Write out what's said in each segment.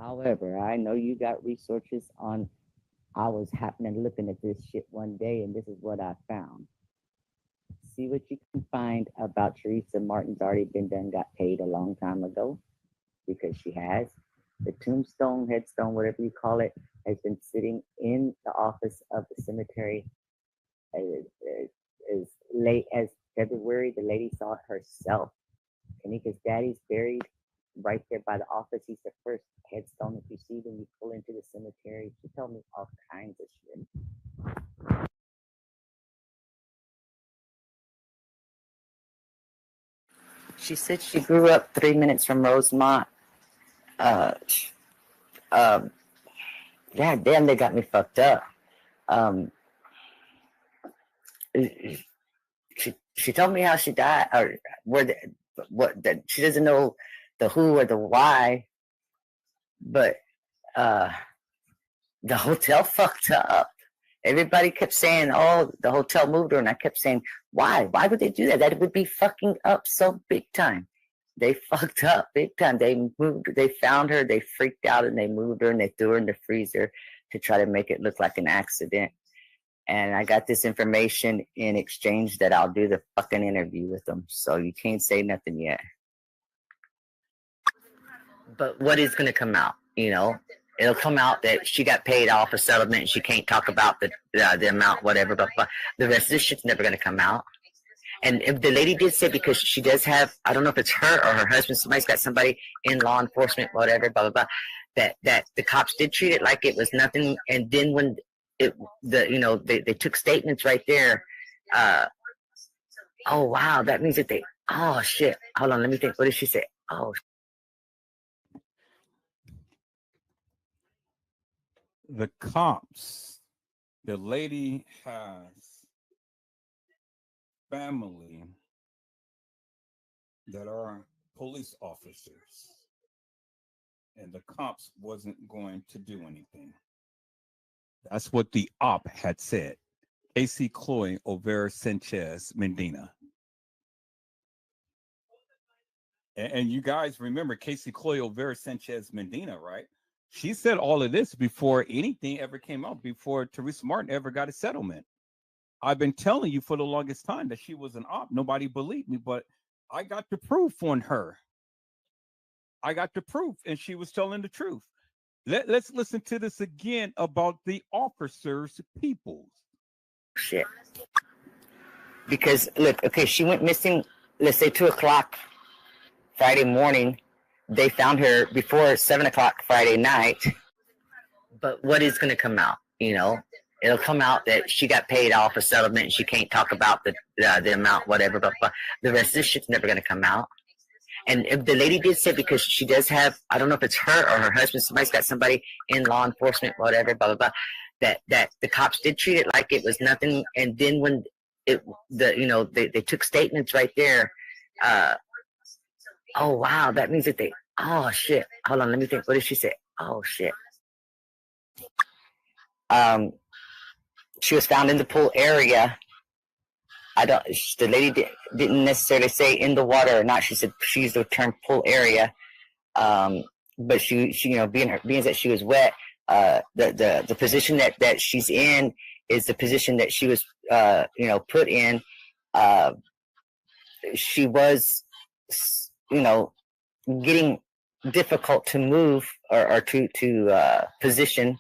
However, I know you got researches on. I was happening looking at this shit one day, and this is what I found. See what you can find about Teresa Martin's already been done, got paid a long time ago because she has. The tombstone, headstone, whatever you call it, has been sitting in the office of the cemetery as late as February. The lady saw it herself. Kenneka's daddy's buried right there by the office. He's the first headstone that you see when you pull into the cemetery. She told me all kinds of shit. She said she grew up 3 minutes from Rosemont. Uh, um, God damn, they got me fucked up. Um, she told me how she died, or where the, what that she doesn't know the who or the why, but uh, the hotel fucked up. Everybody kept saying, "Oh, the hotel moved her," and I kept saying, "Why? Why would they do that? That would be fucking up so big time." They fucked up big time. They moved. They found her. They freaked out and they moved her and they threw her in the freezer to try to make it look like an accident. And I got this information in exchange that I'll do the fucking interview with them. So you can't say nothing yet. But what is going to come out? You know, it'll come out that she got paid off a settlement and she can't talk about the amount, whatever. But the rest of this shit's never going to come out. And if the lady did say, because she does have, I don't know if it's her or her husband, somebody's got somebody in law enforcement, whatever, blah, blah, blah, that the cops did treat it like it was nothing. And then when they took statements right there. Oh, wow. That means that oh, shit. Hold on. Let me think. What did she say? Oh, the cops, the lady has family that are police officers, and the cops wasn't going to do anything. That's what the op had said. Cassie Chloe Olvera Sanchez Medina. And you guys remember Cassie Chloe Olvera Sanchez Medina, right? She said all of this before anything ever came out, before Teresa Martin ever got a settlement. I've been telling you for the longest time that she was an op. Nobody believed me, but I got the proof on her. I got the proof, and she was telling the truth. Let's listen to this again about the officers' peoples. shit. Because, look, okay, she went missing, let's say 2 o'clock Friday morning. They found her before 7 o'clock Friday night. But what is going to come out? You know, it'll come out that she got paid off a settlement and she can't talk about the amount, whatever. But the rest of this shit's never going to come out. And if the lady did say, because she does have, I don't know if it's her or her husband, somebody's got somebody in law enforcement, whatever, blah, blah, blah, that the cops did treat it like it was nothing. And then when they took statements right there. Oh, wow. That means that oh, shit. Hold on. Let me think. What did she say? Oh, shit. She was found in the pool area. The lady didn't necessarily say in the water or not. She said she used the term pool area. But she being that she was wet, the position that she's in is the position that she was, put in. She was, getting difficult to move or to position,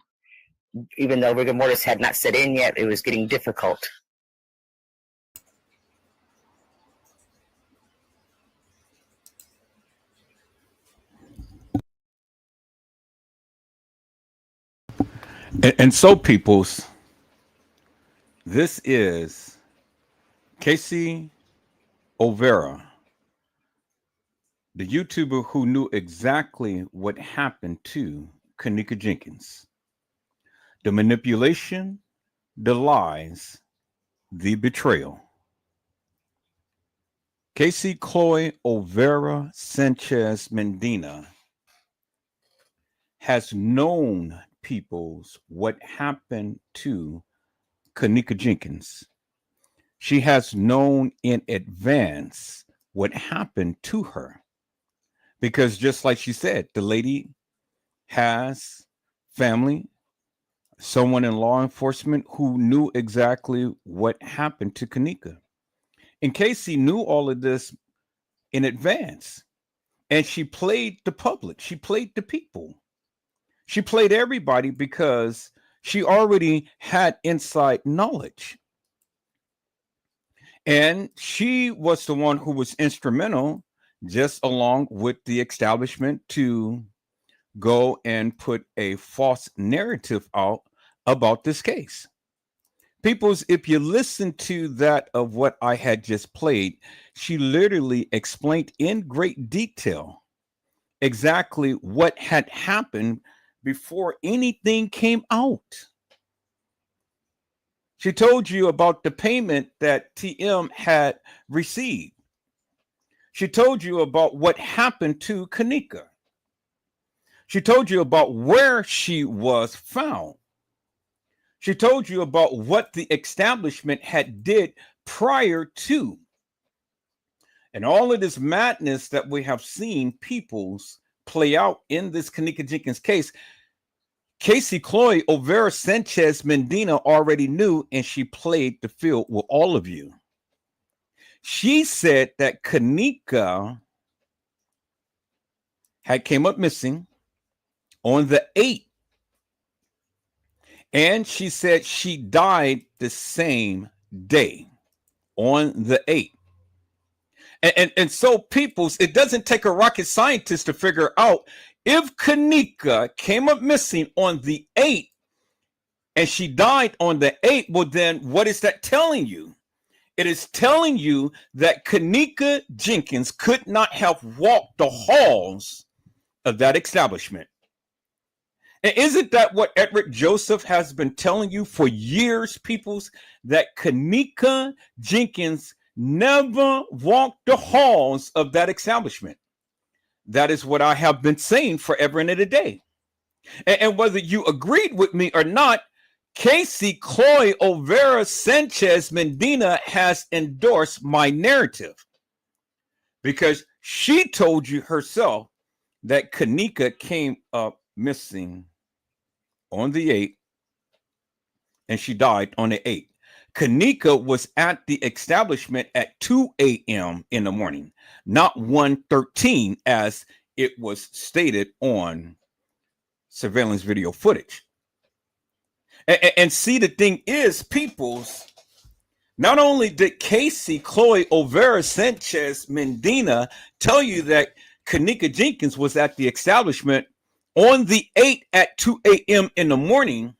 even though rigor mortis had not set in yet. It was getting difficult. And so, peoples, this is Cassie Olvera, the YouTuber who knew exactly what happened to Kenneka Jenkins. The manipulation, the lies, the betrayal. Cassie Chloe Olvera Sanchez Medina has known peoples what happened to Kenneka Jenkins. She has known in advance what happened to her. Because just like she said, the lady has family, someone in law enforcement who knew exactly what happened to Kenneka. And Casey knew all of this in advance. And she played the public, she played the people, she played everybody because she already had inside knowledge. And she was the one who was instrumental, just along with the establishment, to go and put a false narrative out about this case. Peoples, if you listen to that of what I had just played, she literally explained in great detail exactly what had happened before anything came out. She told you about the payment that TM had received. She told you about what happened to Kenneka. She told you about where she was found. She told you about what the establishment had did prior to. And all of this madness that we have seen peoples play out in this Kenneka Jenkins case, Cassie Olvera Sanchez Medina already knew, and she played the field with all of you. She said that Kenneka had came up missing on the 8th. And she said she died the same day on the 8th. And so, peoples, it doesn't take a rocket scientist to figure out if Kenneka came up missing on the 8th and she died on the 8th, well, then what is that telling you? It is telling you that Kenneka Jenkins could not have walked the halls of that establishment. And isn't that what Edward Joseph has been telling you for years, peoples, that Kenneka Jenkins never walked the halls of that establishment? That is what I have been saying forever and a day. And whether you agreed with me or not, Cassie Olvera Sanchez Medina has endorsed my narrative because she told you herself that Kenneka came up missing on the 8th and she died on the 8th. Kenneka was at the establishment at 2 a.m. in the morning, not 1:13 as it was stated on surveillance video footage. And see, the thing is, peoples, not only did Cassie Olvera Sanchez Medina tell you that Kenneka Jenkins was at the establishment on the 8th at 2 a.m. in the morning,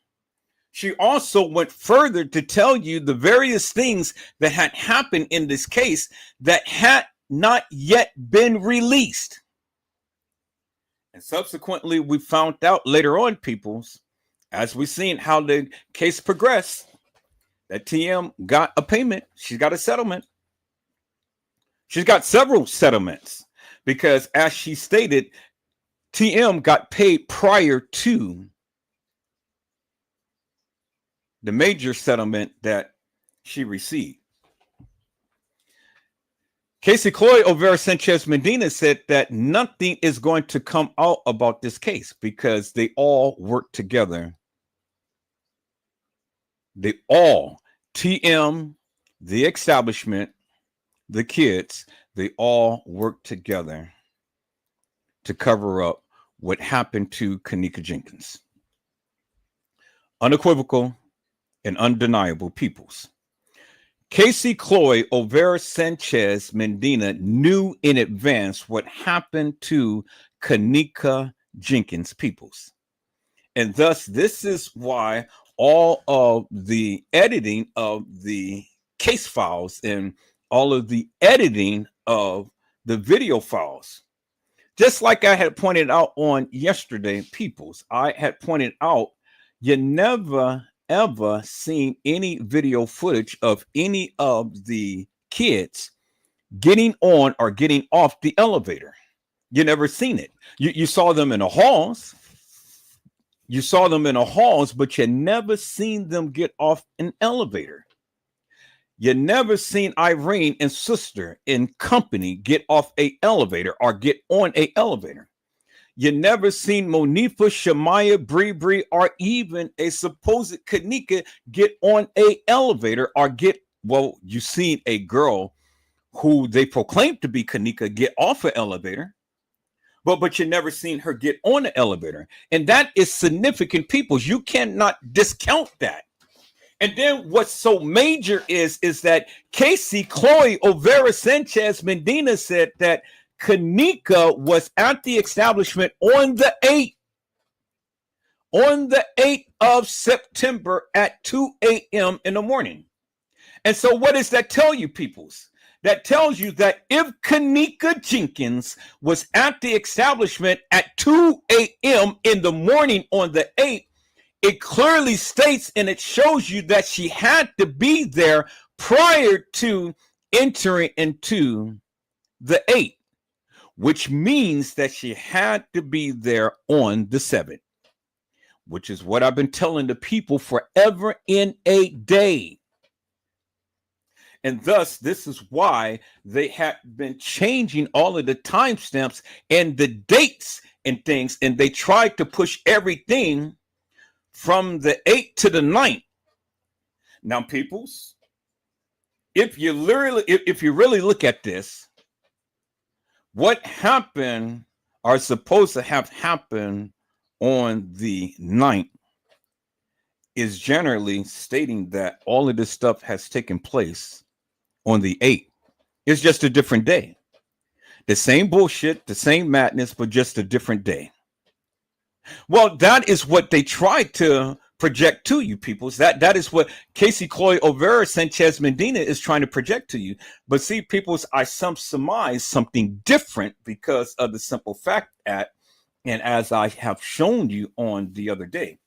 she also went further to tell you the various things that had happened in this case that had not yet been released. And subsequently, we found out later on, peoples, as we've seen how the case progressed, that TM got a payment. She's got a settlement. She's got several settlements because, as she stated, TM got paid prior to the major settlement that she received. Cassie Olvera Sanchez Medina said that nothing is going to come out about this case because they all work together. They all, TM, the establishment, the kids, they all work together to cover up what happened to Kenneka Jenkins. Unequivocal and undeniable, peoples. Cassie Olvera Sanchez Medina knew in advance what happened to Kenneka Jenkins, peoples. And thus, this is why all of the editing of the case files and all of the editing of the video files, just like I had pointed out on yesterday, peoples, I had pointed out you never ever seen any video footage of any of the kids getting on or getting off the elevator. You never seen it. You saw them in the halls. You saw them in the halls, but you never seen them get off an elevator. You never seen Irene and sister in company get off a elevator or get on a elevator. You never seen Monifa, Shamaya, Bree, or even a supposed Kenneka get on a elevator or get, well, you seen a girl who they proclaim to be Kenneka get off an elevator, but you never seen her get on the elevator. And that is significant, people. You cannot discount that. And then what's so major is that Cassie Chloe Olvera Sanchez Medina said that Kenneka was at the establishment on the 8th of September at 2 a.m. in the morning. And so what does that tell you, peoples? That tells you that if Kenneka Jenkins was at the establishment at 2 a.m. in the morning on the 8th, it clearly states and it shows you that she had to be there prior to entering into the 8th. Which means that she had to be there on the 7th, which is what I've been telling the people forever in a day. And thus, this is why they have been changing all of the timestamps and the dates and things, and they tried to push everything from the 8th to the 9th. Now, peoples, if you really look at this, what happened are supposed to have happened on the 9th is generally stating that all of this stuff has taken place on the 8th. It's just a different day. The same bullshit, the same madness, but just a different day. Well, that is what they tried to project to you, peoples. That is what Cassie Chloe Olvera Sanchez Medina is trying to project to you. But see, peoples, I surmise something different because of the simple fact that, and as I have shown you on the other day,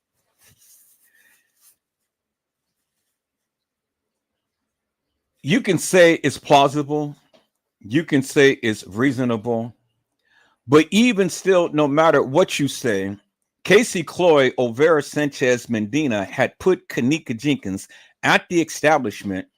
you can say it's plausible, you can say it's reasonable, but even still, no matter what you say, Cassie Chloe Olvera Sanchez Medina had put Kenneka Jenkins at the establishment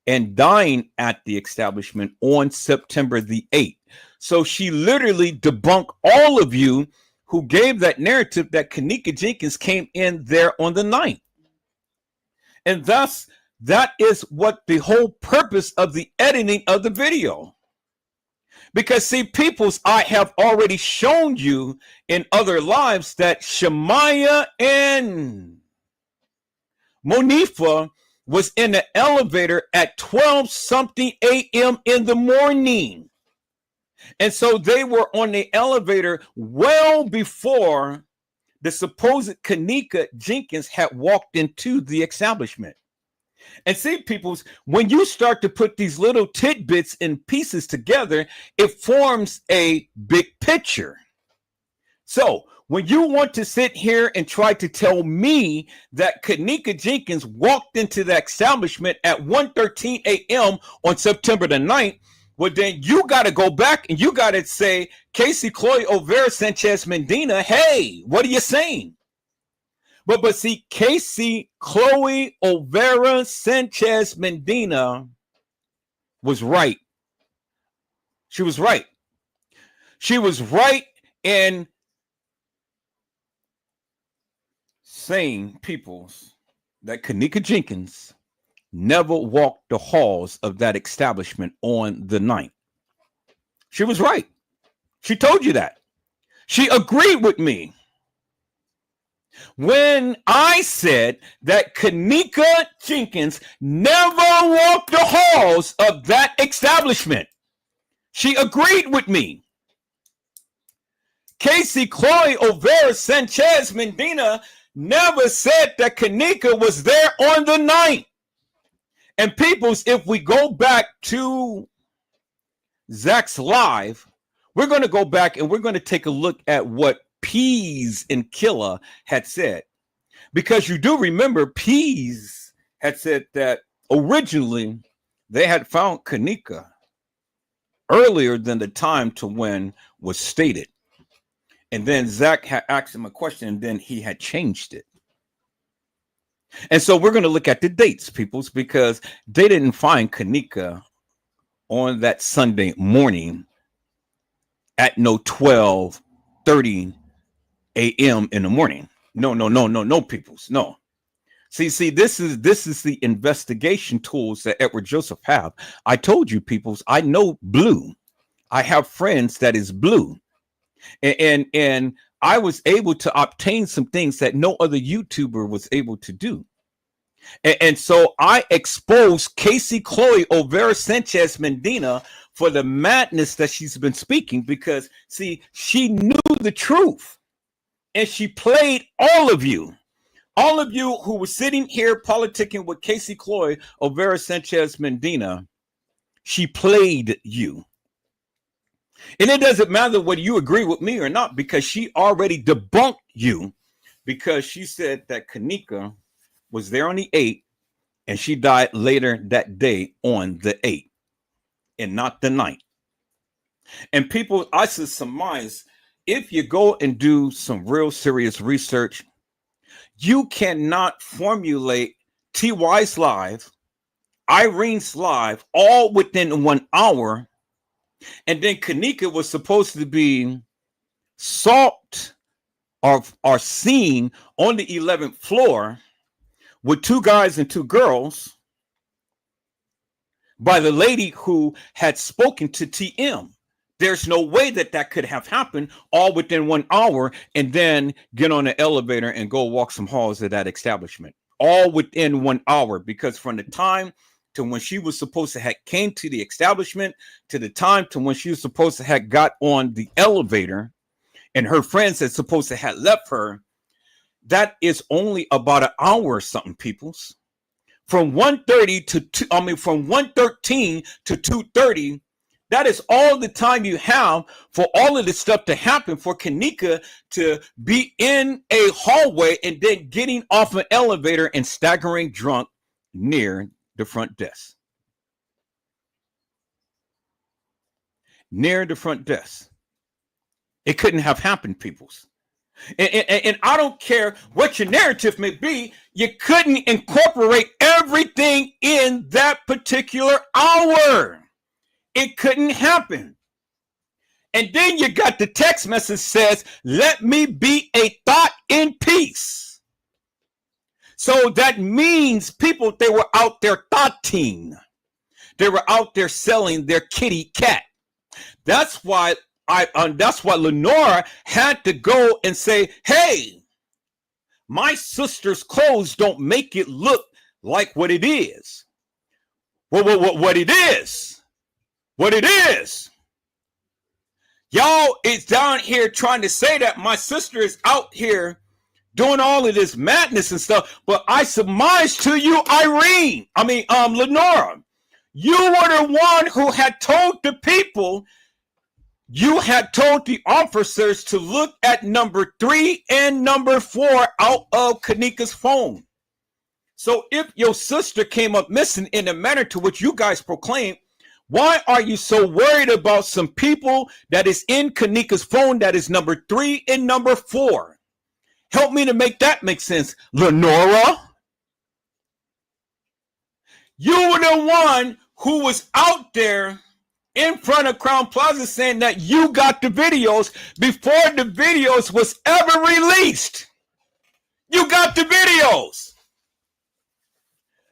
and dying at the establishment on September the 8th. So she literally debunked all of you who gave that narrative that Kenneka Jenkins came in there on the 9th. And thus, that is what the whole purpose of the editing of the video. Because see, peoples, I have already shown you in other lives that Shamaya and Monifa was in the elevator at 12 something a.m. in the morning. And so they were on the elevator well before the supposed Kenneka Jenkins had walked into the establishment. And see, peoples, when you start to put these little tidbits and pieces together, it forms a big picture. So when you want to sit here and try to tell me that Kenneka Jenkins walked into the establishment at 1:13 a.m. on September the 9th, well, then you got to go back and you got to say, Cassie Chloe Olvera Sanchez Medina, hey, what are you saying? But see, Cassie Chloe Olvera Sanchez Medina was right. She was right. She was right in saying, peoples, that Kenneka Jenkins never walked the halls of that establishment on the 9th. She was right. She told you that. She agreed with me when I said that Kenneka Jenkins never walked the halls of that establishment. She agreed with me. Cassie Chloe Olvera Sanchez Medina never said that Kenneka was there on the 9th. And peoples, if we go back to Zach's live, we're going to go back and we're going to take a look at what Pease and Killa had said, because you do remember Pease had said that originally they had found Kenneka earlier than the time to when was stated, and then Zach had asked him a question and then he had changed it. And so we're going to look at the dates, peoples, because they didn't find Kenneka on that Sunday morning at no 12 2:30 a.m. in the morning. No, peoples. No. See, this is the investigation tools that Edward Joseph have. I told you, peoples, I know blue. I have friends that is blue. And I was able to obtain some things that no other YouTuber was able to do. And so I exposed Cassie Chloe Olvera Sanchez Medina for the madness that she's been speaking, because see, she knew the truth and she played all of you who were sitting here politicking with Cassie Chloe Olvera Sanchez Medina. She played you. And it doesn't matter whether you agree with me or not, because she already debunked you, because she said that Kenneka was there on the 8th and she died later that day on the 8th and not the 9th. And people, I should surmise, if you go and do some real serious research, you cannot formulate TY's live, Irene's live, all within 1 hour. And then Kenneka was supposed to be sought or seen on the 11th floor with 2 guys and 2 girls by the lady who had spoken to TM. There's no way that could have happened all within 1 hour and then get on an elevator and go walk some halls of that establishment. All within 1 hour, because from the time to when she was supposed to have came to the establishment to the time to when she was supposed to have got on the elevator and her friends that supposed to have left her, that is only about an hour or something, peoples. From 1:30 to from 1:13 to 2:30, that is all the time you have for all of this stuff to happen, for Kenneka to be in a hallway and then getting off an elevator and staggering drunk near the front desk. Near the front desk. It couldn't have happened, peoples. And I don't care what your narrative may be, you couldn't incorporate everything in that particular hour. It couldn't happen. And then you got the text message says, "Let me be a thought in peace." So that means people, they were out there thoughting. They were out there selling their kitty cat. That's why Lenora had to go and say, "Hey, my sister's clothes don't make it look like what it is." What it is? What it is? Y'all is down here trying to say that my sister is out here doing all of this madness and stuff, but I surmise to you, Lenora, you were the one who had told the people, you had told the officers to look at number 3 and number 4 out of Kenneka's phone. So if your sister came up missing in the manner to which you guys proclaim, why are you so worried about some people that is in Kenneka's phone that is number 3 and number 4? Help me to make that make sense, Lenora. You were the one who was out there in front of Crown Plaza saying that you got the videos before the videos was ever released. You got the videos.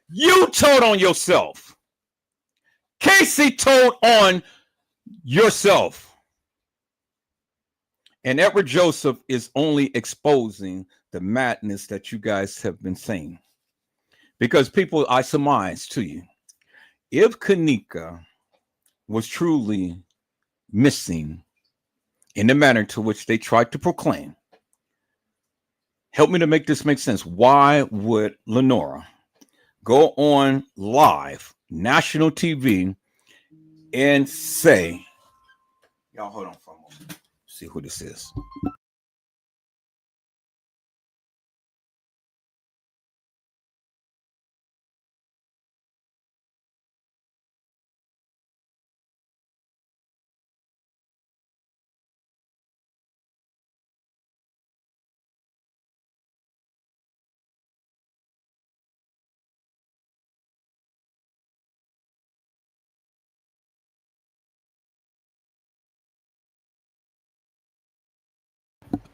You told on yourself. Casey told on yourself. And Edward Joseph is only exposing the madness that you guys have been saying. Because people, I surmise to you, if Kenneka was truly missing in the manner to which they tried to proclaim, help me to make this make sense. Why would Lenora go on live, national TV, and say, y'all hold on for a moment, see who this is.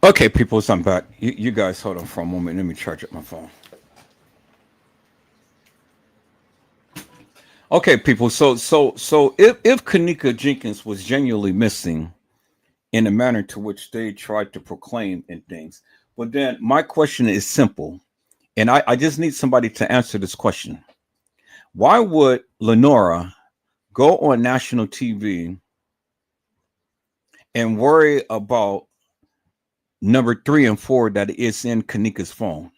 Okay, people, so I'm back. You guys hold on for a moment. Let me charge up my phone. Okay, people. So if Kenneka Jenkins was genuinely missing in the manner to which they tried to proclaim and things, but then my question is simple, and I just need somebody to answer this question. Why would Lenora go on national TV and worry about number 3 and 4 that is in Kenneka's phone?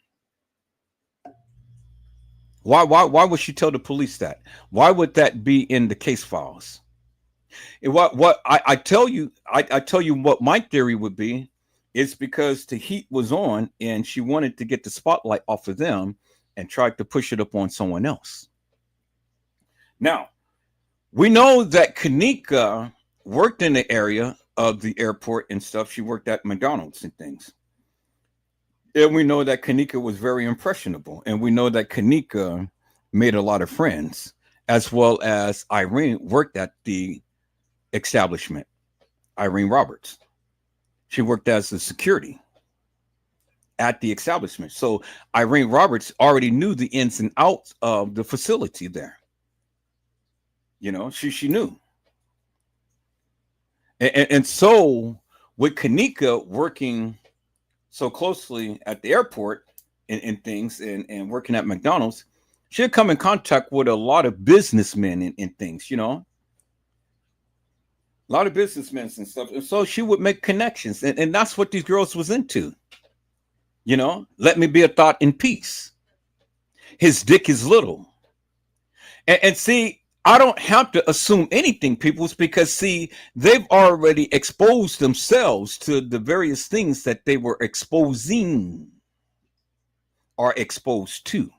Why would she tell the police that? Why would that be in the case files? And what I tell you, I tell you what my theory would be. It's because the heat was on and she wanted to get the spotlight off of them and tried to push it up on someone else. Now, we know that Kenneka worked in the area of the airport and stuff. She worked at McDonald's and things. And we know that Kenneka was very impressionable. And we know that Kenneka made a lot of friends, as well as Irene worked at the establishment. Irene Roberts. She worked as a security at the establishment. So Irene Roberts already knew the ins and outs of the facility there. You know, she knew. And so with Kenneka working so closely at the airport and things and working at McDonald's, she'll come in contact with a lot of businessmen and things, you know, a lot of businessmen and stuff. And so she would make connections. And that's what these girls was into. You know, let me be a thought in peace. His dick is little. And see, I don't have to assume anything, peoples, because see, they've already exposed themselves to the various things that they were exposing or exposed to.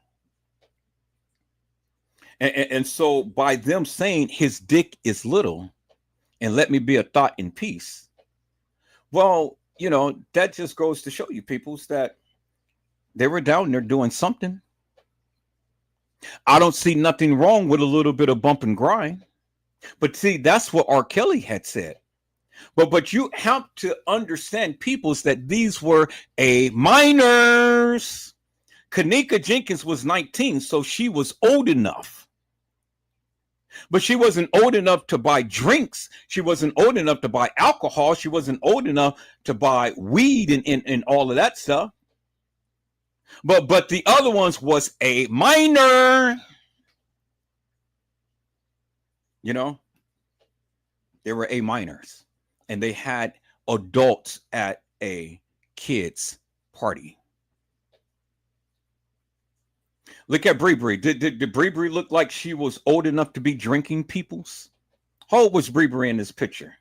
And so by them saying his dick is little and let me be a thought in peace, well, you know, that just goes to show you, peoples, that they were down there doing something. I don't see nothing wrong with a little bit of bump and grind. But see, that's what R. Kelly had said. But you have to understand, peoples, that these were a minors. Kenneka Jenkins was 19, so she was old enough. But she wasn't old enough to buy drinks. She wasn't old enough to buy alcohol. She wasn't old enough to buy weed and all of that stuff. But the other ones was a minor. You know, they were A minors and they had adults at a kid's party. Look at Bree Bree. Did Bree Bree look like she was old enough to be drinking, peoples? How old was Bree Bree in this picture?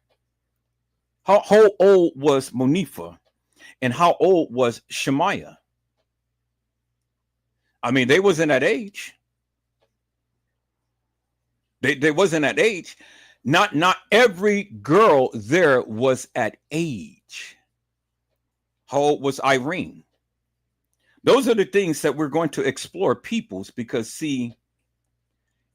How old was Monifa? And how old was Shemaya? I mean, they wasn't that age. They wasn't at age. Not every girl there was at age. How old was Irene? Those are the things that we're going to explore, peoples, because see,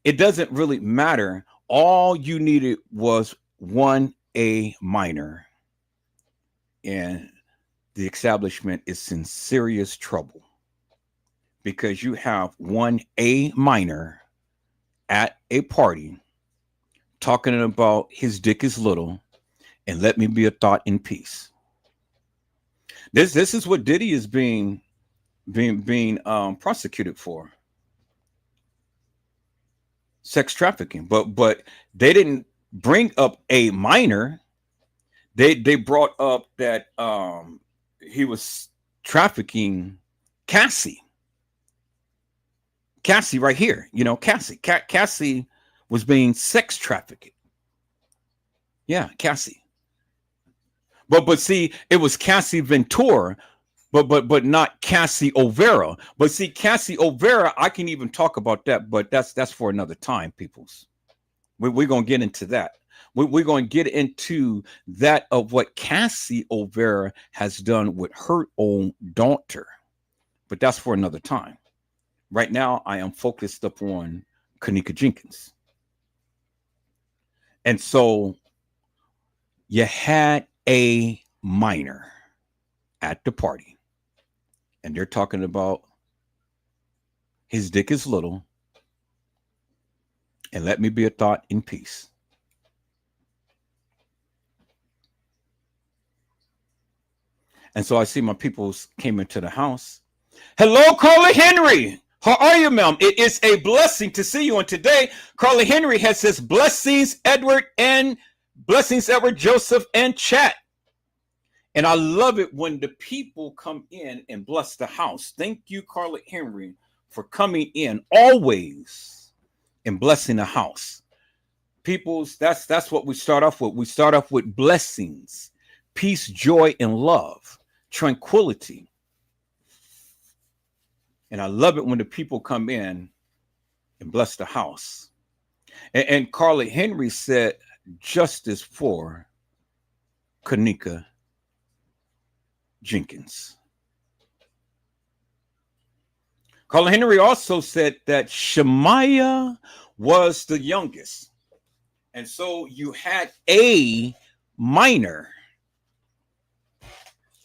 it doesn't really matter. All you needed was one A minor. And the establishment is in serious trouble because you have one A minor at a party talking about his dick is little and let me be a thought in peace. This is what Diddy is being prosecuted for. Sex trafficking. But they didn't bring up a minor. They brought up that he was trafficking Cassie. Cassie right here, you know, Cassie was being sex trafficked. Yeah, Cassie. But see, it was Cassie Ventura, but not Cassie Olvera. But see, Cassie Olvera, I can even talk about that, but that's for another time, peoples. We're gonna get into that. We're going to get into that of what Cassie Olvera has done with her own daughter, but that's for another time. Right now, I am focused upon Kenneka Jenkins. And so you had a minor at the party. And they're talking about his dick is little. And let me be a thought in peace. And so I see my peoples came into the house. Hello, Carla Henry. How are you, ma'am? It is a blessing to see you. And today, Carla Henry has says blessings, Edward Joseph, and chat. And I love it when the people come in and bless the house. Thank you, Carla Henry, for coming in always and blessing the house. Peoples, that's what we start off with. We start off with blessings, peace, joy, and love, tranquility. And I love it when the people come in and bless the house. And Carla Henry said, justice for Kenneka Jenkins. Carla Henry also said that Shemaiah was the youngest. And so you had a minor.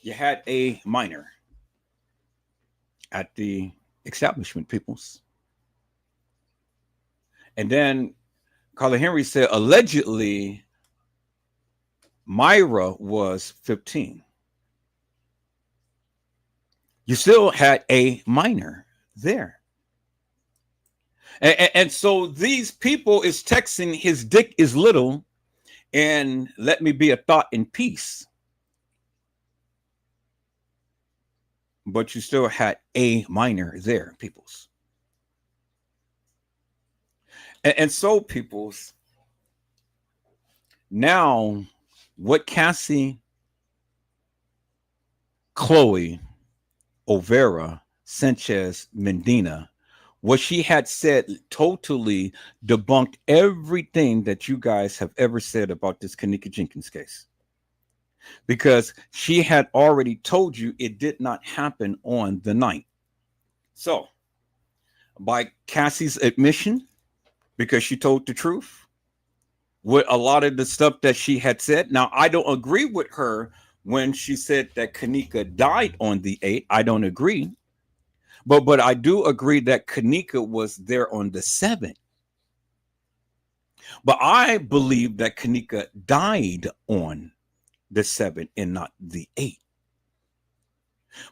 You had a minor at the establishment, peoples. And then Carla Henry said allegedly Myra was 15. You still had a minor there. And so these people is texting his dick is little and let me be a thought in peace. But you still had a minor there, peoples. And so, peoples, now what Cassie Chloe Olvera Sanchez Medina, what she had said totally debunked everything that you guys have ever said about this Kenneka Jenkins case. Because she had already told you it did not happen on the 9th. So, by Cassie's admission, because she told the truth, with a lot of the stuff that she had said. Now, I don't agree with her when she said that Kenneka died on the 8th. I don't agree. But I do agree that Kenneka was there on the 7th. But I believe that Kenneka died on the 7th and not the 8th.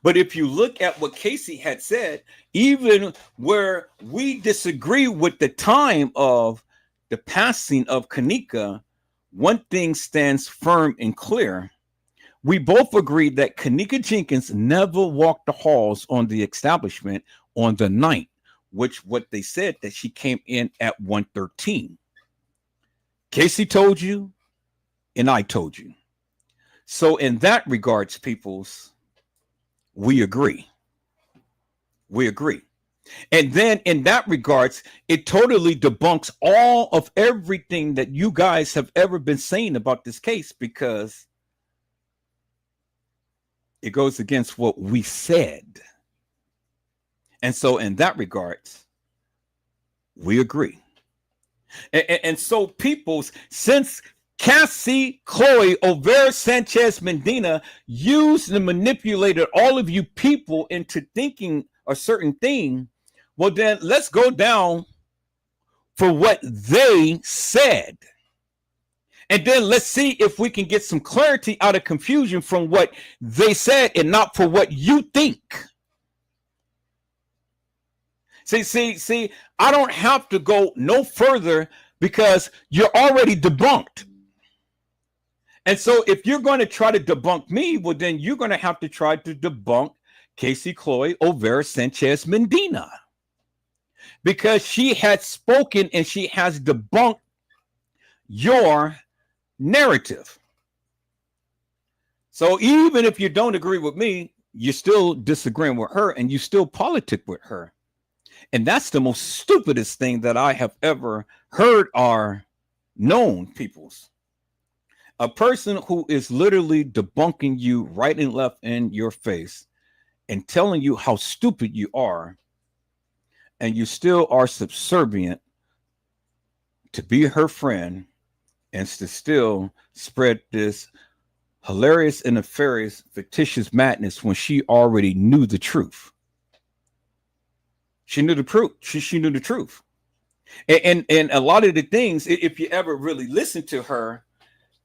But if you look at what Casey had said, even where we disagree with the time of the passing of Kenneka, one thing stands firm and clear. We both agreed that Kenneka Jenkins never walked the halls on the establishment on the 9th, which what they said that she came in at 1:13. Casey told you, and I told you. So in that regards, peoples, we agree. We agree. And then in that regards, it totally debunks all of everything that you guys have ever been saying about this case, because it goes against what we said. And so in that regards, we agree. And so peoples, since Cassie Chloe Olvera Sanchez Medina used and manipulated all of you people into thinking a certain thing, well then let's go down for what they said. And then let's see if we can get some clarity out of confusion from what they said and not for what you think. See, I don't have to go no further because you're already debunked. And so if you're going to try to debunk me, well, then you're going to have to try to debunk Cassie Chloe Olvera Sanchez Medina, because she had spoken and she has debunked your narrative. So even if you don't agree with me, you're still disagreeing with her and you still politic with her. And that's the most stupidest thing that I have ever heard or known, peoples. A person who is literally debunking you right and left in your face and telling you how stupid you are, and you still are subservient to be her friend and to still spread this hilarious and nefarious, fictitious madness when she already knew the truth. She knew the truth. She knew the truth. And a lot of the things, if you ever really listen to her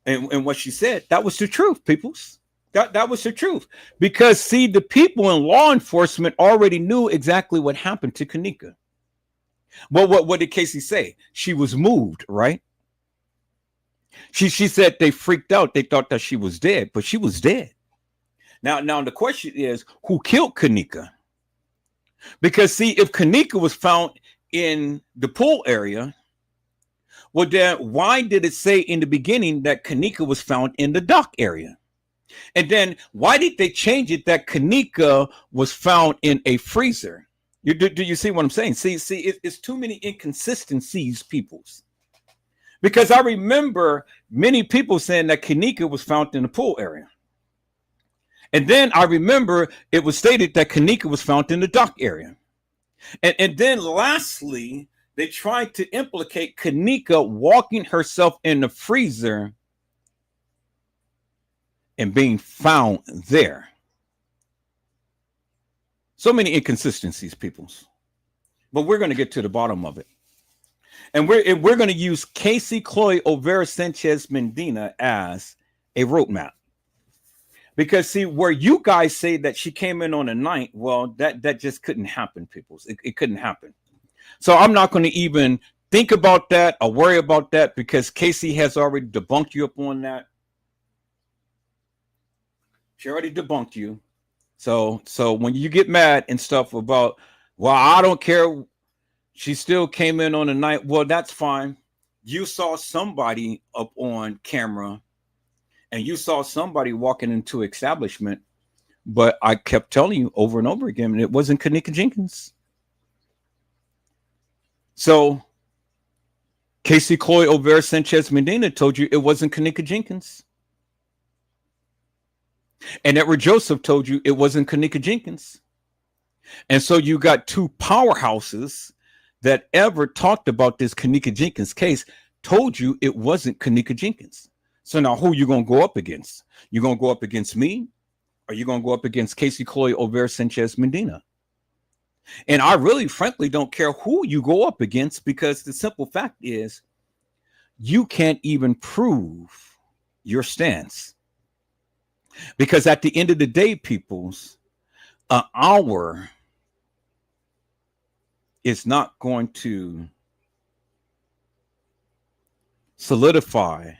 and what she said, that was the truth, peoples. That was the truth. Because see, the people in law enforcement already knew exactly what happened to Kenneka. Well, what did Casey say? She was moved, right? She said they freaked out. They thought that she was dead, but she was dead. Now the question is, who killed Kenneka? Because see, if Kenneka was found in the pool area, well, then why did it say in the beginning that Kenneka was found in the dock area? And then why did they change it that Kenneka was found in a freezer? Do you see what I'm saying? See, it's too many inconsistencies, peoples. Because I remember many people saying that Kenneka was found in the pool area. And then I remember it was stated that Kenneka was found in the dock area. And then lastly, they tried to implicate Kenneka walking herself in the freezer and being found there. So many inconsistencies, peoples. But we're going to get to the bottom of it. And we're going to use Cassie Chloe Olvera Sanchez Medina as a roadmap. Because see, where you guys say that she came in on a night, well, that just couldn't happen, peoples. It couldn't happen. So I'm not going to even think about that or worry about that because Casey has already debunked you up on that. She already debunked you. So when you get mad and stuff about, well, I don't care, she still came in on a night. Well, that's fine. You saw somebody up on camera and you saw somebody walking into establishment, but I kept telling you over and over again, it wasn't Kenneka Jenkins. So Cassie Chloe Olvera Sanchez Medina told you it wasn't Kenneka Jenkins. And Edward Joseph told you it wasn't Kenneka Jenkins. And so you got two powerhouses that ever talked about this Kenneka Jenkins case told you it wasn't Kenneka Jenkins. So now who you going to go up against? You going to go up against me? Or you going to go up against Cassie Chloe Olvera Sanchez Medina? And I really, frankly, don't care who you go up against because the simple fact is you can't even prove your stance. Because at the end of the day, peoples, an hour is not going to solidify,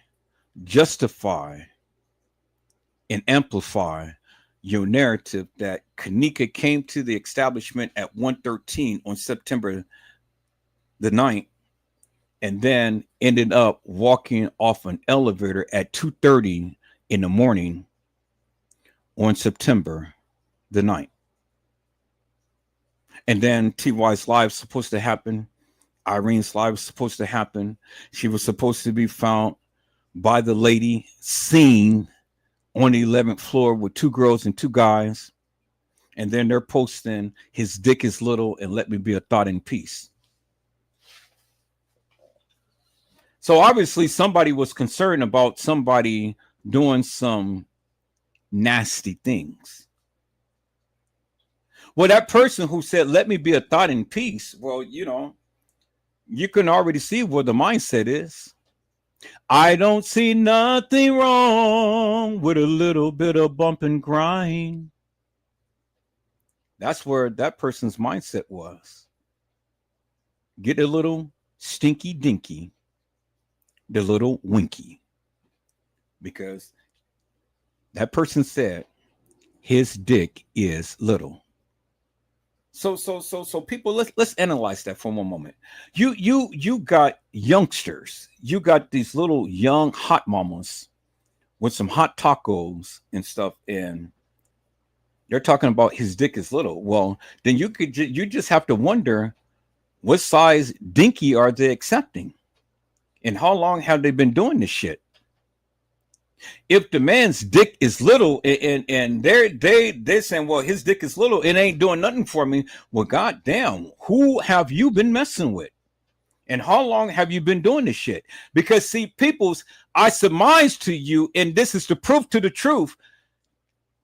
justify, and amplify your narrative that Kenneka came to the establishment at 1:13 on September the 9th and then ended up walking off an elevator at 2:30 in the morning on September the 9th. And then TY's live was supposed to happen. Irene's live was supposed to happen. She was supposed to be found by the lady seen on the 11th floor with two girls and two guys. And then they're posting his dick is little and let me be a thought in peace. So obviously somebody was concerned about somebody doing some nasty things. Well, that person who said, let me be a thought in peace. Well, you know, you can already see where the mindset is. I don't see nothing wrong with a little bit of bump and grind. That's where that person's mindset was. Get a little stinky dinky, the little winky. Because that person said his dick is little. So people, let's analyze that for one moment. You got youngsters, you got these little young hot mamas with some hot tacos and stuff, and they're talking about his dick is little. Well, then you just have to wonder what size dinky are they accepting, and how long have they been doing this shit? If the man's dick is little and they're saying, well, his dick is little, it ain't doing nothing for me. Well, goddamn, who have you been messing with? And how long have you been doing this shit? Because see, peoples, I surmise to you, and this is the proof to the truth.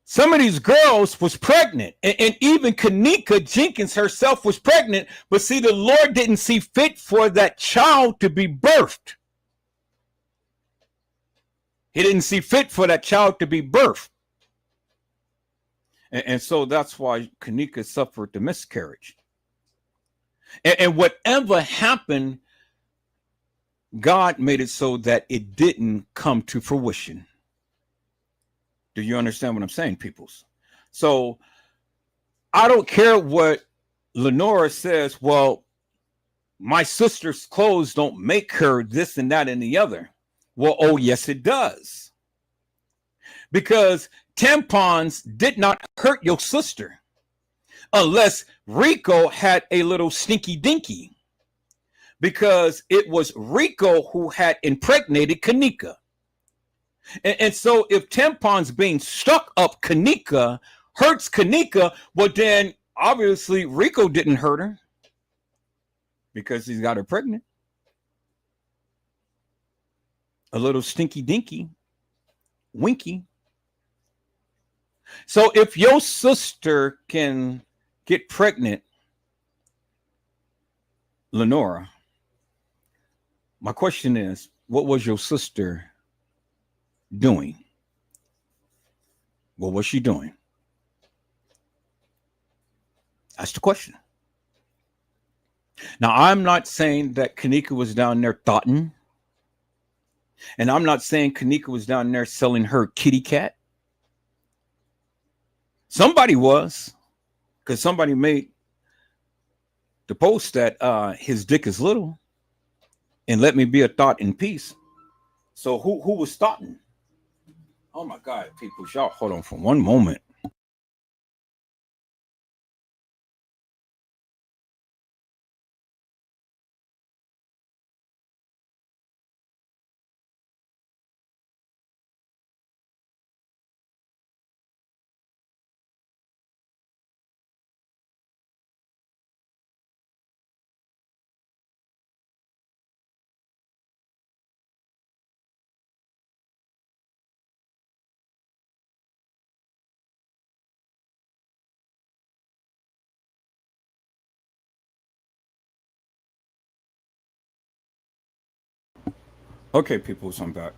Some of these girls was pregnant, and even Kenneka Jenkins herself was pregnant. But see, the Lord didn't see fit for that child to be birthed. He didn't see fit for that child to be birthed. And so that's why Kenneka suffered the miscarriage. And whatever happened, God made it so that it didn't come to fruition. Do you understand what I'm saying, peoples? So I don't care what Lenora says. Well, my sister's clothes don't make her this and that and the other. Well, oh, yes, it does. Because tampons did not hurt your sister unless Rico had a little stinky dinky, because it was Rico who had impregnated Kenneka. And so if tampons being stuck up Kenneka hurts Kenneka, well, then obviously Rico didn't hurt her because he's got her pregnant. A little stinky dinky, winky. So if your sister can get pregnant, Lenora, my question is, what was your sister doing? What was she doing? That's the question. Now, I'm not saying that Kenneka was down there thoughting, and I'm not saying Kenneka was down there selling her kitty cat. Somebody was, because somebody made the post that his dick is little and let me be a thought in peace. So who was thoughting? Oh my God, people, y'all hold on for one moment. Okay, people, so I'm back.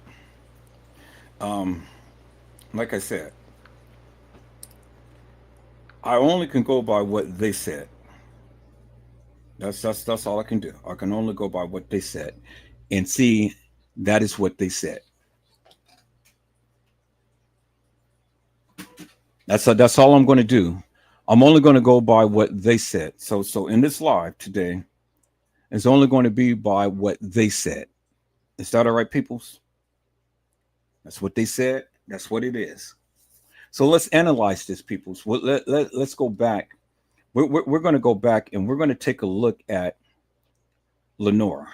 Like I said, I only can go by what they said. That's all I can do. I can only go by what they said, and see that is what they said. That's all I'm going to do. I'm only going to go by what they said. So in this live today, it's only going to be by what they said. Is that all right, peoples? That's what they said. That's what it is. So let's analyze this, peoples. Let's go back. We're going to go back and we're going to take a look at Lenora.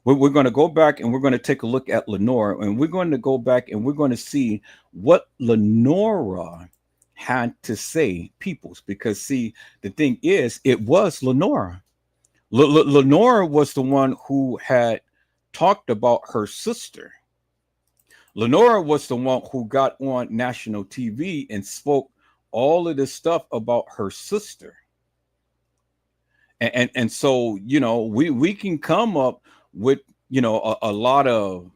We're going to go back and we're going to take a look at Lenora, and we're going to go back and we're going to see what Lenora had to say, peoples, because see, the thing is, it was Lenora. Lenora was the one who had talked about her sister. Lenora was the one who got on national TV and spoke all of this stuff about her sister. And so, you know, we can come up with, you know, a lot of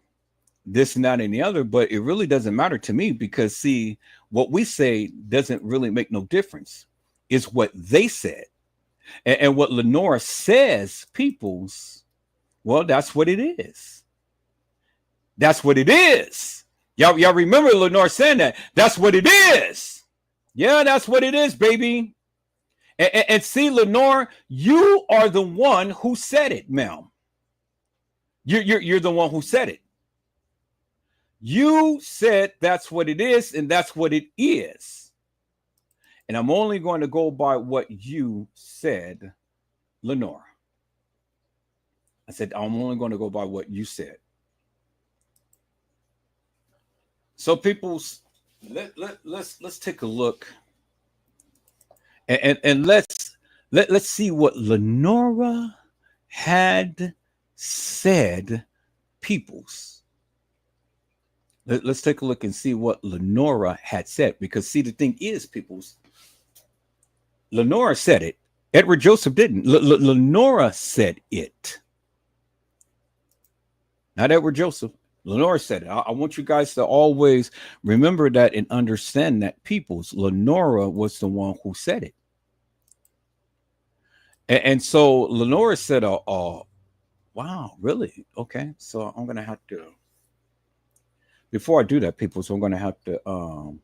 this and that and the other, but it really doesn't matter to me, because see, what we say doesn't really make no difference. It's what they said. And what Lenora says, peoples, well, that's what it is. That's what it is. Y'all remember Lenora saying that? That's what it is. Yeah, that's what it is, baby. And see, Lenore, you are the one who said it, ma'am. You're the one who said it. You said that's what it is, and that's what it is. And I'm only going to go by what you said, Lenore. I said, I'm only going to go by what you said. So, people, let's take a look, and let's see what Lenora had said, peoples. Let's take a look and see what Lenora had said. Because see, the thing is, peoples, Lenora said it. Edward Joseph didn't. Lenora said it. Not Edward Joseph. Lenora said it. I want you guys to always remember that and understand that, peoples. Lenora was the one who said it. And so Lenora said, wow, really? Okay. So I'm going to have to, before I do that, people, so I'm going to have to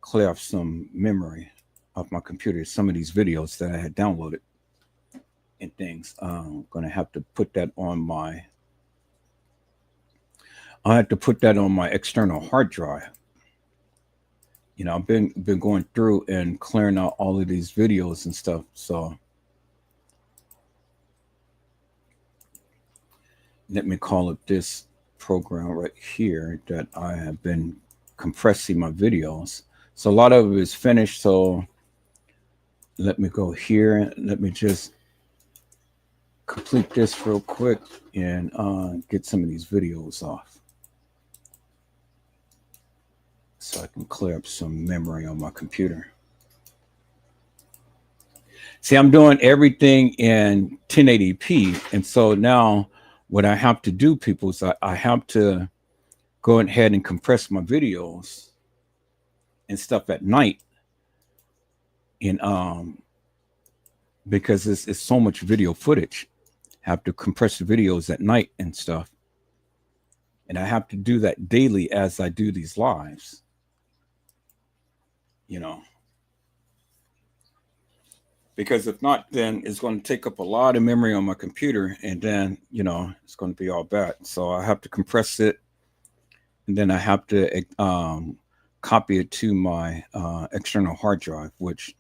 clear off some memory of my computer, some of these videos that I had downloaded and things. I'm going to have to put that on my, I have to put that on my external hard drive. You know, I've been going through and clearing out all of these videos and stuff. So let me call it this program right here that I have been compressing my videos. So a lot of it is finished. So let me go here. Let me just complete this real quick and get some of these videos off, so I can clear up some memory on my computer. See, I'm doing everything in 1080p. And so now what I have to do, people, is I have to go ahead and compress my videos and stuff at night. And because it's so much video footage, I have to compress the videos at night and stuff. And I have to do that daily as I do these lives. You know, because if not, then it's going to take up a lot of memory on my computer, and then, you know, it's going to be all bad. So I have to compress it, and then I have to copy it to my external hard drive, which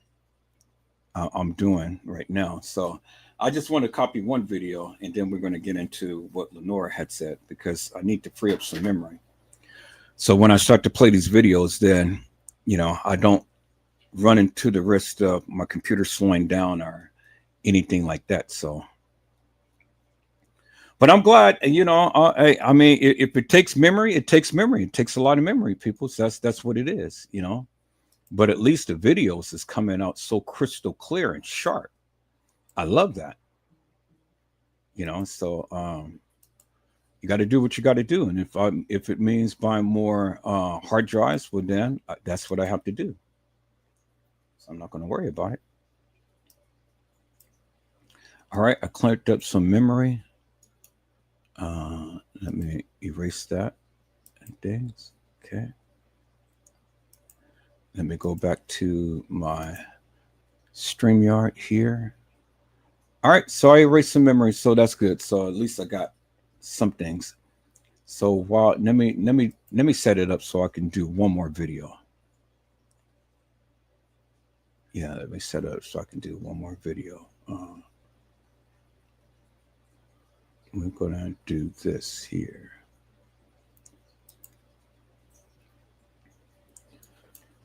I'm doing right now. So I just want to copy one video, and then we're going to get into what Lenora had said, because I need to free up some memory. So when I start to play these videos, then, you know, I don't run into the risk of my computer slowing down or anything like that. So, but I'm glad, you know, I mean, if it takes memory, it takes memory. It takes a lot of memory, people. So that's what it is, you know. But at least the videos is coming out so crystal clear and sharp. I love that. You know, so you got to do what you got to do. And if it means buying more hard drives, well, then that's what I have to do. So I'm not going to worry about it. All right, I cleared up some memory. Let me erase that and things. Okay. Let me go back to my StreamYard here. All right, so I erased some memory, so that's good. So at least I got some things. So while let me set it up so I can do one more video. Yeah, let me set it up so I can do one more video. We're gonna do this here.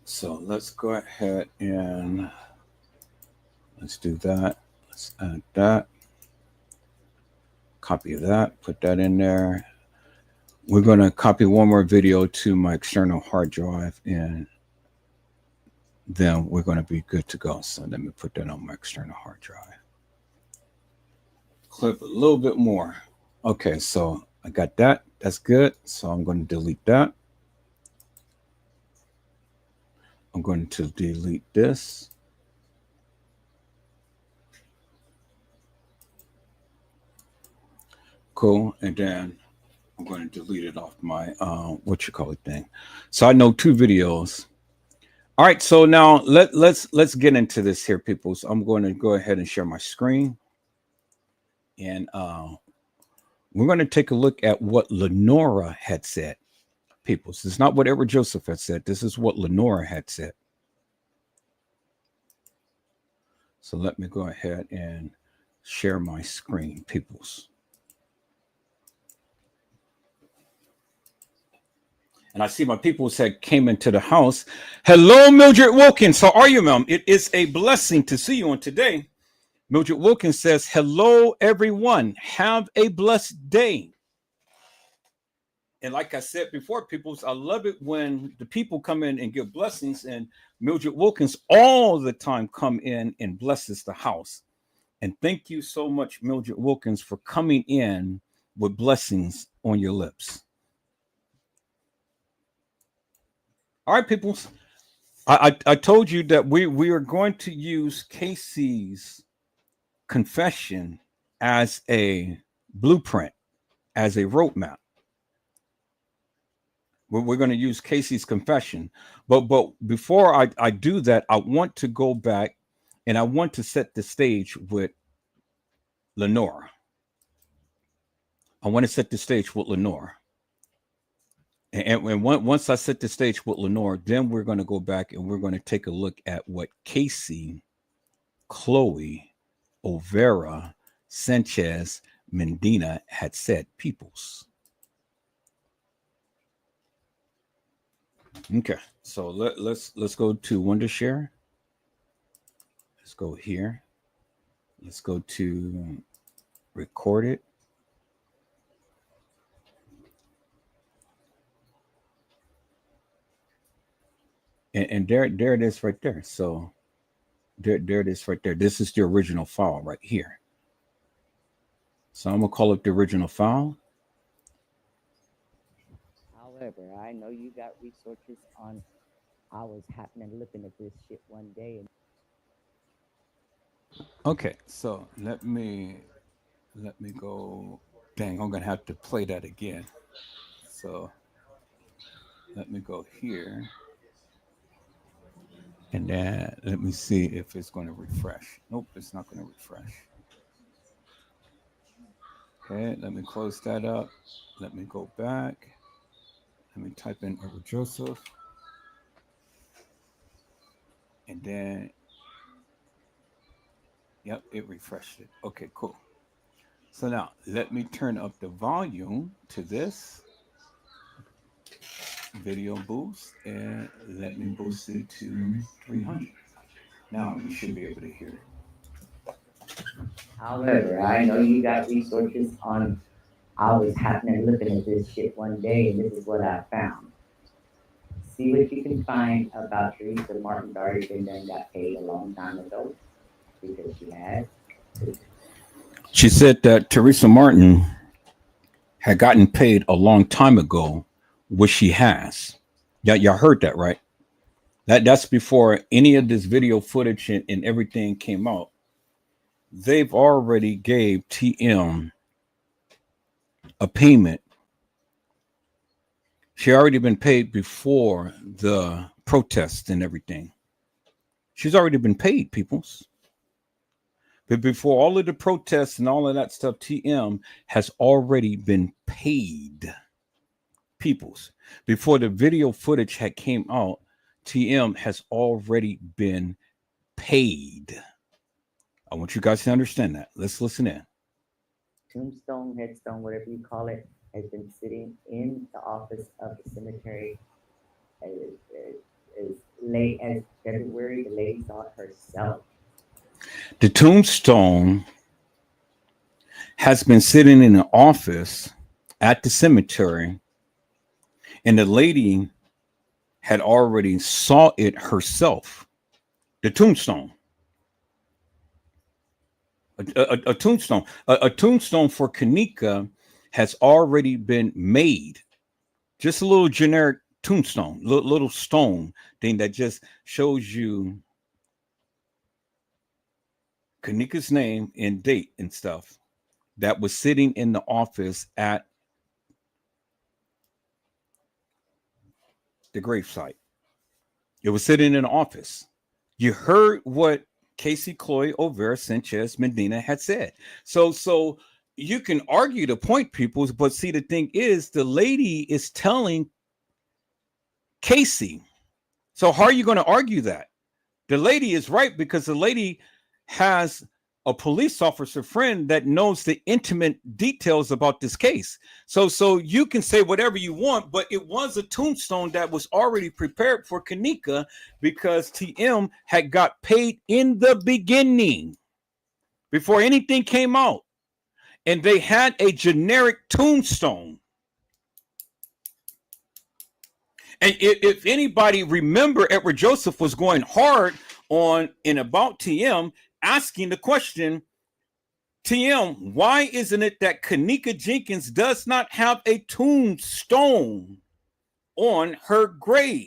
So let's go ahead and let's do that. Let's add that. Copy that, put that in there. We're going to copy one more video to my external hard drive, and then we're going to be good to go. So let me put that on my external hard drive. Clip a little bit more. Okay, so I got that. That's good. So I'm going to delete that. I'm going to delete this. Cool. And then I'm going to delete it off my thing. So I know 2 videos. All right. So now let's get into this here, people. So I'm going to go ahead and share my screen. And we're going to take a look at what Lenora had said. People, this is not what Edward Joseph had said. This is what Lenora had said. So let me go ahead and share my screen, peoples. And I see my peoples had came into the house. Hello, Mildred Wilkins. How are you, ma'am? It is a blessing to see you on today. Mildred Wilkins says, hello, everyone. Have a blessed day. And like I said before, people, I love it when the people come in and give blessings. And Mildred Wilkins all the time come in and blesses the house. And thank you so much, Mildred Wilkins, for coming in with blessings on your lips. All right, people. I told you that we are going to use Cassie's confession as a blueprint, as a roadmap. We're going to use Cassie's confession. But before I do that, I want to go back and I want to set the stage with Lenore. I want to set the stage with Lenore. And once I set the stage with Lenore, then we're going to go back and we're going to take a look at what Cassie, Chloe, Olvera, Sanchez, Medina had said. Peoples. Okay, so let's go to Wondershare. Let's go here. Let's go to record it. And there it is right there. So there it is right there. This is the original file right here. So I'm gonna call up the original file. However, I know you got resources on. I was happening looking at this shit one day and. Okay, so let me go. Dang, I'm gonna have to play that again. So let me go here. And then let me see if it's going to refresh. Nope, it's not going to refresh. Okay, let me close that up. Let me go back. Let me type in Edward Joseph. And then, yep, it refreshed it. Okay, cool. So now let me turn up the volume to this video boost and let me boost it to 300. Now you should be able to hear it. However, I know you got resources on. I was happening looking at this shit one day and this is what I found. See what you can find about Teresa Martin Darden that got paid a long time ago because she had. She said that Teresa Martin had gotten paid a long time ago, which she has. Y'all heard that, right? That's before any of this video footage and everything came out. They've already gave TM a payment. She already been paid before the protest and everything. She's already been paid, peoples. But before all of the protests and all of that stuff, TM has already been paid. Peoples. Before the video footage had came out, TM has already been paid. I want you guys to understand that. Let's listen in. Tombstone, headstone, whatever you call it, has been sitting in the office of the cemetery as late as February. The lady saw it herself. The tombstone has been sitting in an office at the cemetery, and the lady had already saw it herself. The tombstone. A tombstone. A tombstone for Kenneka has already been made. Just a little generic tombstone, little stone thing that just shows you Kenneka's name and date and stuff that was sitting in the office at the gravesite. It was sitting in the office. You heard what Cassie, Chloe, Olvera, Sanchez, Medina had said. So you can argue the point, people, but see, the thing is, the lady is telling Cassie. So how are you going to argue that? The lady is right because the lady has a police officer friend that knows the intimate details about this case. So you can say whatever you want, but it was a tombstone that was already prepared for Kenneka because TM had got paid in the beginning. before anything came out. And they had a generic tombstone. And if anybody remember, Edward Joseph was going hard on and about TM, asking the question, TM, why isn't it that Kenneka Jenkins does not have a tombstone on her grave?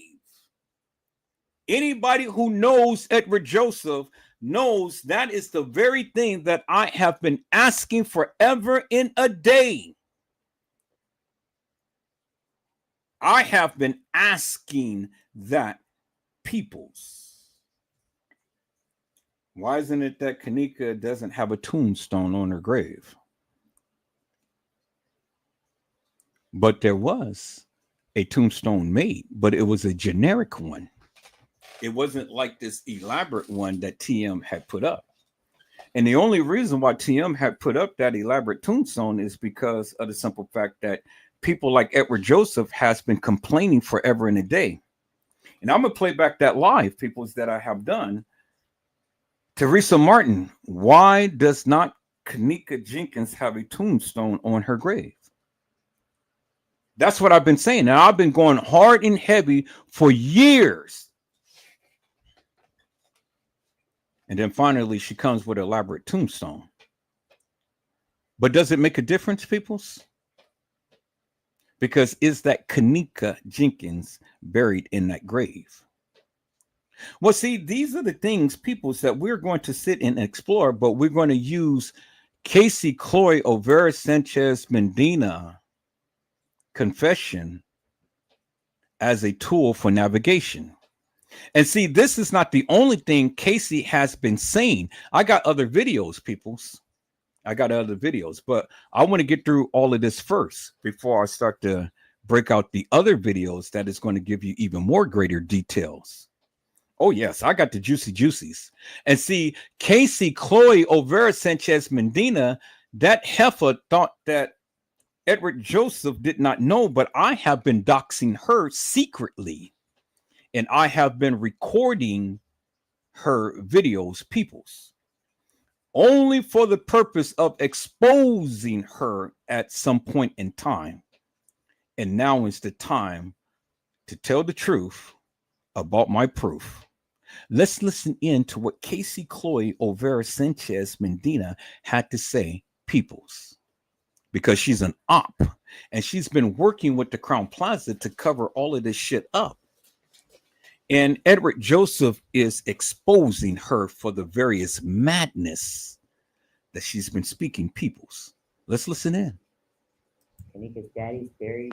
Anybody who knows Edward Joseph knows that is the very thing that I have been asking forever in a day. I have been asking that, peoples. Why isn't it that Kenneka doesn't have a tombstone on her grave? But there was a tombstone made, but it was a generic one. It wasn't like this elaborate one that TM had put up. And the only reason why TM had put up that elaborate tombstone is because of the simple fact that people like Edward Joseph has been complaining forever and a day. And I'm going to play back that live, peoples, that I have done. Teresa Martin, why does not Kenneka Jenkins have a tombstone on her grave? That's what I've been saying. Now, I've been going hard and heavy for years. And then finally, she comes with an elaborate tombstone. But does it make a difference, peoples? Because is that Kenneka Jenkins buried in that grave? Well, see, these are the things, peoples, that we're going to sit and explore, but we're going to use Cassie Chloe Olvera Sanchez Medina confession as a tool for navigation. And see, this is not the only thing Cassie has been saying. I got other videos, peoples. I got other videos, but I want to get through all of this first before I start to break out the other videos that is going to give you even more greater details. Oh, yes, I got the juicy juicies. And see, Cassie Chloe Olvera Sanchez Medina, that heifer thought that Edward Joseph did not know, but I have been doxing her secretly. And I have been recording her videos, peoples, only for the purpose of exposing her at some point in time. And now is the time to tell the truth about my proof. Let's listen in to what Cassie Chloe Olvera Sanchez Medina had to say, peoples, because she's an op and she's been working with the Crown Plaza to cover all of this shit up. And Edward Joseph is exposing her for the various madness that she's been speaking, peoples. Let's listen in. Kenneka's daddy's buried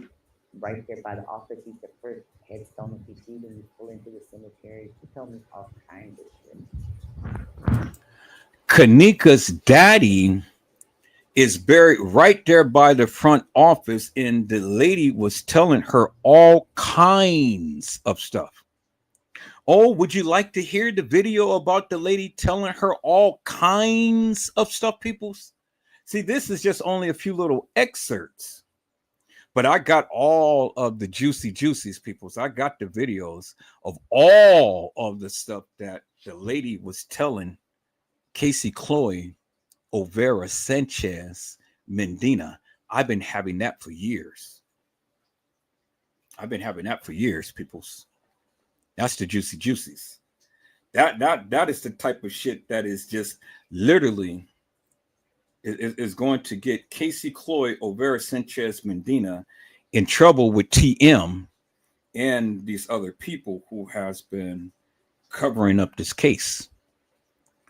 right there by the office. He's the first headstone if you see when you pull into the cemetery. She told me all kinds of shit. Kenneka's daddy is buried right there by the front office, and the lady was telling her all kinds of stuff. Oh, would you like to hear the video about the lady telling her all kinds of stuff, peoples? See, this is just only a few little excerpts, but I got all of the juicy juicies, peoples. I got the videos of all of the stuff that the lady was telling Cassie Chloe Olvera Sanchez Medina. I've been having that for years. Peoples. That's the juicy juicies. That is the type of shit that is just literally is going to get Cassie Chloe Olvera Sanchez Medina in trouble with TM and these other people who has been covering up this case.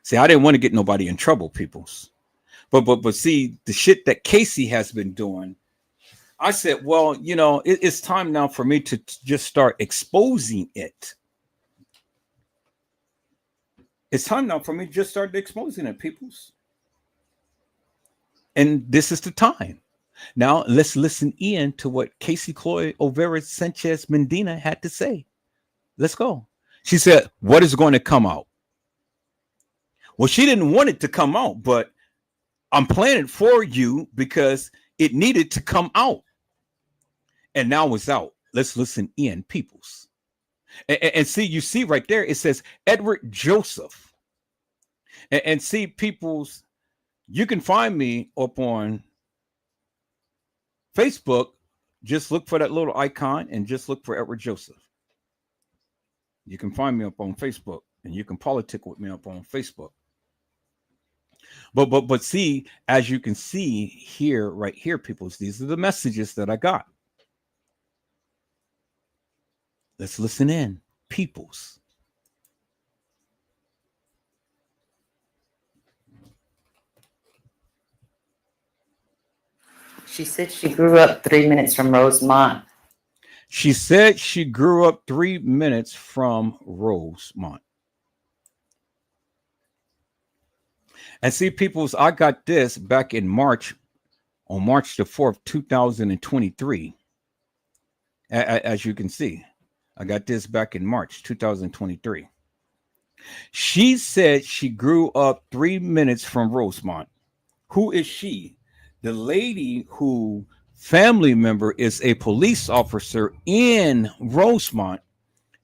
See, I didn't want to get nobody in trouble, peoples. But see, the shit that Cassie has been doing, I said, well, you know, it's time now for me to just start exposing it. It's time now for me to just start exposing it, peoples. And this is the time. Now, let's listen in to what Cassie Chloe Olvera Sanchez Medina had to say. Let's go. She said, what is going to come out? Well, she didn't want it to come out, but I'm playing it for you because it needed to come out. And now it's out. Let's listen in, peoples. And see, you see right there, it says Edward Joseph. And see, peoples, You can find me up on Facebook. Just look for that little icon and just look for Edward Joseph. You can find me up on Facebook, and you can politic with me up on Facebook. But see, as you can see here, right here, peoples, these are the messages that I got. Let's listen in, peoples. She said she grew up 3 minutes from Rosemont. She said she grew up 3 minutes from Rosemont. And see, peoples, I got this back in March, on March the 4th, 2023. As you can see, I got this back in March 2023. She said she grew up 3 minutes from Rosemont. Who is she? The lady who family member is a police officer in Rosemont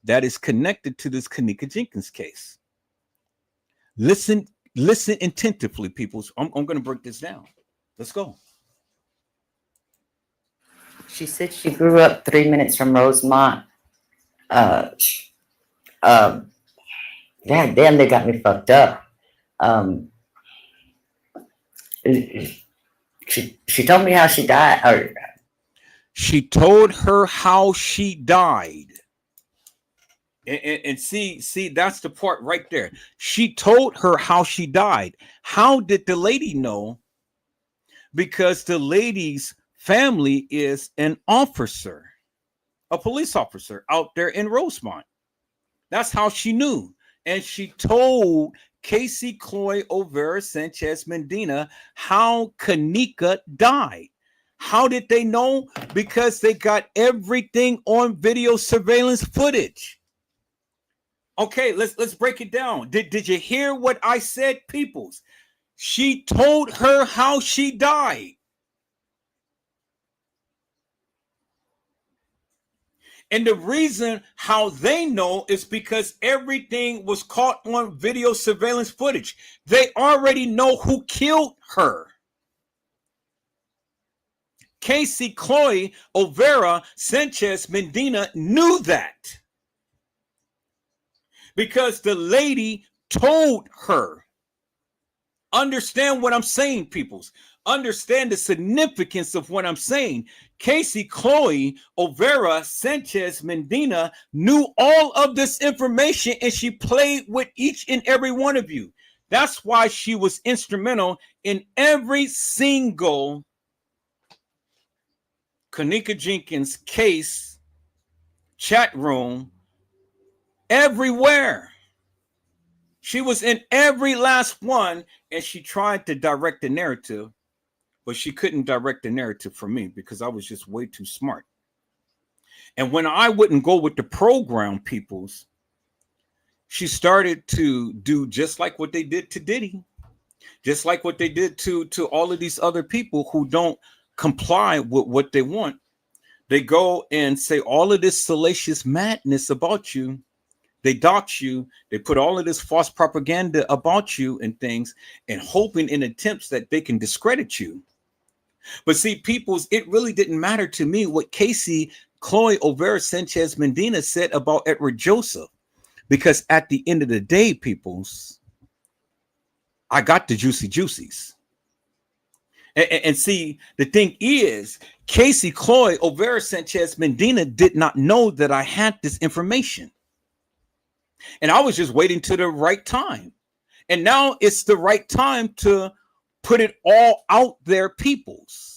that is connected to this Kenneka Jenkins case. Listen attentively, people. I'm going to break this down. Let's go. She said she grew up 3 minutes from Rosemont. God damn, they got me fucked up. She told me how she died. Or she told her how she died. And see, that's the part right there. She told her how she died. How did the lady know? Because the lady's family is an officer, a police officer out there in Rosemont. That's how she knew. And she told Cassie Chloe Olvera Sanchez Medina how Kenneka died. How did they know? Because they got everything on video surveillance footage. Okay, let's break it down. Did you hear what I said, peoples? She told her how she died. And the reason how they know is because everything was caught on video surveillance footage. They already know who killed her. Cassie Chloe Olvera Sanchez Medina knew that. Because the lady told her. Understand what I'm saying, peoples. Understand the significance of what I'm saying. Cassie Chloe Olvera Sanchez Medina knew all of this information, and she played with each and every one of you. That's why she was instrumental in every single Kenneka Jenkins case, chat room, everywhere. She was in every last one, and she tried to direct the narrative, but she couldn't direct the narrative for me because I was just way too smart. And when I wouldn't go with the program, peoples, she started to do just like what they did to Diddy, just like what they did to all of these other people who don't comply with what they want. They go and say all of this salacious madness about you. They dox you. They put all of this false propaganda about you and things, and hoping in attempts that they can discredit you. But see, peoples, it really didn't matter to me what Cassie Chloe Olvera Sanchez Medina said about Edward Joseph, because at the end of the day, peoples, I got the juicy juicies. And see, the thing is, Cassie Chloe Olvera Sanchez Medina did not know that I had this information. And I was just waiting to the right time. And now it's the right time to put it all out there, peoples.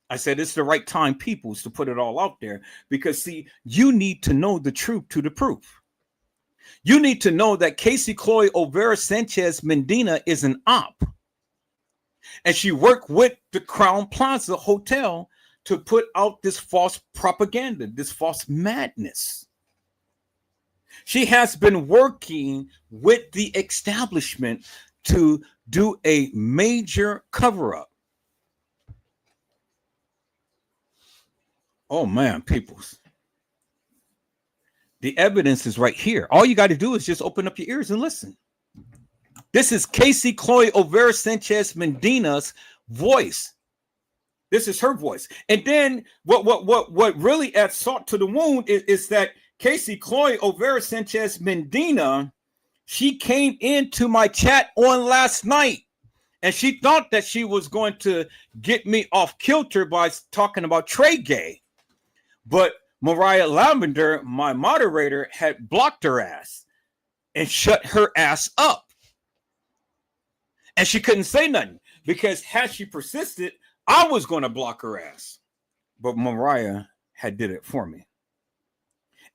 I said it's the right time, peoples, to put it all out there. Because, see, you need to know the truth to the proof. You need to know that Cassie Chloe Olvera Sanchez Medina is an op. And she worked with the Crown Plaza Hotel to put out this false propaganda, this false madness. She has been working with the establishment to do a major cover-up. Oh, man, peoples. The evidence is right here. All you got to do is just open up your ears and listen. This is Cassie Chloe Olvera Sanchez Medina's voice. This is her voice. And then what really adds salt to the wound is that Cassie Chloe Olvera Sanchez Medina, she came into my chat on last night, and she thought that she was going to get me off kilter by talking about Trey Gay. But Mariah Lavender, my moderator, had blocked her ass and shut her ass up. And she couldn't say nothing because had she persisted, I was going to block her ass. But Mariah had did it for me.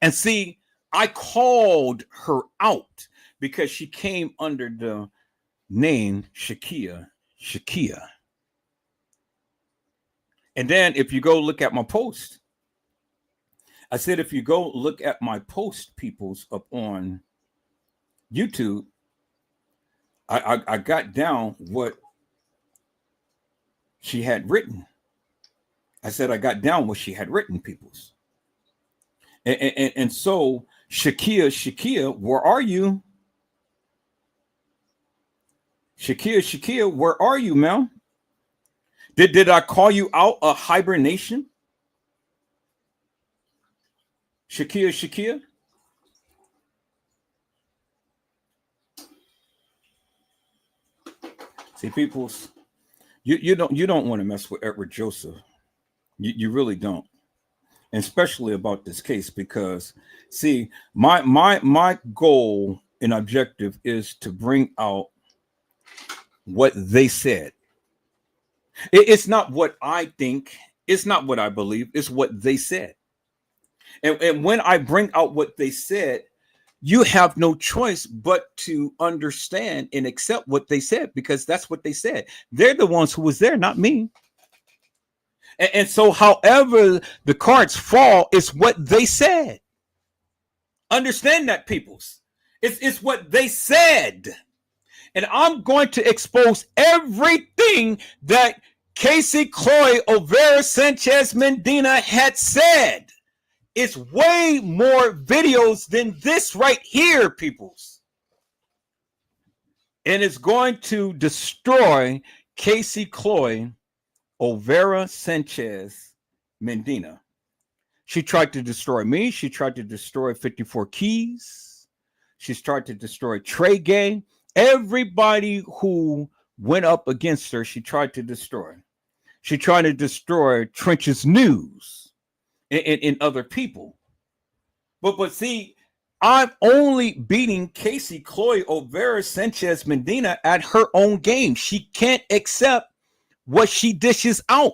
And see, I called her out because she came under the name Shakia. And then if you go look at my post, I said, if you go look at my post, peoples, up on YouTube, I got down what she had written. I said, I got down what she had written, peoples. And so, Shakia, where are you? Shakia, where are you, Mel? Did I call you out a hibernation? Shakia. See, peoples, you don't want to mess with Edward Joseph. You really don't, and especially about this case, because see, my goal and objective is to bring out what they said. It's not what I think. It's not what I believe. It's what they said. And when I bring out what they said, you have no choice but to understand and accept what they said, because that's what they said. They're the ones who was there, not me. And so however the cards fall, it's what they said. Understand that, peoples. It's what they said. And I'm going to expose everything that Cassie Chloe Olvera Sanchez Medina had said. It's way more videos than this right here, peoples. And it's going to destroy Cassie Chloe Olvera Sanchez Medina. She tried to destroy me. She tried to destroy 54 Keys. She's tried to destroy Trey Gay. Everybody who went up against her, she tried to destroy. She tried to destroy Trench's News and other people. But see, I'm only beating Cassie Chloe Olvera Sanchez Medina at her own game. She can't accept what she dishes out.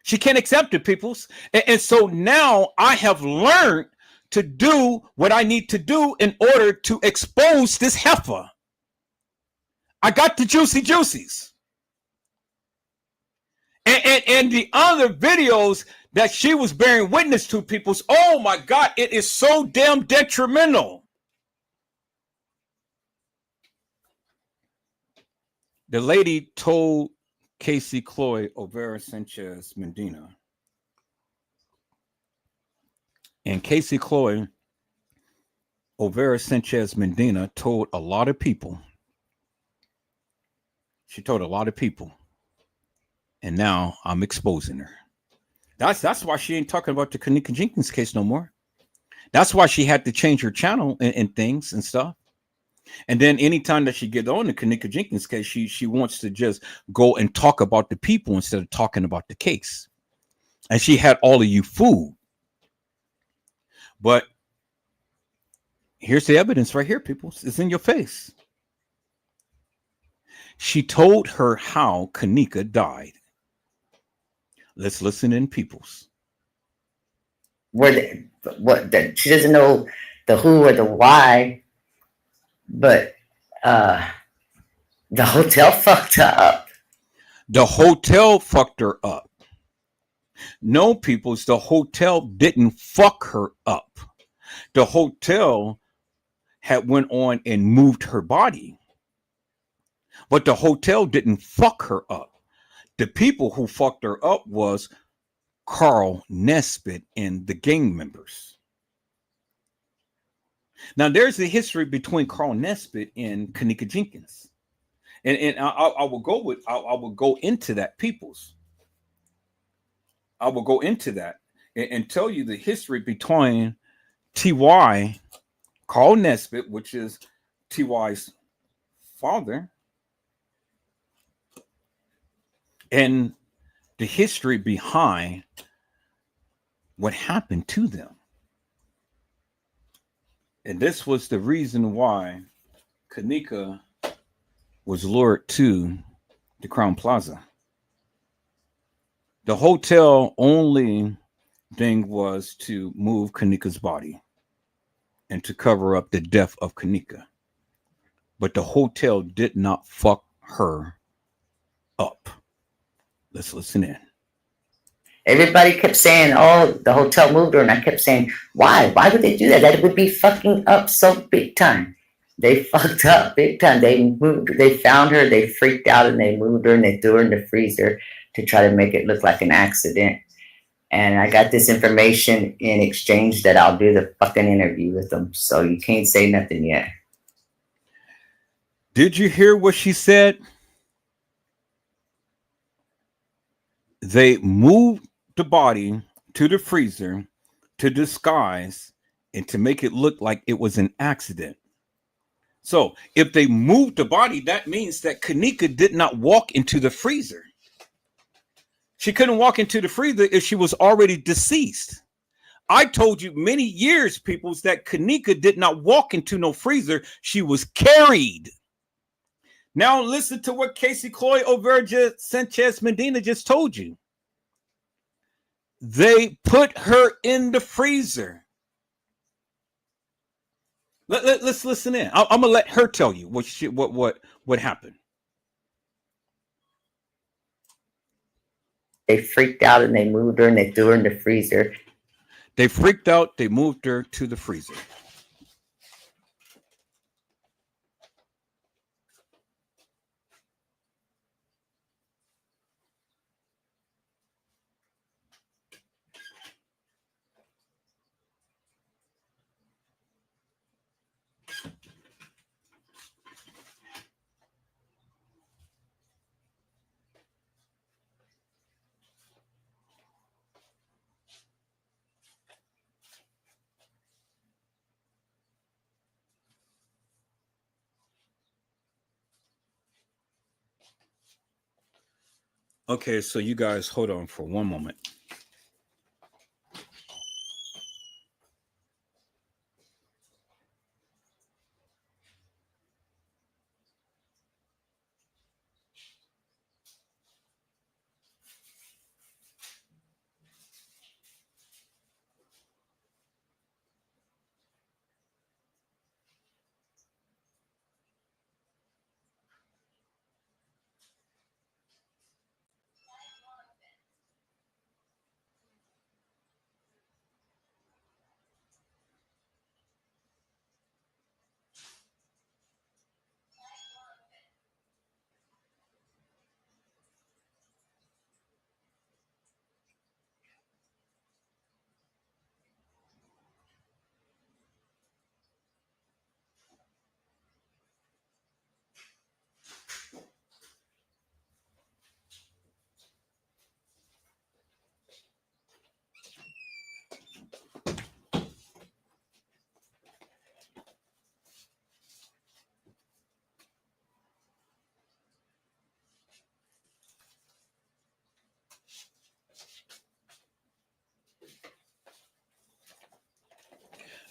She can't accept it, peoples. And so now I have learned to do what I need to do in order to expose this heifer. I got the juicies. And the other videos that she was bearing witness to, peoples, oh my God, it is so damn detrimental. The lady told Cassie Chloe Olvera Sanchez Medina, and Cassie Chloe Olvera Sanchez Medina told a lot of people. She told a lot of people. And now I'm exposing her. That's why she ain't talking about the Kenneka Jenkins case no more. That's why she had to change her channel and things and stuff. And then anytime that she gets on the Kenneka Jenkins case, she wants to just go and talk about the people instead of talking about the case. And she had all of you fooled. But here's the evidence right here, people. It's in your face. She told her how Kenneka died. Let's listen in, peoples. She doesn't know the who or the why, but the hotel fucked her up. The hotel fucked her up. No, peoples, the hotel didn't fuck her up. The hotel had went on and moved her body. But the hotel didn't fuck her up. The people who fucked her up was Carl Nesbitt and the gang members. Now, there's a history between Carl Nesbitt and Kenneka Jenkins, and I will go into that, peoples. I will go into that and tell you the history between T.Y. Carl Nesbitt, which is T.Y.'s father, and the history behind what happened to them. And this was the reason why Kenneka was lured to the Crown Plaza. The hotel only thing was to move Kenneka's body and to cover up the death of Kenneka. But the hotel did not fuck her up. Let's listen in. Everybody kept saying, oh, the hotel moved her. And I kept saying, why? Why would they do that? That would be fucking up so big time. They fucked up big time. They found her, they freaked out, and they moved her and they threw her in the freezer to try to make it look like an accident. And I got this information in exchange that I'll do the fucking interview with them. So you can't say nothing yet. Did you hear what she said? They moved the body to the freezer to disguise and to make it look like it was an accident. So if they moved the body, that means that Kenneka did not walk into the freezer. She couldn't walk into the freezer if she was already deceased. I told you many years, peoples, that Kenneka did not walk into no freezer. She was carried. Now listen to what Cassie Olvera Sanchez Medina just told you. They put her in the freezer. Let's listen in. I'm gonna let her tell you what happened. They freaked out and they moved her and they threw her in the freezer. They freaked out. They moved her to the freezer. Okay, so you guys hold on for one moment.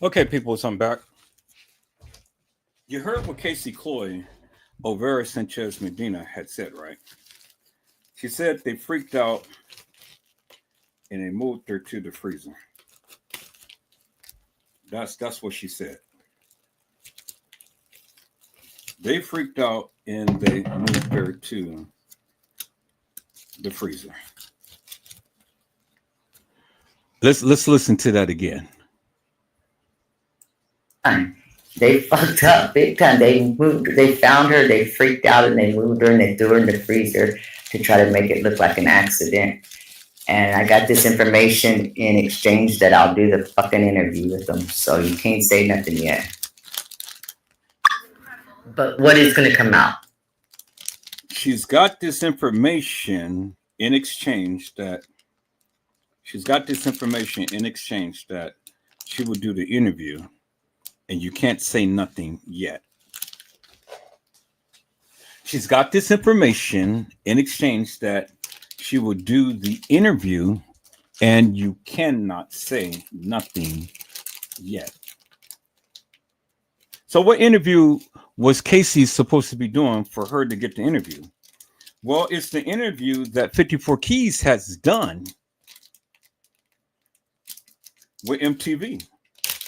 Okay, people, so I'm back. You heard what Cassie Olvera Sanchez Medina had said, right? She said they freaked out and they moved her to the freezer. That's what she said. They freaked out and they moved her to the freezer. Let's listen to that again. They fucked up big time. They found her, they freaked out, and they moved her and they threw her in the freezer to try to make it look like an accident. And I got this information in exchange that I'll do the fucking interview with them. So you can't say nothing yet. But what is going to come out? She's got this information in exchange that she would do the interview, and you can't say nothing yet. She's got this information in exchange that she would do the interview, and you cannot say nothing yet. So what interview was Casey supposed to be doing for her to get the interview? Well, it's the interview that 54 Keys has done with MTV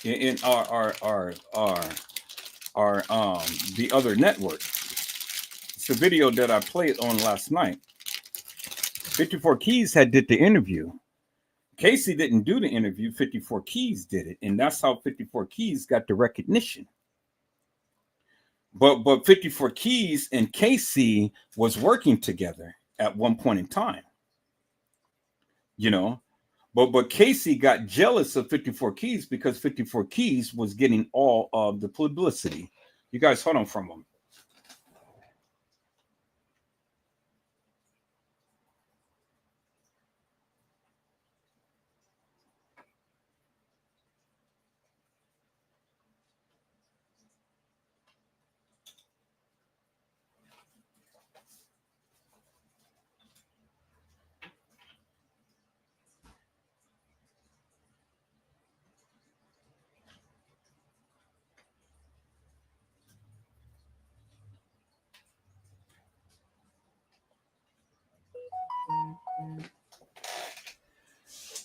in our the other network. It's a video that I played on last night. 54 Keys had did the interview. Casey didn't do the interview. 54 Keys did it, and that's how 54 Keys got the recognition. But 54 Keys and Casey was working together at one point in time, you know. But Casey got jealous of 54 Keys because 54 Keys was getting all of the publicity. You guys, hold on for a moment.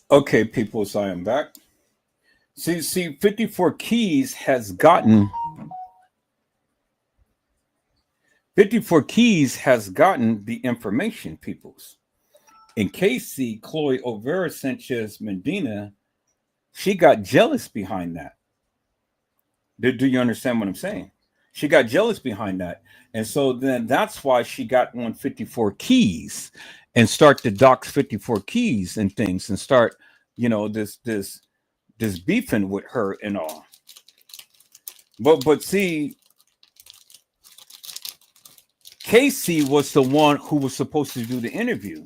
Okay, people, so I am back. See, 54 Keys has gotten 54 Keys has gotten the information, peoples. And Casey, Chloe Olvera Sanchez Medina, she got jealous behind that. Do you understand what I'm saying? She got jealous behind that. And so then that's why she got on 54 Keys and start to dox 54 Keys and things and start, you know, this beefing with her and all. But see, Casey was the one who was supposed to do the interview.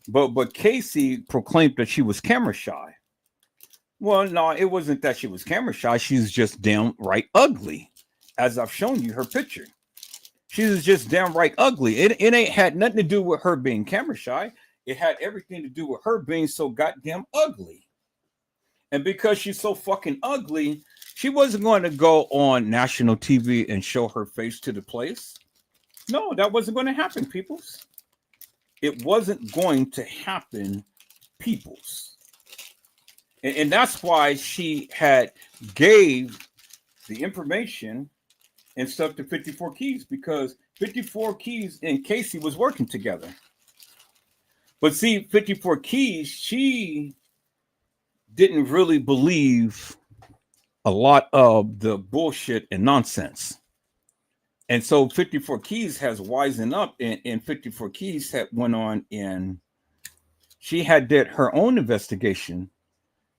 But Casey proclaimed that she was camera shy. Well, no, it wasn't that she was camera shy. She's just downright ugly. As I've shown you her picture. She was just downright ugly. It ain't had nothing to do with her being camera shy. It had everything to do with her being so goddamn ugly. And because she's so fucking ugly, she wasn't going to go on national TV and show her face to the place. No, that wasn't going to happen, peoples. It wasn't going to happen, peoples. And that's why she had gave the information and stuff to 54 Keys, because 54 Keys and Casey was working together. But see, 54 Keys, she didn't really believe a lot of the bullshit and nonsense. And so 54 Keys has wisened up, and 54 Keys had went on and she had did her own investigation,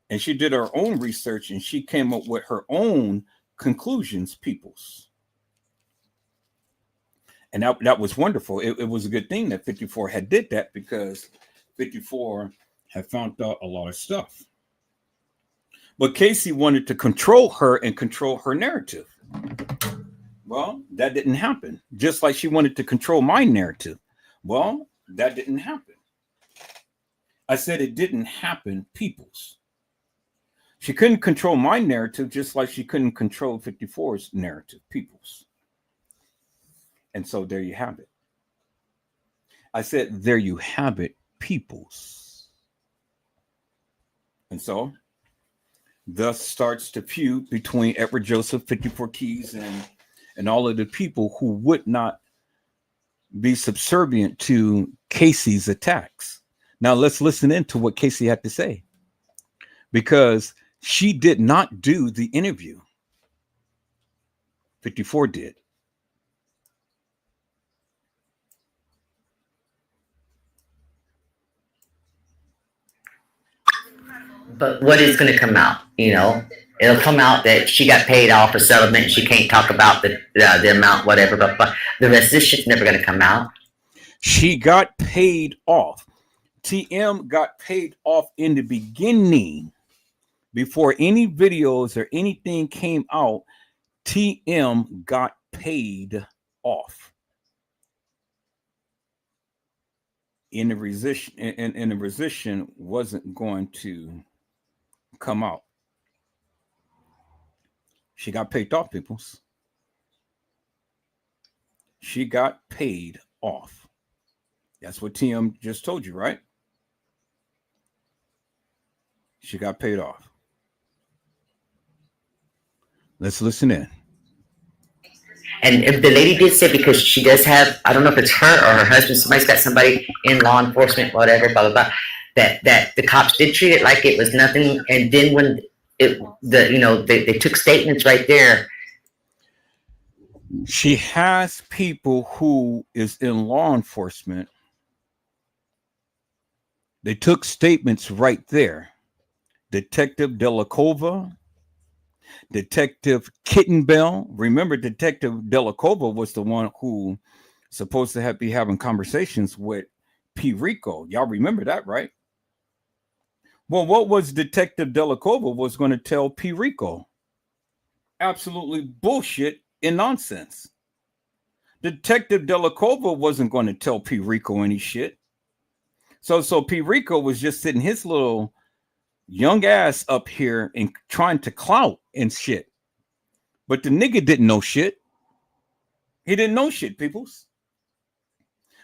and she did her own research, and she came up with her own conclusions, peoples. And that was wonderful. It was a good thing that 54 had did that, because 54 had found out a lot of stuff. But Casey wanted to control her and control her narrative. Well, that didn't happen. Just like she wanted to control my narrative. Well, that didn't happen. I said it didn't happen, peoples. She couldn't control my narrative, just like she couldn't control 54's narrative, peoples. And so there you have it. I said, there you have it, peoples. And so thus starts the feud between Edward Joseph, 54 Keys, and all of the people who would not be subservient to Casey's attacks. Now let's listen into what Casey had to say, because she did not do the interview. 54 did. But what is going to come out, you know? it'll come out that she got paid off a settlement. And she can't talk about the amount, whatever. But the rest of this shit's never going to come out. She got paid off. TM got paid off in the beginning before any videos or anything came out. TM got paid off. In the resistance, and the resistance wasn't going to come out. She got paid off, peoples. She got paid off. That's what TM just told you, right? She got paid off. Let's listen in. And if the lady did say, because she does have, I don't know if it's her or her husband, somebody's got somebody in law enforcement, whatever, blah, blah, blah, that the cops did treat it like it was nothing. And then when they took statements right there. She has people who is in law enforcement. They took statements right there. Detective Delacova, Detective Kittenbell. Remember, Detective Delacova was the one who supposed to be having conversations with P. Rico. Y'all remember that, right? Well, what was Detective Delacova was going to tell P. Rico? Absolutely bullshit and nonsense. Detective Delacova wasn't going to tell P. Rico any shit. So P. Rico was just sitting his little young ass up here and trying to clout and shit. But the nigga didn't know shit. He didn't know shit, peoples.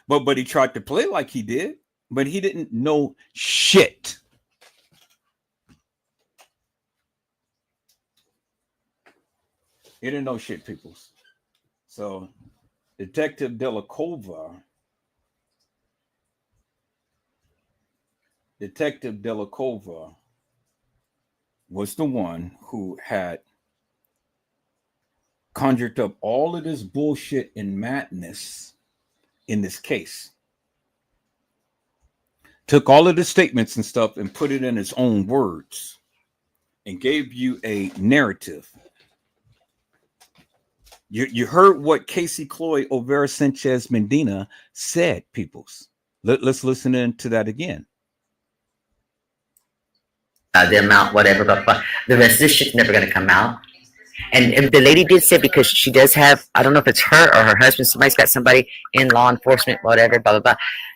But he tried to play like he did, but he didn't know shit. He didn't know shit, peoples. So Detective Delacova was the one who had conjured up all of this bullshit and madness in this case. Took all of the statements and stuff and put it in his own words and gave you a narrative. You heard what Cassie Olvera Sanchez Medina said, peoples. Let's listen into that again. The amount, whatever, but the rest of this shit's never going to come out. And if the lady did say, because she does have, I don't know if it's her or her husband, somebody's got somebody in law enforcement, whatever, blah, blah,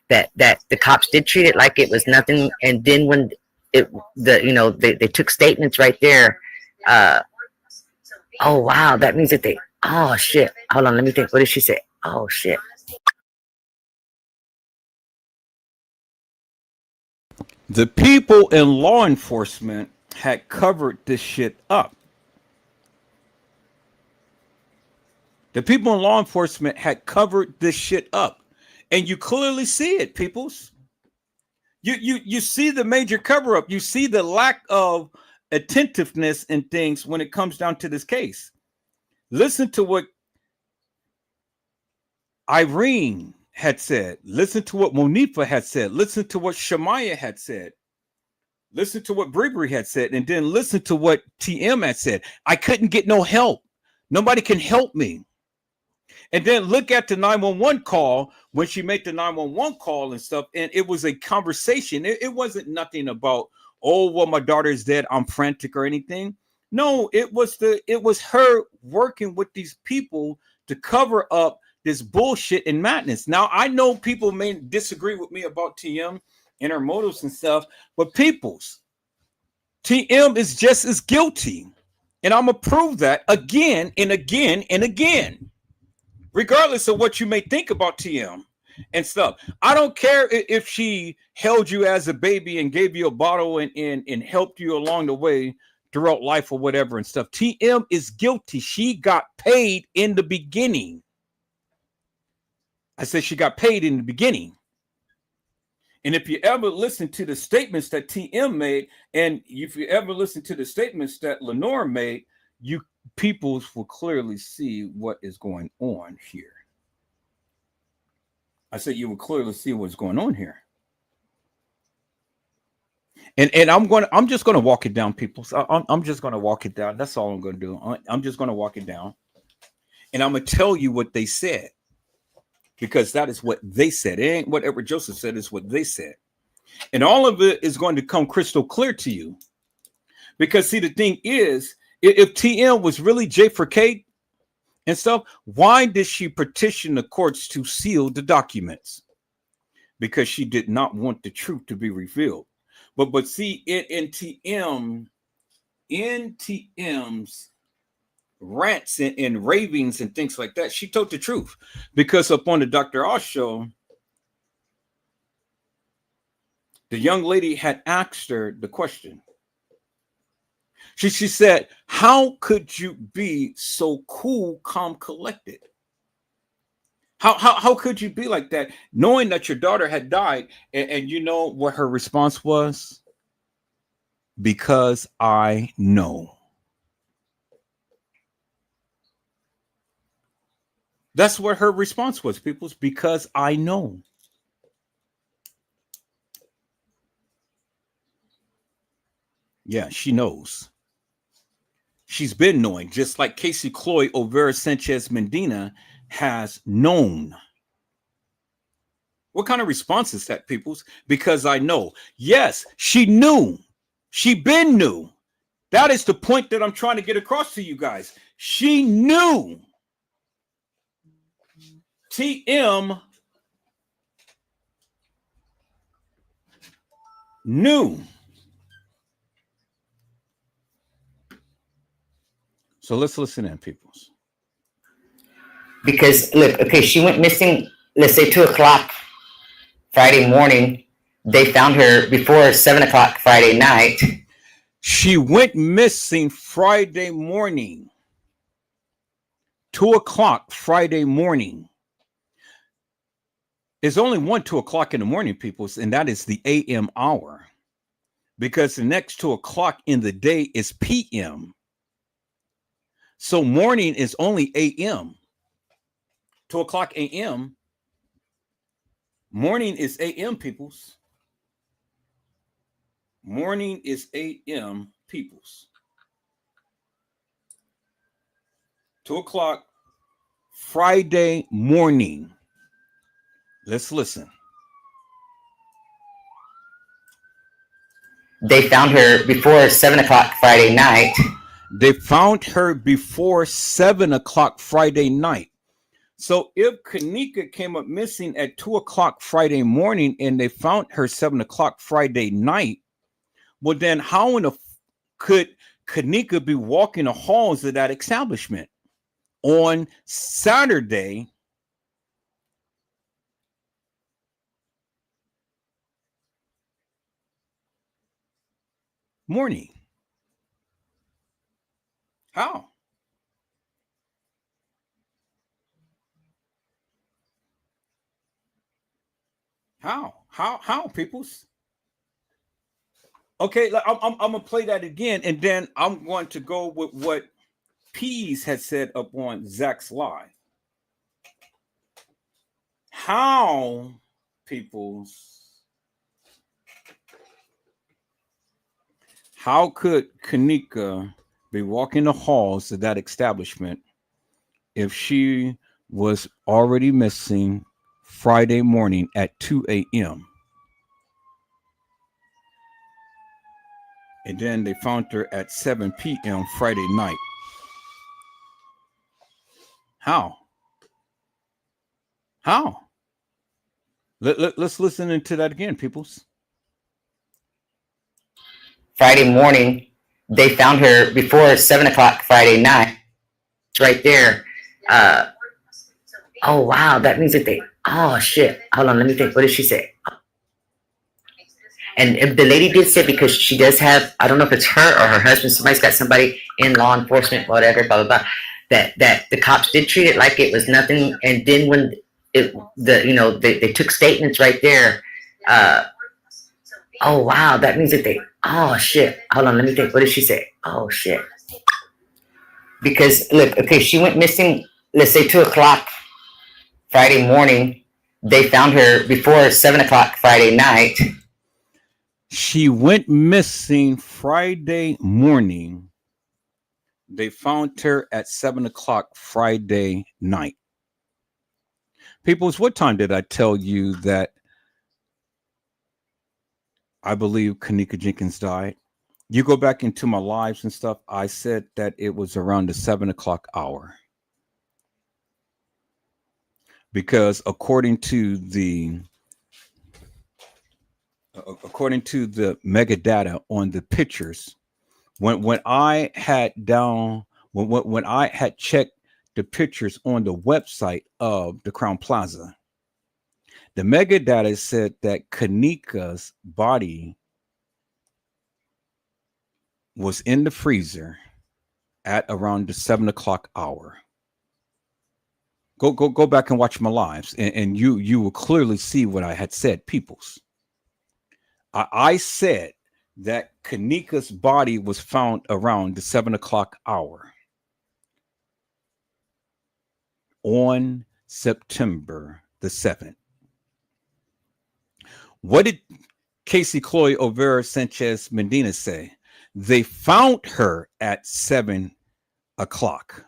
blah, that the cops did treat it like it was nothing. And then when they took statements right there. Oh, wow. That means that oh, shit. Hold on. Let me think. What did she say? Oh, shit. The people in law enforcement had covered this shit up. The people in law enforcement had covered this shit up. And you clearly see it, peoples. You see the major cover up. You see the lack of attentiveness and things when it comes down to this case. Listen to what Irene had said. Listen to what Monifa had said. Listen to what Shamaya had said. Listen to what Bribery had said. And then listen to what TM had said. I couldn't get no help. Nobody can help me. And then look at the 911 call when she made the 911 call and stuff. And it was a conversation. It wasn't nothing about, oh, well, my daughter is dead, I'm frantic or anything. No, it was her working with these people to cover up this bullshit and madness. Now, I know people may disagree with me about TM and her motives and stuff, but peoples, TM is just as guilty. And I'm going to prove that again and again and again. Regardless of what you may think about TM and stuff. I don't care if she held you as a baby and gave you a bottle and helped you along the way throughout life or whatever and stuff. TM is guilty. She got paid in the beginning. I said she got paid in the beginning. And if you ever listen to the statements that TM made, and if you ever listen to the statements that Lenore made, you people will clearly see what is going on here. I said you will clearly see what's going on here. And I'm just gonna walk it down, people. So I'm just gonna walk it down. That's all I'm gonna do. I'm just gonna walk it down, and I'm gonna tell you what they said, because that is what they said. It ain't whatever Joseph said, it's what they said. And all of it is going to come crystal clear to you. Because see, the thing is, if TM was really J4K and stuff, why did she petition the courts to seal the documents? Because she did not want the truth to be revealed. But see, in TM's rants and ravings and things like that, she told the truth. Because up on the Dr. Oz show, the young lady had asked her the question. She said, how could you be so cool, calm, collected? How could you be like that, knowing that your daughter had died? And you know what her response was? Because I know. That's what her response was, people. Because I know. Yeah, she knows. She's been knowing, just like Cassie Olvera Sanchez Medina has known. What kind of response is that, peoples? Because I know. Yes, she knew. She been knew. That is the point that I'm trying to get across to you guys. She knew. TM knew. So let's listen in, peoples. Because look, okay, she went missing, let's say 2 o'clock Friday morning. They found her before 7 o'clock Friday night. She went missing Friday morning. 2 o'clock Friday morning. It's only 2 o'clock in the morning, peoples, and that is the AM hour. Because the next 2 o'clock in the day is PM. So morning is only AM. 2 o'clock AM. Morning is AM, peoples. Morning is AM, peoples. 2 o'clock Friday morning. Let's listen. They found her before 7 o'clock Friday night. They found her before 7 o'clock Friday night. So if Kenneka came up missing at 2 o'clock Friday morning and they found her 7 o'clock Friday night, well, then how could Kenneka be walking the halls of that establishment on Saturday morning? How? How, peoples? Okay, I'm gonna play that again, and then I'm going to go with what Pease had said up on Zach's Live. How, peoples? How could Kenneka be walking the halls of that establishment if she was already missing Friday morning at 2 a.m.? And then they found her at 7 p.m. Friday night. How? Let's listen into that again, peoples. Friday morning, they found her before 7 o'clock Friday night. It's right there. Oh, wow. That means that oh, shit. Hold on. Let me think. What did she say? And if the lady did say, because she does have, I don't know if it's her or her husband, somebody's got somebody in law enforcement, whatever, blah, blah, blah, that the cops did treat it like it was nothing. And then when they took statements right there. Oh, wow. That means that oh, shit. Hold on. Let me think. What did she say? Oh, shit. Because, look, okay, she went missing, let's say 2 o'clock Friday morning. They found her before 7 o'clock Friday night. She went missing Friday morning. They found her at 7 o'clock Friday night. Peoples, what time did I tell you that I believe Kenneka Jenkins died? You go back into my lives and stuff. I said that it was around the 7 o'clock hour. Because according to the mega data on the pictures, when I had checked the pictures on the website of the Crown Plaza, the mega data said that Kenneka's body was in the freezer at around the 7 o'clock hour. Go back and watch my lives, and you will clearly see what I had said, peoples. I said that Kenneka's body was found around the 7 o'clock hour on September the 7th. What did Cassie Chloe Olvera Sanchez Medina say? They found her at 7 o'clock.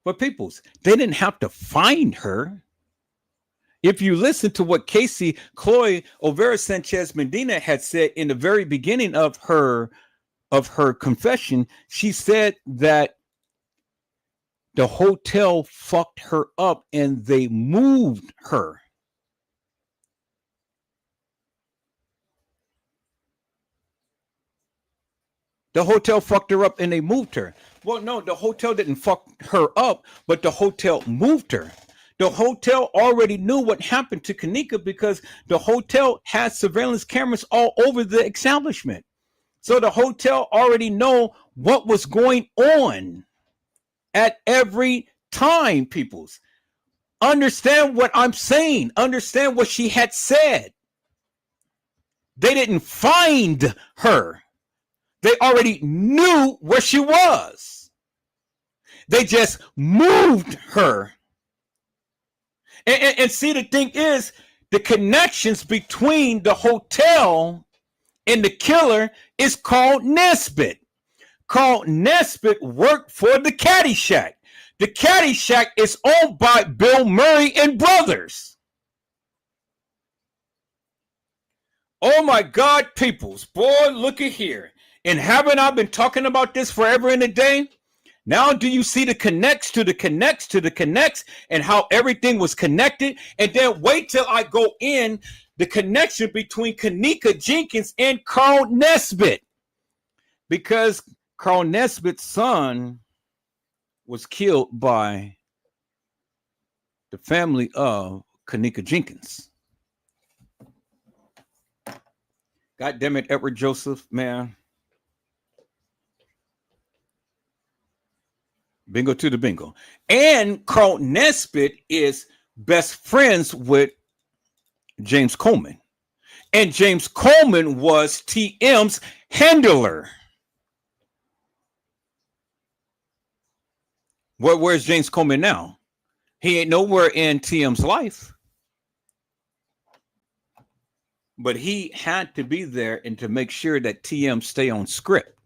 But peoples, they didn't have to find her. If you listen to what Cassie Chloe Olvera Sanchez Medina had said in the very beginning of her confession, she said that the hotel fucked her up and they moved her. The hotel fucked her up and they moved her. Well, no, the hotel didn't fuck her up, but the hotel moved her. The hotel already knew what happened to Kenneka because the hotel had surveillance cameras all over the establishment. So the hotel already know what was going on at every time, peoples. Understand what I'm saying. Understand what she had said. They didn't find her. They already knew where she was. They just moved her. And see, the thing is, the connections between the hotel and the killer is called Nesbitt. Called Nesbitt worked for the Caddy Shack. The Caddy Shack is owned by Bill Murray and Brothers. Oh my God, peoples. Boy, look at here. And haven't I been talking about this forever and a day? Now do you see the connects to the connects to the connects and how everything was connected? And then wait till I go in the connection between Kenneka Jenkins and Carl Nesbitt. Because Carl Nesbitt's son was killed by the family of Kenneka Jenkins. God damn it, Edward Joseph, man. Bingo to the bingo. And Carl Nesbitt is best friends with James Coleman. And James Coleman was TM's handler. Where's James Coleman now? He ain't nowhere in TM's life. But he had to be there and to make sure that TM stay on script.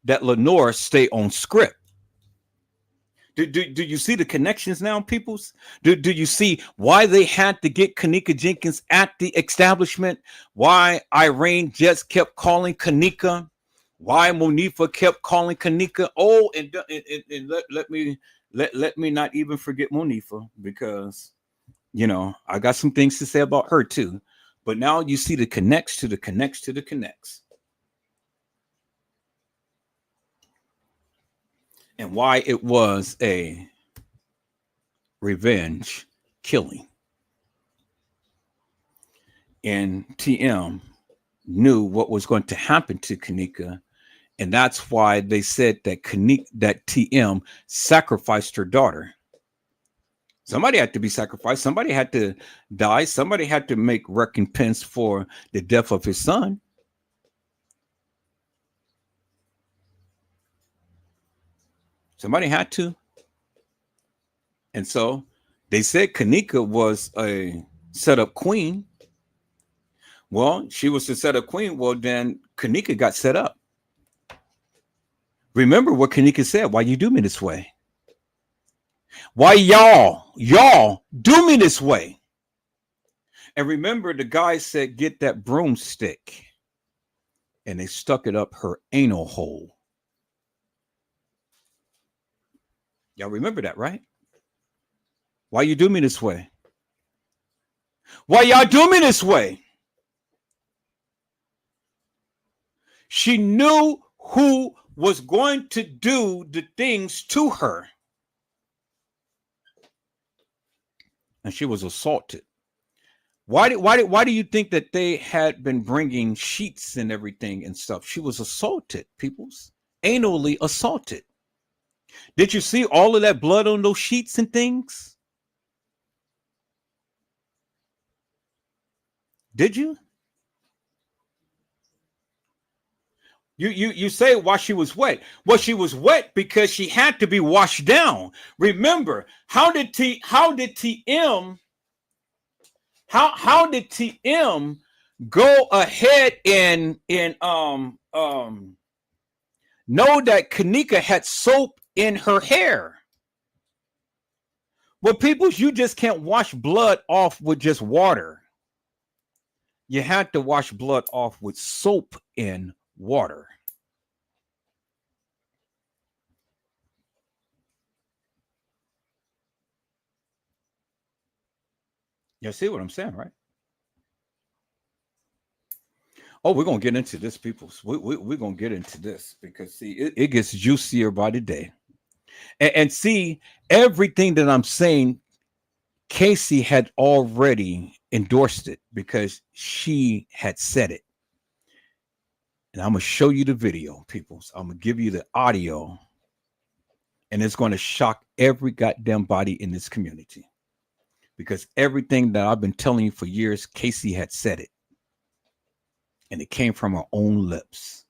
That Lenore stay on script. Do you see the connections now, peoples? Do you see why they had to get Kenneka Jenkins at the establishment? Why Irene just kept calling Kenneka? Why Monifa kept calling Kenneka? Oh, and let me not even forget Monifa, because you know I got some things to say about her too. But now you see the connects to the connects to the connects. And why it was a revenge killing. And TM knew what was going to happen to Kenneka, and that's why they said that TM sacrificed her daughter. Somebody had to be sacrificed. Somebody had to die. Somebody had to make recompense for the death of his son. Somebody had to. And so they said Kenneka was a setup queen. Well, she was the set up queen. Well, then Kenneka got set up. Remember what Kenneka said. Why you do me this way? Why y'all do me this way? And remember, the guy said, get that broomstick. And they stuck it up her anal hole. Y'all remember that, right? Why you do me this way? Why y'all do me this way? She knew who was going to do the things to her. And she was assaulted. Why do you think that they had been bringing sheets and everything and stuff? She was assaulted, peoples. Anally assaulted. Did you see all of that blood on those sheets and things? Did you? You say why she was wet. Well, she was wet because she had to be washed down. Remember, how did TM go ahead and know that Kenneka had soap in her hair? Well, people, you just can't wash blood off with just water. You had to wash blood off with soap and water. You see what I'm saying, right? Oh, we're going to get into this, people. We're going to get into this because, see, it gets juicier by the day. And see, everything that I'm saying, Cassie had already endorsed it because she had said it. And I'm going to show you the video, people. So I'm going to give you the audio. And it's going to shock every goddamn body in this community. Because everything that I've been telling you for years, Cassie had said it. And it came from her own lips.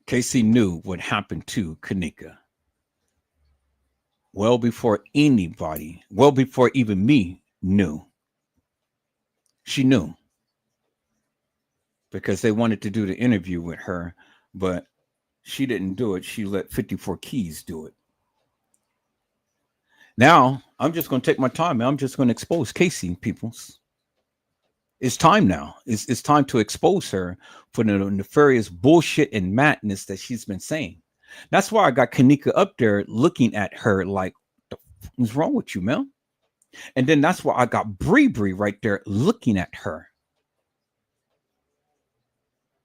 Cassie knew what happened to Kenneka. Well before anybody, well before even me knew. She knew. Because they wanted to do the interview with her, but she didn't do it. She let 54 Keys do it. Now, I'm just going to take my time. I'm just going to expose Cassie, peoples. It's time now. It's time to expose her for the nefarious bullshit and madness that she's been saying. That's why I got Kenneka up there looking at her like, what's wrong with you, man? And then that's why I got Bree right there looking at her.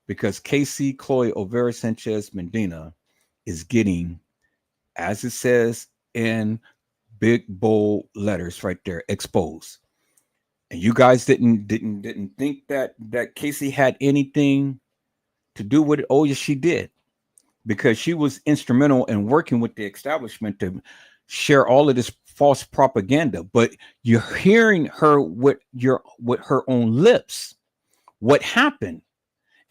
Because Cassie Chloe Olvera Sanchez Medina is getting, as it says in big bold letters right there, exposed. And you guys didn't think that Cassie had anything to do with it. Oh, yes, she did. Because she was instrumental in working with the establishment to share all of this false propaganda. But you're hearing her with her own lips. What happened?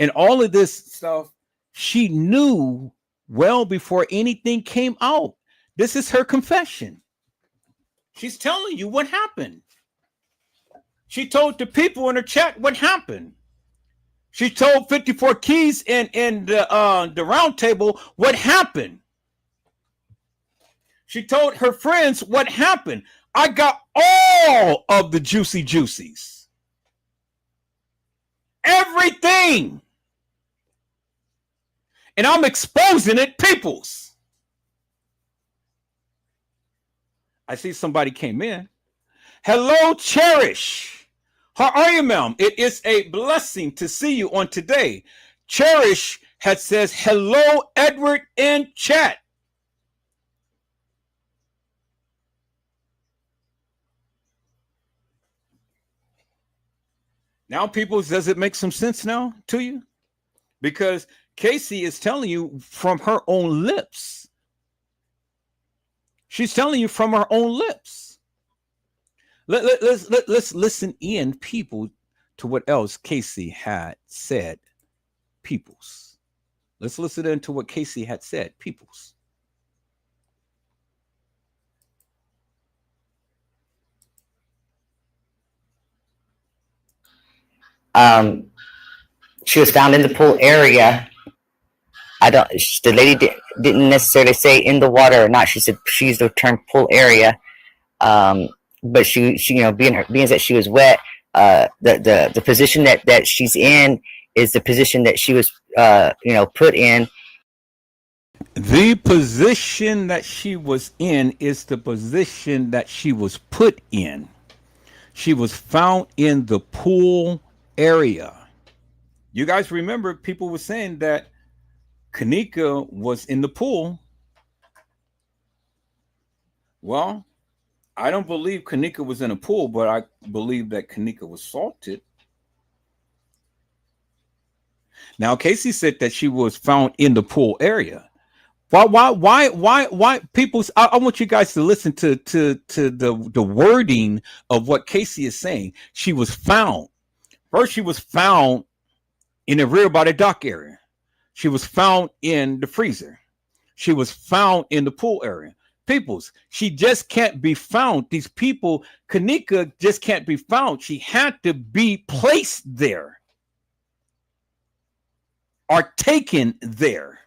And all of this stuff, she knew well before anything came out. This is her confession. She's telling you what happened. She told the people in her chat what happened. She told 54 Keys in the round table what happened. She told her friends what happened. I got all of the juicy juicies. Everything. And I'm exposing it, peoples. I see somebody came in. Hello, Cherish. How are you, ma'am? It is a blessing to see you on today. Cherish had says, hello, Edward, in chat. Now, people, does it make some sense now to you? Because Cassie is telling you from her own lips. She's telling you from her own lips. Let's listen in, people, to what else Cassie had said, peoples. Let's listen into what Cassie had said, peoples. She was found in the pool area. The lady didn't necessarily say in the water or not. She said she used the term pool area. But she being that she was wet, the position that she's in is the position that she was put in. The position that she was in is the position that she was put in. She was found in the pool area. You guys remember people were saying that Kenneka was in the pool. Well, I don't believe Kenneka was in a pool, but I believe that Kenneka was salted. Now, Casey said that she was found in the pool area. Why? People, I want you guys to listen to the wording of what Casey is saying. She was found. First, she was found in the rear by the dock area. She was found in the freezer. She was found in the pool area. Peoples, she just can't be found. These people, Kenneka just can't be found. She had to be placed there or taken there.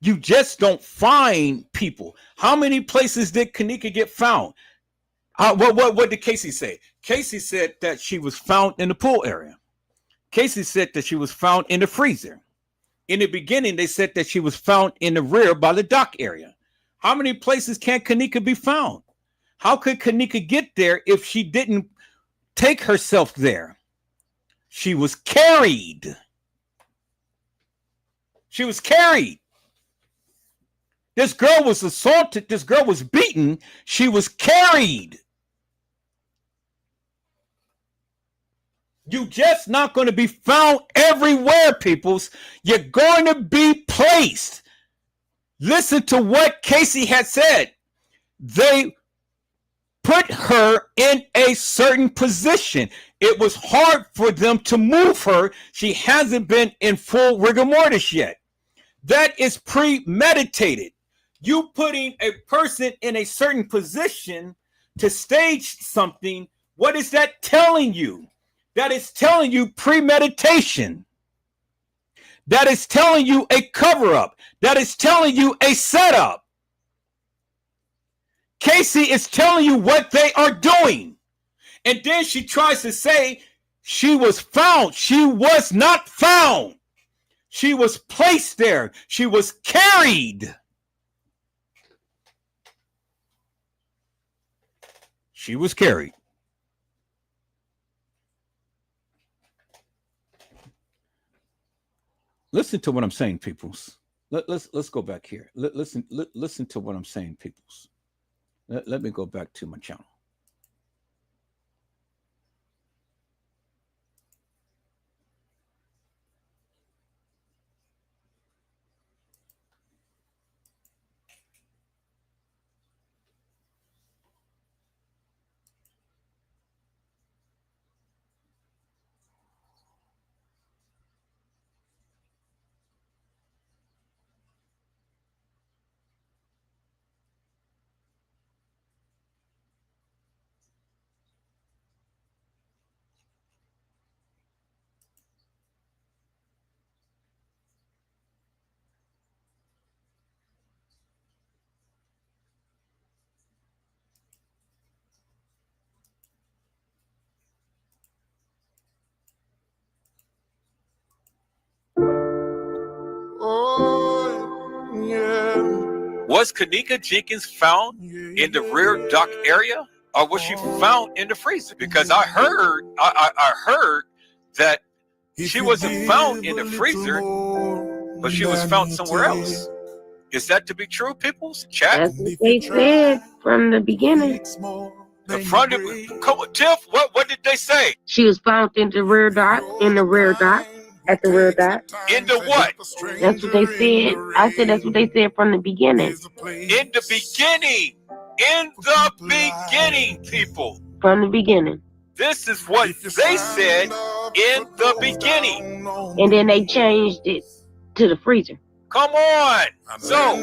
You just don't find people. How many places did Kenneka get found? What did Casey say? Casey said that she was found in the pool area. Casey said that she was found in the freezer. In the beginning, they said that she was found in the rear by the dock area. How many places can Kenneka be found? How could Kenneka get there if she didn't take herself there? She was carried. She was carried. This girl was assaulted. This girl was beaten. She was carried. You're just not going to be found everywhere, peoples. You're going to be placed. Listen to what Casey had said. They put her in a certain position. It was hard for them to move her. She hasn't been in full rigor mortis yet. That is premeditated. You putting a person in a certain position to stage something, what is that telling you? That is telling you premeditation. That is telling you a cover-up. That is telling you a setup. Casey is telling you what they are doing. And then she tries to say she was found. She was not found. She was placed there. She was carried. She was carried. Listen to what I'm saying, peoples. Let's go back here. Listen to what I'm saying, peoples. Let me go back to my channel. Was Kenneka Jenkins found in the rear dock area, or was she found in the freezer? Because I heard that she wasn't found in the freezer, but she was found somewhere else. Is that to be true, people? Chat. That's what they said from the beginning. Come on, Tiff, what did they say? She was found in the rear dock, at the rear dock. In the what? That's what they said. I said that's what they said from the beginning. In the beginning. In the beginning, people. From the beginning. This is what they said in the beginning. And then they changed it to the freezer. Come on. So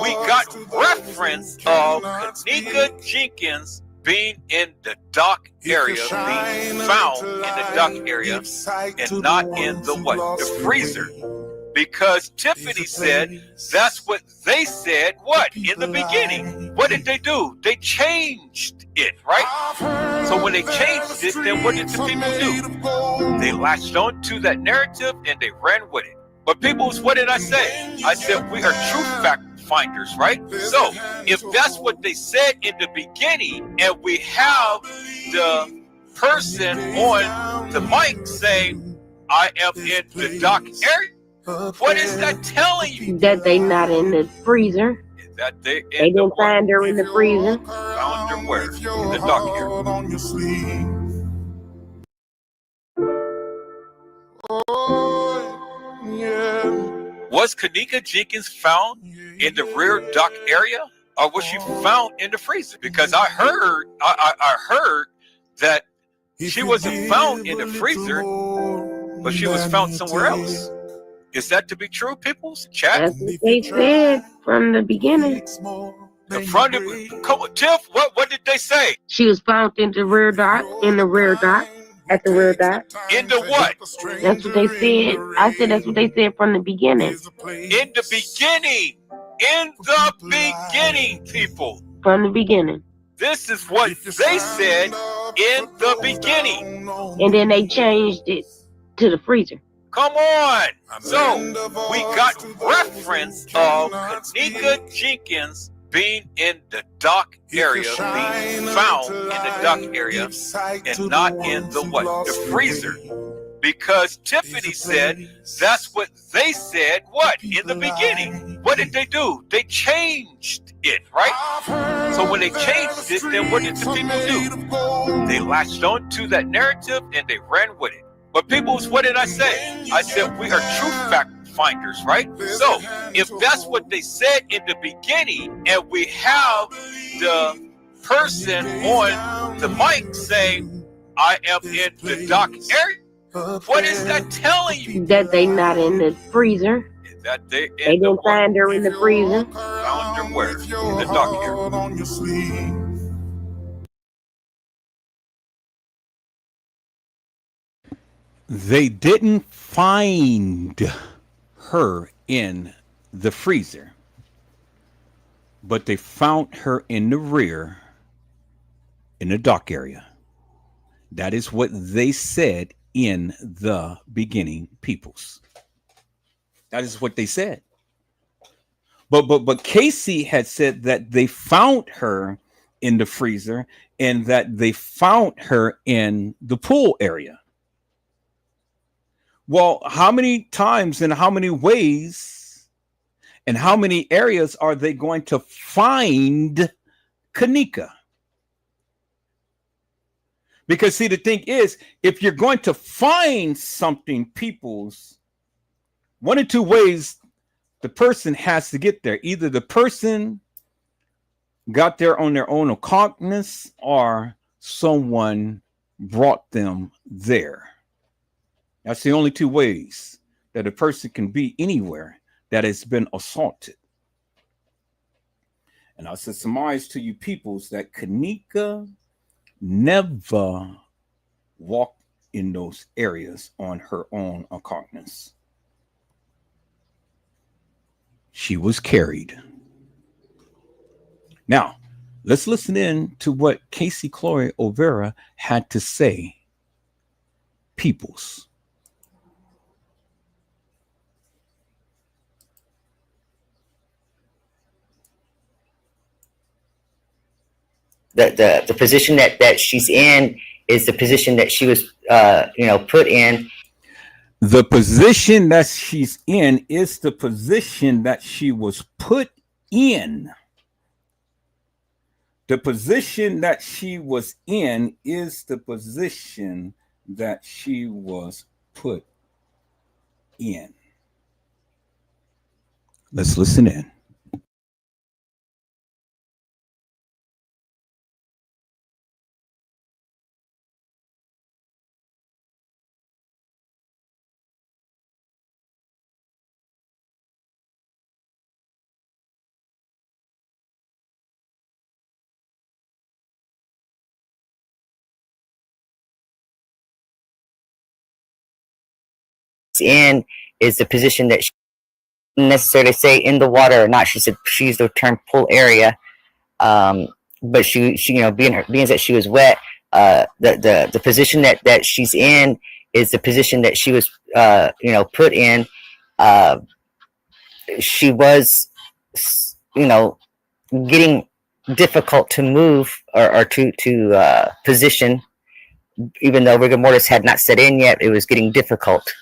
we got reference of Kenneka Jenkins being in the dock area, being found in the dock area, and not in the what? The freezer. Because Tiffany said that's what they said, what? In the beginning. What did they do? They changed it, right? So when they changed it, then what did the people do? They latched on to that narrative and they ran with it. But peoples, what did I say? I said we are truth fact finders, right? So if that's what they said in the beginning, and we have the person on the mic saying, I am in the dock area, what is that telling you? That they not in the freezer. That they didn't find her in the freezer. Found her where? In the dock area. Was Kenneka Jenkins found in the rear dock area, or was she found in the freezer? Because I heard that she wasn't found in the freezer, but she was found somewhere else. Is that to be true, peoples? Chat? That's what they said from the beginning. Come on, Tiff, what did they say? She was found in the rear dock, at the rear dock. In the what? That's what they said. I said that's what they said from the beginning. In the beginning. In the beginning, people. From the beginning. This is what they said in the beginning. And then they changed it to the freezer. Come on. So we got reference of Kenneka Jenkins being in the dock area, being found in the dock area, and not in the what? The freezer. Because Tiffany said that's what they said, what? In the beginning. What did they do? They changed it, right? So when they changed it, then what did the people do? They latched on to that narrative and they ran with it. But peoples, what did I say? I said we are truth fact finders, right? So if that's what they said in the beginning, and we have the person on the mic saying, I am in the dock area, what is that telling you? That they not in the freezer. That they didn't find her in the freezer. Found her where? In the dock area. They didn't find her in the freezer, but they found her in the rear in the dock area. That is what they said in the beginning, peoples. That is what they said. But Casey had said that they found her in the freezer and that they found her in the pool area. Well, how many times and how many ways and how many areas are they going to find Kenneka? Because see, the thing is, if you're going to find something, people's, one or two ways the person has to get there. Either the person got there on their own accountness or someone brought them there. That's the only two ways that a person can be anywhere that has been assaulted. And I said, surmise to you peoples that Kenneka never walked in those areas on her own accountness. She was carried. Now, let's listen in to what Cassie Olvera had to say, peoples. The position that she's in is the position that she was put in. The position that she's in is the position that she was put in. The position that she was in is the position that she was put in. Let's listen in. in is the position that she didn't necessarily say in the water or not. She said she used the term pool area, but she being that she was wet, the position that she's in is the position that she was put in. She was getting difficult to move or to position, even though rigor mortis had not set in yet. It was getting difficult.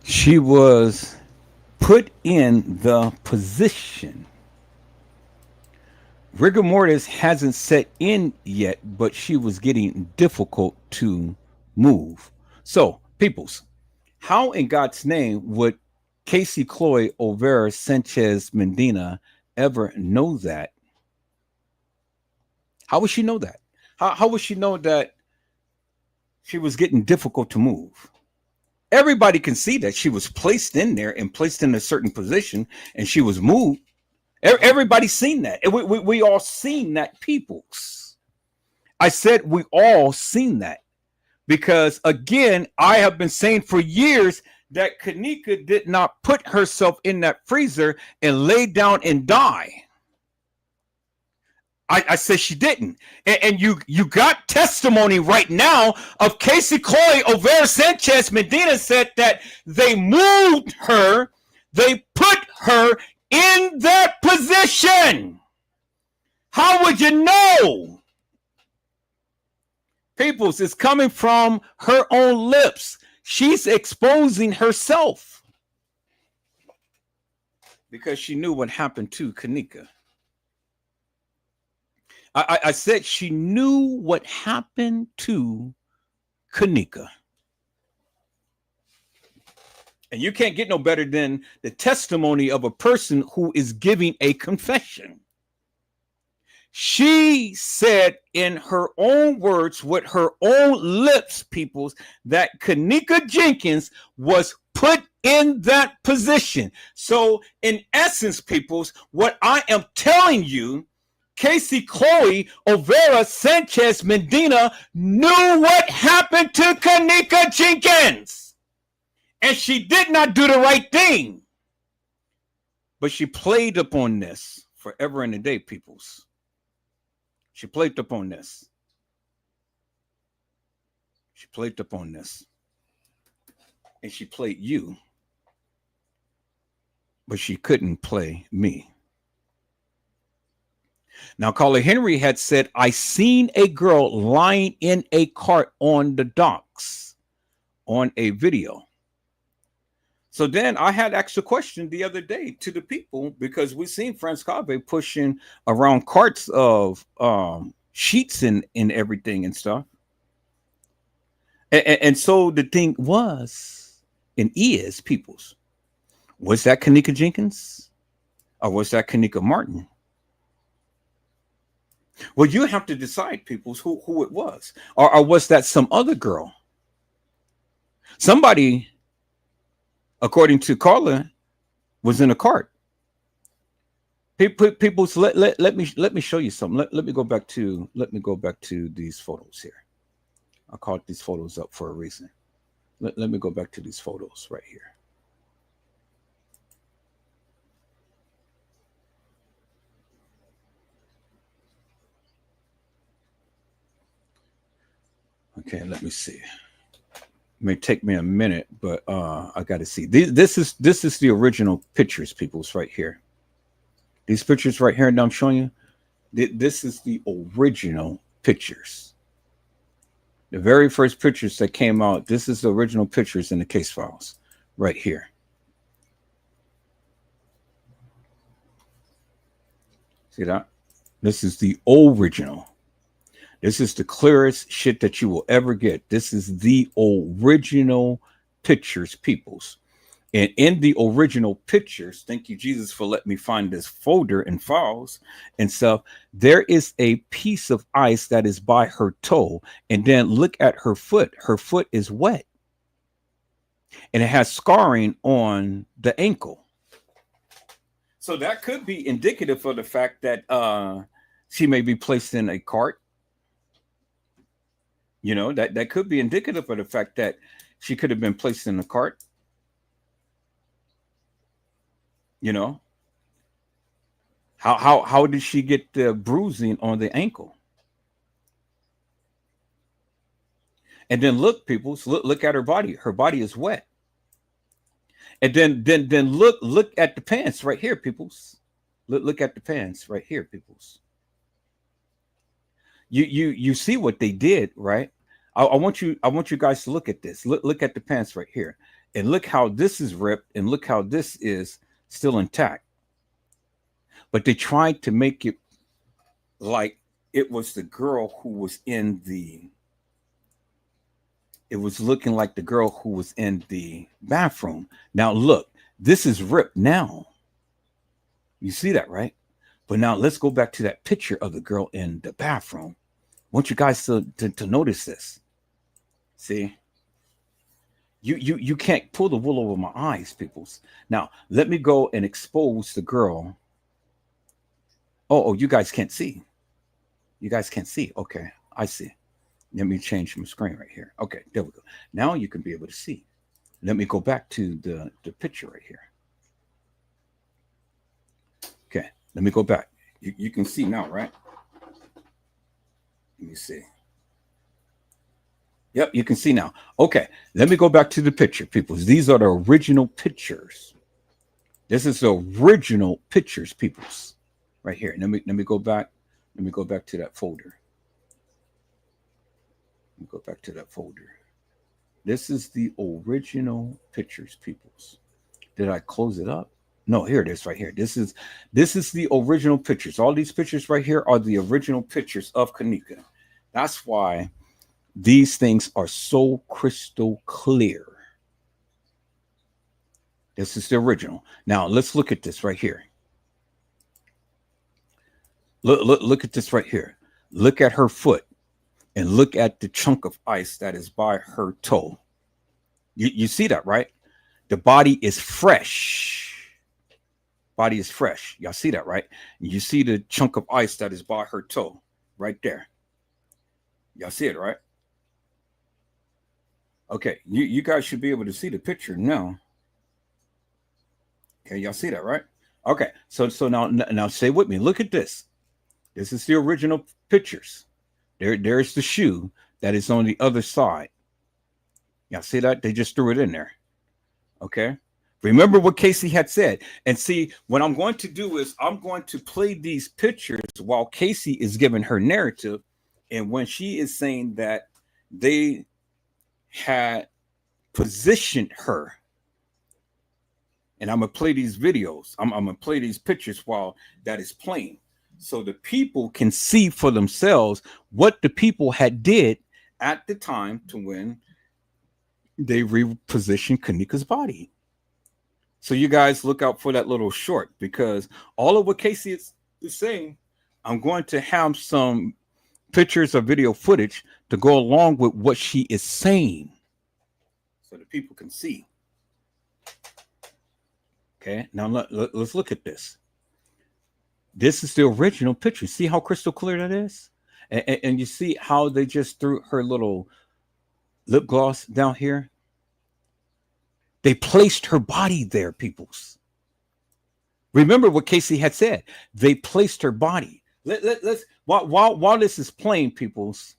She was put in the position. Rigor mortis hasn't set in yet, but she was getting difficult to move. So, peoples, how in God's name would Cassie Chloe Olvera Sanchez Medina ever know that? How would she know that? How would she know that she was getting difficult to move? Everybody can see that she was placed in there and placed in a certain position and she was moved. Everybody's seen that. We all seen that, peoples. I said we all seen that because, again, I have been saying for years that Kenneka did not put herself in that freezer and lay down and die. I said she didn't. And you got testimony right now of Cassie Chloe Olvera Sanchez Medina said that they moved her, they put her in that position. How would you know? Peoples, it's coming from her own lips. She's exposing herself because she knew what happened to Kenneka. I said she knew what happened to Kenneka. And you can't get no better than the testimony of a person who is giving a confession. She said in her own words, with her own lips, peoples, that Kenneka Jenkins was put in that position. So in essence, peoples, what I am telling you, Cassie Chloe Olvera Sanchez Medina knew what happened to Kenneka Jenkins. And she did not do the right thing. But she played upon this forever and a day, peoples. She played upon this. She played upon this. And she played you. But she couldn't play me. Now, Carla Henry had said, I seen a girl lying in a cart on the docks on a video. So then I had asked a question the other day to the people because we seen Francave pushing around carts of sheets and everything and stuff. And so the thing was and is, peoples, was that Kenneka Jenkins or was that Kenneka Martin? Well, you have to decide, peoples, who it was. Or was that some other girl? Somebody, according to Carla, was in a cart. Peoples, let me show you something. Let me go back to these photos here. I called these photos up for a reason. Let me go back to these photos right here. Okay, let me see. It may take me a minute, but I got to see. This is the original pictures, peoples, right here. These pictures right here that I'm showing you, this is the original pictures. The very first pictures that came out, this is the original pictures in the case files right here. See that? This is the original. This is the clearest shit that you will ever get. This is the original pictures, peoples. And in the original pictures, thank you, Jesus, for letting me find this folder and files and stuff. There is a piece of ice that is by her toe. And then look at her foot. Her foot is wet. And it has scarring on the ankle. So that could be indicative of the fact that she may be placed in a cart. You know, that could be indicative of the fact that She could have been placed in the cart. You know, how did she get the bruising on the ankle? And then look, people, look at her body. Her body is wet. And then look at the pants right here, peoples. Look at the pants right here, peoples. You see what they did, right? I want you guys to look at this. Look at the pants right here, and look how this is ripped, and look how this is still intact. But they tried to make it like it was the girl who was in the. It was looking like the girl who was in the bathroom. Now look, this is ripped now. You see that, right? But now let's go back to that picture of the girl in the bathroom. I want you guys to notice this. See? You can't pull the wool over my eyes, peoples. Now, let me go and expose the girl. Oh, you guys can't see. You guys can't see. Okay, I see. Let me change my screen right here. Okay, there we go. Now you can be able to see. Let me go back to the picture right here. Okay, let me go back. You can see now, right? Let me see. Yep, you can see now. Okay, let me go back to the picture, people. These are the original pictures. This is the original pictures, peoples. Right here. Let me go back. Let me go back to that folder. Let me go back to that folder. This is the original pictures, peoples. Did I close it up? No, here it is right here. This is the original pictures. All these pictures right here are the original pictures of Kenneka. That's why these things are so crystal clear. This is the original. Now let's look at this right here. Look at this right here. Look at her foot and look at the chunk of ice that is by her toe. You see that, right? The body is fresh. Body is fresh. Y'all see that, right? You see the chunk of ice that is by her toe right there. Y'all see it, right? Okay, you guys should be able to see the picture now. Okay, y'all see that, right? Okay, so now stay with me. Look at this. This is the original pictures. There's the shoe that is on the other side. Y'all see that? They just threw it in there. Okay. Remember what Cassie had said. And see, what I'm going to do is I'm going to play these pictures while Cassie is giving her narrative. And when she is saying that they had positioned her. And I'm going to play these videos. I'm going to play these pictures while that is playing. So the people can see for themselves what the people had did at the time to when they repositioned Kenneka's body. So you guys look out for that little short, because all of what Cassie is saying, I'm going to have some pictures or video footage to go along with what she is saying so that people can see. Okay, now let's look at this. This is the original picture. See how crystal clear that is? And you see how they just threw her little lip gloss down here? They placed her body there, peoples. Remember what Cassie had said. They placed her body. Let's while this is playing, peoples,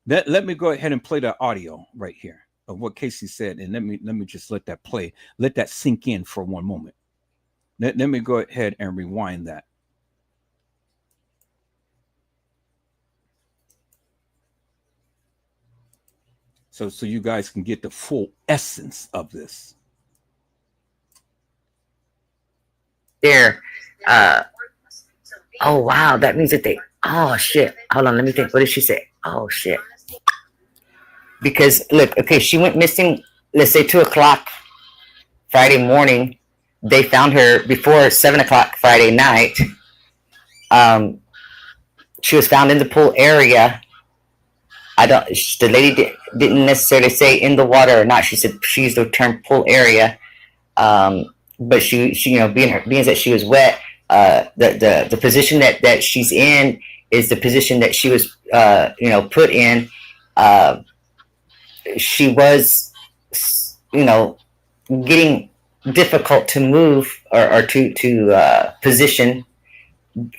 let me go ahead and play the audio right here of what Cassie said. And let me just let that play. Let that sink in for one moment. Let me go ahead and rewind that. So you guys can get the full essence of this. There. Oh, wow. That means that they... Oh, shit. Hold on. Let me think. What did she say? Oh, shit. Because, look, okay, she went missing, let's say 2 o'clock Friday morning. They found her before 7 o'clock Friday night. She was found in the pool area. The lady didn't necessarily say in the water or not. She said she used the term pool area. But she being that she was wet, the position that she's in is the position that she was, put in. She was you know, getting difficult to move or to position.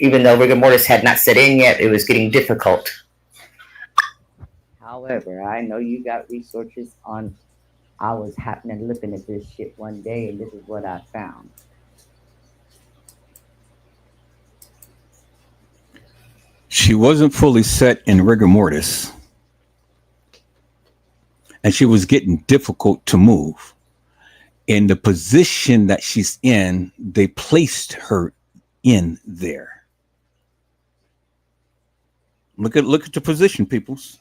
Even though rigor mortis had not set in yet, it was getting difficult. However, I know you got resources on. I was happening looking at this shit one day, and this is what I found. She wasn't fully set in rigor mortis, and she was getting difficult to move. In the position that she's in, they placed her in there. Look at the position, peoples.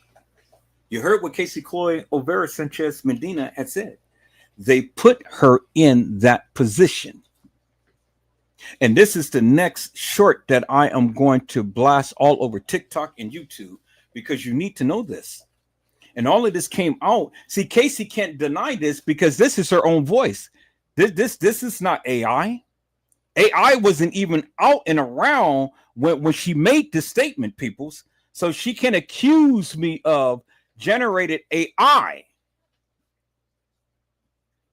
You heard what Cassie Olvera Sanchez Medina had said. They put her in that position. And this is the next short that I am going to blast all over TikTok and YouTube, because you need to know this. And all of this came out. See, Cassie can't deny this because this is her own voice. This is not AI. AI wasn't even out and around when she made this statement, peoples. So she can accuse me of generated AI.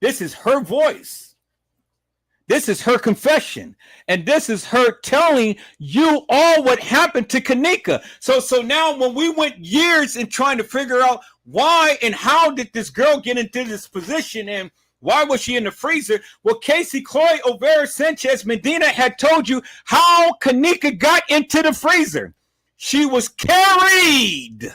This is her voice. This is her confession. And this is her telling you all what happened to Kenneka. So now when we went years in trying to figure out why and how did this girl get into this position and why was she in the freezer? Well, Cassie Olvera Sanchez Medina had told you how Kenneka got into the freezer. She was carried.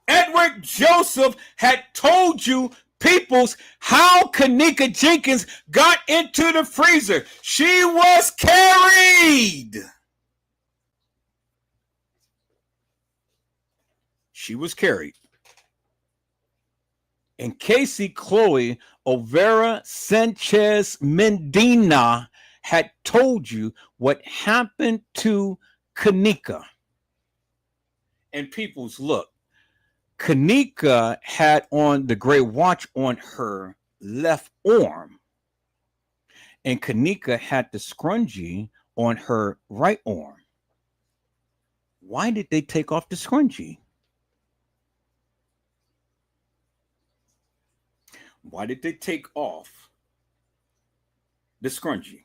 Edward Joseph had told you, peoples, how Kenneka Jenkins got into the freezer. She was carried. She was carried. And Cassie Olvera Sanchez Medina had told you what happened to Kenneka. And peoples, look, Kenneka had on the gray watch on her left arm, and Kenneka had the scrunchie on her right arm. Why did they take off the scrunchie? Why did they take off the scrunchie?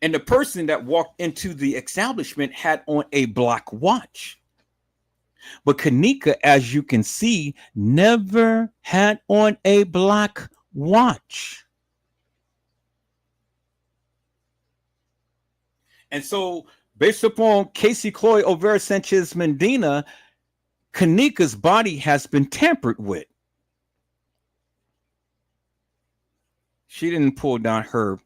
And the person that walked into the establishment had on a black watch. But Kenneka, as you can see, never had on a black watch. And so, based upon Cassie Olvera Sanchez Medina, Kenneka's body has been tampered with. She didn't pull down her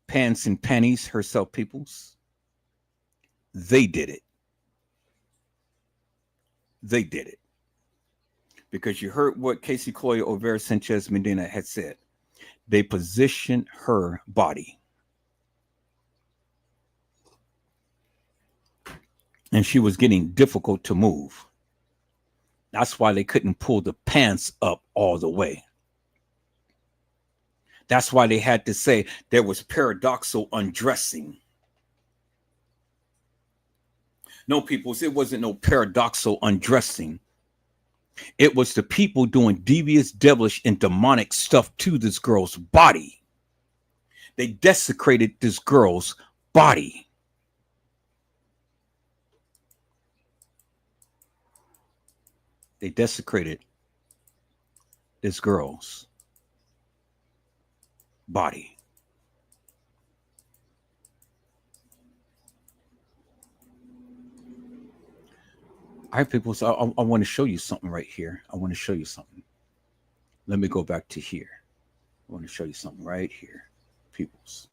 pants and panties herself, peoples. They did it. They did it. Because you heard what Cassie Olvera Sanchez Medina had said. They positioned her body. And she was getting difficult to move. That's why they couldn't pull the pants up all the way. That's why they had to say there was paradoxical undressing. No, peoples, it wasn't no paradoxical undressing. It was the people doing devious, devilish, and demonic stuff to this girl's body. They desecrated this girl's body. They desecrated this girl's body. All right, people. So I want to show you something right here. I want to show you something. Let me go back to here. I want to show you something right here, peoples.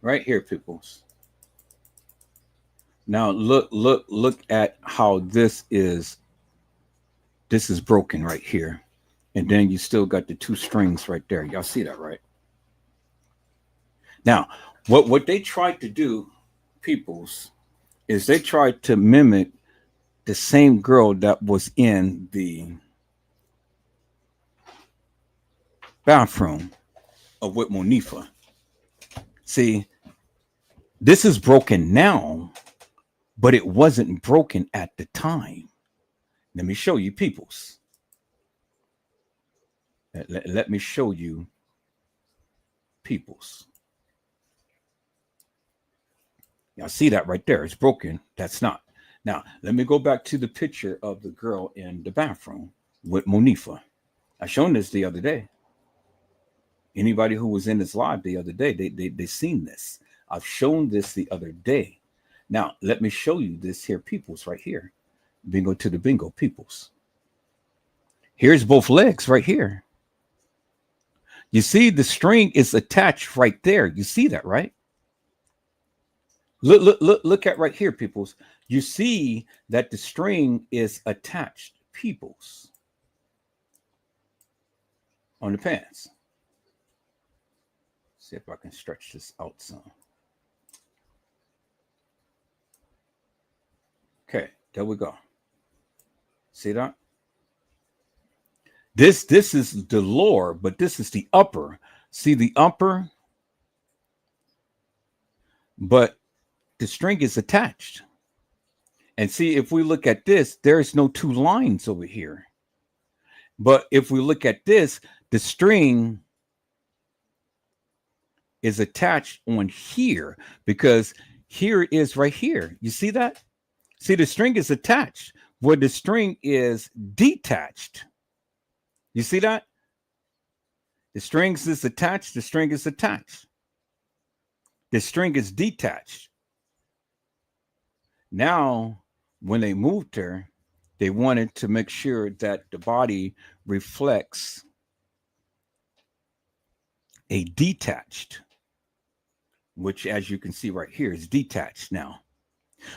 Right here, peoples. Now look at how this is broken right here. And then you still got the two strings right there. Y'all see that, right? Now, what they tried to do, peoples, is they tried to mimic the same girl that was in the bathroom of with Monifa. See, this is broken now, but it wasn't broken at the time. Let me show you, peoples. Let me show you, peoples. Y'all see that right there? It's broken. That's not. Now, let me go back to the picture of the girl in the bathroom with Monifa. I shown this the other day. Anybody who was in this live the other day, they seen this. I've shown this the other day. Now, let me show you this here, peoples, right here. Bingo to the bingo, peoples. Here's both legs right here. You see the string is attached right there. You see that, right? Look at right here, peoples. You see that the string is attached, peoples, on the pants. See if I can stretch this out some. Okay, there we go. See that? This is the lower, but this is the upper. See the upper? But the string is attached. And see, if we look at this, there's no two lines over here. But if we look at this, the string is attached on here because here it is right here. You see that? See, the string is attached where the string is detached. You see that? The string is attached. The string is attached. The string is detached. Now, when they moved her, they wanted to make sure that the body reflects a detached, which, as you can see right here, is detached now.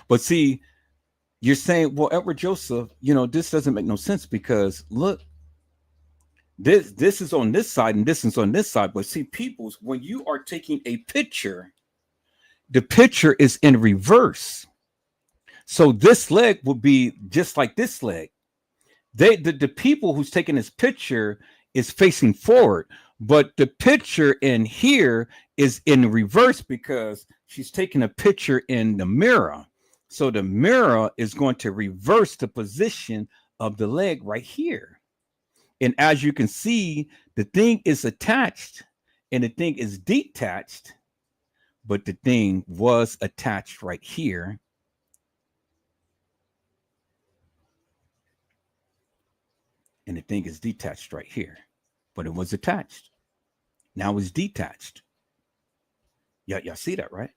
But see, you're saying, well, Edward Joseph, you know, this doesn't make no sense because look, this is on this side and this is on this side. But see, peoples, when you are taking a picture, the picture is in reverse. So this leg will be just like this leg. The people who's taking this picture is facing forward, but the picture in here is in reverse because she's taking a picture in the mirror. So the mirror is going to reverse the position of the leg right here. And as you can see, the thing is attached and the thing is detached, but the thing was attached right here. And the thing is detached right here, but it was attached. Now it's detached. Y'all see that, right?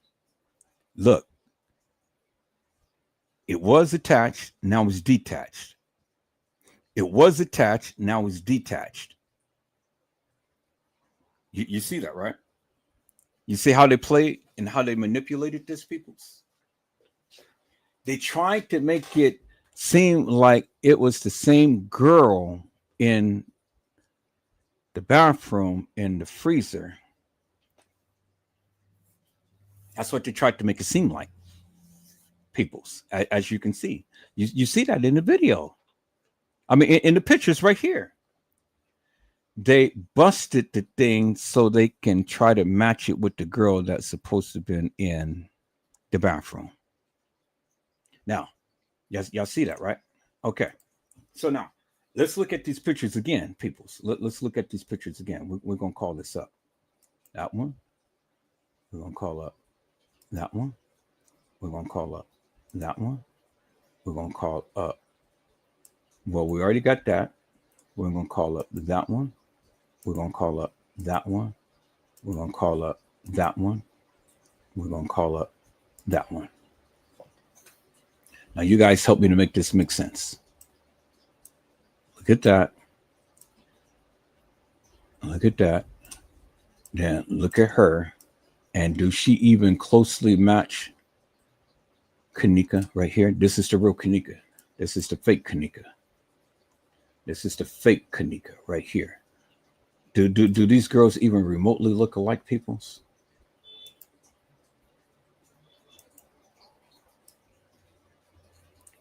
Look, it was attached. Now it's detached. It was attached. Now it's detached. You see that, right? You see how they played and how they manipulated this, peoples? They tried to make it seem like it was the same girl in the bathroom in the freezer. That's what they tried to make it seem like, peoples, as you can see. You see that in the video. I mean, in the pictures right here. They busted the thing so they can try to match it with the girl that's supposed to have been in the bathroom. Now, y'all see that, right? Okay. So now, let's look at these pictures again, peoples. Let's look at these pictures again. We're going to call this up. That one. We're going to call up that one. We're going to call up that one. We're going to call up. Well, we already got that. We're going to call up that one. We're going to call up that one. We're going to call up that one. We're going to call up that one. Now, you guys help me to make this make sense. Look at that. Look at that. Then look at her. And do she even closely match Kenneka right here? This is the real Kenneka. This is the fake Kenneka. This is the fake Kenneka right here. Do these girls even remotely look alike, peoples?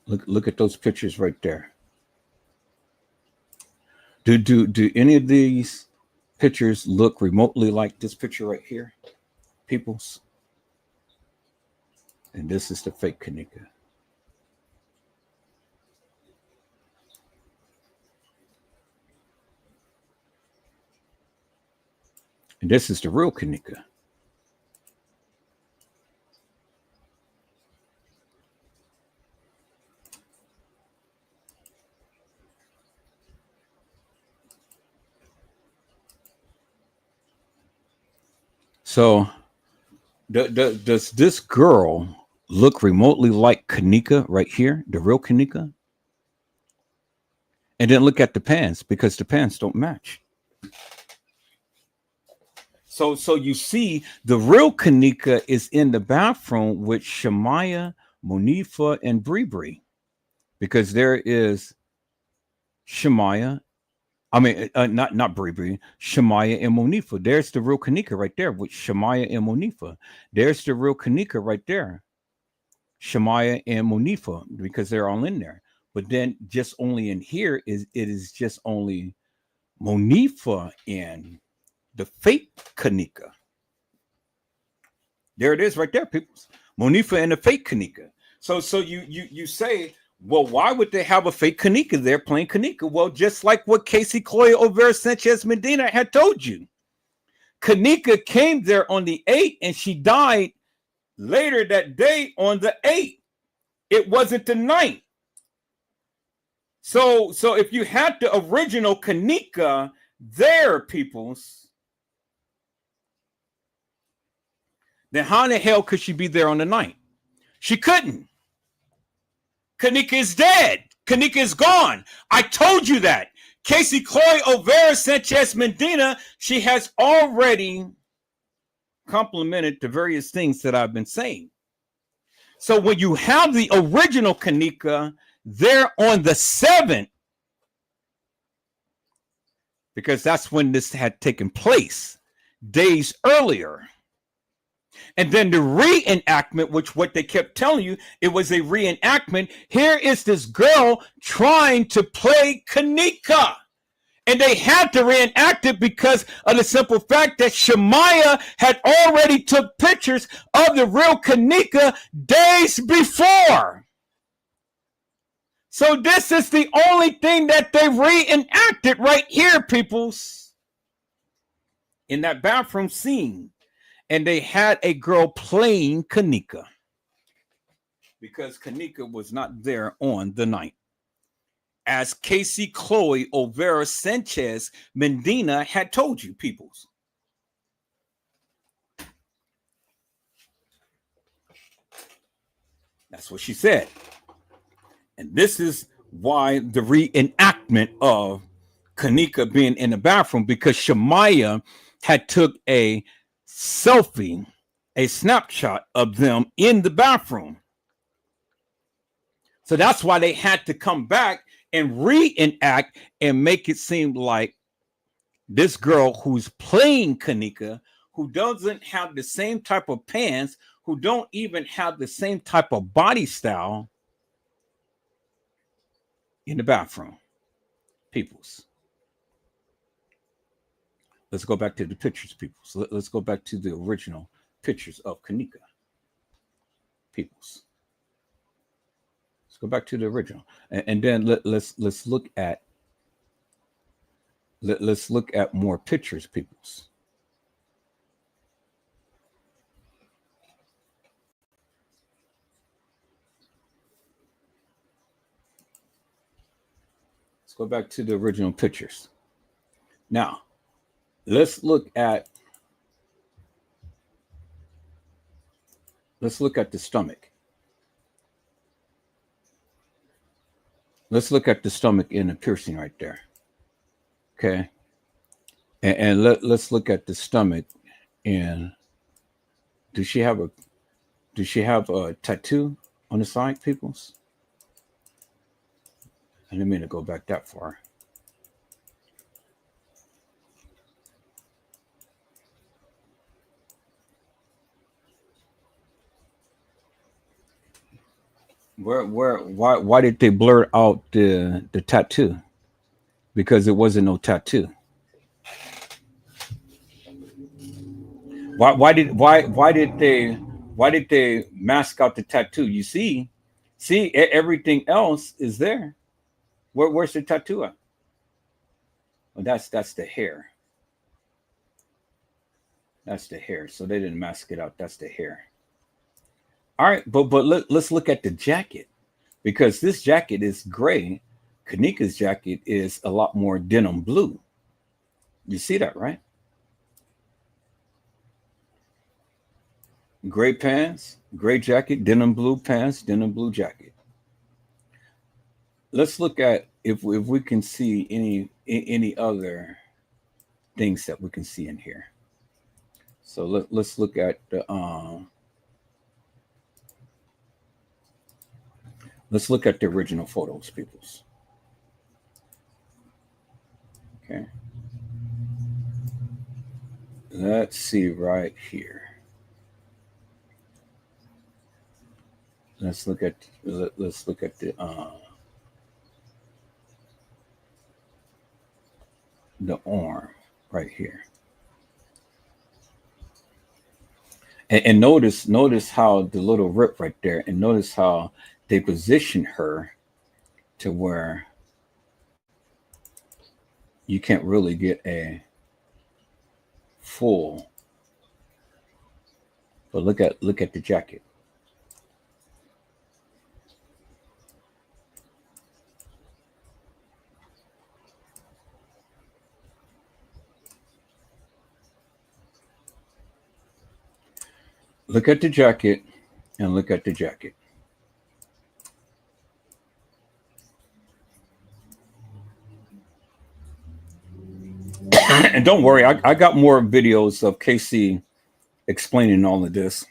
Look at those pictures right there. Do any of these pictures look remotely like this picture right here, peoples. And this is the fake Kenneka. And this is the real Kenneka. So, does this girl look remotely like Kenneka right here, the real Kenneka? And then look at the pants, because the pants don't match. So you see, the real Kenneka is in the bathroom with Shemaya, Monifa, and Bree, because there is Shemaya. I mean, not Bree, Shemaya and Monifa. There's the real Kenneka right there with Shemaya and Monifa. There's the real Kenneka right there, Shemaya and Monifa, because they're all in there. But then just only in here is just only Monifa and the fake Kenneka. There it is right there, people. Monifa and the fake Kenneka. So you say, well, why would they have a fake Kenneka there playing Kenneka? Well, just like what Cassie Olvera Sanchez Medina had told you. Kenneka came there on the 8th and she died later that day on the 8th. It wasn't the 9th. So if you had the original Kenneka there, peoples, then how in the hell could she be there on the 9th? She couldn't. Kenneka is dead. Kenneka is gone. I told you that. Cassie Olvera Sanchez Medina, she has already complimented the various things that I've been saying. So when you have the original Kenneka there on the 7th, because that's when this had taken place, days earlier. And then the reenactment, which what they kept telling you, it was a reenactment. Here is this girl trying to play Kenneka. And they had to reenact it because of the simple fact that Shemaya had already took pictures of the real Kenneka days before. So this is the only thing that they reenacted right here, peoples. In that bathroom scene. And they had a girl playing Kenneka. Because Kenneka was not there on the 9th. As Cassie Olvera Sanchez Medina had told you, peoples. That's what she said. And this is why the reenactment of Kenneka being in the bathroom, because Shemaya had took a selfie, a snapshot of them in the bathroom. So that's why they had to come back and reenact and make it seem like this girl who's playing Kenneka, who doesn't have the same type of pants, who don't even have the same type of body style, in the bathroom. Peoples. Let's go back to the pictures, peoples. Let's go back to the original pictures of Kenneka. Peoples. Let's go back to the original. And then let's look at more pictures, peoples. Go back to the original pictures. Now, let's look at the stomach. Let's look at the stomach in the piercing right there. Okay. And let's look at the stomach. And does she have a tattoo on the side, peoples? I didn't mean to go back that far. Why did they blur out the tattoo? Because it wasn't no tattoo. Why did they mask out the tattoo? You see, everything else is there. Where's the tattoo at? Well, that's the hair. That's the hair. So they didn't mask it out. That's the hair. All right, but let's look at the jacket, because this jacket is gray. Kenneka's jacket is a lot more denim blue. You see that, right? Gray pants, gray jacket, denim blue pants, denim blue jacket. Let's look at if we can see any other things that we can see in here. So let's look at the let's look at the original photos, peoples. Okay. Let's see right here. Let's look at the arm right here. And notice how the little rip right there, and notice how they position her to where you can't really get a full. But look at the jacket. Look at the jacket and look at the jacket. And don't worry, I got more videos of Casey explaining all of this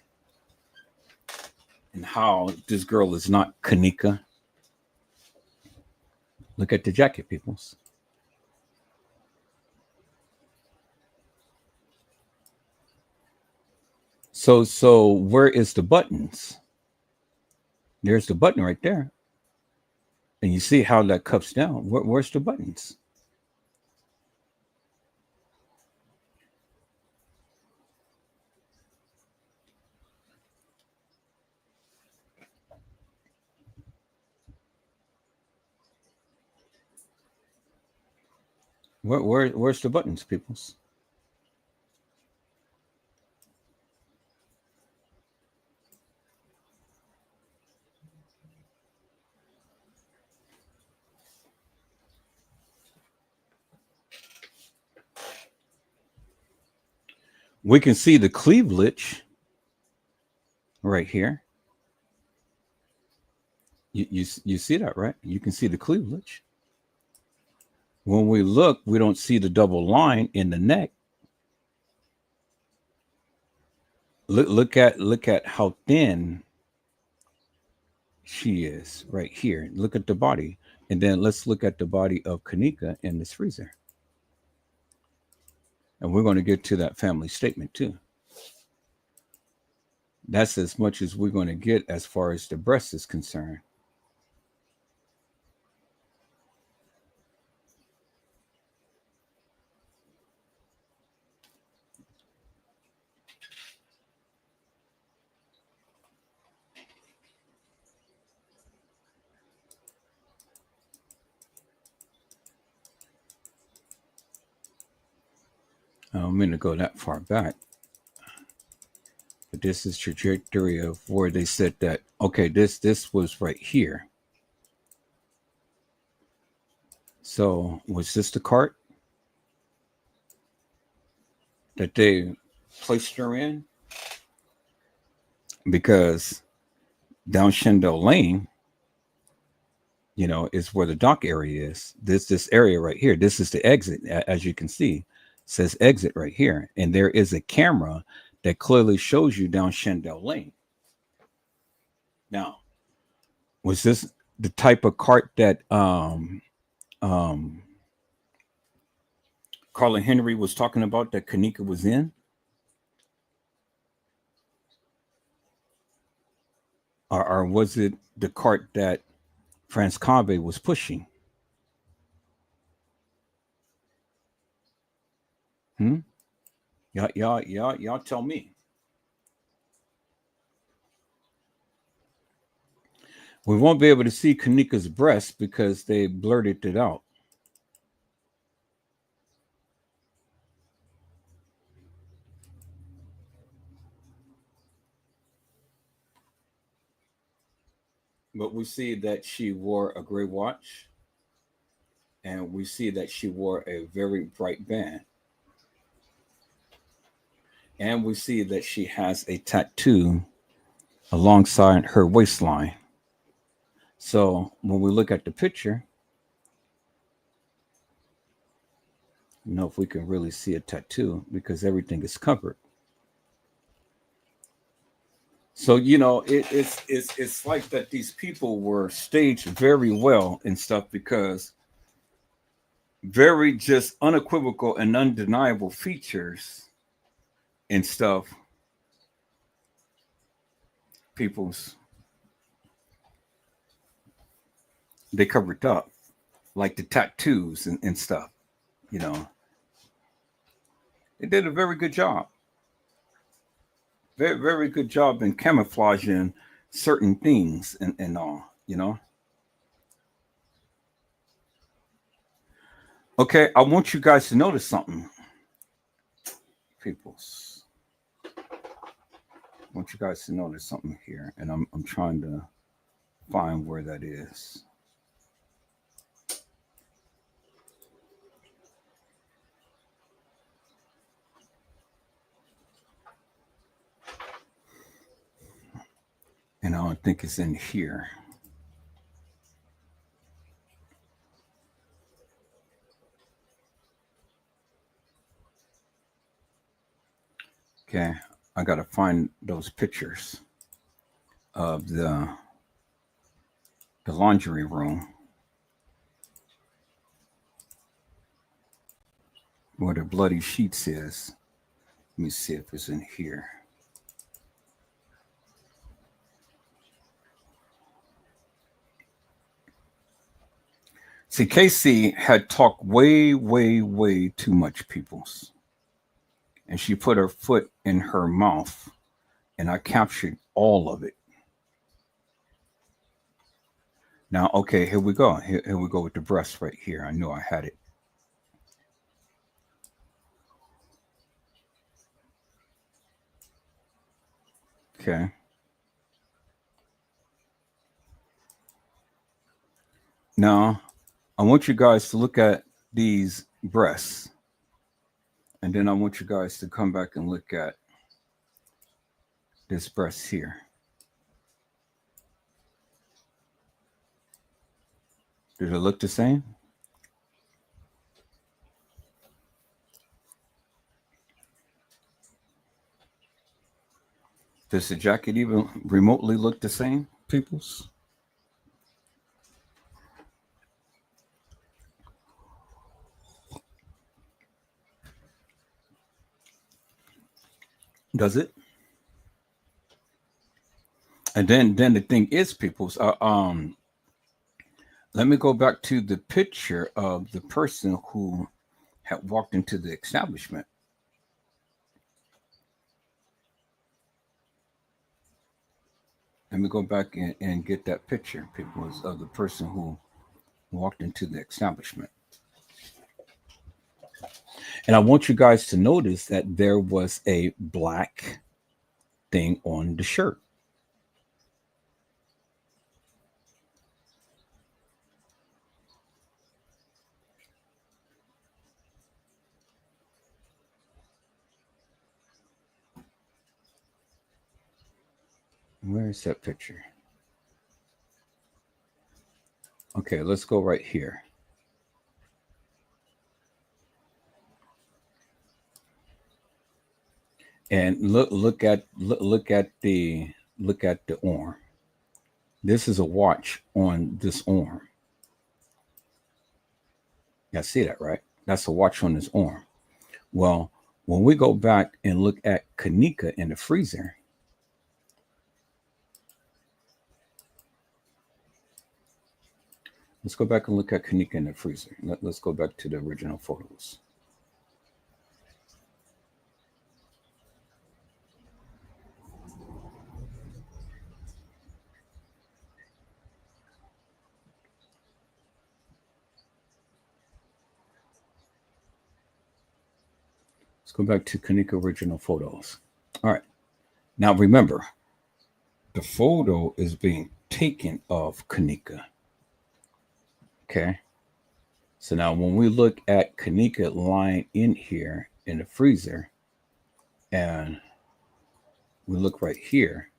and how this girl is not Kenneka. Look at the jacket, peoples. So where is the buttons? There's the button right there. And you see how that cups down. Where's the buttons? Where's the buttons, peoples? We can see the cleavage right here. You see that, right? You can see the cleavage. When we look, we don't see the double line in the neck. Look at how thin she is right here. Look at the body. And then let's look at the body of Kenneka in this freezer. And we're going to get to that family statement too. That's as much as we're going to get as far as the breast is concerned. I don't mean to go that far back, but this is trajectory of where they said that, okay, this was right here. So was this the cart that they placed her in? Because down Shendell Lane, you know, is where the dock area is. This area right here, this is the exit, as you can see. Says exit right here, and there is a camera that clearly shows you down Shendell Lane. Now, was this the type of cart that Carla Henry was talking about that Kenneka was in? Or was it the cart that Franz Cave was pushing? Y'all tell me. We won't be able to see Kenneka's breast because they blurted it out. But we see that she wore a gray watch, and we see that she wore a very bright band. And we see that she has a tattoo alongside her waistline. So when we look at the picture, know if we can really see a tattoo because everything is covered. So it's like that these people were staged very well and stuff because very just unequivocal and undeniable features and stuff. People's they covered up like the tattoos and stuff. You know, they did a very good job. Very, very good job in camouflaging certain things and all. Okay, I want you guys to notice something, peoples. I want you guys to notice something here, and I'm trying to find where that is. And I don't think it's in here. Okay, I gotta find those pictures of the laundry room where the bloody sheets is. Let me see if it's in here. See, Casey had talked way, way, way too much, peoples. And she put her foot in her mouth, and I captured all of it. Now, okay, here we go. Here we go with the breast right here. I knew I had it. Okay. Now, I want you guys to look at these breasts. And then I want you guys to come back and look at this breast here. Did it look the same? Does the jacket even remotely look the same, peoples? Does it? And then the thing is, peoples, let me go back to the picture of the person who had walked into the establishment. Let me go back and get that picture, peoples, of the person who walked into the establishment. And I want you guys to notice that there was a black thing on the shirt. Where is that picture? Okay, let's go right here. And look at the arm. This is a watch on this arm. Yeah, see that, right? That's a watch on his arm. Well, when we go back and look at Kenneka in the freezer, let's go back and look at Kenneka in the freezer. Let's go back to the original photos. Let's go back to Kenneka original photos. All right. Now remember, the photo is being taken of Kenneka. Okay. So now when we look at Kenneka lying in here in the freezer, and we look right here,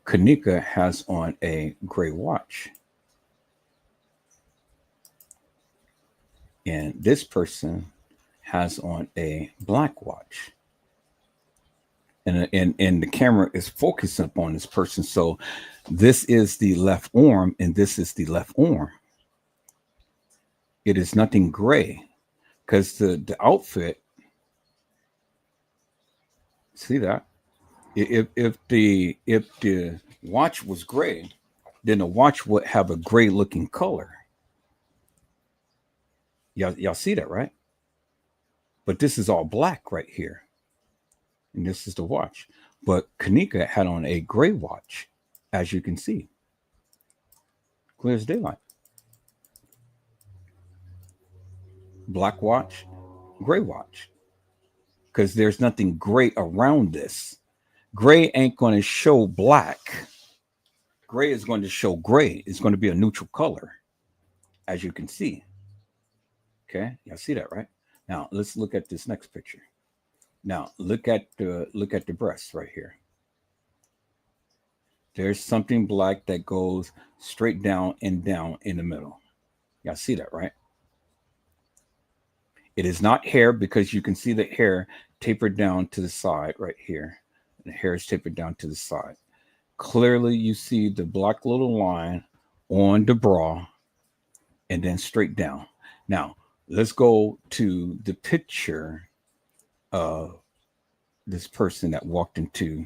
Kenneka has on a gray watch. And this person has on a black watch. And the camera is focused upon this person. So this is the left arm and this is the left arm. It is nothing gray because the outfit, see that? If the watch was gray, then the watch would have a gray looking color. Y'all see that, right? But this is all black right here. And this is the watch. But Kenneka had on a gray watch, as you can see. Clear as daylight. Black watch, gray watch. Because there's nothing gray around this. Gray ain't going to show black. Gray is going to show gray. It's going to be a neutral color, as you can see. Okay, y'all see that, right? Now let's look at this next picture. Now look at the breasts right here. There's something black that goes straight down and down in the middle. Y'all see that, right? It is not hair because you can see the hair tapered down to the side right here. The hair is tapered down to the side. Clearly you see the black little line on the bra and then straight down. Now let's go to the picture of this person that walked into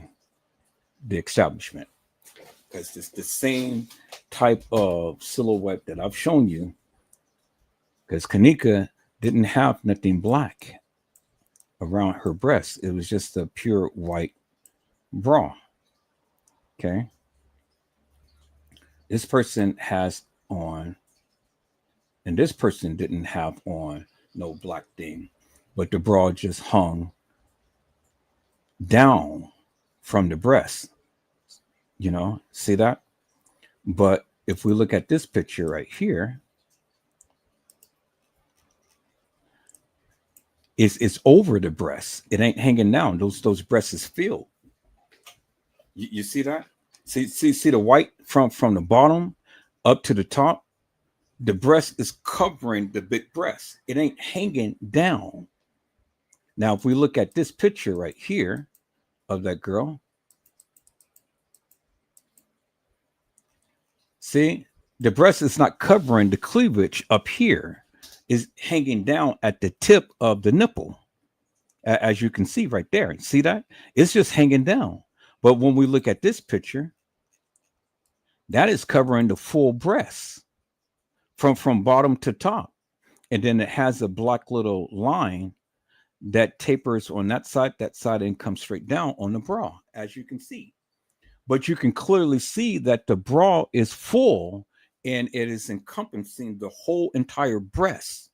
the establishment. Because it's the same type of silhouette that I've shown you. Because Kenneka didn't have nothing black around her breasts. It was just a pure white bra. Okay. This person has on, and this person didn't have on no black thing, but the bra just hung down from the breast. You know, see that? But if we look at this picture right here, it's over the breast. It ain't hanging down. Those breasts is filled. You see that? See the white from the bottom up to the top. The breast is covering the big breast. It ain't hanging down. Now, if we look at this picture right here of that girl, see, the breast is not covering the cleavage up here. Is hanging down at the tip of the nipple, as you can see right there. See that? It's just hanging down. But when we look at this picture, that is covering the full breast from bottom to top. And then it has a black little line that tapers on that side, and comes straight down on the bra, as you can see. But you can clearly see that the bra is full and it is encompassing the whole entire breast.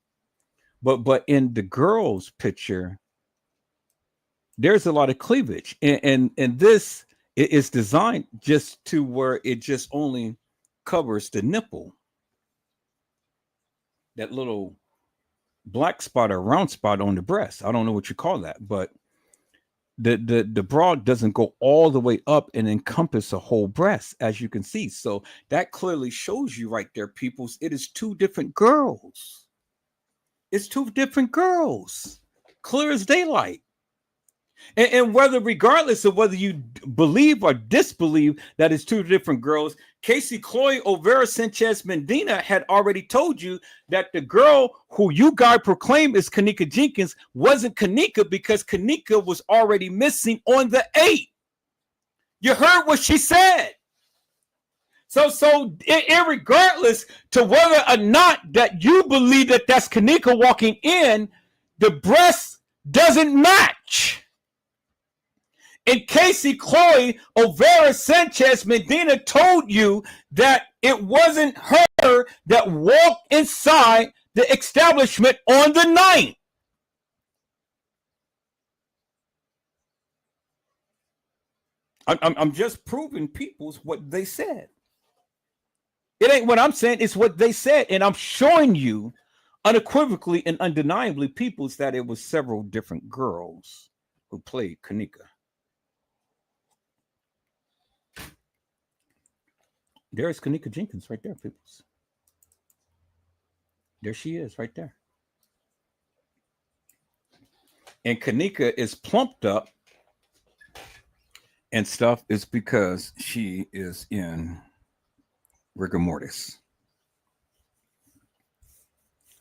But in the girl's picture, there's a lot of cleavage. And this is designed just to where it just only covers the nipple. That little black spot or round spot on the breast. I don't know what you call that, but the bra doesn't go all the way up and encompass a whole breast, as you can see. So that clearly shows you right there, peoples. It is two different girls. It's two different girls, clear as daylight. And whether, regardless of whether you believe or disbelieve that it's two different girls, Cassie Olvera Sanchez Medina had already told you that the girl who you guys proclaim is Kenneka Jenkins wasn't Kenneka because Kenneka was already missing on the 8th. You heard what she said. So irregardless to whether or not that you believe that that's Kenneka walking in, the breast doesn't match. And Cassie Chloe Olvera Sanchez Medina told you that it wasn't her that walked inside the establishment on the 9th. I'm just proving people's what they said. It ain't what I'm saying, it's what they said. And I'm showing you unequivocally and undeniably people's that it was several different girls who played Kenneka. There's Kenneka Jenkins right there, peoples. There she is right there. And Kenneka is plumped up and stuff is because she is in rigor mortis.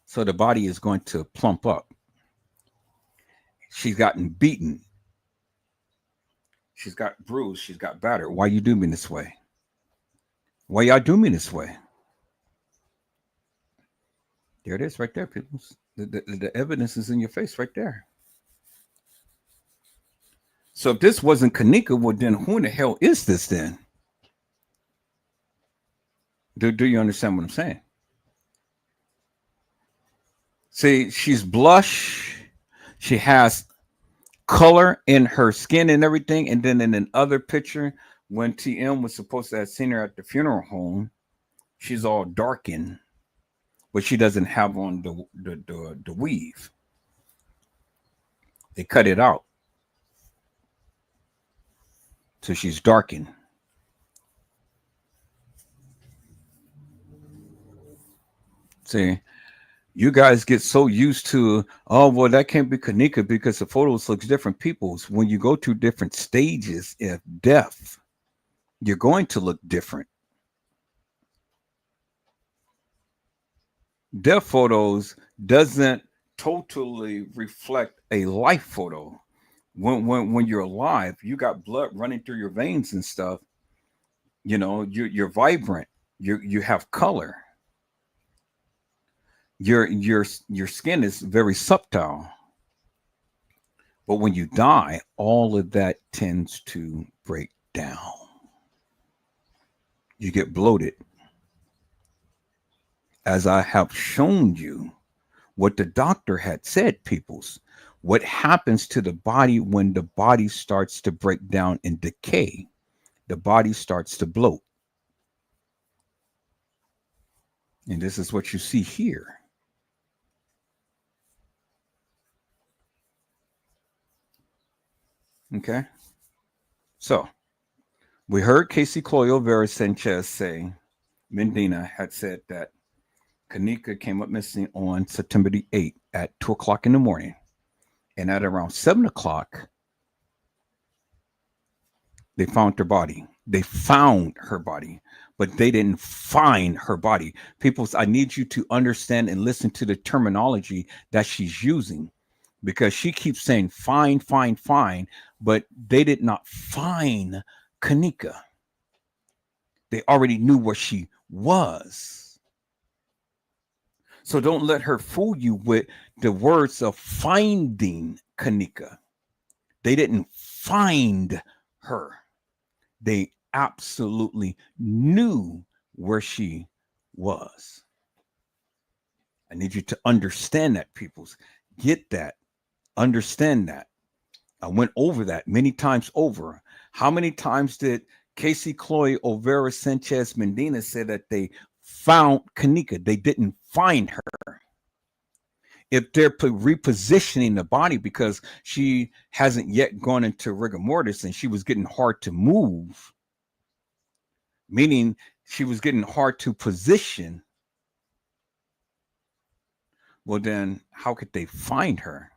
So the body is going to plump up. She's gotten beaten. She's got bruised. She's got battered. Why you do me this way? Why y'all do me this way? There it is right there, people. The evidence is in your face right there. So if this wasn't Kenneka, well, then who in the hell is this then? Do you understand what I'm saying? See, she's blush. She has color in her skin and everything. And then in another picture, when TM was supposed to have seen her at the funeral home, she's all darkened, but she doesn't have on the weave. They cut it out. So she's darkened. See, you guys get so used to, oh, well, that can't be Kenneka because the photos looks different. People's, when you go through different stages of death, you're going to look different. Death photos doesn't totally reflect a life photo. When you're alive, you got blood running through your veins and stuff. You know, you're vibrant. You have color. Your skin is very subtle. But when you die, all of that tends to break down. You get bloated. As I have shown you what the doctor had said, peoples, what happens to the body when the body starts to break down and decay, the body starts to bloat. And this is what you see here. Okay. So we heard Cassie Olvera Sanchez say, Medina had said that Kenneka came up missing on September the 8th at 2 o'clock in the morning. And at around 7 o'clock, they found her body. They found her body, but they didn't find her body. People, I need you to understand and listen to the terminology that she's using, because she keeps saying find, but they did not find Kenneka. They already knew where she was. So don't let her fool you with the words of finding Kenneka. They didn't find her. They absolutely knew where she was. I need you to understand that, peoples. Get that. Understand that. I went over that many times over. How many times did Cassie Olvera Sanchez Medina say that they found Kenneka? They didn't find her. If they're repositioning the body because she hasn't yet gone into rigor mortis and she was getting hard to move, meaning she was getting hard to position, well, then how could they find her?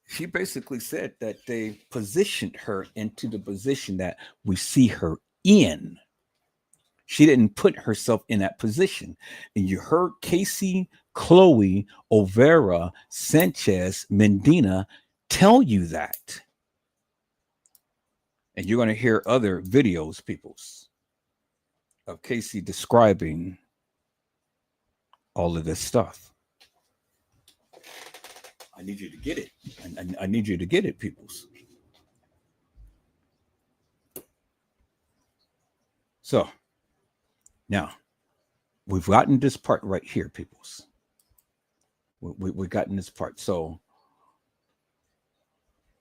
She basically said that they positioned her into the position that we see her in. She didn't put herself in that position. And you heard Cassie Olvera Sanchez Medina tell you that. And you're going to hear other videos, peoples, of Cassie describing all of this stuff. I need you to get it. I need you to get it, peoples. So now we've gotten this part right here, peoples. We've gotten this part. So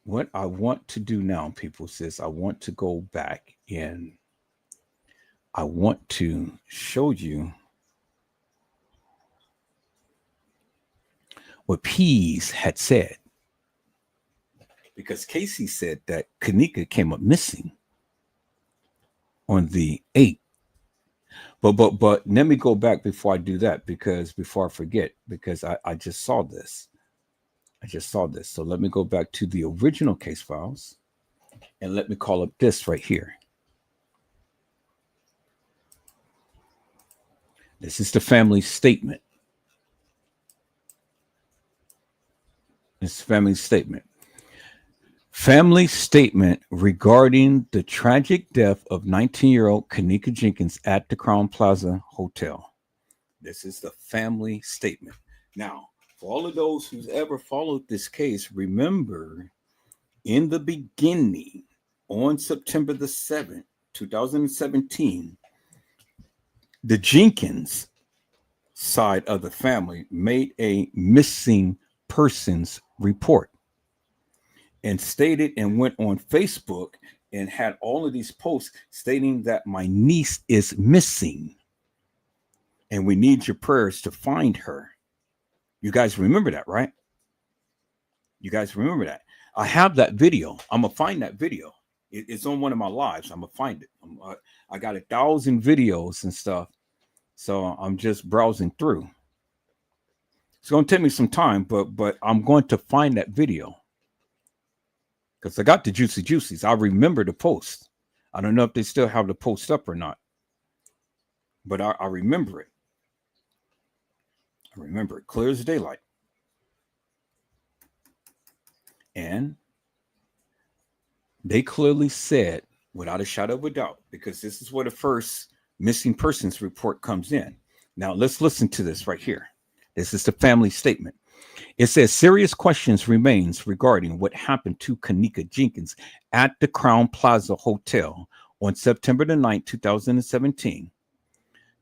what I want to do now, people, is I want to go back and I want to show you what Pease had said. Because Casey said that Kenneka came up missing on the 8th. But let me go back before I do that, because before I forget, because I just saw this. So let me go back to the original case files and let me call up this right here. This is the family statement. This family statement. Family statement regarding the tragic death of 19-year-old Kenneka Jenkins at the Crown Plaza Hotel. This is the family statement. Now, for all of those who's ever followed this case, remember in the beginning, on September the 7th, 2017, the Jenkins side of the family made a missing persons report and stated and went on Facebook and had all of these posts stating that my niece is missing and we need your prayers to find her. You guys remember that, right? You guys remember that? I have that video. I'm going to find that video. It's on one of my lives. I'm going to find it. I got 1,000 videos and stuff. So I'm just browsing through. It's going to take me some time, but I'm going to find that video. Because I got the juicies. I remember the post. I don't know if they still have the post up or not. But I remember it. I remember it clear as daylight. And they clearly said, without a shadow of a doubt, because this is where the first missing persons report comes in. Now, let's listen to this right here. This is the family statement. It says, serious questions remains regarding what happened to Kenneka Jenkins at the Crown Plaza Hotel on September the 9th, 2017.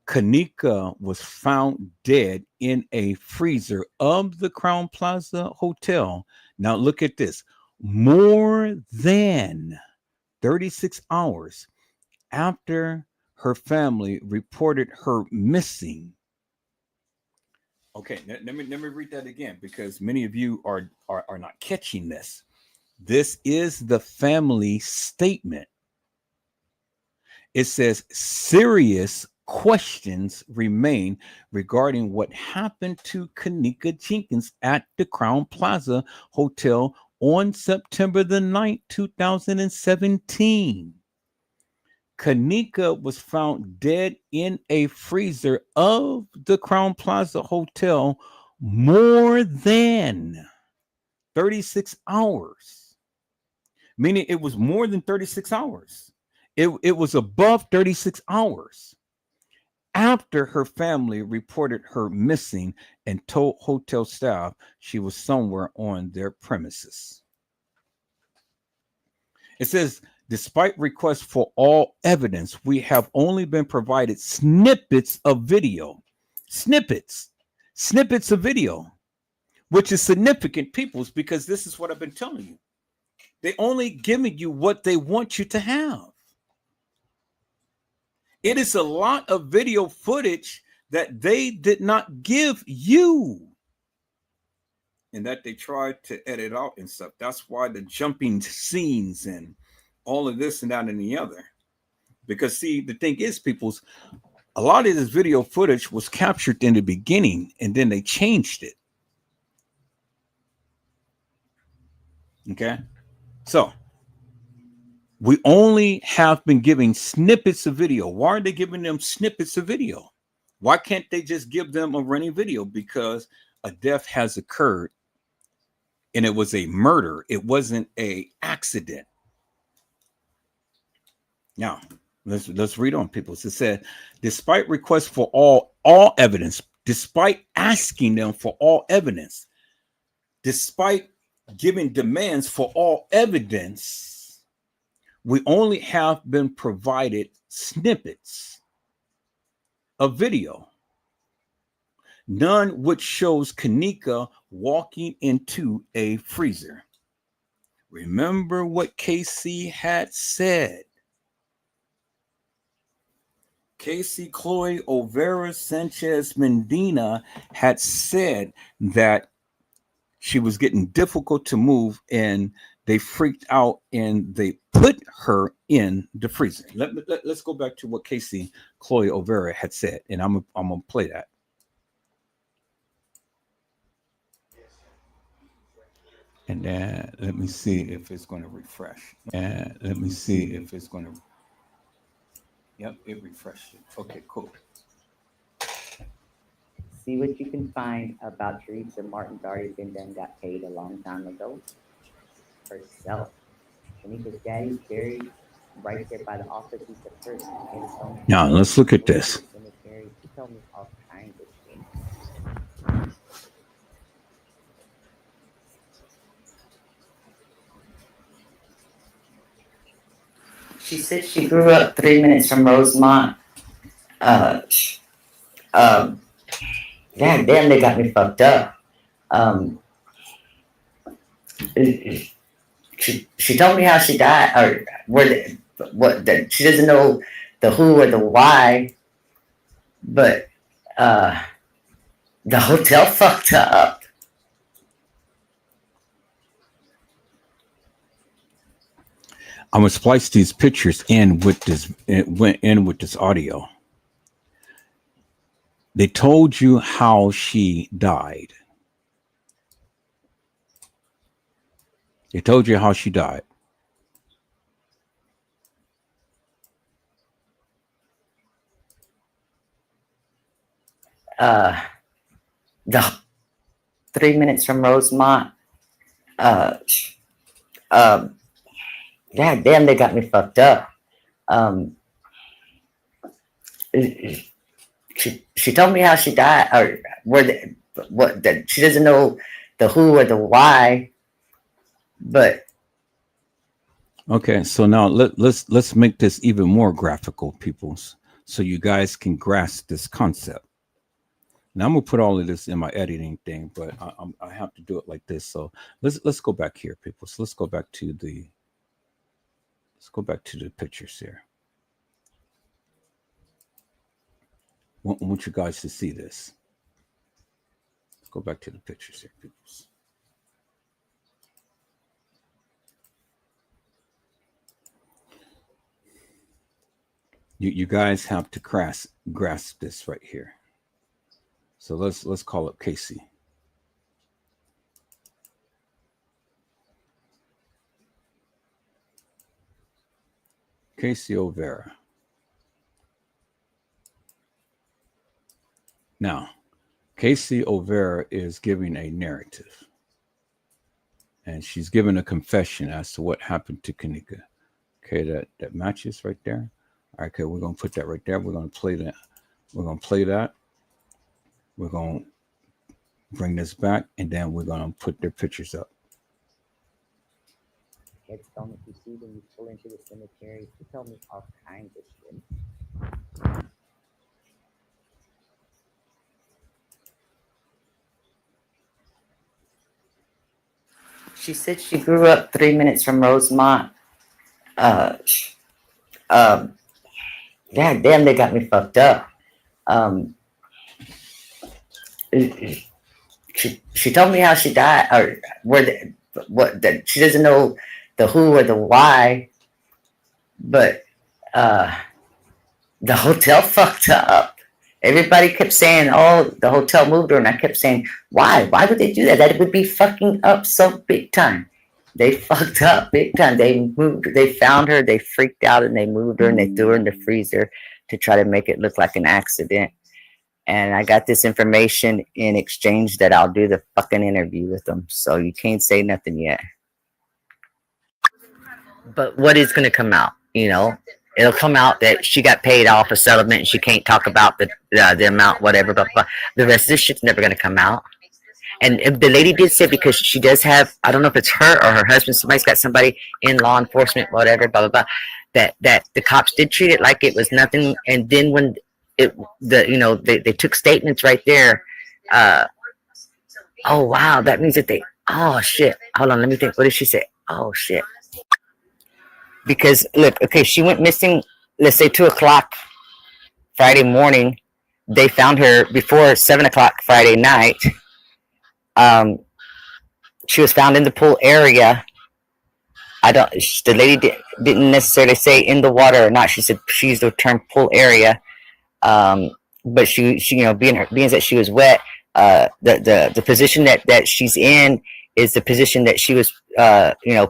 Kenneka was found dead in a freezer of the Crown Plaza Hotel. Now look at this. More than 36 hours after her family reported her missing. Okay, let me read that again, because many of you are not catching this. This is the family statement. It says serious questions remain regarding what happened to Kenneka Jenkins at the Crown Plaza Hotel on September the 9th, 2017. Kenneka was found dead in a freezer of the Crown Plaza Hotel more than 36 hours. Meaning it was more than 36 hours. It was above 36 hours after her family reported her missing and told hotel staff she was somewhere on their premises. It says, despite requests for all evidence, we have only been provided snippets of video. Snippets of video, which is significant, peoples, because this is what I've been telling you. They only giving you what they want you to have. It is a lot of video footage that they did not give you and that they tried to edit out and stuff. That's why the jumping scenes and all of this and that and the other. Because see, the thing is, peoples, a lot of this video footage was captured in the beginning and then they changed it. Okay. So we only have been giving snippets of video. Why are they giving them snippets of video? Why can't they just give them a running video? Because a death has occurred and it was a murder. It wasn't an accident. Now, let's read on, people. It said, despite requests for all evidence, despite asking them for all evidence, despite giving demands for all evidence, we only have been provided snippets of video, none which shows Kenneka walking into a freezer. Remember what Cassie had said. Cassie Chloe Olvera Sanchez Medina had said that she was getting difficult to move and they freaked out and they put her in the freezer. Let's go back to what Cassie Chloe Olvera had said, and I'm gonna play that. And then let me see if it's going to refresh. And let me see if it's going to. Yep, it refreshed it. Okay, cool. See what you can find about Teresa Martin's already been done, got paid a long time ago. Herself. Kenneka's daddy buried right there by the office. He said first. Now let's look at this. Cemetery. She told me all kinds of things. She said she grew up 3 minutes from Rosemont. God damn, they got me fucked up. She told me how she died, or she doesn't know the who or the why, but the hotel fucked her up. I'm gonna splice these pictures in with this audio. They told you how she died. They told you how she died. The 3 minutes from Rosemont. God damn, they got me fucked up. She told me how she died, or she doesn't know the who or the why, but okay. So now let's make this even more graphical, peoples, so you guys can grasp this concept. Now I'm gonna put all of this in my editing thing, but I have to do it like this. So let's go back here, people. So let's go back to the pictures here. I want you guys to see this. Let's go back to the pictures here, people. You guys have to grasp this right here. So let's call up Cassie. Cassie Olvera. Now, Cassie Olvera is giving a narrative. And she's giving a confession as to what happened to Kenneka. Okay, that matches right there. All right, okay, we're going to put that right there. We're going to play that. We're going to play that. We're going to bring this back, and then we're going to put their pictures up. Headstone that you see when you pull into the cemetery. She told me all kinds of shit. She said she grew up 3 minutes from Rosemont. God damn, they got me fucked up. She told me how she died, or she doesn't know the who or the why, but the hotel fucked her up. Everybody kept saying, oh, the hotel moved her, and I kept saying, why would they do that? That would be fucking up so big time. They fucked up big time. They found her, they freaked out, and they moved her, and they threw her in the freezer to try to make it look like an accident. And I got this information in exchange that I'll do the fucking interview with them. So you can't say nothing yet. But what is going to come out? You know, it'll come out that she got paid off a settlement and she can't talk about the amount, whatever. But the rest of this shit's never going to come out. And the lady did say, because she does have, I don't know if it's her or her husband, somebody's got somebody in law enforcement, whatever, blah blah blah, that the cops did treat it like it was nothing. And then when they took statements right there. Oh wow, that means that oh shit, hold on, let me think, what did she say? Oh shit. Because look, okay, she went missing, let's say 2 o'clock Friday morning. They found her before 7 o'clock Friday night. um she was found in the pool area. I don't. The lady didn't necessarily say in the water or not. She said she used the term pool area. Um, but she being that she was wet, the position that she's in is the position that she was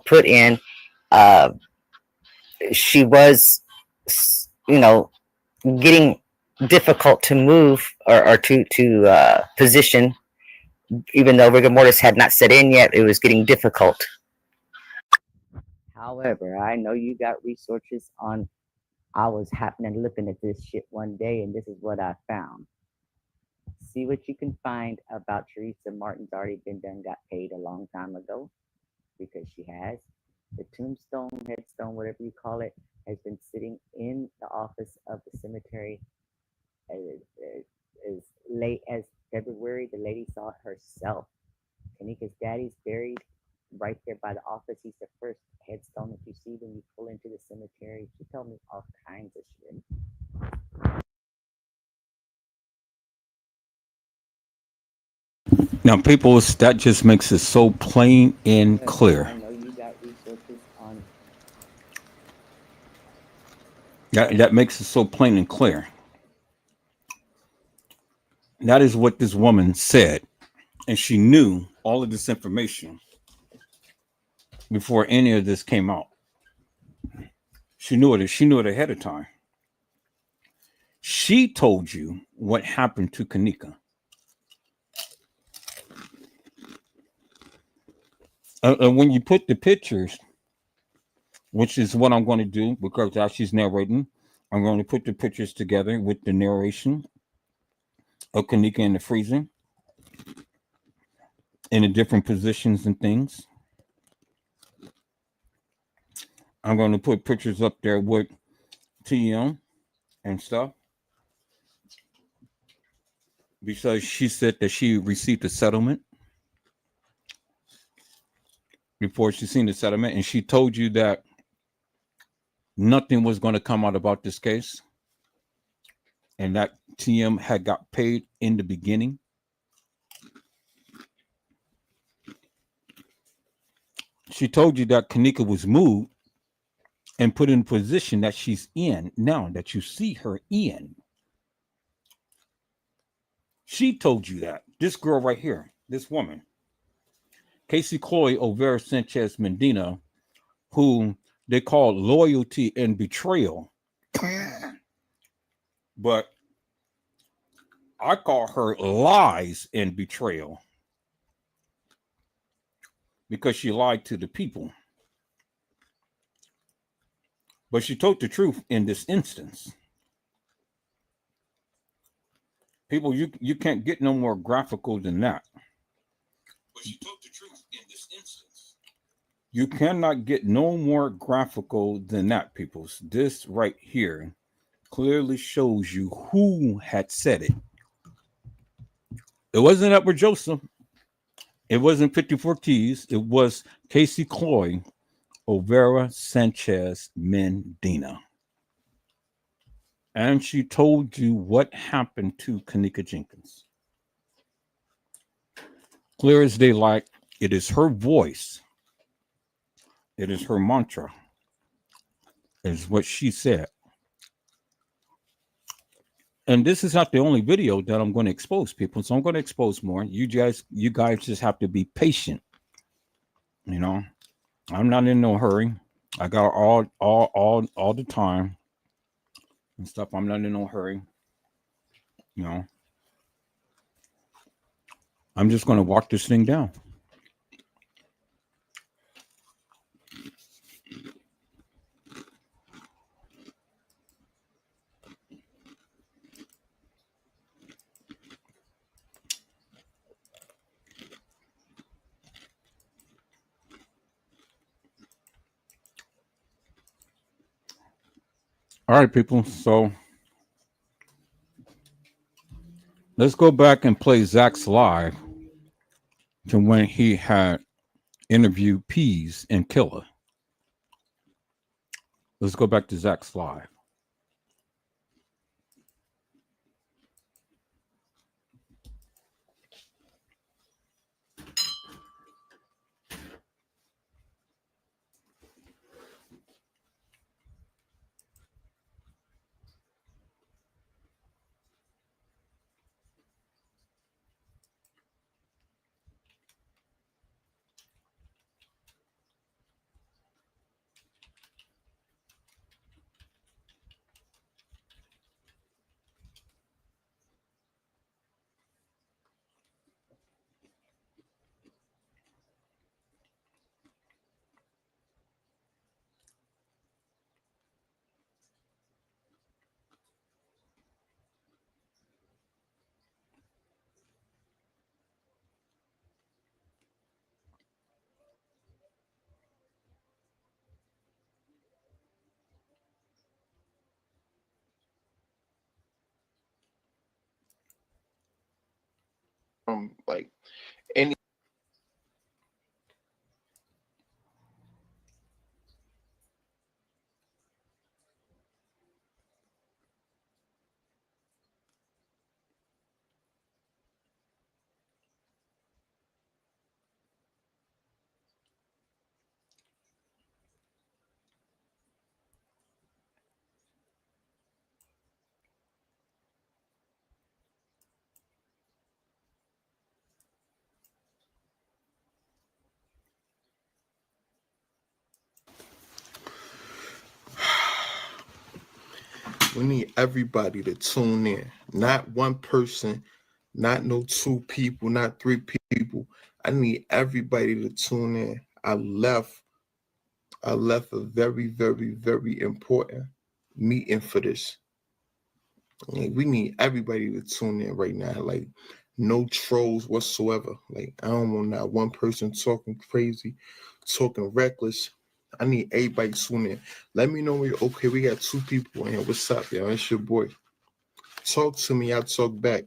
put in. Uh, she was getting difficult to move or to position, even though rigor mortis had not set in yet. It was getting difficult. However, I know you got resources on. I was happening looking at this shit one day, and this is what I found. See what you can find about Teresa Martin's already been done, got paid a long time ago, because she has. The tombstone, headstone, whatever you call it, has been sitting in the office of the cemetery as late as February. The lady saw it herself. Kenneka's daddy's buried right there by the office. He's the first headstone that you see when you pull into the cemetery. She told me all kinds of shit. Now, people, that just makes it so plain and I clear. know you got resources on. That makes it so plain and clear. That is what this woman said, and she knew all of this information before any of this came out. She knew it. She knew it ahead of time. She told you what happened to Kenneka. And when you put the pictures, which is what I'm going to do, because as she's narrating, I'm going to put the pictures together with the narration of Kenneka in the freezing in the different positions and things. I'm going to put pictures up there with TM and stuff, because she said that she received a settlement before she seen the settlement, and she told you that nothing was going to come out about this case, and that TM had got paid in the beginning. She told you that Kenneka was moved and put in a position that she's in now, that you see her in. She told you that. This girl right here, this woman, Cassie Olvera Sanchez Medina, who they call loyalty and betrayal, but I call her lies and betrayal, because she lied to the people. But she told the truth in this instance. People, you can't get no more graphical than that. But she told the truth in this instance. You cannot get no more graphical than that, people. This right here clearly shows you who had said it. It wasn't Edward Joseph. It wasn't 54 Keys. It was Cassie Olvera Sanchez Medina. And she told you what happened to Kenneka Jenkins. Clear as daylight, it is her voice. It is her mantra. It is what she said. And this is not the only video that I'm going to expose, people. So I'm going to expose more. You guys just have to be patient. You know, I'm not in no hurry. I got all the time and stuff. I'm not in no hurry. You know, I'm just going to walk this thing down. All right, people. So let's go back and play Zach's live to when he had interviewed Peas and Killer. Let's go back to Zach's live. Like any. We need everybody to tune in. Not one person, not no two people, not three people. I need everybody to tune in. I left a very, very, very important meeting for this. Like, we need everybody to tune in right now. Like, no trolls whatsoever. Like, I don't want not one person talking crazy, talking reckless. I need everybody to tune in. Let me know when you're okay. We got two people in here. What's up, y'all? It's your boy. Talk to me. I talk back.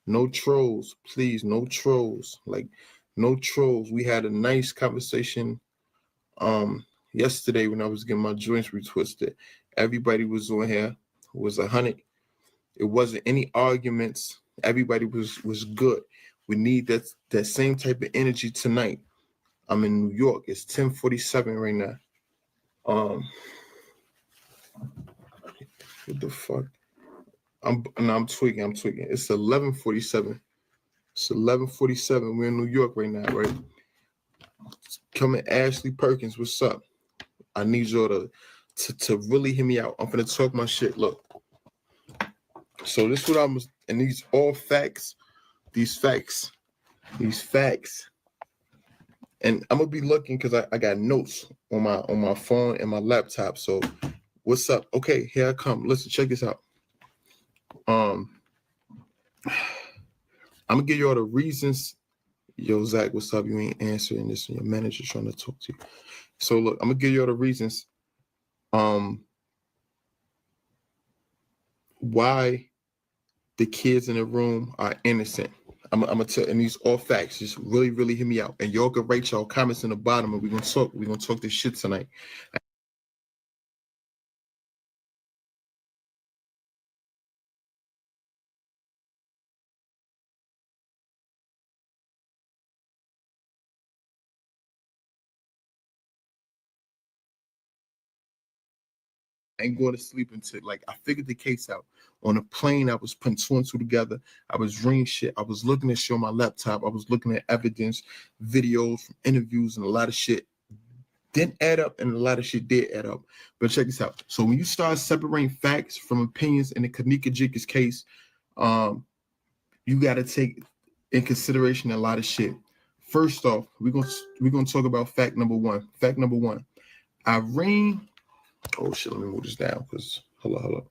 No trolls, please. No trolls. Like, no trolls. We had a nice conversation yesterday when I was getting my joints retwisted. Everybody was on here. It was 100. It wasn't any arguments. Everybody was good. We need that same type of energy tonight. I'm in New York. It's 10:47 right now. What the fuck? I'm tweaking. It's 11:47. It's 11:47. We're in New York right now, right? Coming, Ashley Perkins. What's up? I need y'all to really hear me out. I'm gonna talk my shit. Look. So this is what I'm, and these all facts. These facts. And I'm gonna be looking because I got notes on my phone and my laptop. So what's up? Okay, here I come. Listen, check this out. I'm gonna give you all the reasons. Yo, Zach, what's up? You ain't answering this, and your manager trying to talk to you. So look, I'm gonna give you all the reasons. Why the kids in the room are innocent. I'm gonna tell, and these all facts. Just really, really hear me out. And y'all can write y'all comments in the bottom, and we're gonna talk. We're gonna talk this shit tonight. Ain't going to sleep until like I figured the case out. On a plane, I was putting two and two together. I was reading shit. I was looking at shit on my laptop. I was looking at evidence, videos from interviews, and a lot of shit didn't add up, and a lot of shit did add up. But check this out. So when you start separating facts from opinions in the Kenneka Jenkins case, you got to take in consideration a lot of shit. First off, we're gonna talk about fact number one. Fact number one, Irene. Oh shit, let me move this down because hello.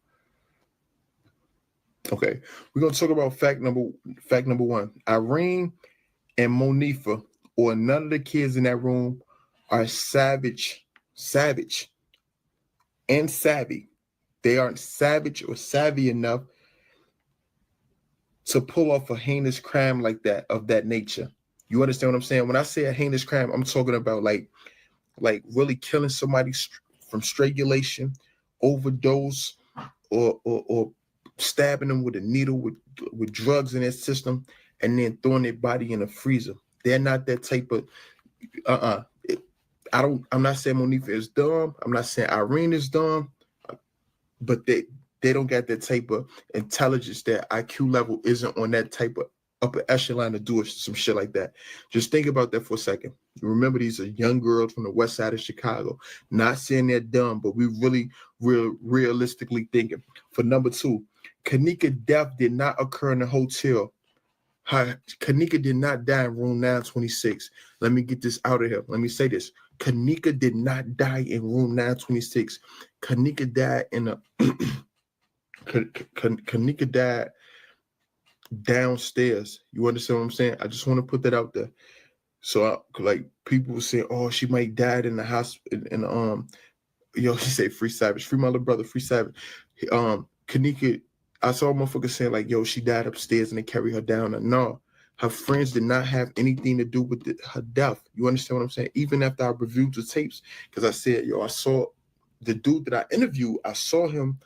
Okay, we're gonna talk about fact number one. Irene and Monifa, or none of the kids in that room, are savage, and savvy. they aren't savage or savvy enough to pull off a heinous crime like that, of that nature. You understand what I'm saying? When I say a heinous crime, I'm talking about like really killing somebody from strangulation, overdose, or stabbing them with a needle with drugs in their system, and then throwing their body in a freezer. They're not that type of I'm not saying Monifa is dumb. I'm not saying Irene is dumb, but they don't got that type of intelligence. Their IQ level isn't on that type of upper echelon to do some shit like that. Just think about that for a second. Remember, these are young girls from the west side of Chicago. Not saying they're dumb, but we really realistically thinking. For number 2, Kenneka death did not occur in the hotel. Kenneka did not die in room 926. Let me get this out of here. Let me say this. Kenneka did not die in room 926. Kenneka died in a Kenneka died downstairs. You understand what I'm saying? I just want to put that out there. So like people say, oh, she might die in the house yo, he said free Savage, free my little brother, free Savage. Kenneka, I saw a motherfucker saying like, yo, she died upstairs and they carry her down. And no, her friends did not have anything to do with her death. You understand what I'm saying? Even after I reviewed the tapes, because I said, yo, I saw the dude that I interviewed, I saw him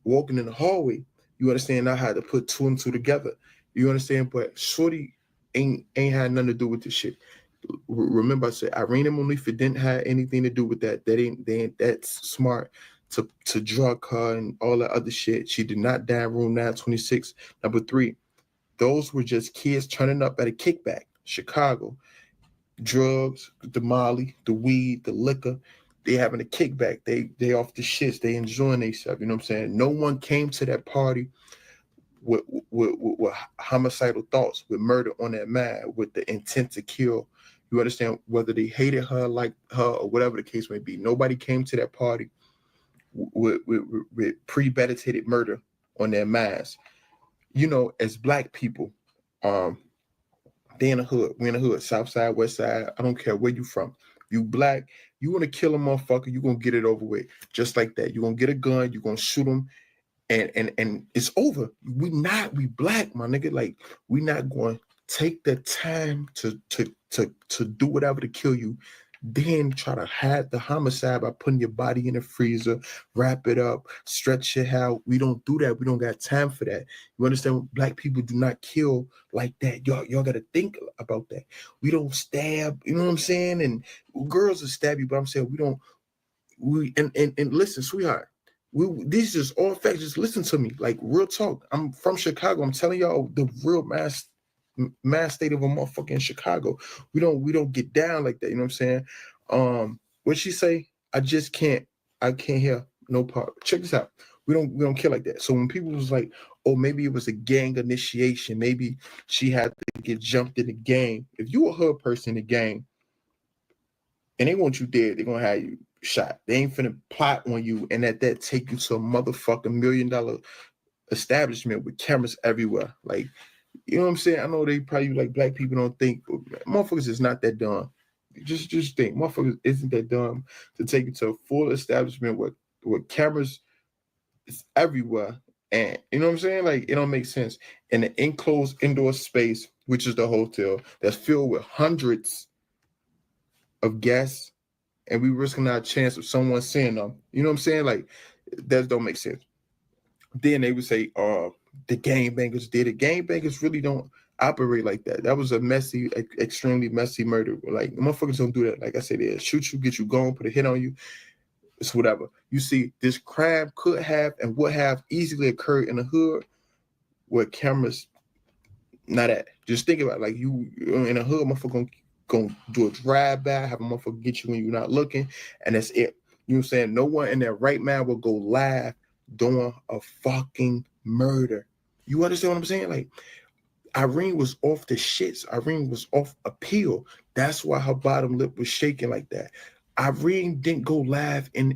walking in the hallway. You understand? I had to put 2 and 2 together. You understand? But Shorty ain't had nothing to do with this shit. Remember, I said Irene and Monifa didn't have anything to do with that. They ain't that smart to drug her and all that other shit. She did not die in room 926. Number 3, those were just kids turning up at a kickback. Chicago. Drugs, the molly, the weed, the liquor. They having a kickback. They off the shits. They enjoying themselves. You know what I'm saying? No one came to that party with homicidal thoughts, with murder on their mind, with the intent to kill. You understand? Whether they hated her, like her, or whatever the case may be. Nobody came to that party with premeditated murder on their minds. You know, as Black people, they in the hood. We in the hood, South Side, West Side. I don't care where you from. You Black, you want to kill a motherfucker, you gonna get it over with. Just like that. You gonna get a gun, you gonna shoot him, and it's over. We Black, my nigga. Like, we not going to take the time to do whatever to kill you, then try to hide the homicide by putting your body in a freezer, wrap it up, stretch it out. We don't do that. We don't got time for that. You understand? Black people do not kill like that. Y'all got to think about that. We don't stab, you know what I'm saying? And girls will stab you, but I'm saying and listen, sweetheart, these is all facts. Just listen to me, like real talk. I'm from Chicago. I'm telling y'all the real mass state of a motherfucker in Chicago. We don't get down like that. You know what I'm saying? What she say? I can't hear no part. Check this out. We don't kill like that. So when people was like, oh, maybe it was a gang initiation, maybe she had to get jumped in the gang. If you a hood person in the gang and they want you dead, they're gonna have you shot. They ain't finna plot on you and at that take you to a motherfucking $1 million establishment with cameras everywhere. Like, you know what I'm saying? I know they probably like Black people don't think, but motherfuckers is not that dumb. Just think, motherfuckers isn't that dumb to take you to a full establishment with cameras is everywhere. And you know what I'm saying? Like, it don't make sense. In an enclosed indoor space, which is the hotel, that's filled with hundreds of guests, and we risking our chance of someone seeing them. You know what I'm saying? Like, that don't make sense. Then they would say, the gangbangers did it. Gangbangers really don't operate like that. That was a messy, extremely messy murder. Like, motherfuckers don't do that. Like I said, they'll shoot you, get you gone, put a hit on you. It's whatever. You see, this crime could have and would have easily occurred in the hood where cameras not at. Just think about it. Like, you in a hood, motherfucker gonna do a drive-by, have a motherfucker get you when you're not looking, and that's it. You know what I'm saying? No one in their right mind will go live doing a fucking murder. You understand what I'm saying? Like, Irene was off the shits. Irene was off a pill. That's why her bottom lip was shaking like that. Irene didn't go live in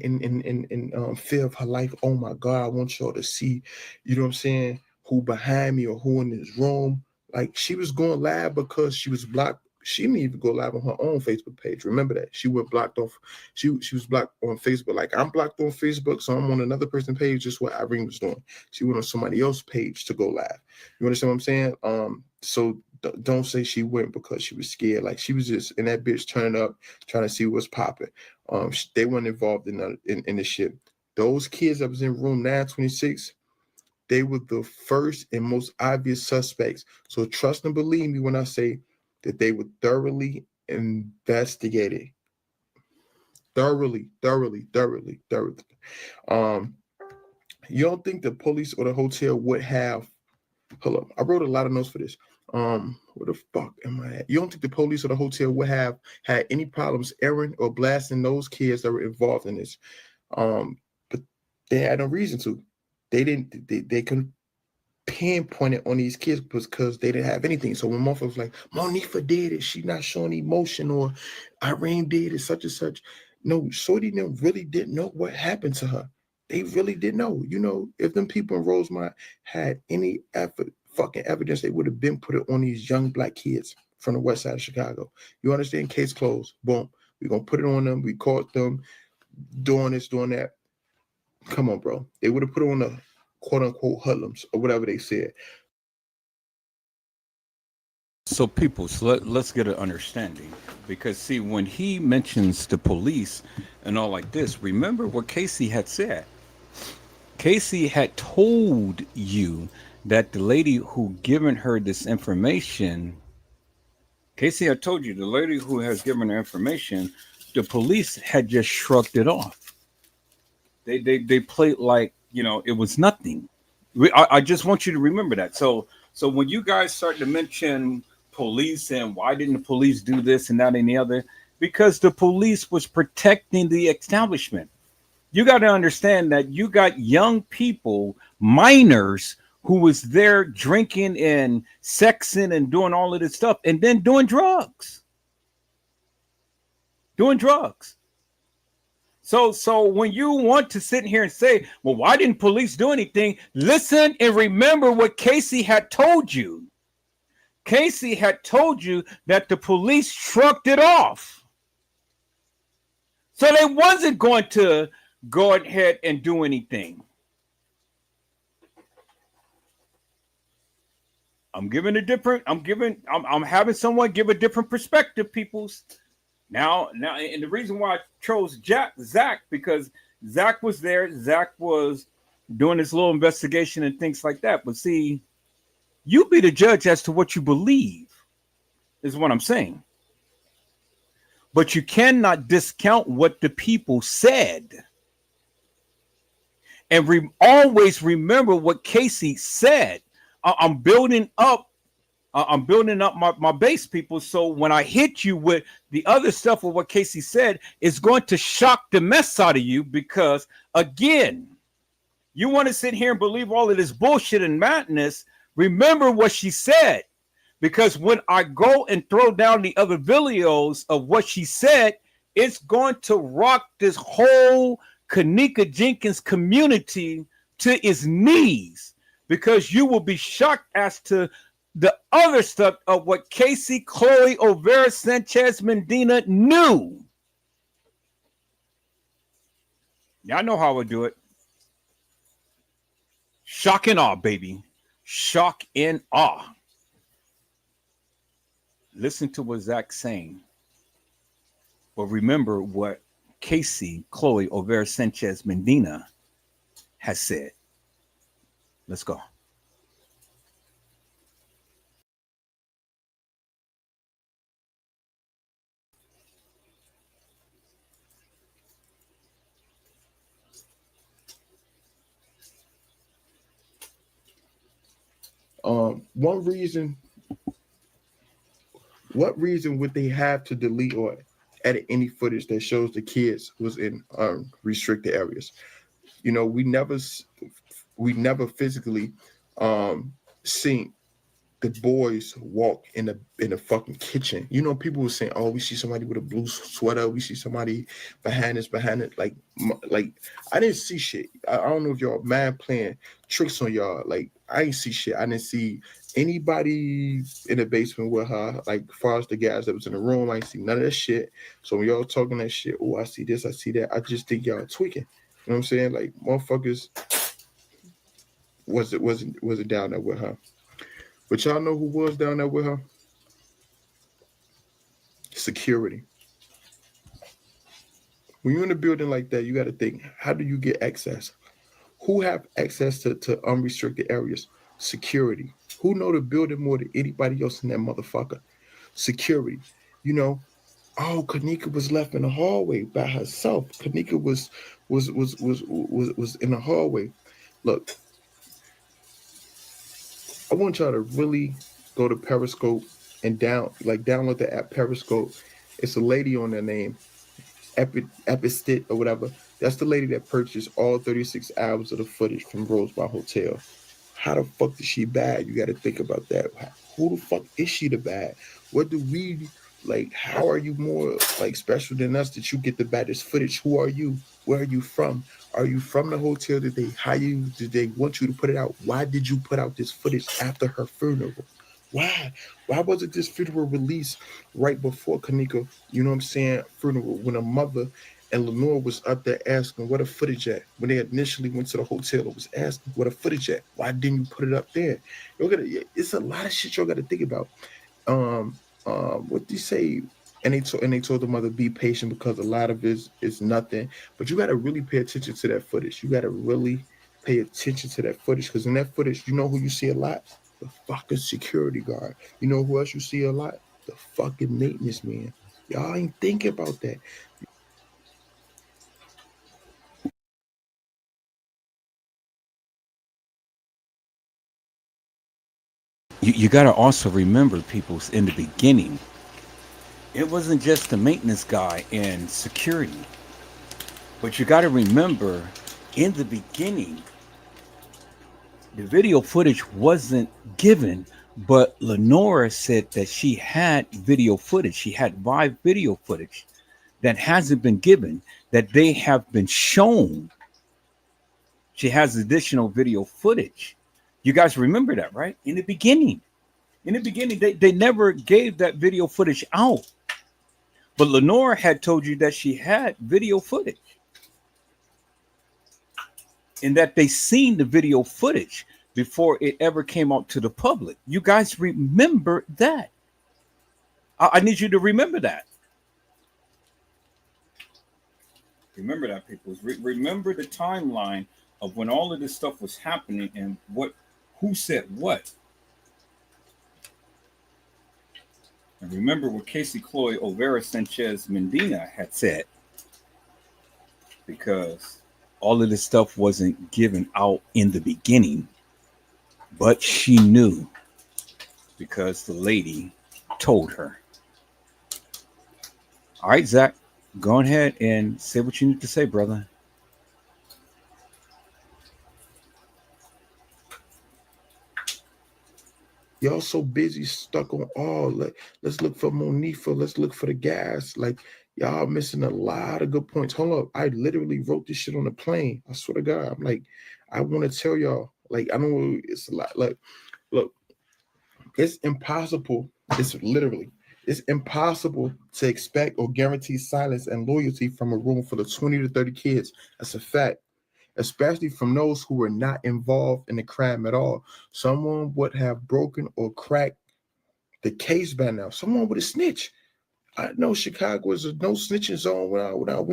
fear of her life. Oh my God, I want y'all to see, you know what I'm saying, who behind me or who in this room. Like, she was going live because she was she didn't even go live on her own Facebook page. Remember that. She went blocked off. She was blocked on Facebook. Like, I'm blocked on Facebook, so I'm on another person's page, just what Irene was doing. She went on somebody else's page to go live. You understand what I'm saying? So don't say she went because she was scared. Like, she was just in that bitch turning up, trying to see what's popping. They weren't involved in the shit. Those kids that was in room 926, they were the first and most obvious suspects. So trust and believe me when I say that they were thoroughly investigated. Thoroughly. You don't think the police or the hotel would have, hold up, I wrote a lot of notes for this. Where the fuck am I at? You don't think the police or the hotel would have had any problems airing or blasting those kids that were involved in this? But they had no reason to. They couldn't pinpoint it on these kids because they didn't have anything. So when motherfuckers was like, Monifa did it, she not showing emotion, or Irene did it, such and such. No, Shorty really didn't know what happened to her. They really didn't know. You know, if them people in Rosemont had any fucking evidence, they would have been put it on these young black kids from the west side of Chicago. You understand? Case closed. Boom. We're gonna put it on them. We caught them doing this, doing that. Come on, bro. They would have put it on the quote unquote hoodlums or whatever they said. So people, let's get an understanding, because see, when he mentions the police and all like this, remember what Casey had said. Casey had told you that the lady who given her this information, Casey had told you the lady who has given her information, the police had just shrugged it off. They played like, you know, it was nothing. I just want you to remember that. So when you guys start to mention police and why didn't the police do this and that and the other, because the police was protecting the establishment. You got to understand that you got young people, minors, who was there drinking and sexing and doing all of this stuff and then doing drugs. So when you want to sit here and say, well, why didn't police do anything? Listen and remember what Casey had told you. Casey had told you that the police shrugged it off. So they wasn't going to go ahead and do anything. I'm having someone give a different perspective, peoples. Now, and the reason why I chose Zach, because Zach was there. Zach was doing this little investigation and things like that. But see, you be the judge as to what you believe, is what I'm saying. But you cannot discount what the people said. And always remember what Casey said. I'm building up my base, people. So when I hit you with the other stuff of what Casey said, it's going to shock the mess out of you, because again, you want to sit here and believe all of this bullshit and madness. Remember what she said, because when I go and throw down the other videos of what she said, it's going to rock this whole Kenneka Jenkins community to its knees, because you will be shocked as to the other stuff of what Cassie Chloe Olvera Sanchez Medina knew. Y'all know how I would do it. Shock and awe, baby. Shock and awe. Listen to what Zach's saying. But remember what Cassie Chloe Olvera Sanchez Medina has said. Let's go. What reason would they have to delete or edit any footage that shows the kids was in restricted areas? You know, we never physically seen the boys walk in the fucking kitchen. You know, people were saying, "Oh, we see somebody with a blue sweater. We see somebody behind it." Like I didn't see shit. I don't know if y'all man playing tricks on y'all. Like, I ain't see shit. I didn't see Anybody in the basement with her, like far as the guys that was in the room, I ain't see none of that shit. So when y'all talking that shit, oh, I see this, I see that, I just think y'all tweaking. You know what I'm saying? Like motherfuckers wasn't down there with her. But y'all know who was down there with her? Security. When you're in a building like that, you got to think, how do you get access? Who have access to unrestricted areas? Security. Who know the building more than anybody else in that motherfucker? Security. You know, oh, Kenneka was left in the hallway by herself. Kenneka was in the hallway. Look, I want y'all to really go to Periscope and download the app Periscope. It's a lady on there named Epistit or whatever. That's the lady that purchased all 36 hours of the footage from Rosebar Hotel. How the fuck is she bad? You got to think about that. Who the fuck is she the bad? What do we like? How are you more like special than us that you get the baddest footage? Who are you? Where are you from? Are you from the hotel? Did they hire you? Did they want you to put it out? Why did you put out this footage after her funeral? Why? Why wasn't this funeral released right before Kenneka, you know what I'm saying, funeral, when her mother and Lenore was up there asking what a footage at? When they initially went to the hotel, it was asking what a footage at. Why didn't you put it up there? It's a lot of shit y'all got to think about. What do you say? And they told the mother be patient because a lot of it is nothing. But you got to really pay attention to that footage. You got to really pay attention to that footage because in that footage, you know who you see a lot? The fucking security guard. You know who else you see a lot? The fucking maintenance man. Y'all ain't thinking about that. You got to also remember, people, in the beginning, it wasn't just the maintenance guy and security. But you got to remember, in the beginning, the video footage wasn't given, but Lenora said that she had video footage. She had live video footage that hasn't been given, that they have been shown. She has additional video footage. You guys remember that, right? In the beginning, they never gave that video footage out. But Lenore had told you that she had video footage and that they seen the video footage before it ever came out to the public. You guys remember that. I need you to remember that. Remember that, people. Remember the timeline of when all of this stuff was happening and who said what. And remember what Cassie Olvera Sanchez Medina had said, because all of this stuff wasn't given out in the beginning, but she knew because the lady told her. All right, Zach, go ahead and say what you need to say, brother. Y'all so busy stuck on let's look for Monifa, let's look for the gas. Like y'all missing a lot of good points. Hold up, I literally wrote this shit on the plane. I swear to God, I'm like, I want to tell y'all, like, I know it's a lot. Like, look, it's impossible. It's impossible to expect or guarantee silence and loyalty from a room full of 20 to 30 kids. That's a fact. Especially from those who were not involved in the crime at all. Someone would have broken or cracked the case by now. Someone would have snitched. I know Chicago is a no snitching zone. We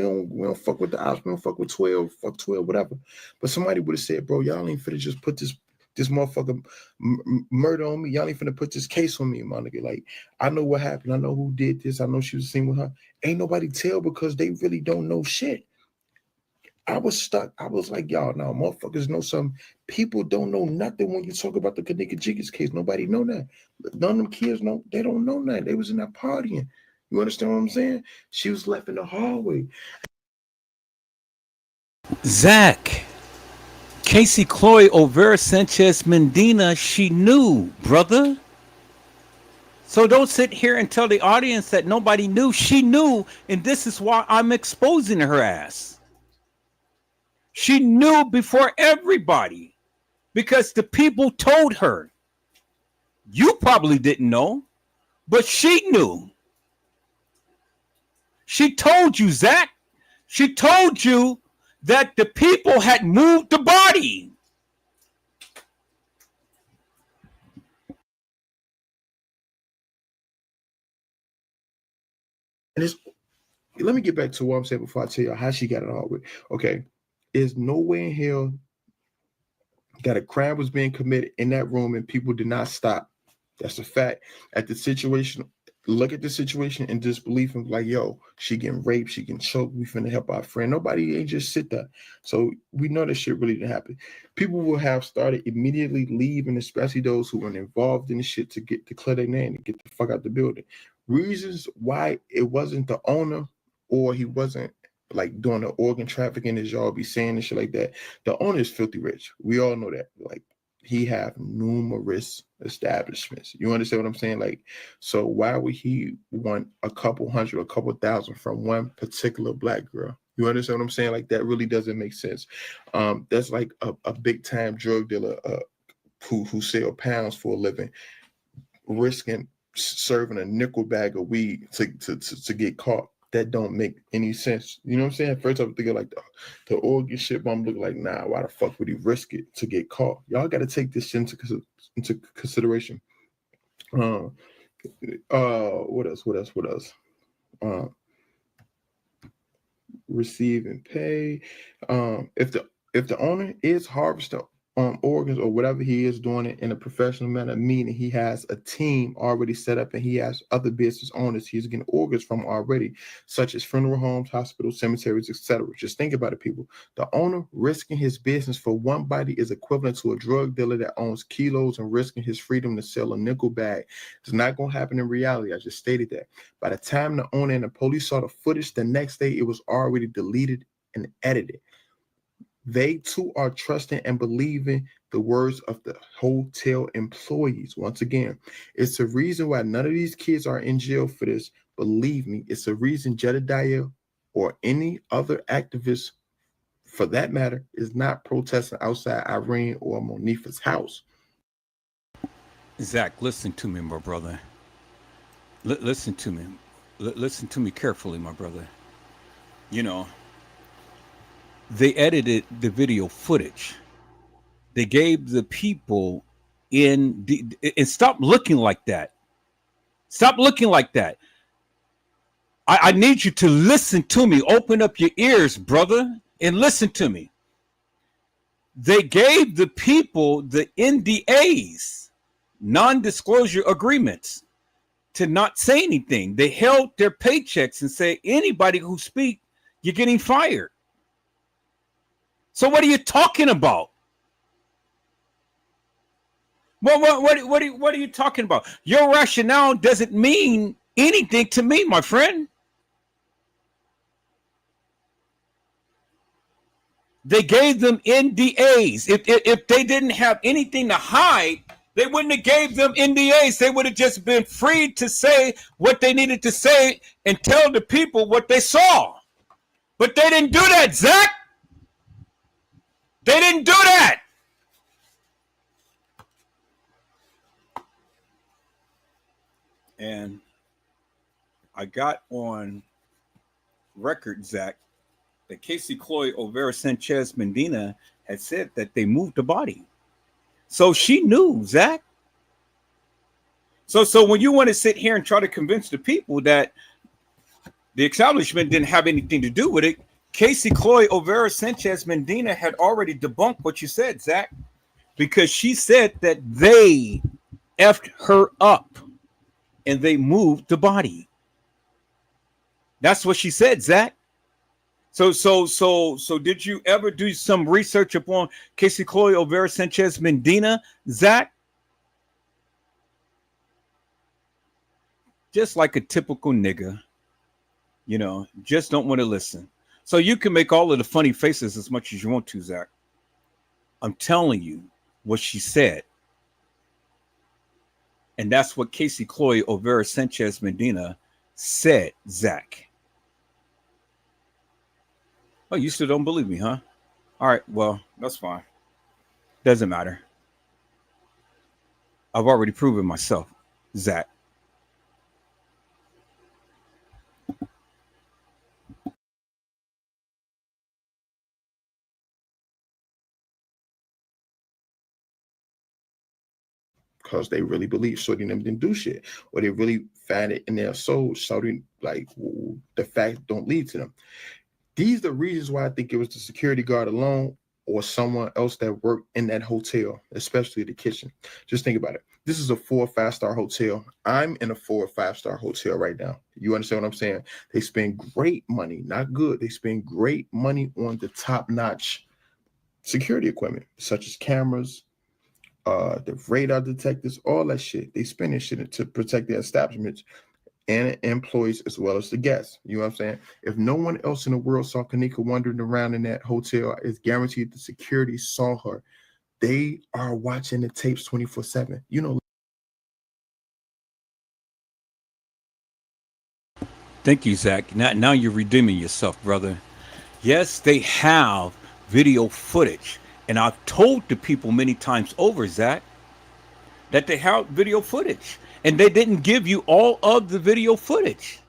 don't fuck with the ops. We don't fuck with 12. Fuck 12, whatever. But somebody would have said, bro, y'all ain't finna just put this motherfucker murder on me. Y'all ain't finna put this case on me, my nigga. Like, I know what happened. I know who did this. I know she was seen with her. Ain't nobody tell because they really don't know shit. I was stuck. I was like, y'all, now motherfuckers know something. People don't know nothing when you talk about the Kenneka Jenkins case. Nobody know that. None of them kids know. They don't know that. They was in that partying. You understand what I'm saying? She was left in the hallway. Zach, Cassie Olvera Sanchez Medina, she knew, brother. So don't sit here and tell the audience that nobody knew. She knew, and this is why I'm exposing her ass. She knew before everybody because the people told her. You probably didn't know, but she knew. She told you, Zach. She told you that the people had moved the body. And it's, let me get back to what I'm saying before I tell you how she got it all with. Okay. There's no way in hell that a crime was being committed in that room and people did not stop. That's a fact. At the situation, look at the situation in disbelief and like, yo, she getting raped, she getting choked, we finna help our friend. Nobody ain't just sit there. So we know that shit really didn't happen. People will have started immediately leaving, especially those who were involved in the shit to clear their name and get the fuck out the building. Reasons why it wasn't the owner or he wasn't like doing the organ trafficking as y'all be saying and shit like that. The owner is filthy rich. We all know that. Like, he have numerous establishments. You understand what I'm saying? Like, so why would he want a couple hundred, a couple thousand from one particular black girl? You understand what I'm saying? Like, that really doesn't make sense. That's like a big time drug dealer who sell pounds for a living, risking serving a nickel bag of weed to get caught. That don't make any sense. You know what I'm saying? First, I'm thinking like the organ shit, but I'm looking like, nah, why the fuck would he risk it to get caught? Y'all got to take this into consideration. What else? Receive and pay. If the owner is harvesting organs or whatever he is doing it in a professional manner, meaning he has a team already set up and he has other business owners he's getting organs from already, such as funeral homes, hospitals, cemeteries, etc. Just think about it, people. The owner risking his business for one body is equivalent to a drug dealer that owns kilos and risking his freedom to sell a nickel bag. It's not going to happen in reality. I just stated that. By the time the owner and the police saw the footage the next day, it was already deleted and edited. They too are trusting and believing the words of the hotel employees. Once again, it's the reason why none of these kids are in jail for this. Believe me, it's the reason Jedediah or any other activist, for that matter, is not protesting outside Irene or Monifa's house. Zach, listen to me, my brother. Listen to me. Listen to me carefully, my brother. You know, they edited the video footage. They gave the people and stop looking like that. Stop looking like that. I need you to listen to me. Open up your ears, brother, and listen to me. They gave the people the NDAs, non-disclosure agreements, to not say anything. They held their paychecks and say, anybody who speaks, you're getting fired. So what are you talking about? What are you talking about? Your rationale doesn't mean anything to me, my friend. They gave them NDAs. If they didn't have anything to hide, they wouldn't have gave them NDAs. They would have just been free to say what they needed to say and tell the people what they saw. But they didn't do that, Zach. They didn't do that. And I got on record, Zach, that Cassie Olvera Sanchez Medina had said that they moved the body. So she knew, Zach. So when you want to sit here and try to convince the people that the establishment didn't have anything to do with it, Cassie Olvera Sanchez Medina had already debunked what you said, Zach, because she said that they effed her up and they moved the body. That's what she said, Zach. So did you ever do some research upon Cassie Olvera Sanchez Medina, Zach? Just like a typical nigga, you know, just don't want to listen. So you can make all of the funny faces as much as you want to, Zach. I'm telling you what she said. And that's what Cassie Olvera Sanchez Medina said, Zach. Oh, you still don't believe me, huh? All right, well, that's fine. Doesn't matter. I've already proven myself, Zach. Because they really believe Shorty and them didn't do shit, or they really found it in their soul. Shorty, like, the fact don't lead to them. These are the reasons why I think it was the security guard alone or someone else that worked in that hotel, especially the kitchen. Just think about it. This is a 4 or 5-star hotel. I'm in a 4 or 5-star hotel right now. You understand what I'm saying? They spend great money, not good. They spend great money on the top-notch security equipment, such as cameras, the radar detectors, all that shit. They spend this shit to protect their establishments and employees as well as the guests. You know what I'm saying? If no one else in the world saw Kenneka wandering around in that hotel, it's guaranteed the security saw her. They are watching the tapes 24/7. You know. Thank you, Zach. Now you're redeeming yourself, brother. Yes, they have video footage. And I've told the people many times over, Zach, that they have video footage. And they didn't give you all of the video footage.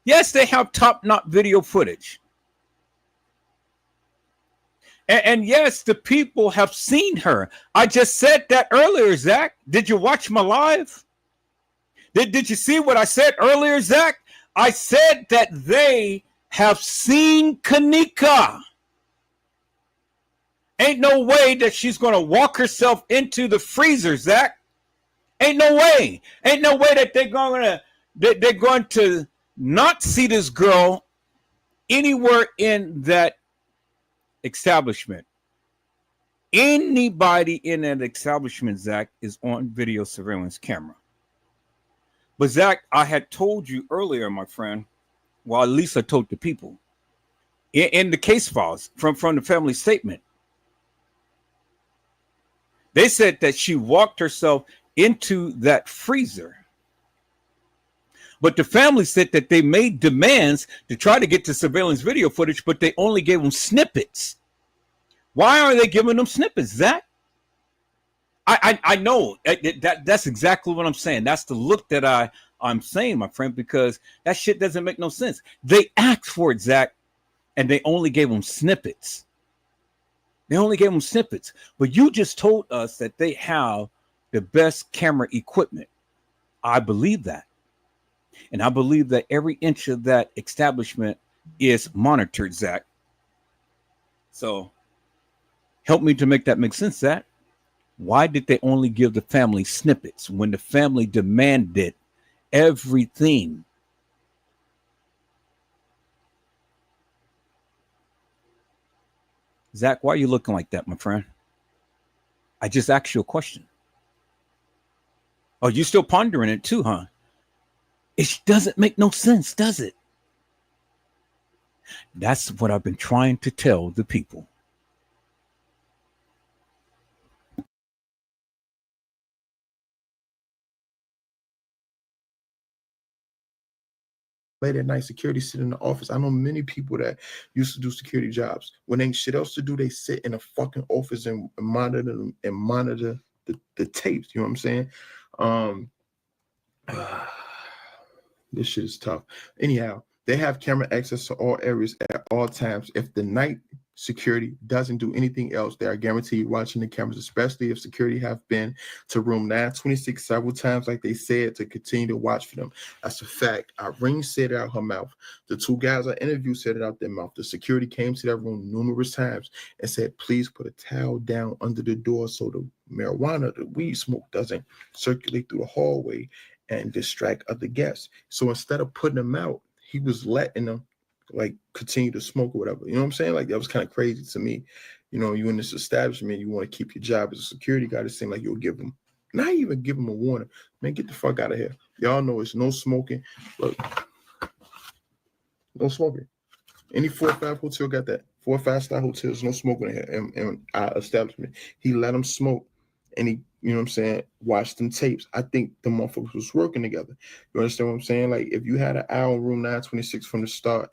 Yes, they have top-notch video footage. And yes, the people have seen her. I just said that earlier, Zach. Did you watch my live? Did you see what I said earlier, Zach? I said that they have seen Kenneka. Ain't no way that she's going to walk herself into the freezer, Zach. Ain't no way. Ain't no way that they're going to not see this girl anywhere in that establishment. Anybody in that establishment, Zach, is on video surveillance camera. But Zach, I had told you earlier, my friend, well, at least I told the people, in the case files from the family statement, they said that she walked herself into that freezer. But the family said that they made demands to try to get the surveillance video footage, but they only gave them snippets. Why are they giving them snippets, Zach? I know that's exactly what I'm saying. That's the look that I'm saying, my friend, because that shit doesn't make no sense. They asked for it, Zach, and they only gave them snippets. They only gave them snippets. But you just told us that they have the best camera equipment. I believe that. And I believe that every inch of that establishment is monitored, Zach. So help me to make that make sense, Zach. Why did they only give the family snippets when the family demanded everything? Zach, why are you looking like that, my friend? I just asked you a question. Oh, you still pondering it too, huh? It doesn't make no sense, does it? That's what I've been trying to tell the people. Late at night, security sit in the office. I know many people that used to do security jobs. When ain't shit else to do, they sit in a fucking office and monitor the tapes. You know what I'm saying? This shit is tough. Anyhow, they have camera access to all areas at all times. If the night security doesn't do anything else, they are guaranteed watching the cameras, especially if security have been to room 926 several times, like they said, to continue to watch for them. That's a fact. Irene said it out her mouth. The two guys I interviewed said it out their mouth. The security came to that room numerous times and said, please put a towel down under the door so the marijuana, the weed smoke doesn't circulate through the hallway and distract other guests. So instead of putting them out, he was letting them like continue to smoke or whatever. You know what I'm saying? Like that was kind of crazy to me. You know, you in this establishment, you want to keep your job as a security guard. It seemed like you'll give them, not even give them a warning. Man, get the fuck out of here. Y'all know it's no smoking. Look, no smoking. Any 4 or 5 hotel got that. 4 or 5-star hotels, no smoking in here. And our establishment, he let them smoke. And he, you know what I'm saying, watch them tapes. I think the motherfuckers was working together. You understand what I'm saying? Like if you had an eye on room 926 from the start,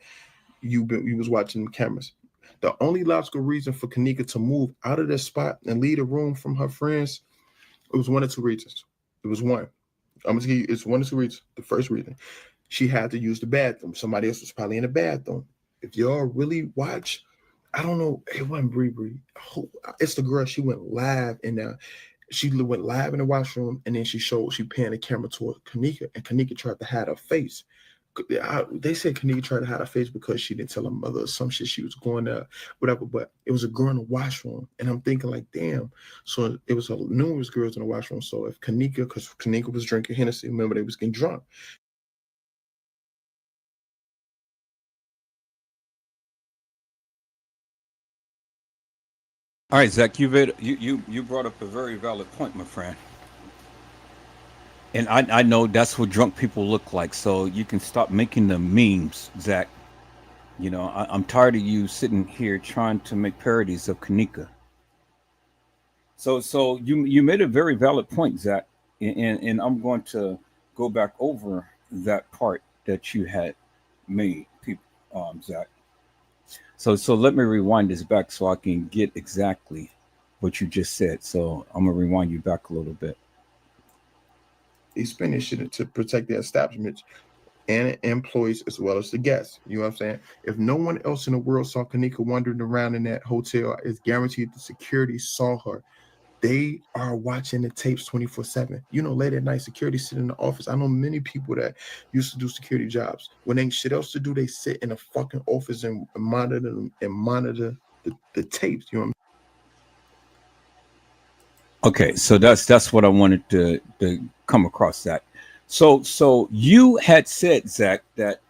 you was watching the cameras. The only logical reason for Kenneka to move out of that spot and leave the room from her friends, it was 1 or 2 reasons. It was one. I'm gonna give you, it's one of two reasons. The first reason, she had to use the bathroom. Somebody else was probably in the bathroom. If y'all really watch, I don't know, it wasn't Bree. It's the girl. She went live in there. She went live in the washroom, and then she panned the camera toward Kenneka, and Kenneka tried to hide her face. They said Kenneka tried to hide her face because she didn't tell her mother or some shit. She was going there, whatever. But it was a girl in the washroom, and I'm thinking like, damn. So it was numerous girls in the washroom. So if Kenneka, because Kenneka was drinking Hennessy, remember they was getting drunk. All right, Zach, you brought up a very valid point, my friend. And I know that's what drunk people look like. So you can stop making the memes, Zach. You know, I'm tired of you sitting here trying to make parodies of Kenneka. So you made a very valid point, Zach, and I'm going to go back over that part that you had made, Zach. So let me rewind this back so I can get exactly what you just said. So I'm gonna rewind you back a little bit. They spend this shit to protect their establishments and employees as well as the guests. You know what I'm saying? If no one else in the world saw Kenneka wandering around in that hotel, it's guaranteed the security saw her. They are watching the tapes 24/7. You know, late at night, security sit in the office. I know many people that used to do security jobs. When ain't shit else to do, they sit in a fucking office and monitor the tapes. You know what I'm saying? Okay, so that's what I wanted to come across, Zach. So you had said, Zach, that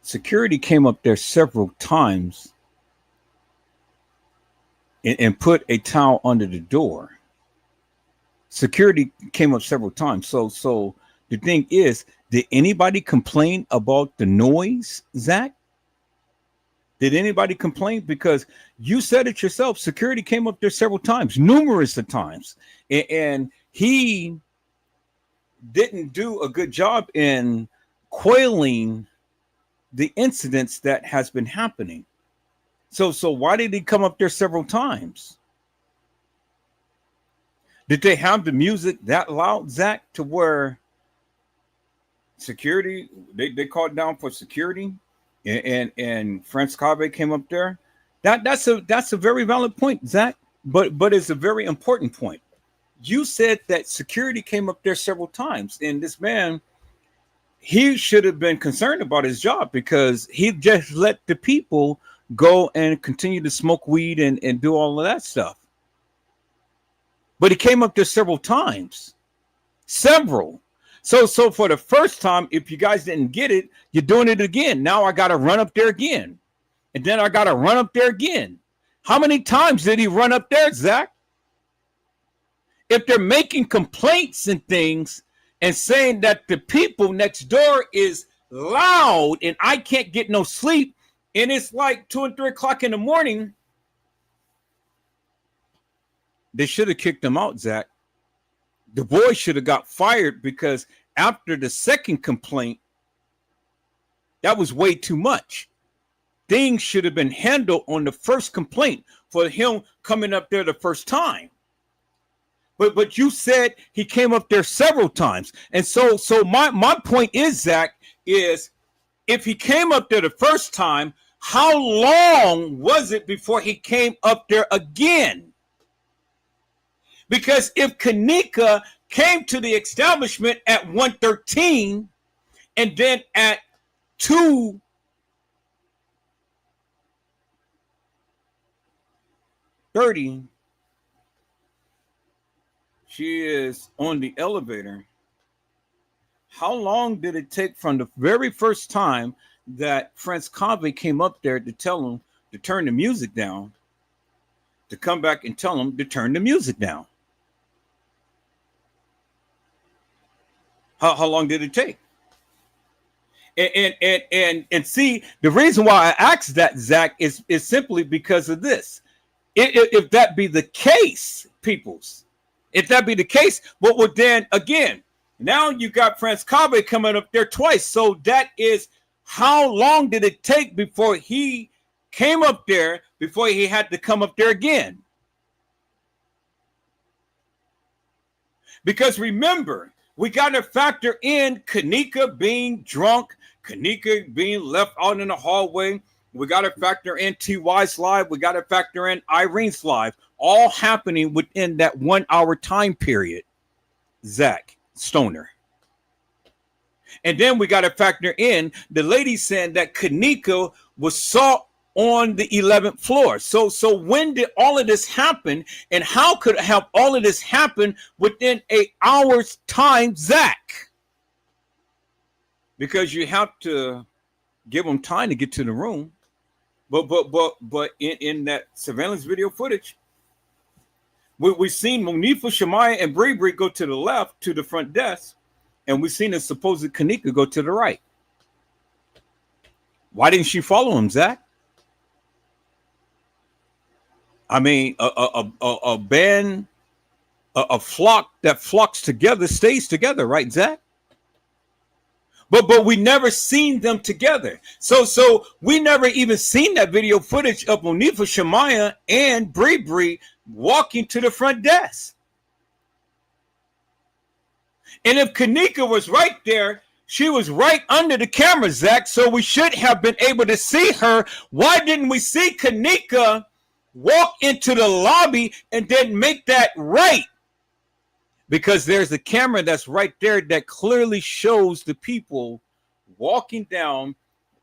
security came up there several times and put a towel under the door. Security came up several times. So the thing is, did anybody complain about the noise, Zach? Did anybody complain? Because you said it yourself. Security came up there several times, numerous of times, and he didn't do a good job in quelling the incidents that has been happening. So why did he come up there several times? Did they have the music that loud, Zach, to where security, they called down for security, and France Cabe came up there? That's a very valid point, Zach, but it's a very important point. You said that security came up there several times, and this man, he should have been concerned about his job because he just let the people go and continue to smoke weed and do all of that stuff. But he came up there several times. Several. So for the first time, if you guys didn't get it, you're doing it again. Now I got to run up there again. And then I got to run up there again. How many times did he run up there, Zach? If they're making complaints and things and saying that the people next door is loud and I can't get no sleep, and it's like 2 and 3 o'clock in the morning, they should have kicked him out, Zach. The boy should have got fired because after the second complaint, that was way too much. Things should have been handled on the first complaint for him coming up there the first time. But you said he came up there several times. And so my point is, Zach, is if he came up there the first time, how long was it before he came up there again? Because if Kenneka came to the establishment at 1:13 and then at 2:30, she is on the elevator, how long did it take from the very first time that France Cabe came up there to tell him to turn the music down, to come back and tell him to turn the music down? How long did it take? And see, the reason why I asked that, Zach, is simply because of this. If that be the case, peoples, if that be the case, what would then again? Now you got France Cabe coming up there twice. So that is how long did it take before he came up there, before he had to come up there again? Because remember, We got to factor in Kenneka being drunk, Kenneka being left out in the hallway. We got to factor in TY's live. We got to factor in Irene's live, all happening within that 1 hour time period. Zach Stoner. And then we got to factor in the lady saying that Kenneka was saw on the 11th floor. So when did all of this happen, and how could have all of this happen within an hour's time, Zach? Because you have to give them time to get to the room. But in that surveillance video footage, we've seen Monifa, Shemaya, and Bree go to the left to the front desk, and we've seen the supposed Kenneka go to the right. Why didn't she follow him, Zach? I mean, a band, a flock that flocks together stays together, right, Zach? But we never seen them together. So we never even seen that video footage of Monifa, Shemaya, and Bree walking to the front desk. And if Kenneka was right there, she was right under the camera, Zach. So we should have been able to see her. Why didn't we see Kenneka walk into the lobby and then make that right? Because there's a camera that's right there that clearly shows the people walking down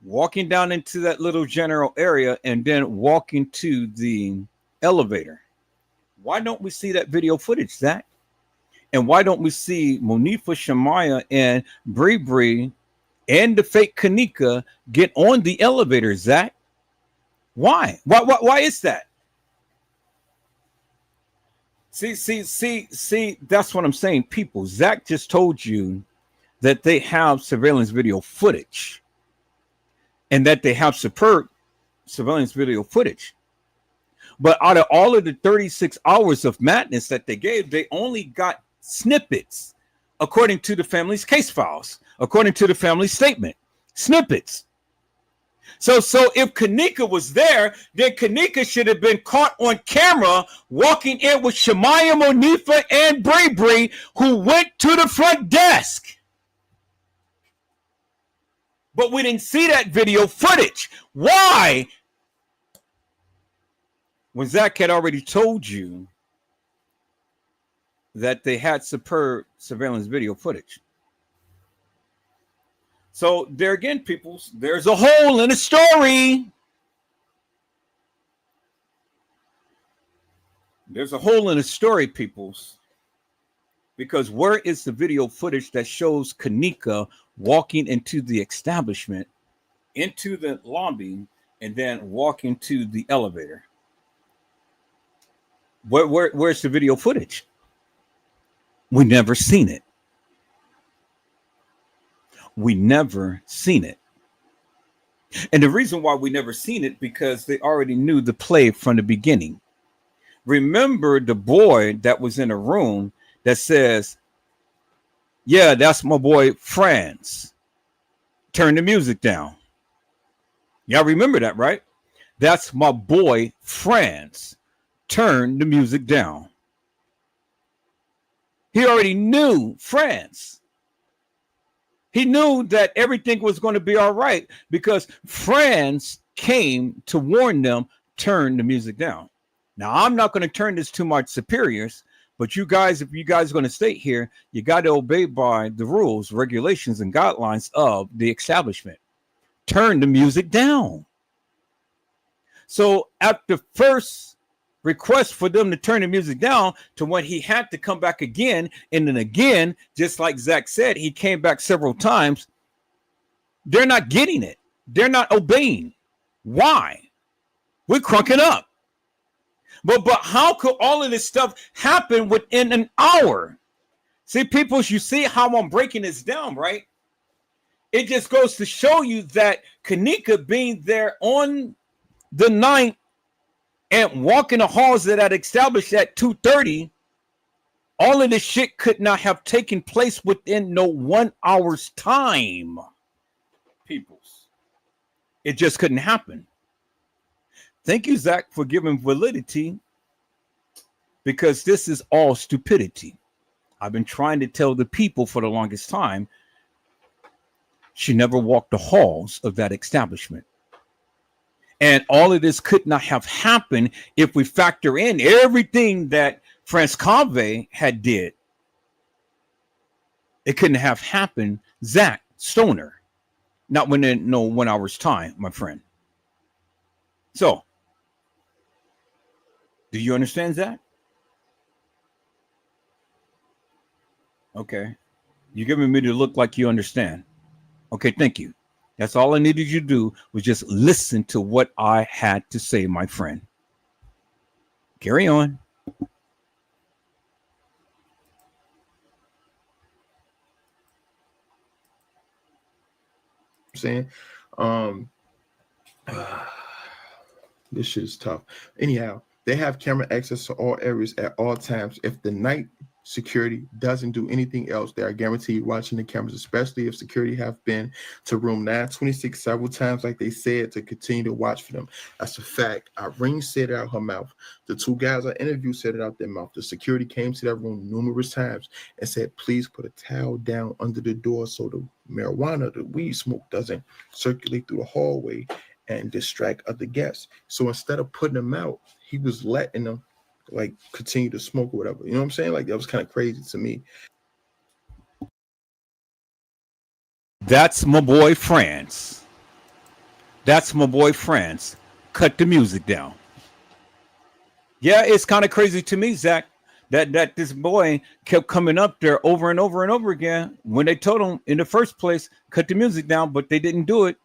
into that little general area and then walking to the elevator. Why don't we see that video footage, Zach? And why don't we see Monifa, Shemaya, and Bree and the fake Kenneka get on the elevator, Zach? Why? Why is that? See, that's what I'm saying, people. Zach just told you that they have surveillance video footage and that they have superb surveillance video footage. But out of all of the 36 hours of madness that they gave, they only got snippets, according to the family's case files, according to the family statement, snippets. So if Kenneka was there, then Kenneka should have been caught on camera walking in with Shemaya, Monifa, and Bree, who went to the front desk. But we didn't see that video footage. Why? When Zach had already told you that they had superb surveillance video footage. So there again, people, there's a hole in the story. There's a hole in the story, peoples. Because where is the video footage that shows Kenneka walking into the establishment, into the lobby, and then walking to the elevator? Where's the video footage? We never seen it. We never seen it. And the reason why we never seen it, because they already knew the play from the beginning. Remember the boy that was in a room that says, yeah, that's my boy Franz. Turn the music down. Y'all remember that, right? That's my boy Franz. Turn the music down. He already knew Franz. He knew that everything was going to be all right because Franz came to warn them, turn the music down. Now, I'm not going to turn this to my superiors, but you guys, if you guys are going to stay here, you got to obey by the rules, regulations, and guidelines of the establishment. Turn the music down. So at the first request for them to turn the music down to when he had to come back again, and then again, just like Zach said, he came back several times. They're not getting it. They're not obeying. Why? We're crunking up. But how could all of this stuff happen within an hour? See, people, you see how I'm breaking this down, right? It just goes to show you that Kenneka being there on the 9th and walking the halls that had established at 2:30, all of this shit could not have taken place within no 1 hour's time. Peoples. It just couldn't happen. Thank you, Zach, for giving validity, because this is all stupidity. I've been trying to tell the people for the longest time, she never walked the halls of that establishment. And all of this could not have happened if we factor in everything that France Cave had did. It couldn't have happened, Zach Stoner, not within no 1 hour's time, my friend. So, do you understand that? Okay. You're giving me to look like you understand. Okay, thank you. That's all I needed you to do was just listen to what I had to say, my friend. Carry on. I'm saying, this shit is tough. Anyhow, they have camera access to all areas at all times. If the night security doesn't do anything else, they are guaranteed watching the cameras, especially if security have been to room 926 several times, like they said, to continue to watch for them. That's a fact. Irene said it out her mouth. The two guys I interviewed said it out their mouth. The security came to that room numerous times and said, please put a towel down under the door so the marijuana, the weed smoke doesn't circulate through the hallway and distract other guests. So instead of putting them out, he was letting them like continue to smoke or whatever. You know what I'm saying? Like that was kind of crazy to me. That's my boy France. That's my boy France. Cut the music down. Yeah, it's kind of crazy to me, Zach, that this boy kept coming up there over and over and over again when they told him in the first place, cut the music down, but they didn't do it.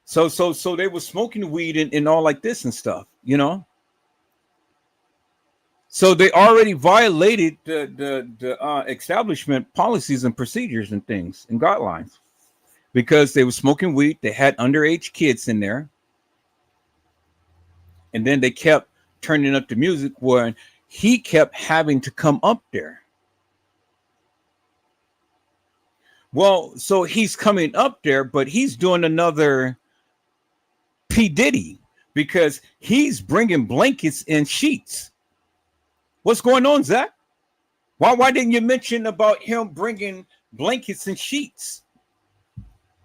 So they were smoking weed and all like this and stuff, you know. So they already violated the establishment policies and procedures and things and guidelines because they were smoking weed. They had underage kids in there, and then they kept turning up the music where he kept having to come up there. Well, so he's coming up there, but he's doing another P. Diddy because he's bringing blankets and sheets. What's going on, Zach? Why didn't you mention about him bringing blankets and sheets?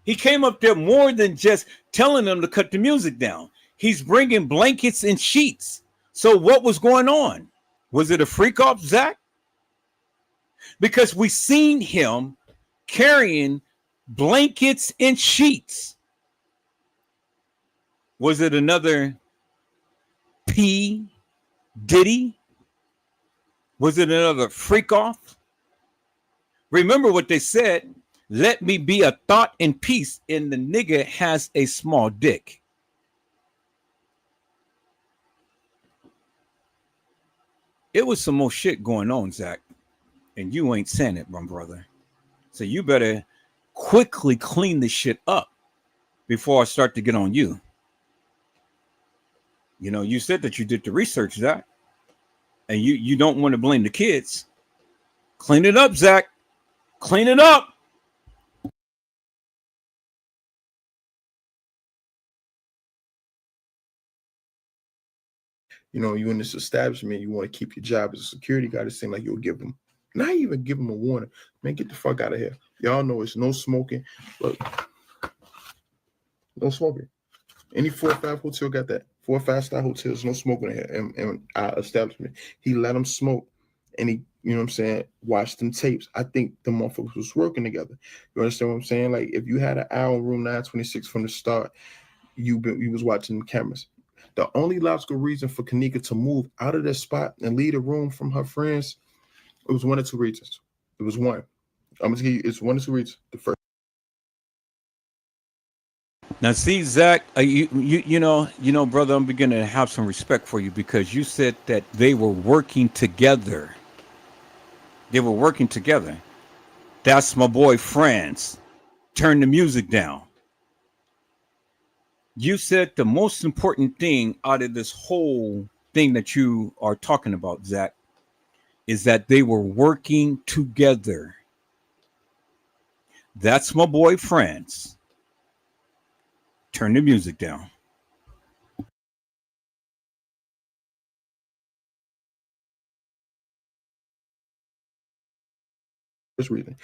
He came up there more than just telling them to cut the music down. He's bringing blankets and sheets. So what was going on? Was it a freak off, Zach? Because we seen him carrying blankets and sheets. Was it another P. Diddy? Was it another freak off? Remember what they said, let me be a thought in peace, and the nigga has a small dick. It was some more shit going on, Zach, and you ain't saying it, my brother. So you better quickly clean this shit up before I start to get on you. You know, you said that you did the research, Zach, and you don't want to blame the kids. Clean it up, Zach. Clean it up. You know, you in this establishment, you want to keep your job as a security guard. It seems like you'll give them, not even give them a warning. Man, get the fuck out of here. Y'all know it's no smoking. Look, no smoking. Any 4 or 5 hotel got that. 4 or 5 star hotels, no smoking in here. And our establishment, he let them smoke, and he, you know what I'm saying, watched them tapes. I think the motherfuckers was working together. You understand what I'm saying? Like if you had an eye on room 926 from the start, you was watching the cameras. The only logical reason for Kenneka to move out of that spot and leave the room from her friends, it was 1 or 2 reasons. It was one. I'm gonna give you, it's 1 or 2 reasons. The first. Now, see, Zach, you know, brother, I'm beginning to have some respect for you because you said that they were working together. They were working together. That's my boy, France. Turn the music down. You said the most important thing out of this whole thing that you are talking about, Zach, is that they were working together. That's my boy, France. Turn the music down. reason.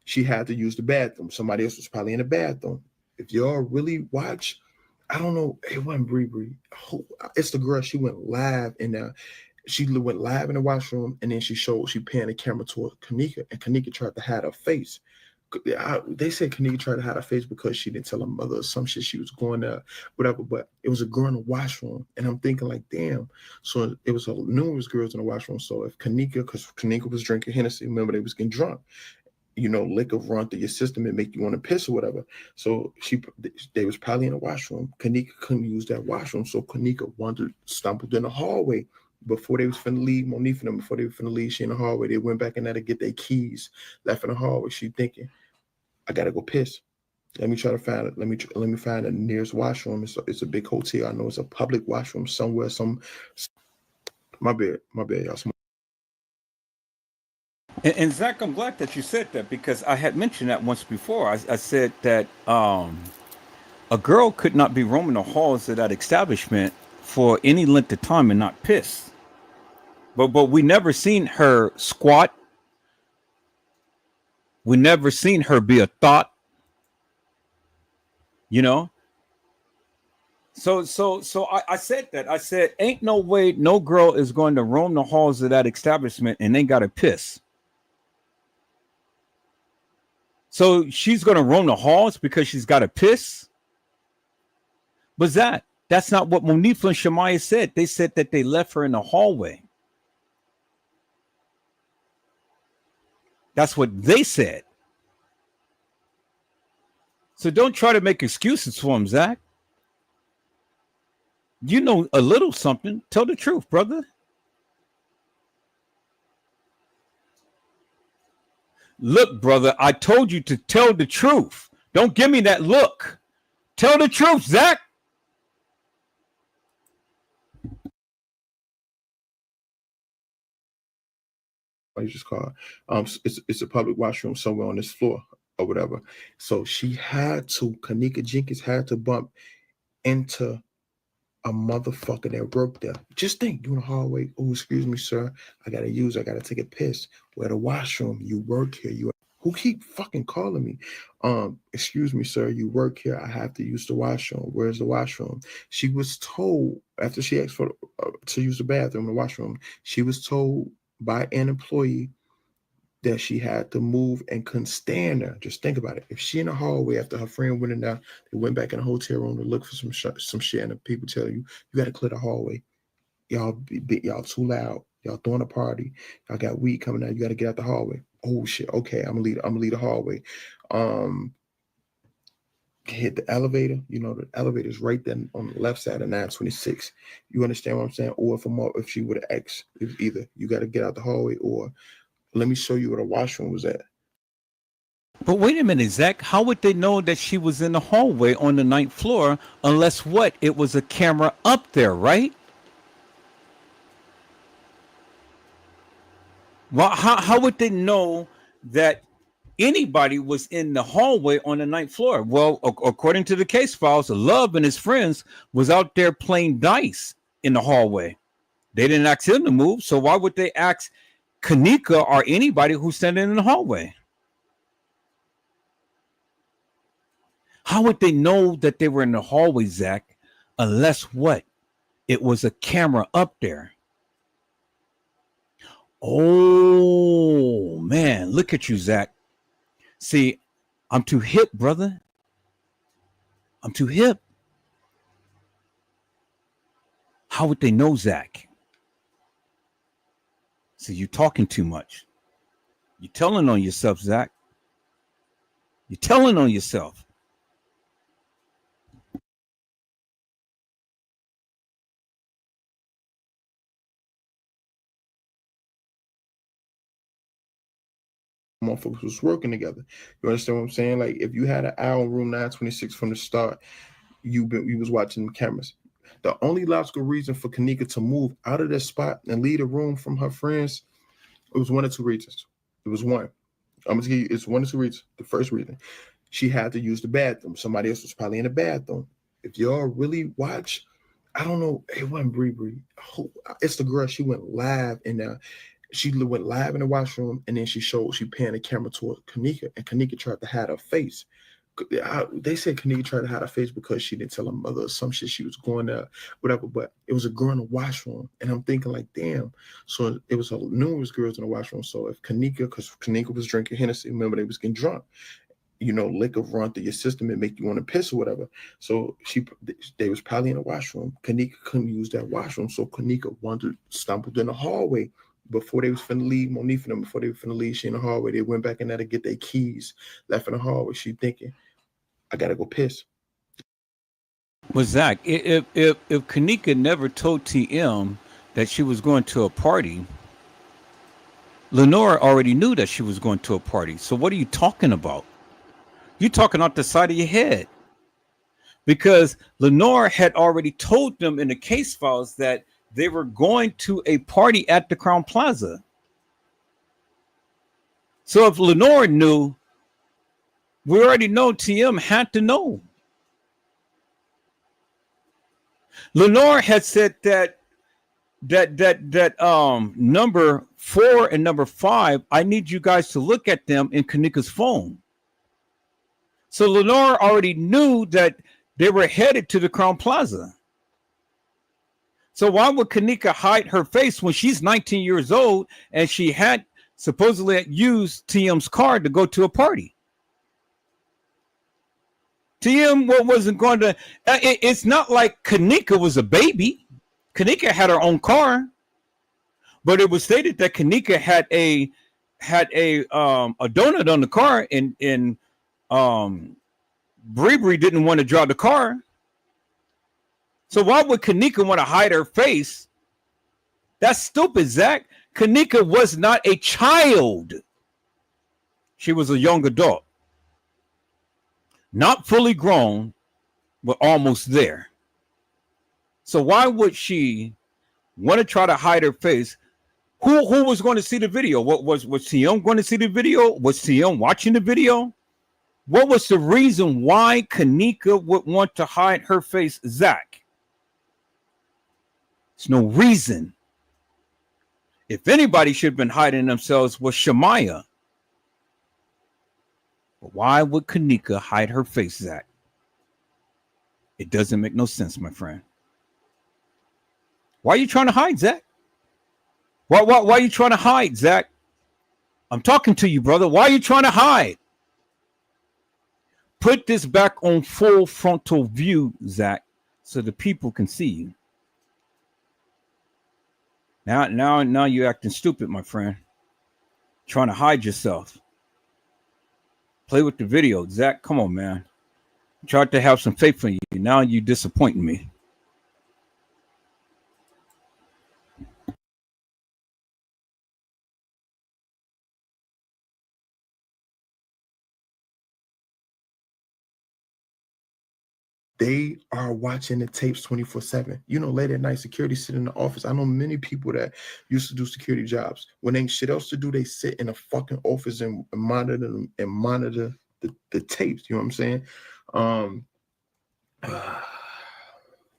She had to use the bathroom. Somebody else was probably in the bathroom. If y'all really watch, I don't know, it wasn't Bree. It's the girl. She went live in there. She went live in the washroom, and then she panned the camera toward Kenneka, and Kenneka tried to hide her face. They said Kenneka tried to hide her face because she didn't tell her mother or some shit. She was going to whatever, but it was a girl in the washroom, and I'm thinking like, damn. So it was numerous girls in the washroom. So if Kenneka, because Kenneka was drinking Hennessy, remember they was getting drunk. You know, liquor run through your system and make you want to piss or whatever. So they was probably in the washroom. Kenneka couldn't use that washroom, so Kenneka stumbled in the hallway. Before they was finna leave, Monique and them, before they were finna leave, she in the hallway. They went back in there to get their keys, left in the hallway. She thinking, I gotta go piss. Let me try to find it. Let me find the nearest washroom. It's a big hotel. I know it's a public washroom somewhere. My bad, y'all. And Zach, I'm glad that you said that, because I had mentioned that once before. I said that a girl could not be roaming the halls of that establishment for any length of time and not piss. But we never seen her squat. We never seen her be a thought. You know? So I said that. I said, ain't no way no girl is going to roam the halls of that establishment and ain't got to piss. So she's going to roam the halls because she's got to piss? But that's not what Monifa and Shamaya said. They said that they left her in the hallway. That's what they said. So don't try to make excuses for him, Zach. You know a little something. Tell the truth, brother. Look, brother, I told you to tell the truth. Don't give me that look. Tell the truth, Zach. You just call it's a public washroom somewhere on this floor or whatever. So Kenneka Jenkins had to bump into a motherfucker that worked there. Just think, you in the hallway. Oh, excuse me, sir. I gotta take a piss. Where the washroom? You work here. Who keep fucking calling me? Excuse me, sir. You work here. I have to use the washroom. Where's the washroom? She was told after she asked for to use the bathroom, the washroom. She was told by an employee that she had to move and couldn't stand her. Just think about it. If she in the hallway after her friend went in there, they went back in the hotel room to look for some shit, and the people tell you got to clear the hallway. Y'all too loud. Y'all throwing a party. Y'all got weed coming out. You got to get out the hallway. Oh shit. Okay, I'm gonna leave the hallway. Hit the elevator. You know the elevator's right there on the left side of 926. You understand what I'm saying? Or if she would have asked, it's either you got to get out the hallway or let me show you where the washroom was at. But wait a minute, Zach. How would they know that she was in the hallway on the 9th floor unless it was a camera up there, right? Well, how would they know that anybody was in the hallway on the 9th floor? Well, according to the case files, Love and his friends was out there playing dice in the hallway. They didn't ask him to move, so why would they ask Kenneka or anybody who's standing in the hallway? How would they know that they were in the hallway, Zach, unless it was a camera up there? Oh, man, look at you, Zach. See, I'm too hip, brother. I'm too hip. How would they know, Zach? See, you're talking too much. You're telling on yourself, Zach. You're telling on yourself. Motherfuckers was working together. You understand what I'm saying? Like if you had an hour in room 926 from the start, you was watching the cameras. The only logical reason for Kenneka to move out of that spot and leave the room from her friends, it was one or two reasons. It was one. I'm gonna give you, it's one or two reasons. The first reason, she had to use the bathroom. Somebody else was probably in the bathroom. If y'all really watch, I don't know, it wasn't Bree. It's the girl. She went live in there. She went live in the washroom, and then she panned the camera toward Kenneka, and Kenneka tried to hide her face. They said Kenneka tried to hide her face because she didn't tell her mother or some shit. She was going there, whatever. But it was a girl in the washroom, and I'm thinking like, damn. So it was numerous girls in the washroom. So if Kenneka, because Kenneka was drinking Hennessy, remember they was getting drunk. You know, liquor run through your system and make you want to piss or whatever. So they was probably in the washroom. Kenneka couldn't use that washroom, so Kenneka stumbled in the hallway. Before they was finna leave, Monique and them, before they were finna leave, she in the hallway. They went back in there to get their keys, left in the hallway. She thinking, I gotta go piss. Well, Zach, if Kenneka never told TM that she was going to a party, Lenora already knew that she was going to a party. So what are you talking about? You're talking out the side of your head. Because Lenora had already told them in the case files that they were going to a party at the Crown Plaza. So if Lenora knew, we already know TM had to know. Lenore had said that number 4 and number 5, I need you guys to look at them in Kenneka's phone. So Lenore already knew that they were headed to the Crown Plaza. So why would Kenneka hide her face when she's 19 years old and she had supposedly used TM's car to go to a party? TM wasn't going to. It's not like Kenneka was a baby. Kenneka had her own car, but it was stated that Kenneka had a donut on the car, and Bree didn't want to drive the car. So why would Kenneka want to hide her face? That's stupid, Zach. Kenneka was not a child. She was a young adult. Not fully grown, but almost there. So why would she want to try to hide her face? Who was going to see the video? What was TM going to see the video? Was TM watching the video? What was the reason why Kenneka would want to hide her face, Zach? There's no reason. If anybody should have been hiding themselves was Shamaya. But why would Kenneka hide her face, Zach? It doesn't make no sense, my friend. Why are you trying to hide, Zach? Why are you trying to hide, Zach? I'm talking to you, brother. Why are you trying to hide? Put this back on full frontal view, Zach, so the people can see you. Now you're acting stupid, my friend. Trying to hide yourself. Play with the video. Zach, come on, man. Tried to have some faith in you. Now you're disappointing me. They are watching the tapes 24/7. You know, late at night, security sit in the office. I know many people that used to do security jobs. When ain't shit else to do, they sit in a fucking office and monitor them and monitor the tapes. You know what I'm saying?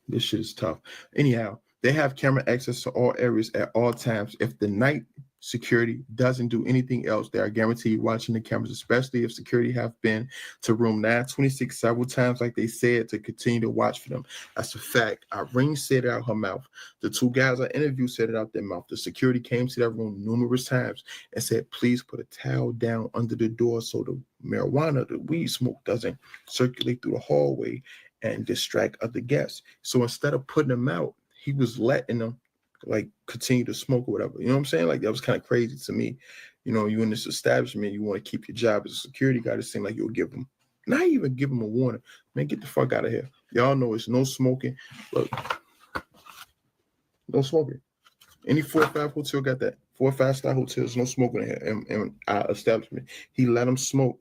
This shit is tough. Anyhow, they have camera access to all areas at all times. If the night security doesn't do anything else, they are guaranteed watching the cameras, especially if security have been to room 926 several times, like they said, to continue to watch for them. That's a fact. Irene said it out her mouth. The two guys I interviewed said it out their mouth. The security came to that room numerous times and said, please put a towel down under the door so the marijuana, the weed smoke doesn't circulate through the hallway and distract other guests. So instead of putting them out, he was letting them like continue to smoke or whatever. You know what I'm saying? Like that was kind of crazy to me. You know, you in this establishment, you want to keep your job as a security guard. It seemed like you'll give them, not even give them a warning. Man, get the fuck out of here. Y'all know it's no smoking. Look, no smoking. Any 4 or 5 hotel got that. 4 or 5-star hotels, no smoking in here. And our establishment, he let them smoke.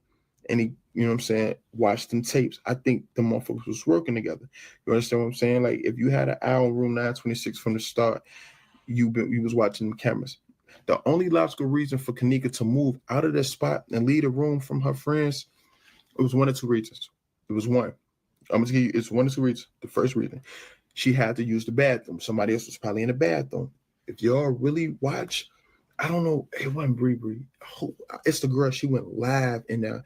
And he, you know what I'm saying, watched them tapes. I think the motherfuckers was working together. You understand what I'm saying? Like, if you had an eye on room 926 from the start, you was watching the cameras. The only logical reason for Kenneka to move out of that spot and leave the room from her friends, it was 1 or 2 reasons. It was one. I'm going to give you, it's 1 or 2 reasons. The first reason, she had to use the bathroom. Somebody else was probably in the bathroom. If y'all really watch, I don't know. It wasn't Bree. It's the girl. She went live in there.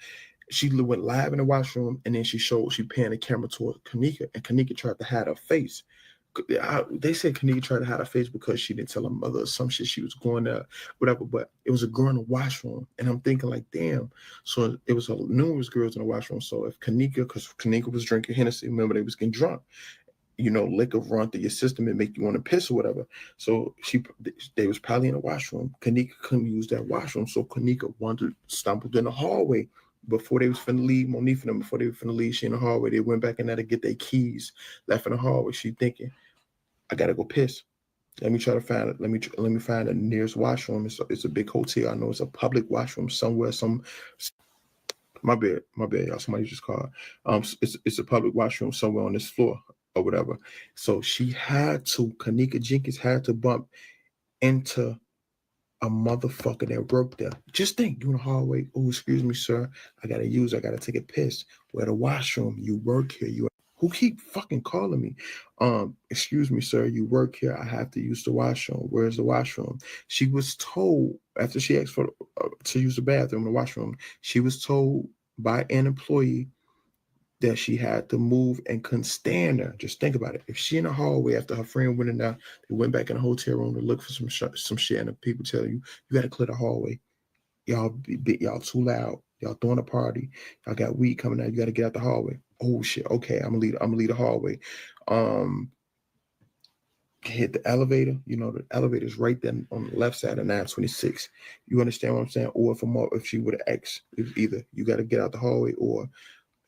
She went live in the washroom, and then she panned the camera toward Kenneka, and Kenneka tried to hide her face. They said Kenneka tried to hide her face because she didn't tell her mother some shit she was going to, whatever. But it was a girl in the washroom, and I'm thinking like, damn. So it was numerous girls in the washroom. So if because Kenneka was drinking Hennessy, remember they was getting drunk. Liquor run through your system and make you want to piss or whatever. So they was probably in the washroom. Kenneka couldn't use that washroom, so Kenneka stumbled in the hallway before they was finna leave. Monifa them before they were finna leave. She in the hallway. They went back in there to get their keys. Left in the hallway. She thinking, I gotta go piss. Let me try to find it. Let me find the nearest washroom. It's a big hotel. I know it's a public washroom somewhere. My bad, y'all. Somebody just called. It's a public washroom somewhere on this floor or whatever. So Kenneka Jenkins had to bump into a motherfucker that worked there. Just think, you in the hallway. Oh, excuse me, sir. I gotta take a piss. Where the washroom? You work here. Who keep fucking calling me? Excuse me, sir. You work here. I have to use the washroom. Where's the washroom? She was told after she asked for to use the bathroom in the washroom. She was told by an employee that she had to move and couldn't stand her. Just think about it. If she in the hallway after her friend went in there, they went back in the hotel room to look for some shit, and the people tell you got to clear the hallway. Y'all too loud. Y'all throwing a party. Y'all got weed coming out. You got to get out the hallway. Oh shit. Okay, I'm gonna lead the hallway. Hit the elevator. The elevator is right there on the left side of 926. You understand what I'm saying? Or if she would have asked, it's either you got to get out the hallway or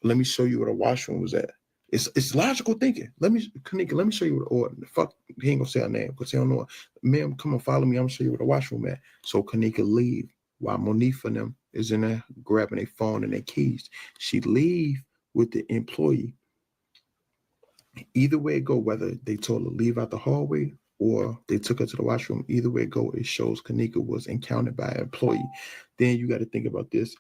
let me show you where the washroom was at. It's logical thinking. Kenneka, let me show you where fuck, he ain't gonna say her name because he don't know her. Ma'am, come on, follow me. I'm gonna show you where the washroom at. So Kenneka leave while Monifa and them is in there grabbing their phone and their keys. She leave with the employee. Either way it go, whether they told her leave out the hallway or they took her to the washroom, either way it go, it shows Kenneka was encountered by an employee. Then you got to think about this.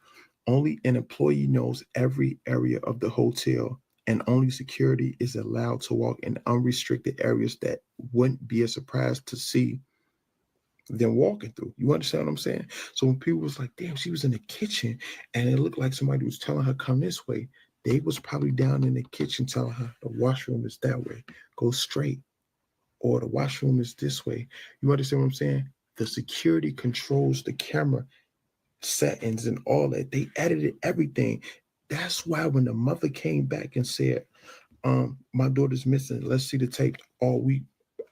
Only an employee knows every area of the hotel, and only security is allowed to walk in unrestricted areas that wouldn't be a surprise to see them walking through. You understand what I'm saying? So when people was like, damn, she was in the kitchen and it looked like somebody was telling her come this way, they was probably down in the kitchen telling her the washroom is that way, go straight, or the washroom is this way. You understand what I'm saying? The security controls the camera settings and all that. They edited everything. That's why when the mother came back and said, my daughter's missing, let's see the tape all week,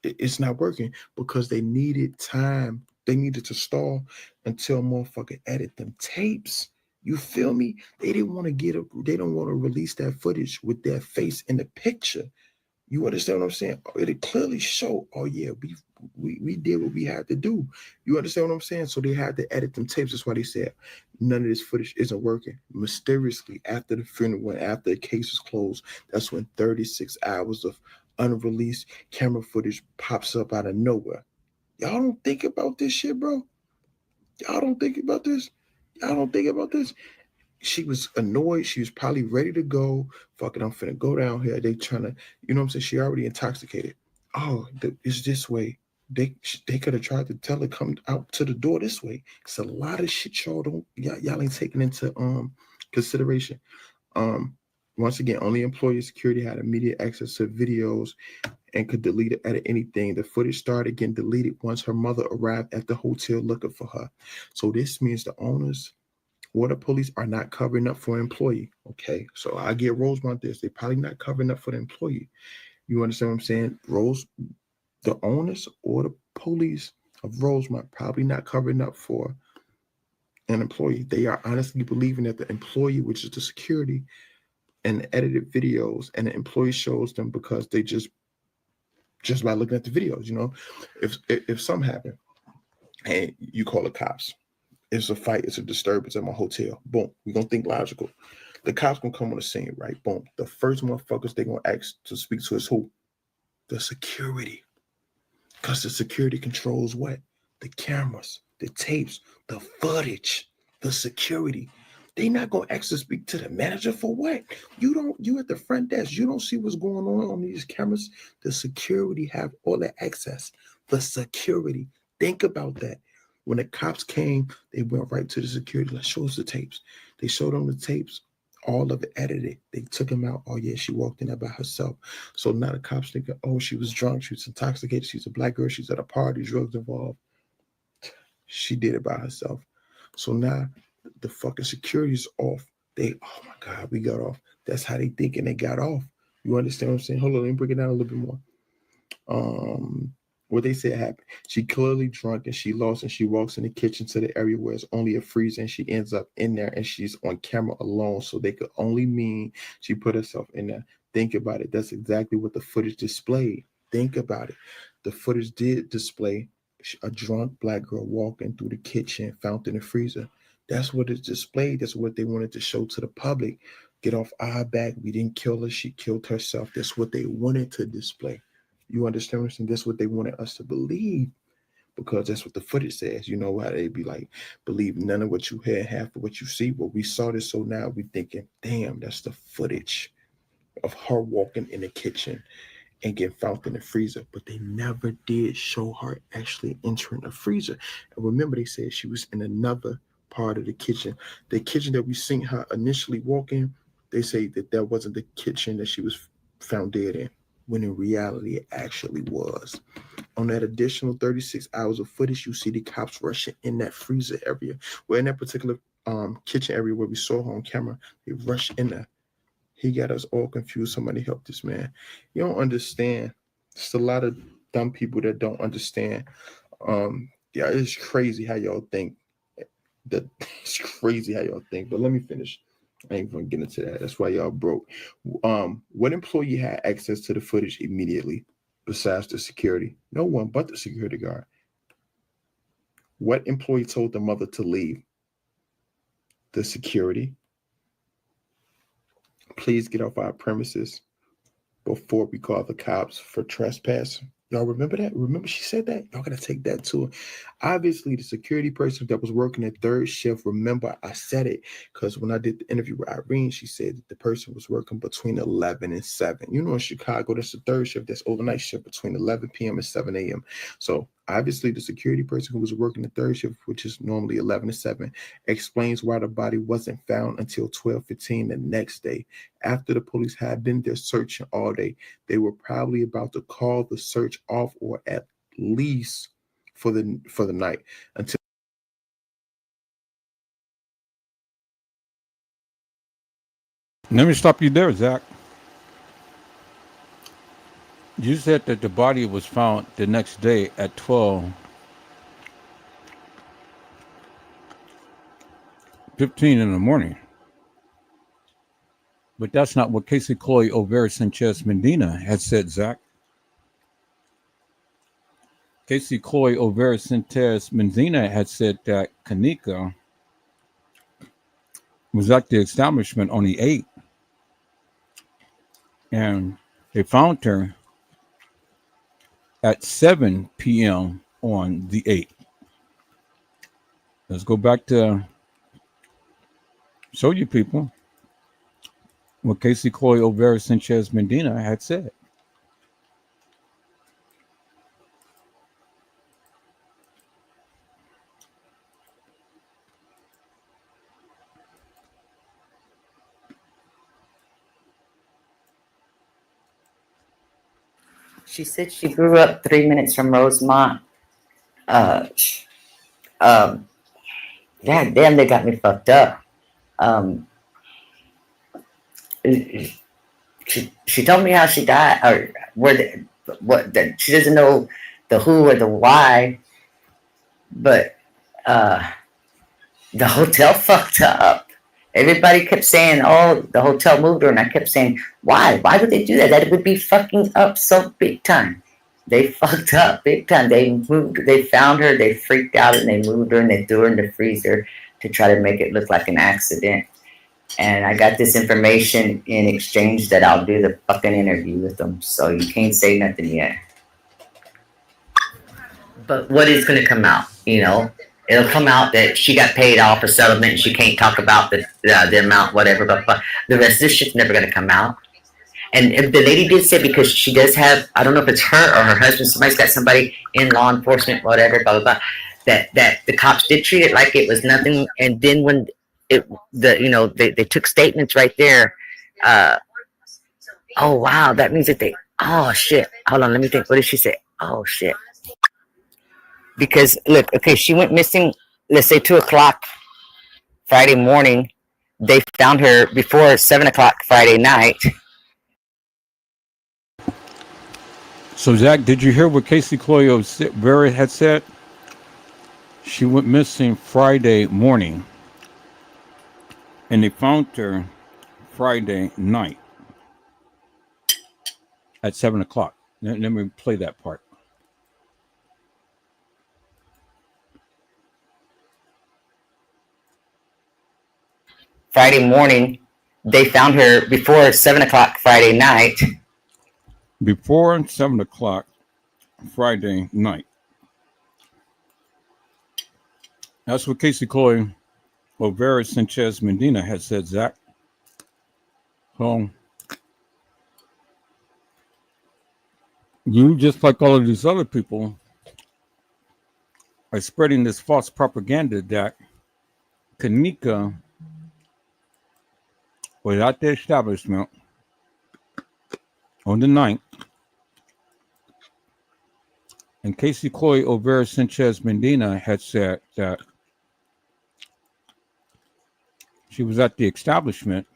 it's not working because they needed time. They needed to stall until motherfucker edit them tapes. You feel me? They didn't want to they don't want to release that footage with their face in the picture. You understand what I'm saying? It clearly showed, oh yeah, we did what we had to do. You understand what I'm saying? So they had to edit them tapes. That's why they said none of this footage isn't working. Mysteriously, after the funeral, after the case was closed, that's when 36 hours of unreleased camera footage pops up out of nowhere. Y'all don't think about this shit, bro. Y'all don't think about this. Y'all don't think about this. She was annoyed. She was probably ready to go. Fuck it, I'm finna go down here. They trying to, you know what I'm saying? She already intoxicated. Oh, it's this way. They could have tried to tell her come out to the door this way. It's a lot of shit y'all ain't taking into consideration. Once again, only employee security had immediate access to videos and could delete it at anything. The footage started getting deleted once her mother arrived at the hotel looking for her. So this means the owners or the police are not covering up for an employee. Okay, so I get Rosemont this. They're probably not covering up for the employee. You understand what I'm saying? The owners or the police of Rosemont probably not covering up for an employee. They are honestly believing that the employee, which is the security, and the edited videos, and the employee shows them because they just by looking at the videos, if something happened and you call the cops, it's a fight, it's a disturbance at my hotel. Boom, we're gonna think logical. The cops gonna come on the scene, right? Boom. The first motherfuckers they gonna ask to speak to is who? The security. Because the security controls what? The cameras, the tapes, the footage, the security. They not gonna ask to speak to the manager for what? You at the front desk, you don't see what's going on these cameras. The security have all the access. The security. Think about that. When the cops came, they went right to the security. Let's show us the tapes. They showed them the tapes. All of it edited. They took him out. Oh, yeah, she walked in there by herself. So now the cops think, oh, she was drunk. She was intoxicated. She's a black girl. She's at a party. Drugs involved. She did it by herself. So now the fucking security's off. They, oh, my God, we got off. That's how they think, and they got off. You understand what I'm saying? Hold on, let me break it down a little bit more. What they said happened. She clearly drunk and she lost, and she walks in the kitchen to the area where it's only a freezer, and she ends up in there, and she's on camera alone. So they could only mean she put herself in there. Think about it. That's exactly what the footage displayed. Think about it. The footage did display a drunk black girl walking through the kitchen, found in the freezer. That's what it's displayed. That's what they wanted to show to the public. Get off our back. We didn't kill her. She killed herself. That's what they wanted to display. You understand what I'm saying? That's what they wanted us to believe, because that's what the footage says. You know how they be like, believe none of what you hear, half of what you see. But we saw this, so now we thinking, damn, that's the footage of her walking in the kitchen and getting found in the freezer. But they never did show her actually entering the freezer. And remember, they said she was in another part of the kitchen. The kitchen that we seen her initially walk in, they say that wasn't the kitchen that she was found dead in, when in reality it actually was. On that additional 36 hours of footage, you see the cops rushing in that freezer area. Well, in that particular kitchen area where we saw her on camera, they rushed in there. He got us all confused. Somebody help this man. You don't understand. It's a lot of dumb people that don't understand. Yeah, it's crazy how y'all think. It's crazy how y'all think. But let me finish. I ain't gonna get into that. That's why y'all broke. What employee had access to the footage immediately besides the security? No one but the security guard. What employee told the mother to leave? The security. Please get off our premises before we call the cops for trespass. Y'all remember that? Remember she said that? Y'all gotta take that to her. Obviously, the security person that was working at third shift, remember I said it, because when I did the interview with Irene, she said that the person was working between 11 and 7. You know, in Chicago, that's the third shift, that's overnight shift between 11 p.m. and 7 a.m. So obviously, the security person who was working the third shift, which is normally 11 to 7, explains why the body wasn't found until 12:15 the next day. After the police had been there searching all day, they were probably about to call the search off, or at least for the night, until Let me stop you there, Zach. You said that the body was found the next day at 12:15 in the morning. But that's not what Casey Olvera Sanchez Medina had said, Zach. Casey Olvera Sanchez Medina had said that Kenneka was at the establishment on the 8th, and they found her at 7 p.m. on the 8th. Let's go back to show you people what Casey Olvera Sanchez Medina had said. She said she grew up 3 minutes from Rosemont. God damn, they got me fucked up. She told me how she died, or she doesn't know the who or the why, but the hotel fucked her up. Everybody kept saying, oh, the hotel moved her, and I kept saying, why? Why would they do that? That would be fucking up so big time. They fucked up big time. They found her, they freaked out, and they moved her, and they threw her in the freezer to try to make it look like an accident. And I got this information in exchange that I'll do the fucking interview with them. So you can't say nothing yet. But what is going to come out, you know? It'll come out that she got paid off for settlement and she can't talk about the amount, whatever, but the rest of this shit's never going to come out. And the lady did say, because she does have, I don't know if it's her or her husband, somebody's got somebody in law enforcement, whatever, blah, blah, blah. that the cops did treat it like it was nothing. And then when they took statements right there. Oh wow, that means that they. Oh shit. Hold on, let me think. What did she say? Oh shit. Because look, okay, she went missing. Let's say 2 o'clock Friday morning. They found her before 7 o'clock Friday night. So, Zach, did you hear what Cassie Olvera had said? She went missing Friday morning, and they found her Friday night at 7 o'clock. Let me play that part. Friday morning, they found her before 7 o'clock Friday night. Before 7 o'clock Friday night. That's what Cassie Olvera Sanchez Medina had said, Zach. So, you, just like all of these other people, are spreading this false propaganda that Kenneka was at the establishment on the 9th, and Cassie Olvera Sanchez Medina had said that she was at the establishment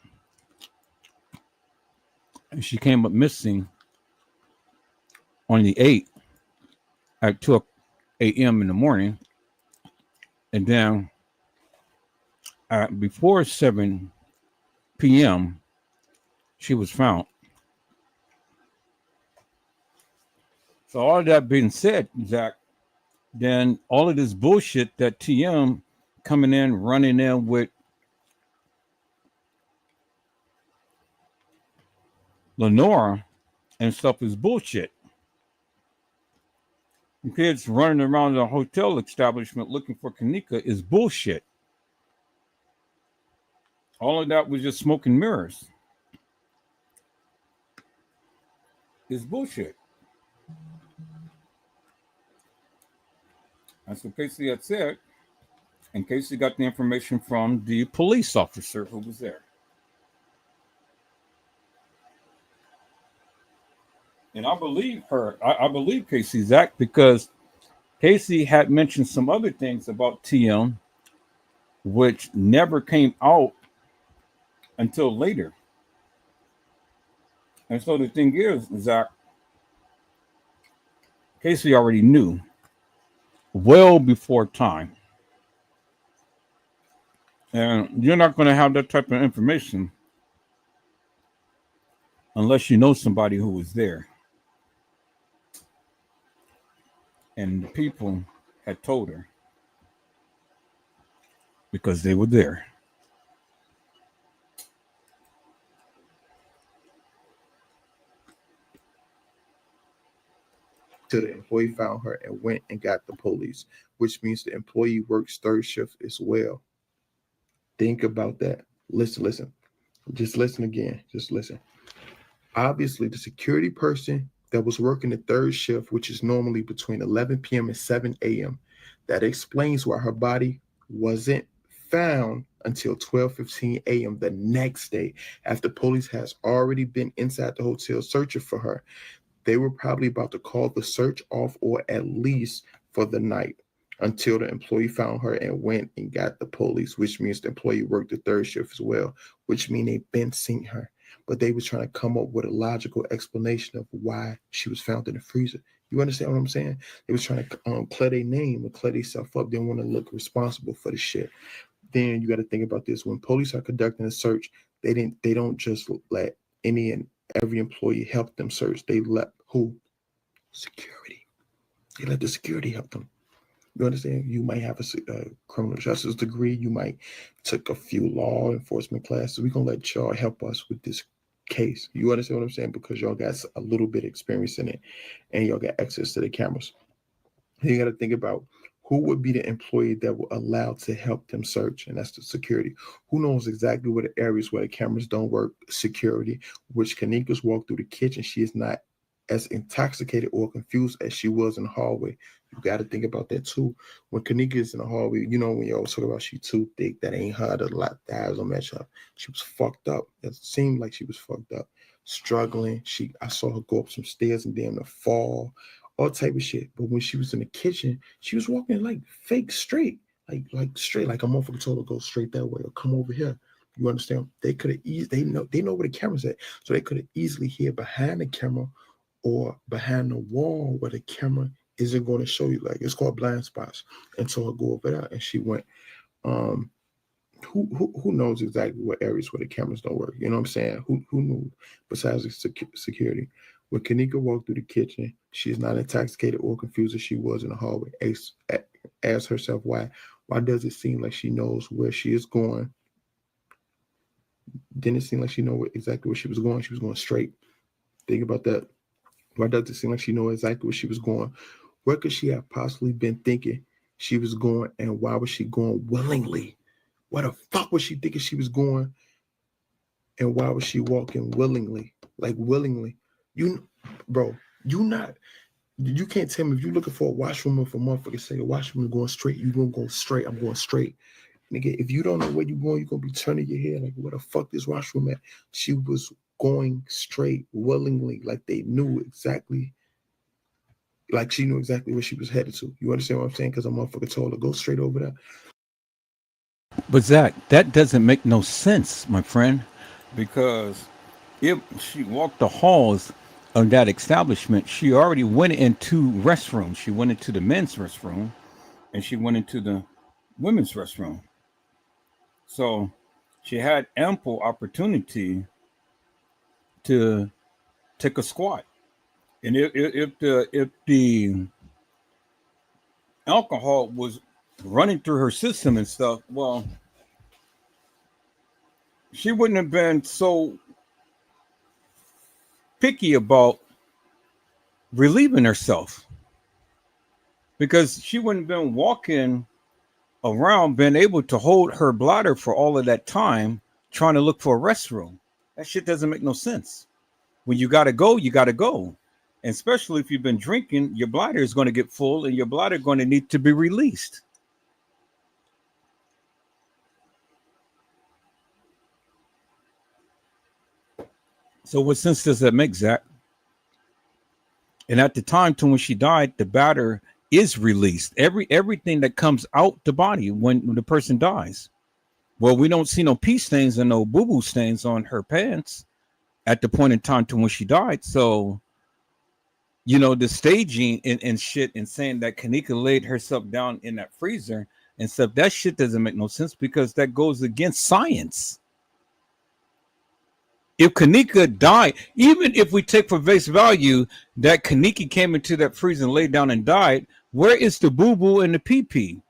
and she came up missing on the 8th at 2 a.m. in the morning, and then before 7 p.m. she was found. So all of that being said, Zach, then all of this bullshit that TM coming in, running in with Lenora and stuff is bullshit. The kids running around the hotel establishment looking for Kenneka is bullshit. All of that was just smoke and mirrors. It's bullshit. That's what Casey had said. And Casey got the information from the police officer who was there. And I believe her. I believe Casey, Zach, because Casey had mentioned some other things about TM, which never came out until later. And so the thing is, Zach, Casey already knew well before time. And you're not going to have that type of information unless you know somebody who was there. And the people had told her because they were there. Till the employee found her and went and got the police, which means the employee works third shift as well. Think about that. Listen. Just listen again. Just listen. Obviously, the security person that was working the third shift, which is normally between 11 p.m. and 7 a.m., that explains why her body wasn't found until 12:15 a.m. the next day, after police has already been inside the hotel searching for her. They were probably about to call the search off, or at least for the night, until the employee found her and went and got the police, which means the employee worked the third shift as well, which means they've been seeing her. But they were trying to come up with a logical explanation of why she was found in the freezer. You understand what I'm saying? They was trying to clear their name and clear themselves up. They didn't want to look responsible for the shit. Then you got to think about this. When police are conducting a search, they don't just let any and every employee help them search. They let who? Security. They let the security help them. You understand? You might have a criminal justice degree. You might took a few law enforcement classes. We're going to let y'all help us with this case. You understand what I'm saying? Because y'all got a little bit of experience in it and y'all got access to the cameras. You got to think about who would be the employee that were allowed to help them search, and that's the security. Who knows exactly where the areas where the cameras don't work? Security, which Kenneka's walked through the kitchen. She is not as intoxicated or confused as she was in the hallway. You got to think about that too. When Kenneka is in the hallway, you know, when you always talk about she too thick, that ain't her, the eyes don't match up. She was fucked up. It seemed like she was fucked up, struggling. I saw her go up some stairs and damn near fall, all type of shit. But when she was in the kitchen, she was walking like fake straight, like straight, like a motherfucker told her go straight that way or come over here. You understand? They could have they know where the camera's at, so they could have easily hid behind the camera or behind the wall where the camera isn't going to show you. Like, it's called blind spots. And so I go over there and she went, who knows exactly what areas where the cameras don't work? You know what I'm saying? Who knew besides the security? When Kenneka walked through the kitchen, she is not intoxicated or confused as she was in the hallway. Ask herself why. Why does it seem like she knows where she is going? Didn't it seem like she knew exactly where she was going? She was going straight. Think about that. Why does it seem like she knew exactly where she was going? Where could she have possibly been thinking she was going, and why was she going willingly? Where the fuck was she thinking she was going, and why was she walking willingly? Like, willingly. You can't tell me if you're looking for a washroom, if a motherfucker say the washroom is going straight, you're going to go straight. I'm going straight. Nigga, if you don't know where you're going, you're going to be turning your head like, where the fuck this washroom at? She was going straight willingly, like they knew exactly, like she knew exactly where she was headed to. You understand what I'm saying? Because a motherfucker told her, go straight over there. But Zach, that doesn't make no sense, my friend, because if she walked the halls of that establishment, she already went into restrooms. She went into the men's restroom and she went into the women's restroom. So she had ample opportunity to take a squat. And if the alcohol was running through her system and stuff, well, she wouldn't have been so picky about relieving herself, because she wouldn't have been walking around being able to hold her bladder for all of that time trying to look for a restroom. That shit doesn't make no sense. When you gotta go, you gotta go. And especially if you've been drinking, your bladder is going to get full and your bladder is going to need to be released. So what sense does that make, Zach? And at the time to when she died, the bladder is released. Everything that comes out the body when the person dies. Well, we don't see no pee stains and no boo-boo stains on her pants at the point in time to when she died. So, you know, the staging and shit and saying that Kenneka laid herself down in that freezer and stuff, that shit doesn't make no sense because that goes against science. If Kenneka died, even if we take for face value that Kenneka came into that freezer and laid down and died, where is the boo-boo and the pee-pee?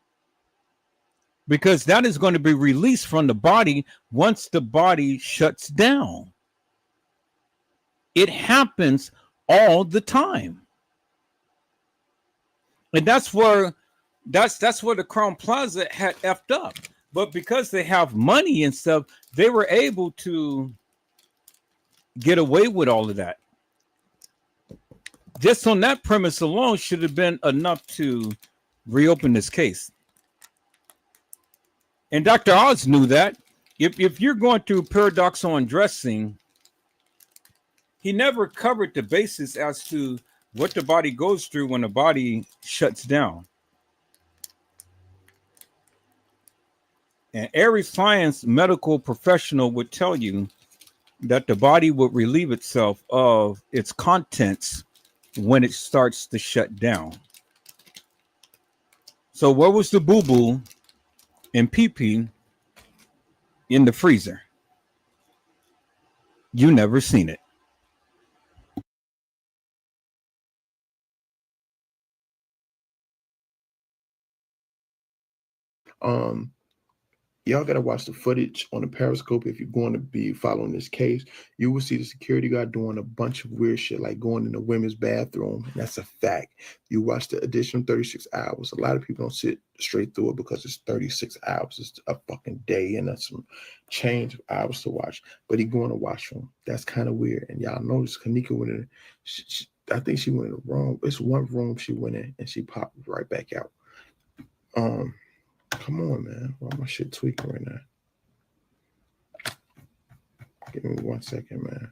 Because that is going to be released from the body once the body shuts down. It happens all the time. And that's where the Crown Plaza had effed up. But because they have money and stuff, they were able to get away with all of that. Just on that premise alone should have been enough to reopen this case. And Dr. Oz knew that. If you're going through paradoxical undressing, he never covered the basis as to what the body goes through when the body shuts down. And every science medical professional would tell you that the body would relieve itself of its contents when it starts to shut down. So where was the boo-boo and pee-pee in the freezer? You never seen it. Y'all gotta watch the footage on the Periscope if you're going to be following this case. You will see the security guard doing a bunch of weird shit, like going in the women's bathroom. And that's a fact. You watch the additional 36 hours. A lot of people don't sit straight through it because it's 36 hours. It's a fucking day and that's some change of hours to watch. But he going to washroom. That's kind of weird. And y'all notice Kenneka went in. I think she went in the wrong. It's one room she went in and she popped right back out. Come on, man. Why my shit tweaking right now? Give me 1 second, man.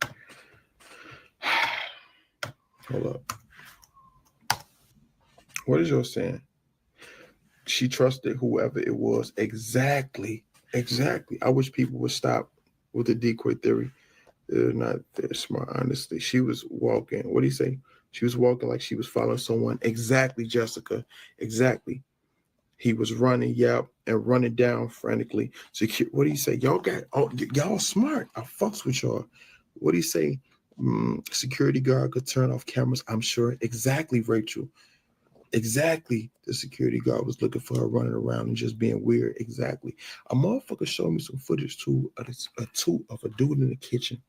Hold up. What is yours saying? She trusted whoever it was. Exactly. I wish people would stop with the decoy theory. They're not that smart, honestly. She was walking. What do you say? She was walking like she was following someone. Exactly, Jessica. Exactly. He was running, and running down frantically. So what do you say? Y'all smart. I fucks with y'all. What do you say? Security guard could turn off cameras, I'm sure. Exactly, Rachel. Exactly. The security guard was looking for her running around and just being weird. Exactly. A motherfucker showed me some footage too of a dude in the kitchen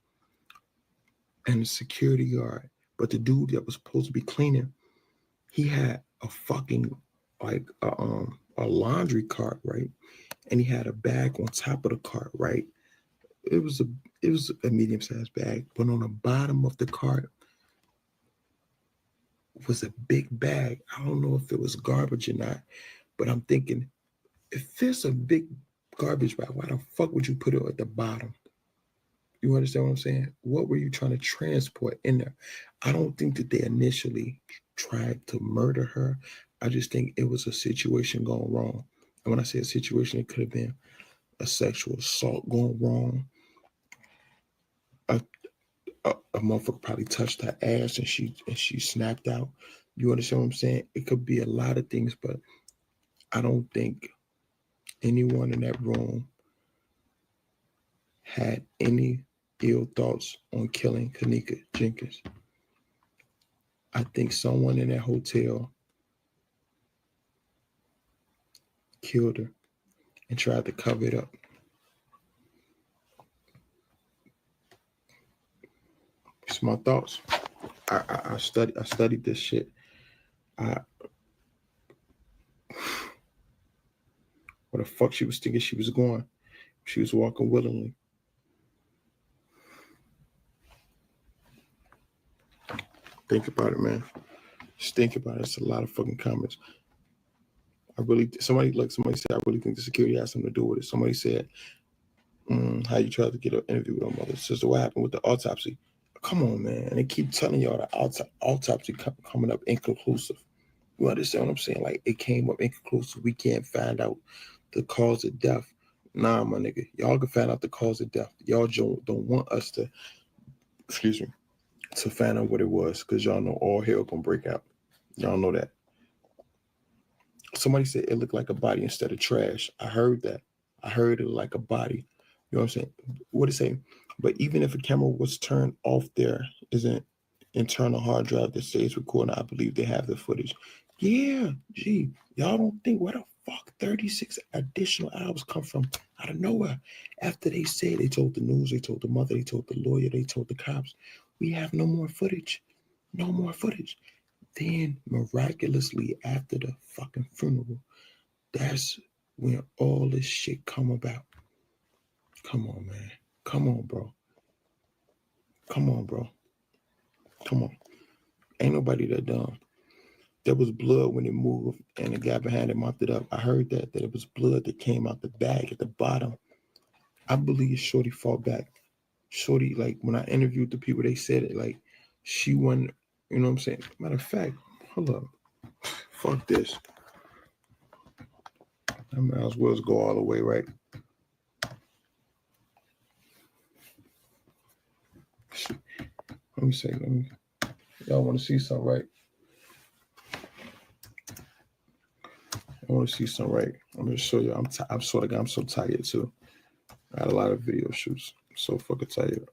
and the security guard. But the dude that was supposed to be cleaning, he had a fucking like a laundry cart, right? And he had a bag on top of the cart, right? It was a medium-sized bag, but on the bottom of the cart was a big bag. I don't know if it was garbage or not, but I'm thinking, if there's a big garbage bag, why the fuck would you put it at the bottom? You understand what I'm saying? What were you trying to transport in there? I don't think that they initially tried to murder her. I just think it was a situation going wrong. And when I say a situation, it could have been a sexual assault going wrong. A motherfucker probably touched her ass and she snapped out. You understand what I'm saying? It could be a lot of things, but I don't think anyone in that room had any ill thoughts on killing Kenneka Jenkins. I think someone in that hotel killed her and tried to cover it up. It's my thoughts. I studied this shit. Where the fuck she was thinking she was going? She was walking willingly. Think about it, man. Just think about it. It's a lot of fucking comments. Somebody said, I really think the security has something to do with it. Somebody said, how you tried to get an interview with her mother. Sister, what happened with the autopsy? Come on, man. And they keep telling y'all the autopsy coming up inconclusive. You understand what I'm saying? Like, it came up inconclusive. We can't find out the cause of death. Nah, my nigga. Y'all can find out the cause of death. Y'all don't want us to, to find out what it was, because y'all know all hell gonna break out. Y'all know that. Somebody said it looked like a body instead of trash. I heard that. I heard it like a body. You know what I'm saying? What it say? But even if a camera was turned off, there is an internal hard drive that stays recording. I believe they have the footage. Yeah, gee, y'all don't think where the fuck 36 additional hours come from out of nowhere? After they said, they told the news, they told the mother, they told the lawyer, they told the cops, we have no more footage. No more footage. Then miraculously after the fucking funeral, that's when all this shit come about. Come on, man. Come on, bro. Come on, bro. Come on. Ain't nobody that dumb. There was blood when it moved and the guy behind it mopped it up. I heard that it was blood that came out the bag at the bottom. I believe Shorty fought back. Shorty, like, when I interviewed the people, they said it, like, she won, you know what I'm saying? Matter of fact, hold up. Fuck this. I might as well go all the way, right? Let me say, y'all want to see something, right? I want to see something, right? I'm going to show you. I'm so tired, too. I had a lot of video shoots. I'm so fucking tired.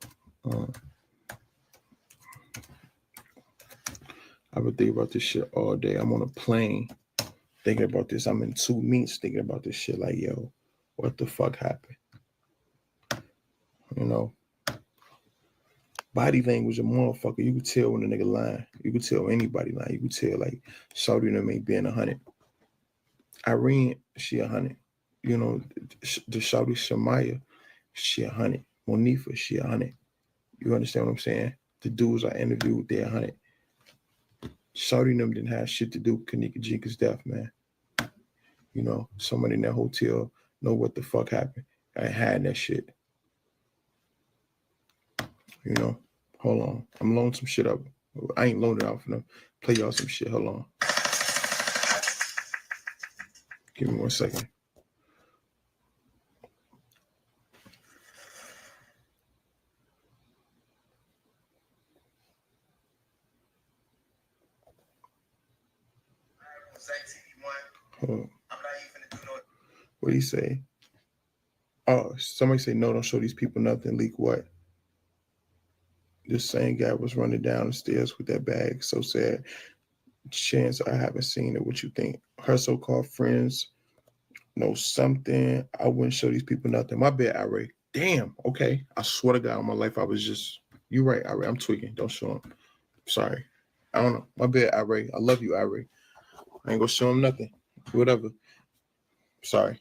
I've been thinking about this shit all day. I'm on a plane thinking about this. I'm in 2 meets thinking about this shit. Like, yo, what the fuck happened? You know? Body language, a motherfucker. You could tell when a nigga lying. You could tell anybody lying. You could tell, like, Saudi and them ain't being 100. Irene, she 100. You know, the Saudi Shamaya, she 100. Monifa, she 100. You understand what I'm saying? The dudes I interviewed, they're 100. Shorty and them didn't have shit to do with Kenneka Jenkins' death, man. You know, somebody in that hotel know what the fuck happened. I ain't had that shit. You know, hold on. I'm loading some shit up. I ain't loaded out for them. Play y'all some shit. Hold on. Give me 1 second. Hold on. What do you say? Oh, somebody say no, don't show these people nothing. Leak what? This same guy was running down the stairs with that bag. So sad. Chance I haven't seen it. What you think? Her so-called friends know something. I wouldn't show these people nothing. My bad, Ira. Damn. Okay. I swear to God, on my life, I was just. You're right, Ira. I'm tweaking. Don't show him. Sorry. I don't know. My bad, Ira. I love you, Ira. I ain't gonna show him nothing. Whatever. Sorry.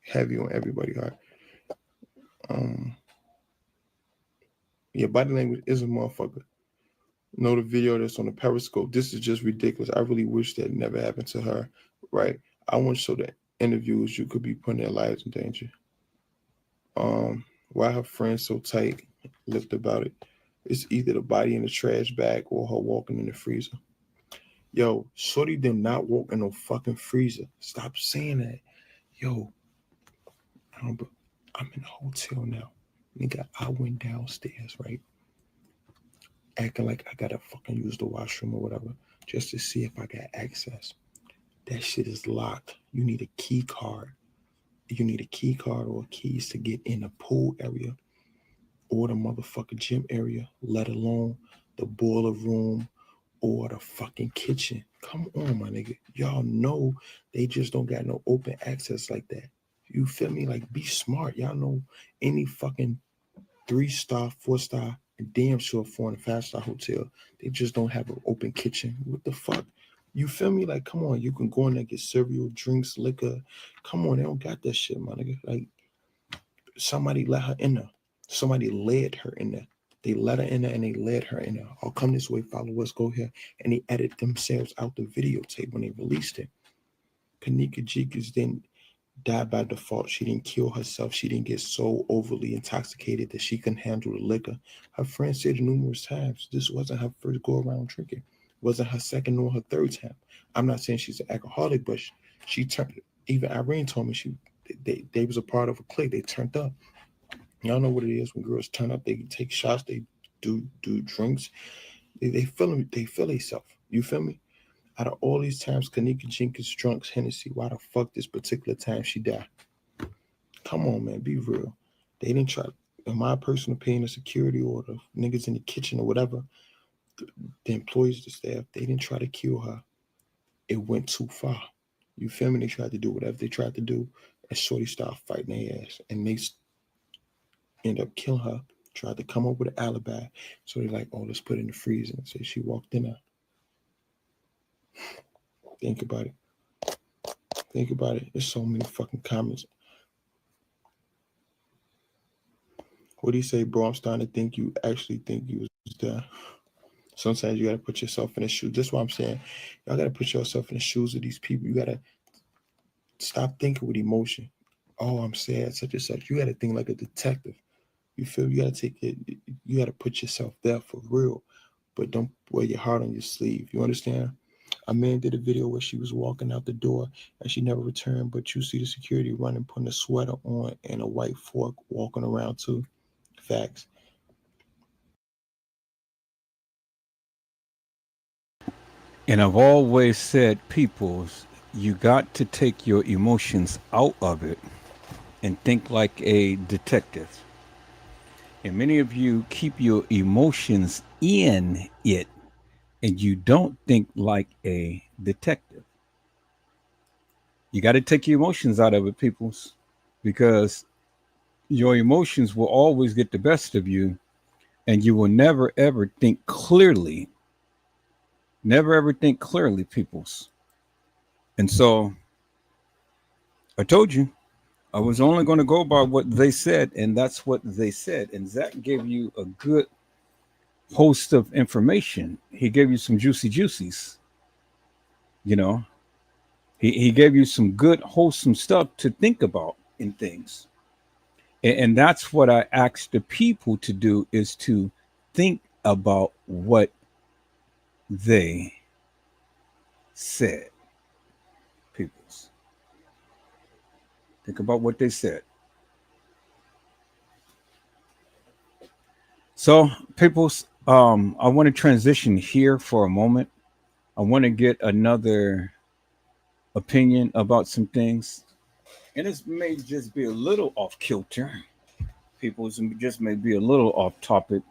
Heavy on everybody, heart. Yeah, body language is a motherfucker. Know the video that's on the Periscope. This is just ridiculous. I really wish that never happened to her, right? I want to show the interviews. You could be putting their lives in danger. Why her friends so tight lipped about it? It's either the body in the trash bag or her walking in the freezer. Yo, shorty did not walk in no fucking freezer. Stop saying that. Yo, I'm in the hotel now. Nigga, I went downstairs, right? Acting like I gotta fucking use the washroom or whatever, just to see if I got access. That shit is locked. You need a key card. You need a key card or keys to get in the pool area or the motherfucking gym area, let alone the boiler room or the fucking kitchen. Come on, my nigga. Y'all know they just don't got no open access like that. You feel me? Like, be smart. Y'all know any fucking 3-star, 4-star, and damn sure 4 and 5-star hotel, they just don't have an open kitchen. What the fuck? You feel me? Like, come on, you can go in there, get cereal, drinks, liquor. Come on, they don't got that shit, my nigga. Like, somebody let her in there. Somebody led her in there. They let her in there and they led her in there. I'll come this way, follow us, go here. And they edit themselves out the videotape when they released it. Kenneka Jenkins didn't die by default. She didn't kill herself. She didn't get so overly intoxicated that she couldn't handle the liquor. Her friend said numerous times this wasn't her first go around drinking. It wasn't her second nor her third time. I'm not saying she's an alcoholic, but she turned. Even Irene told me they was a part of a clique. They turned up. Y'all know what it is when girls turn up. They take shots. They do drinks. They feel themselves. You feel me? Out of all these times Kenneka Jenkins drunk Hennessy, why the fuck this particular time she died? Come on, man, be real. They didn't try, in my personal opinion, the security or the niggas in the kitchen or whatever, the employees, the staff, they didn't try to kill her. It went too far. You feel me? They tried to do whatever they tried to do, and shorty started fighting their ass, and they end up killing her, tried to come up with an alibi. So they're like, oh, let's put it in the freezer and say she walked in there. Think about it. Think about it. There's so many fucking comments. What do you say, bro? I'm starting to think you actually think you was there. Sometimes you got to put yourself in the shoes. That's what I'm saying. Y'all got to put yourself in the shoes of these people. You got to stop thinking with emotion. Oh, I'm sad, such and such. You got to think like a detective. You feel me? You got to take it. You got to put yourself there for real. But don't wear your heart on your sleeve. You understand? A man did a video where she was walking out the door and she never returned, but you see the security running, putting a sweater on and a white fork walking around too. Facts. And I've always said, peoples, you got to take your emotions out of it and think like a detective. And many of you keep your emotions in it and you don't think like a detective. You got to take your emotions out of it, peoples, because your emotions will always get the best of you and you will never ever think clearly. Never ever think clearly, peoples. And so I told you I was only going to go by what they said, and that's what they said. And Zach gave you a good host of information. He gave you some juicy juicies. You know, he gave you some good, wholesome stuff to think about in things. And that's what I ask the people to do, is to think about what they said. Peoples. Think about what they said. So, peoples, I want to transition here for a moment. I want to get another opinion about some things. And this may just be a little off kilter. People's just may be a little off topic.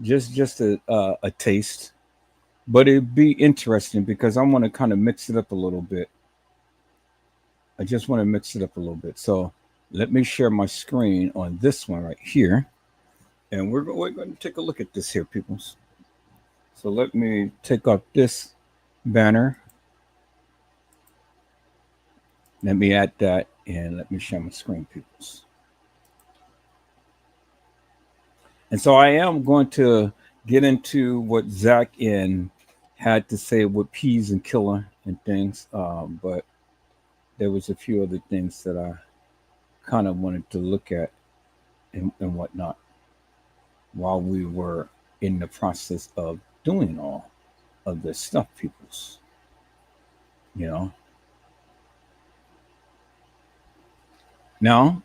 Just a taste. But it'd be interesting because I want to kind of mix it up a little bit. I just want to mix it up a little bit. So let me share my screen on this one right here. And we're going to take a look at this here, peoples. So let me take off this banner. Let me add that and let me share my screen, peoples. And so I am going to get into what Zach and had to say with Peas and Killer and things. But there was a few other things that I kind of wanted to look at and whatnot while we were in the process of doing all of this stuff, peoples. You know. Now,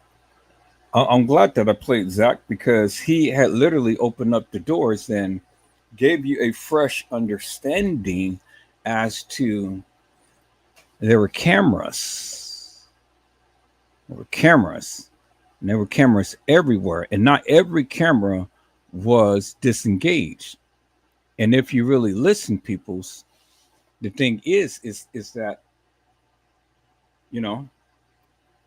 I'm glad that I played Zach because he had literally opened up the doors and gave you a fresh understanding as to there were cameras. There were cameras. And there were cameras everywhere. And not every camera was disengaged. And if you really listen, peoples, the thing is that, you know,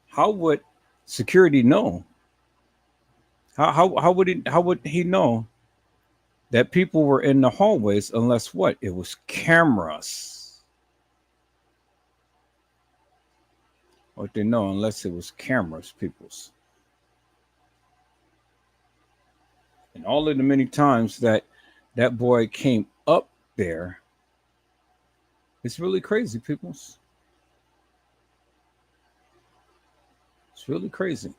how would security know? How would he know that people were in the hallways unless what? It was cameras. What they know unless it was cameras, peoples. And all of the many times that that boy came up there, it's really crazy, peoples. It's really crazy.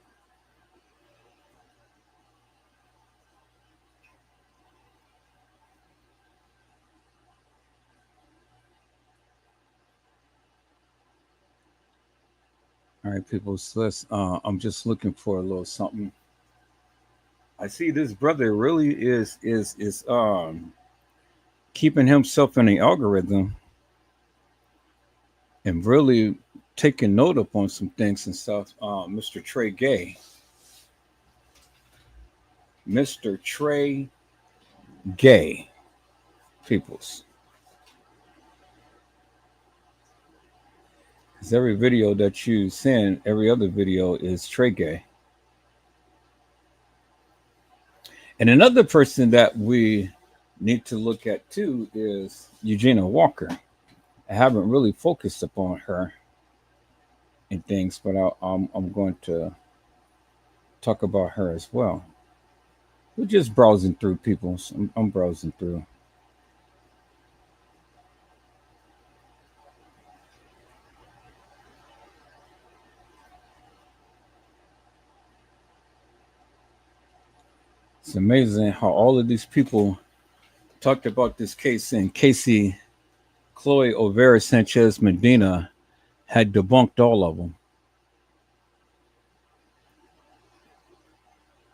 All right, people. So let's. I'm just looking for a little something. I see this brother really is keeping himself in the algorithm and really taking note up on some things and stuff. Mr. Trey Gay. Mr. Trey Gay. Peoples. Because every video that you send, every other video is Trey Gay. And another person that we need to look at too is Eugenia Walker. I haven't really focused upon her and things, but I'm going to talk about her as well. We're just browsing through people. I'm browsing through. It's amazing how all of these people talked about this case, and Cassie Chloe Olvera Sanchez Medina had debunked all of them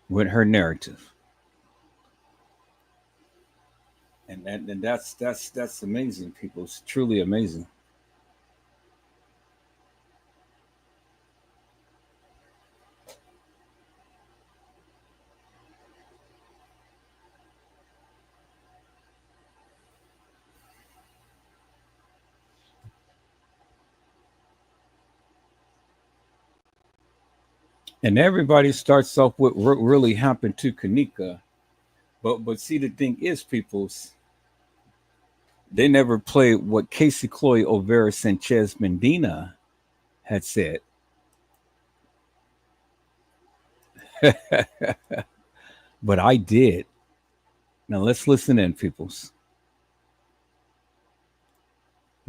with her narrative. And that's amazing, people. It's truly amazing. And everybody starts off with what really happened to Kenneka. But see, the thing is, peoples, they never played what Cassie Chloe Olvera Sanchez Medina had said. But I did. Now let's listen in, peoples.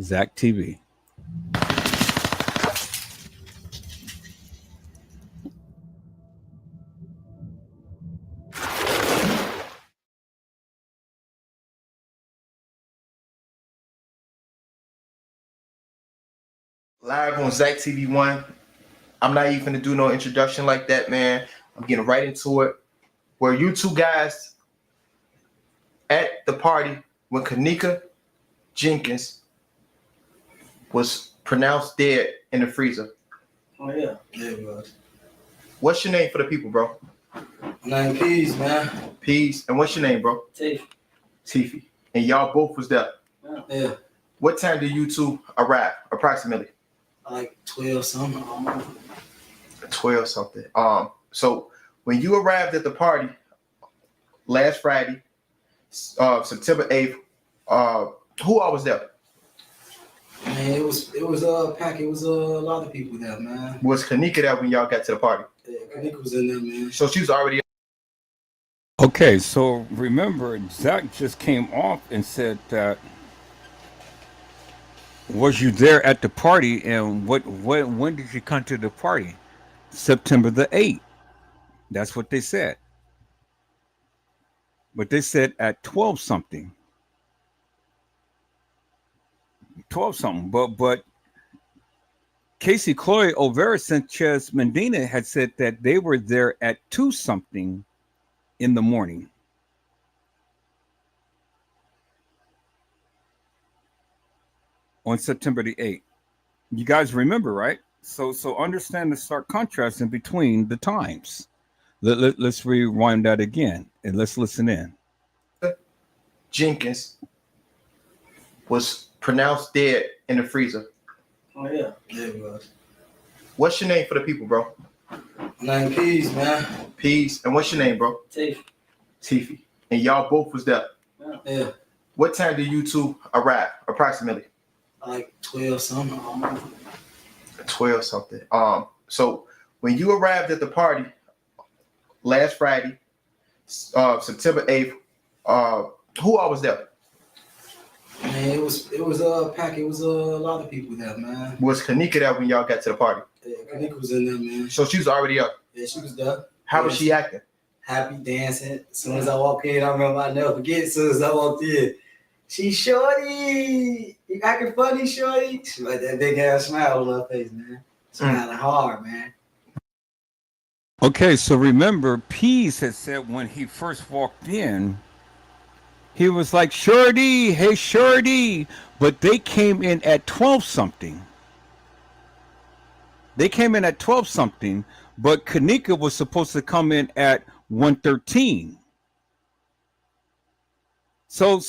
Zach TV. Live on Zach TV 1. I'm not even gonna do no introduction like that, man. I'm getting right into it. Were you two guys at the party when Kenneka Jenkins was pronounced dead in the freezer? Oh yeah, it was. What's your name for the people, bro? My name Peace, man. Peace. And what's your name, bro? Tiff. Tiffy. And y'all both was there. Yeah. What time did you two arrive, approximately? Like 12 something. 12 something. So when you arrived at the party last Friday, September 8th, who all was there? Man, it was packed. It was a lot of people there, man. Was Kenneka there when y'all got to the party? Yeah, Kenneka was in there, man. So she was already. Okay, so remember, Zach just came off and said that. Was you there at the party, and when did you come to the party? September the 8th. That's what they said. But they said at 12 something. 12 something. But Cassie Olvera Sanchez Medina had said that they were there at 2 something in the morning. On September the 8th. You guys remember, right? So understand the stark contrast in between the times. Let's rewind that again and let's listen in. Jenkins was pronounced dead in the freezer. Oh yeah, it was. What's your name for the people, bro? My name Peace, man. Peace. And what's your name, bro? Tiff. Tiffy. And y'all both was there. Yeah. What time did you two arrive, approximately? Like 12 something. 12 something. So when you arrived at the party last Friday, September 8th, who all was there? Man, it was packed. It was a lot of people there, man. Was Kenneka there when y'all got to the party? Yeah, Kenneka was in there, man. So she was already up. Yeah, she was there. How was she acting? Happy, dancing. As soon as I walked in, I remember I never forget. As soon as I walked in, she shorty. You acting funny, shorty. She like that big ass smile on her face, man. Smiling hard, man. Okay, so remember, Peace had said when he first walked in, he was like, Shorty, hey, Shorty. But they came in at 12 something. They came in at 12 something, but Kenneka was supposed to come in at 1:13. So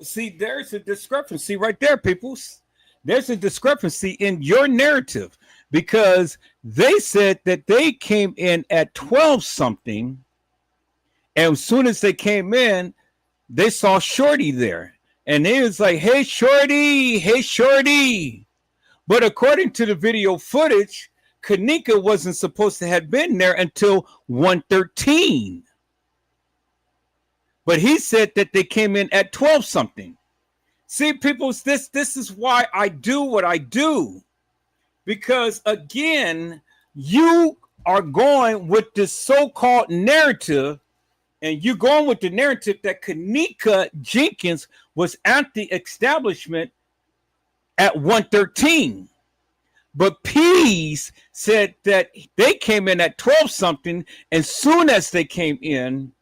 see, there's a discrepancy right there, peoples. There's a discrepancy in your narrative because they said that they came in at 12 something, and as soon as they came in, they saw Shorty there, and they was like, hey, Shorty, hey, Shorty. But according to the video footage, Kenneka wasn't supposed to have been there until 1:13. But he said that they came in at 12 something. See, people, this is why I do what I do. Because again, you are going with this so-called narrative, and you're going with the narrative that Kenneka Jenkins was at the establishment at 1:13. But Peace said that they came in at 12 something, and soon as they came in,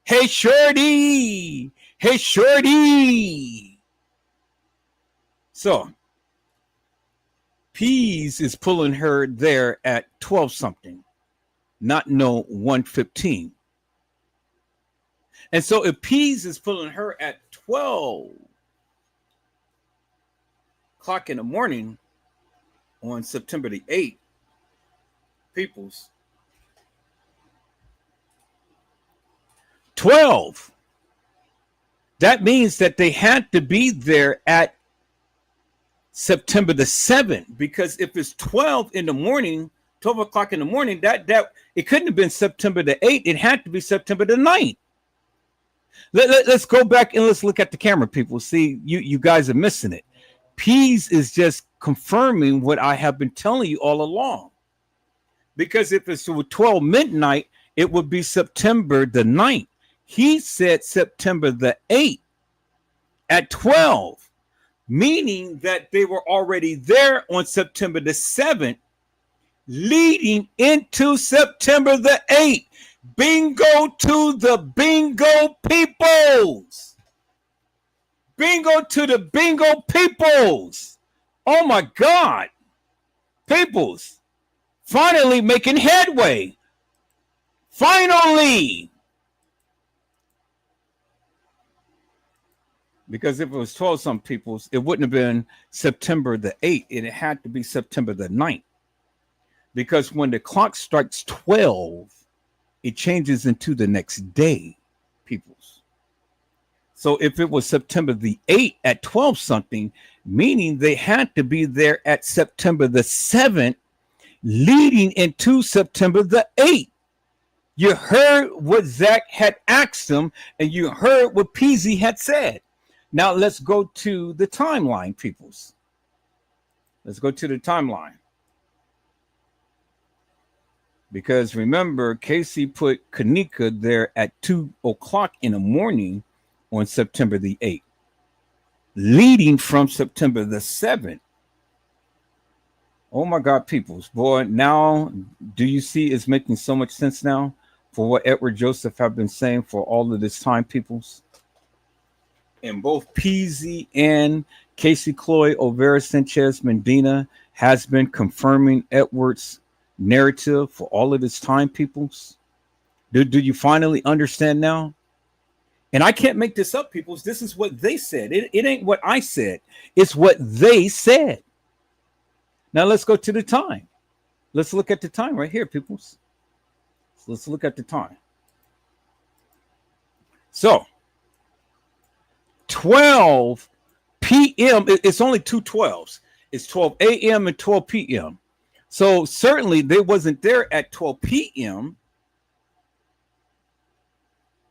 hey, Shorty, hey, Shorty. So Peace is pulling her there at 12 something, not no 1:15. And so if Peace is pulling her at 12 o'clock in the morning on September the 8th, peoples, 12. That means that they had to be there at September the 7th, because if it's 12 in the morning, 12 o'clock in the morning, that it couldn't have been September the 8th. It had to be September the 9th. Let's go back and let's look at the camera, people. See, you guys are missing it. Pease is just confirming what I have been telling you all along. Because if it's 12 midnight, it would be September the 9th. He said September the 8th at 12, meaning that they were already there on September the 7th, leading into September the 8th. Bingo to the bingo peoples. Bingo to the bingo peoples. Oh my God. Peoples. Finally making headway. Finally. Because if it was 12 some peoples, it wouldn't have been September the 8th. It had to be September the 9th. Because when the clock strikes 12, it changes into the next day, peoples. So if it was September the 8th at 12 something, meaning they had to be there at September the 7th, leading into September the 8th. You heard what Zach had asked him, and you heard what Peasy had said. Now let's go to the timeline, peoples. Let's go to the timeline. Because remember, Casey put Kenneka there at 2 o'clock in the morning on September the 8th, leading from September the 7th. Oh my God, peoples. Boy, now do you see it's making so much sense now for what Edward Joseph have been saying for all of this time, peoples? And both Peasy and Cassie Olvera Sanchez Medina has been confirming Edward's narrative for all of this time, peoples. Do you finally understand now? And I can't make this up, peoples. This is what they said. It ain't what I said. It's what they said. Now let's go to the time. Let's look at the time right here, peoples. So let's look at the time. So 12 p.m. It's only two 12s. It's 12 a.m. and 12 p.m. So certainly they wasn't there at 12 p.m.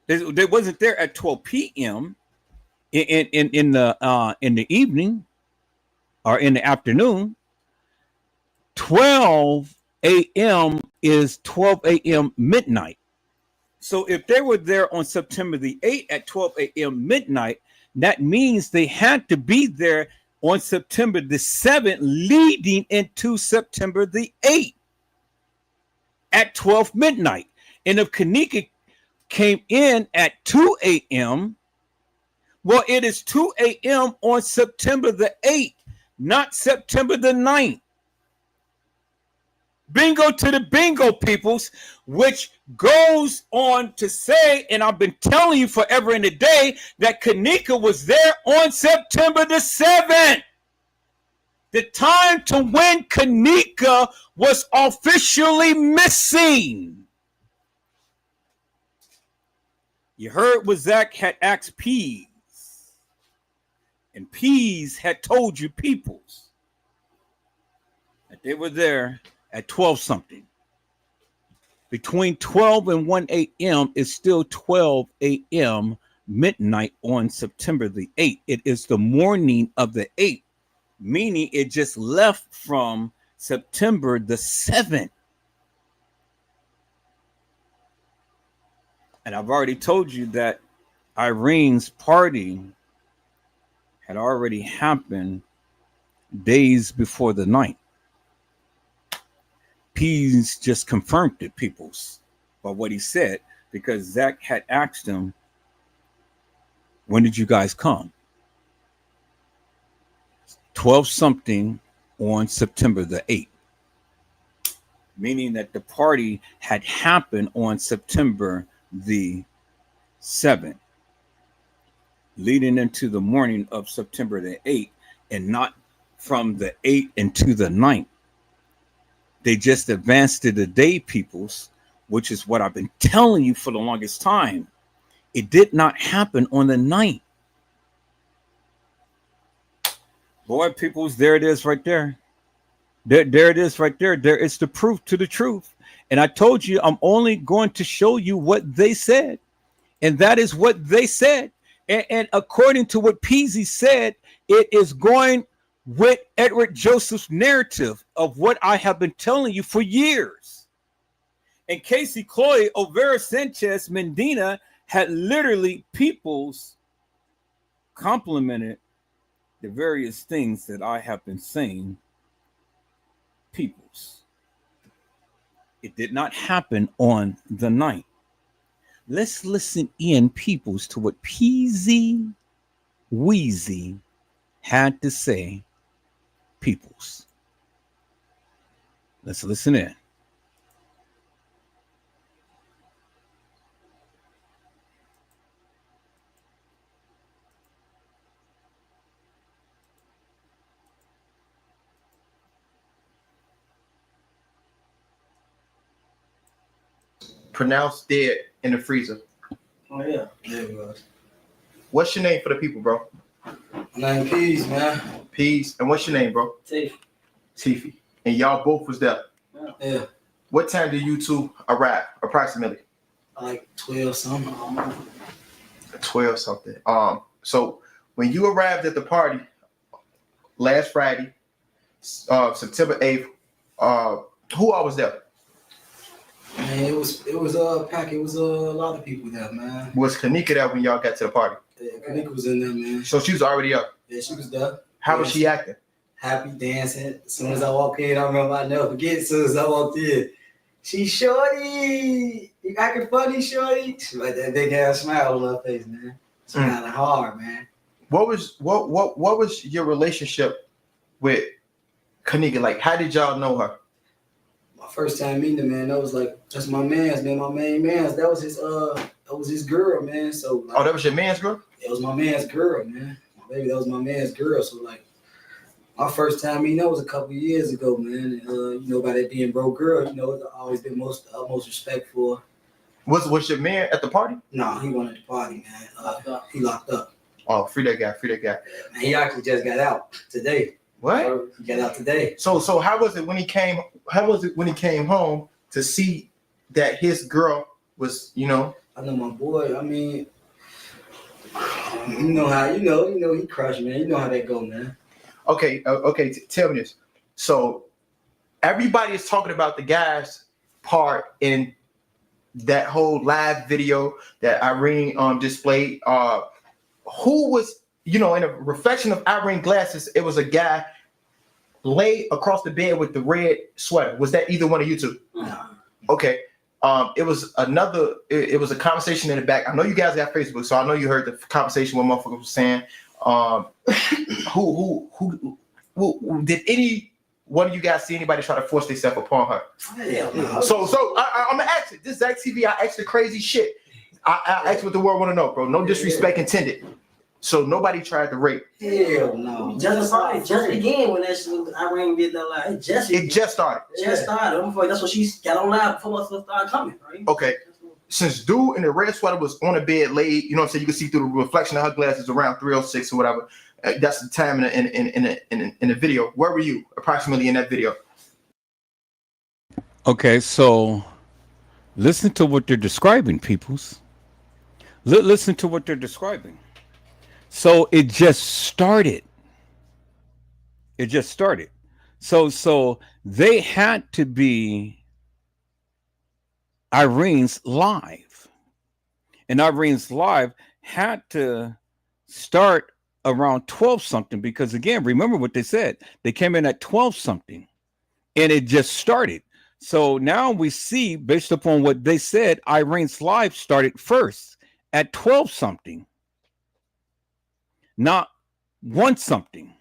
They wasn't there at 12 p.m. in the evening or in the afternoon. 12 a.m. is 12 a.m. midnight. So if they were there on September the 8th at 12 a.m. midnight, that means they had to be there on September the 7th, leading into September the 8th at 12 midnight. And if Kenneka came in at 2 a.m., well, it is 2 a.m. on September the 8th, not September the 9th. Bingo to the bingo, peoples, which goes on to say, and I've been telling you forever and a day, that Kenneka was there on September the 7th. The time to when Kenneka was officially missing. You heard what Zach had asked Pease. And Pease had told you, peoples, that they were there at 12 something. Between 12 and 1 a.m. is still 12 a.m. midnight on September the 8th. It is the morning of the 8th, meaning it just left from September the 7th. And I've already told you that Irene's party had already happened days before the 9th. Pease just confirmed it, peoples, by what he said, because Zach had asked him, when did you guys come? 12 something on September the 8th, meaning that the party had happened on September the 7th, leading into the morning of September the 8th, and not from the 8th into the 9th. They just advanced to the day, peoples, which is what I've been telling you for the longest time. It did not happen on the 9th. Boy, peoples, there it is right there. There it is right there. There is the proof to the truth. And I told you I'm only going to show you what they said. And that is what they said. And according to what Peasy said, it is going with Edward Joseph's narrative of what I have been telling you for years. And Cassie Chloe Olvera Sanchez Medina had literally people's complimented the various things that I have been saying. People's. It did not happen on the night. Let's listen in, peoples, to what Peasy Weezy had to say, peoples. Let's listen in. Pronounced dead in the freezer. Oh yeah, there it was. What's your name for the people, bro? My name Peace, man. Peace. And what's your name, bro? Tiff. Tiffy. And y'all both was there. Yeah. What time did you two arrive, approximately? Like 12 something. 12 something. So when you arrived at the party last Friday, September 8th, who all was there? Man, it was packed. It was a lot of people there, man. Was Kenneka there when y'all got to the party? Yeah, Kenneka was in there, man. So she was already up. Yeah, she was there. How was she acting? Happy, dancing. As soon as I walked in, I remember I never forget. As soon as I walked in, she shorty. You acting funny, shorty. She like that big ass smile on her face, man. Smiling hard, man. What was your relationship with Kenneka? Like, how did y'all know her? My first time meeting her, man, that's my man's, man, my main man's. That was his girl, man. So like, oh, that was your man's girl? It was my man's girl, man. My baby, that was my man's girl. So like my first time meeting her was a couple years ago, man. And by that being bro girl, I've always been most respect for. Was your man at the party? No, he wasn't at the party, man. He locked up. Oh, free that guy. Yeah, man, he actually just got out today. What? He got out today. So how was it when he came? How was it when he came home to see that his girl was, I know my boy. I mean, you know how he crushed, man. You know how that go, man. Okay. Tell me this. So everybody is talking about the guy's part in that whole live video that Irene displayed. Who was, in a reflection of Irene glasses, it was a guy laid across the bed with the red sweater. Was that either one of you two? No. Okay. It was a conversation in the back. I know you guys got Facebook, so I know you heard the conversation what motherfucker was saying. Who did any one of you guys see anybody try to force themselves upon her? Hell no. So I'm gonna ask it. This Zach TV, I asked the crazy shit. I asked what the world want to know, bro. No disrespect intended. So nobody tried to rape. Hell no. Just again when that shit, Irene did that live. It just started. Just started. That's what she got on live before it started coming, right? Okay. Since dude in the red sweater was on the bed laid, you know what I'm saying? You can see through the reflection of her glasses around 306 or whatever. That's the time in the video. Where were you approximately in that video? Okay, so listen to what they're describing, peoples. Listen to what they're describing. So it just started. So they had to be Irene's live. And Irene's live had to start around 12 something because, again, remember what they said. They came in at 12 something and it just started. So now we see, based upon what they said, Irene's live started first at 12 something. Not 1 something.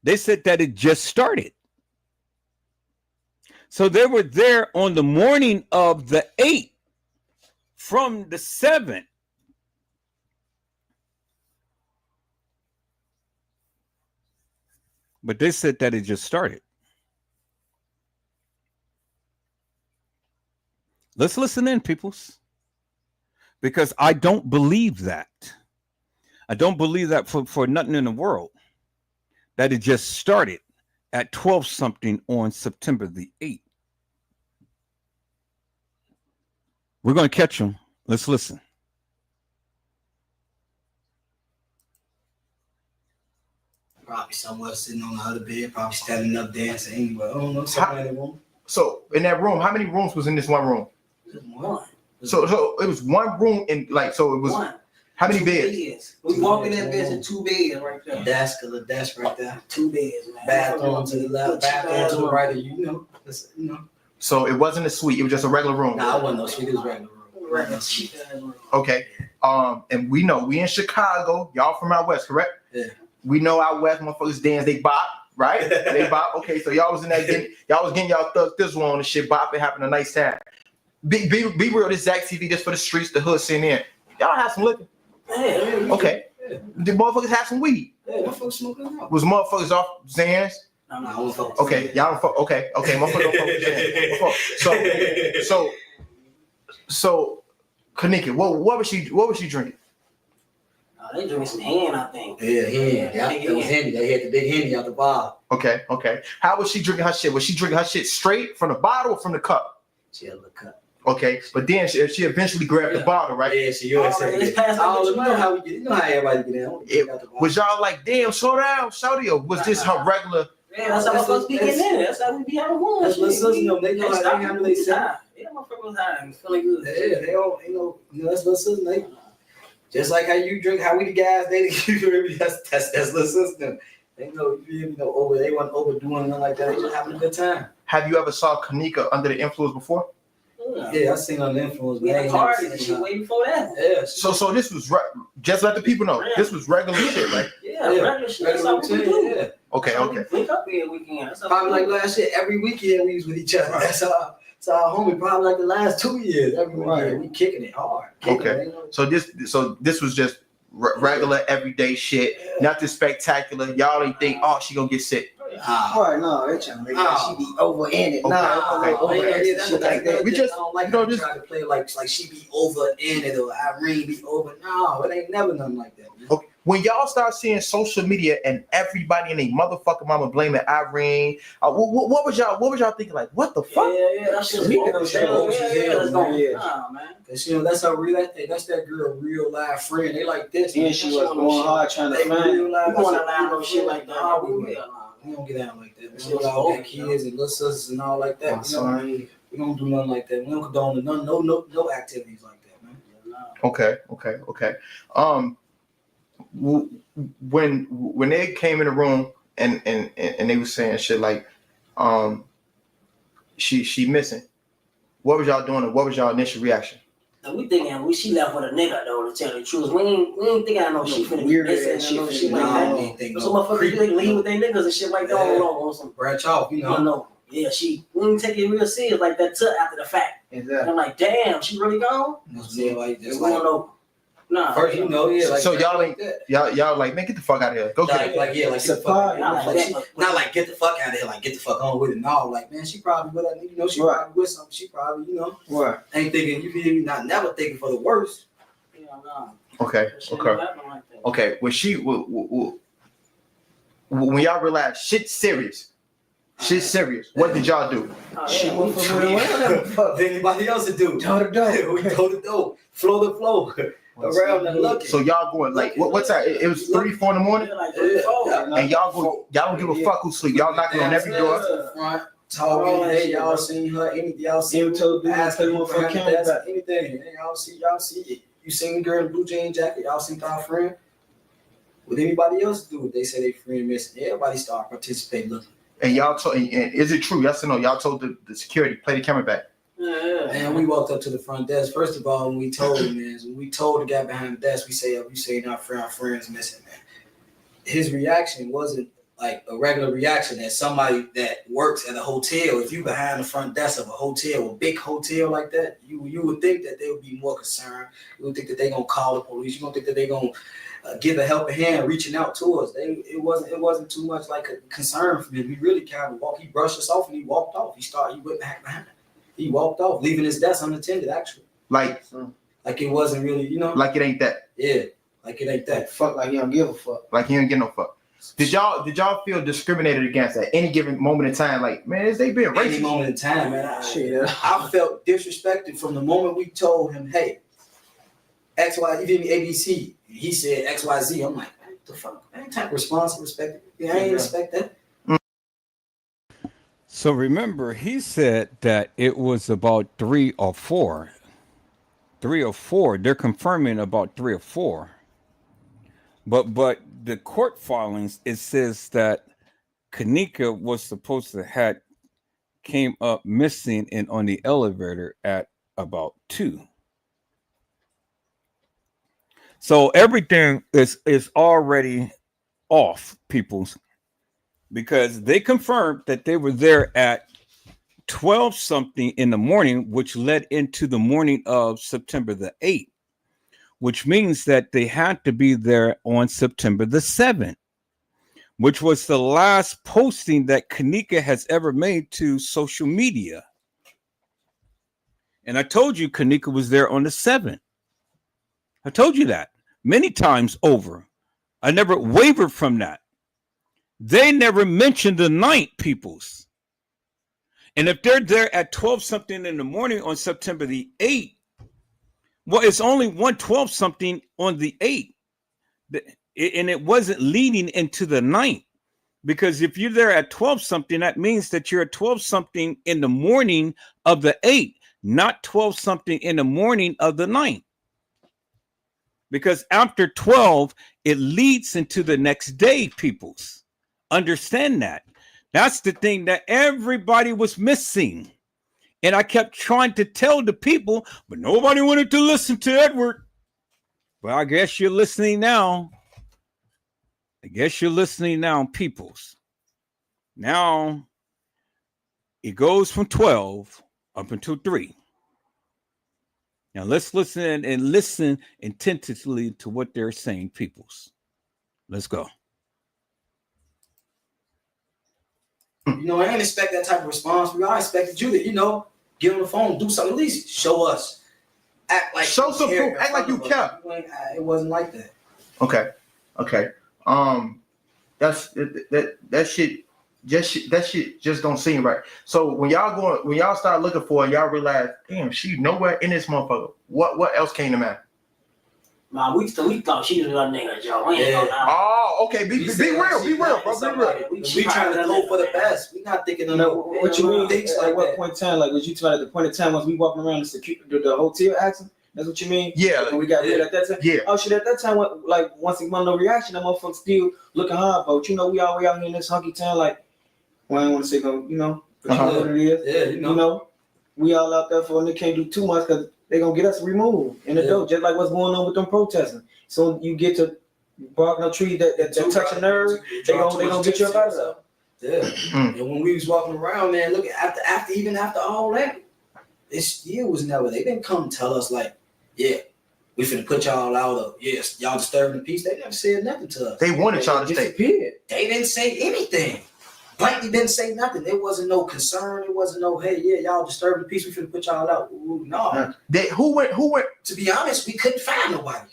They said that it just started. So they were there on the morning of the 8th from the 7th. But they said that it just started. Let's listen in, peoples. Because I don't believe that. I don't believe that for nothing in the world. That it just started at 12 something on September the 8th. We're going to catch them. Let's listen. Probably somewhere sitting on the other bed, probably standing up dancing anyway. I don't know, somewhere in the room. So in that room, how many rooms was in this one room? Just one. So it was one room in like so it was One. how many Two beds? We walk in that bed and 2 beds right there. The desk right there. 2 beds, man. Bathroom to the left, bathroom to the right. You know. So it wasn't a suite, it was just a regular room. Nah, I wasn't no suite, it was regular room. Regular cheap ass room. Okay. And we know we in Chicago, y'all from out west, correct? Yeah. We know out west motherfuckers dance, they bop, right? They bop. Okay, so y'all was in that y'all was getting y'all thug this one and shit, bop and having a nice time. Be real, this Zach TV just for the streets, the hood sitting in. Y'all have some liquor. Yeah. Okay. Did motherfuckers have some weed? Yeah, motherfuckers smoking out. Was motherfuckers off Zans? No, I don't fuck with Okay, Zans. y'all don't fuck. Okay, motherfuckers don't fuck with Zans. So, Kenneka, what was she drinking? They drinking some hand, I think. Yeah, that was Henny. They had the big Henny out the bar. Okay. How was she drinking her shit? Was she drinking her shit straight from the bottle or from the cup? She had a little cup. Okay, but then she eventually grabbed the bottle, right? Yeah, she always said you know how we get. You know how everybody get in. Was y'all like, damn, slow down, shawty, or was this her regular? Yeah, that's how motherfuckers be getting in. That's how we be having one. That's what sisters know. They know how they handle themselves. Yeah, motherfucker was high and feeling good. Yeah, they all, you know, that's little sisters. They just like how you drink, how we the guys, they that's little sister. They know, they wasn't overdoing nothing like that. They just having a good time. Have you ever saw Kenneka under the influence before? Yeah, I seen on the influence. We had parties and shit way before that. Yeah. So this was just let the people know. This was regular shit, right? Yeah, regular shit. That's how we do. Yeah. Okay. Wake up every weekend. Probably like last year, every weekend we was with each other. That's our homie. Probably like the last 2 years, every weekend we kicking it hard. So this was just regular everyday shit, nothing spectacular. Y'all ain't think, oh, she gonna get sick. Right, no, they trying to make she be over in it. We just try to play like she be over in it or Irene be over. No, it ain't never nothing like that, man. Okay. When y'all start seeing social media and everybody and they motherfucking mama blaming Irene, what was y'all thinking? Like, what the fuck? Yeah, that's just man. Cause that's her real. That's that girl real life friend. They like this. And she was going hard trying to find. Real life. We going around no shit like that. We don't get out like that. We all got kids and little sisters and all like that. We don't do nothing like that. We don't condone no activities like that, man. Okay. When they came in the room and they were saying shit like, she missing. What was y'all doing? And what was y'all initial reaction? We thinking she left with a nigga though, to tell the truth. We ain't thinking I know she finna be missing and shit like that. So motherfuckers they leave with their niggas and shit like that on some branch off, you know. Yeah, we didn't take it real serious like that till after the fact. Exactly. And I'm like, damn, she really gone? Yeah, like we don't know. Nah. First, you know, yeah. Like so y'all ain't y'all like, man, get the fuck out of here. Go get it. Like, get the fuck out. Not like get the fuck out of here. Like get the fuck on with it. No, like man, she probably with that nigga. You know, she probably with something. She probably, ain't thinking. You feel me? Not never thinking for the worst. Yeah, nah. Okay. When y'all realized shit's serious. What did y'all do? Shit went from what anybody else to do. Toe to door. We toe to door. Flow to flow. Around and looking. So y'all going like what's that? It was 3, 4 in the morning? And y'all don't give a fuck who sleep. Y'all knocking on every door. Talking, hey, y'all seen her, y'all seen her, asking her for anything. Y'all see it. You seen the girl in the blue jean jacket, y'all seen our friend. What anybody else do? They say they friend missing. Everybody start participating looking. And y'all told, and is it true? Yes or no? Y'all told the security, play the camera back. Yeah. And we walked up to the front desk. First of all, when we told the guy behind the desk, we say our friend's missing, man. His reaction wasn't like a regular reaction that somebody that works at a hotel. If you behind the front desk of a hotel, a big hotel like that, you would think that they would be more concerned. You would think that they're gonna call the police. You don't think that they're gonna give a helping hand, reaching out to us. It wasn't too much like a concern for him. He really kind of walked. He brushed us off and he walked off. He went back behind. He walked off, leaving his desk unattended. Actually, like it wasn't really, like it ain't that. Yeah, like it ain't that. Fuck, like he don't give a fuck. Like he don't give no fuck. Did y'all feel discriminated against at any given moment in time? Like, man, is they being racist? Any moment in time, man. I felt disrespected from the moment we told him, hey, XY, you feel me, ABC. He said XYZ. I'm like, what the fuck? I ain't type of response respect it. Yeah, I ain't respect that. So remember, he said that it was about 3 or 4. 3 or 4. They're confirming about 3 or 4. But the court filings, it says that Kenneka was supposed to have came up missing and on the elevator at about 2. So everything is already off, peoples, because they confirmed that they were there at 12 something in the morning, which led into the morning of September the 8th, which means that they had to be there on September the 7th, which was the last posting that Kenneka has ever made to social media. And I told you Kenneka was there on the 7th. I told you that many times over. I never wavered from that. They never mentioned the 9th, peoples. And if they're there at 12 something in the morning on September the 8th, well, it's only 1:12 something on the 8th. And it wasn't leading into the 9th. Because if you're there at 12 something, that means that you're at 12 something in the morning of the 8th, not 12 something in the morning of the 9th. Because after 12, it leads into the next day, peoples. Understand that. That's the thing that everybody was missing. And I kept trying to tell the people, but nobody wanted to listen to Edward. Well, I guess you're listening now. Peoples. Now, it goes from 12 up until 3. Now, let's listen and listen attentively to what they're saying, peoples. Let's go. I didn't expect that type of response. I expected you to, get on the phone, do something, at least show us. Act like show some proof. Act like you care. It wasn't like that. Okay. That shit just don't seem right. So when y'all start looking for it, y'all realize, damn, she nowhere in this motherfucker. What else came to mind? Nah, we thought she was a nigga, Joe. We ain't know now. Oh, okay. Be real, bro. Be real. We trying to go for the best. We not thinking of what you mean. Things At what point in time, like was you talking at the point in time once we walking around the hotel acting? That's what you mean? Yeah. When we got rid at that time? Yeah. Oh shit, at that time, once he won no reaction, that motherfucker still looking hard, but we all way out here in this hunky town, like, well, I don't want to say go, but you know what it is. Yeah, we all out there for and they can't do too much because they're gonna get us removed in the door, just like what's going on with them protesting. So you get to barking a tree that touch a nerve, they gonna get you up out of there. Yeah. And when we was walking around, man, look after all that, it still was never. They didn't come tell us like, yeah, we finna put y'all out of y'all disturbing the peace. They never said nothing to us. They wanted y'all to stay. They didn't say anything. Blankly didn't say nothing. There wasn't no concern. It wasn't no, hey, yeah, y'all disturbing the peace. We finna put y'all out. Ooh, no. Who went? To be honest, we couldn't find nobody.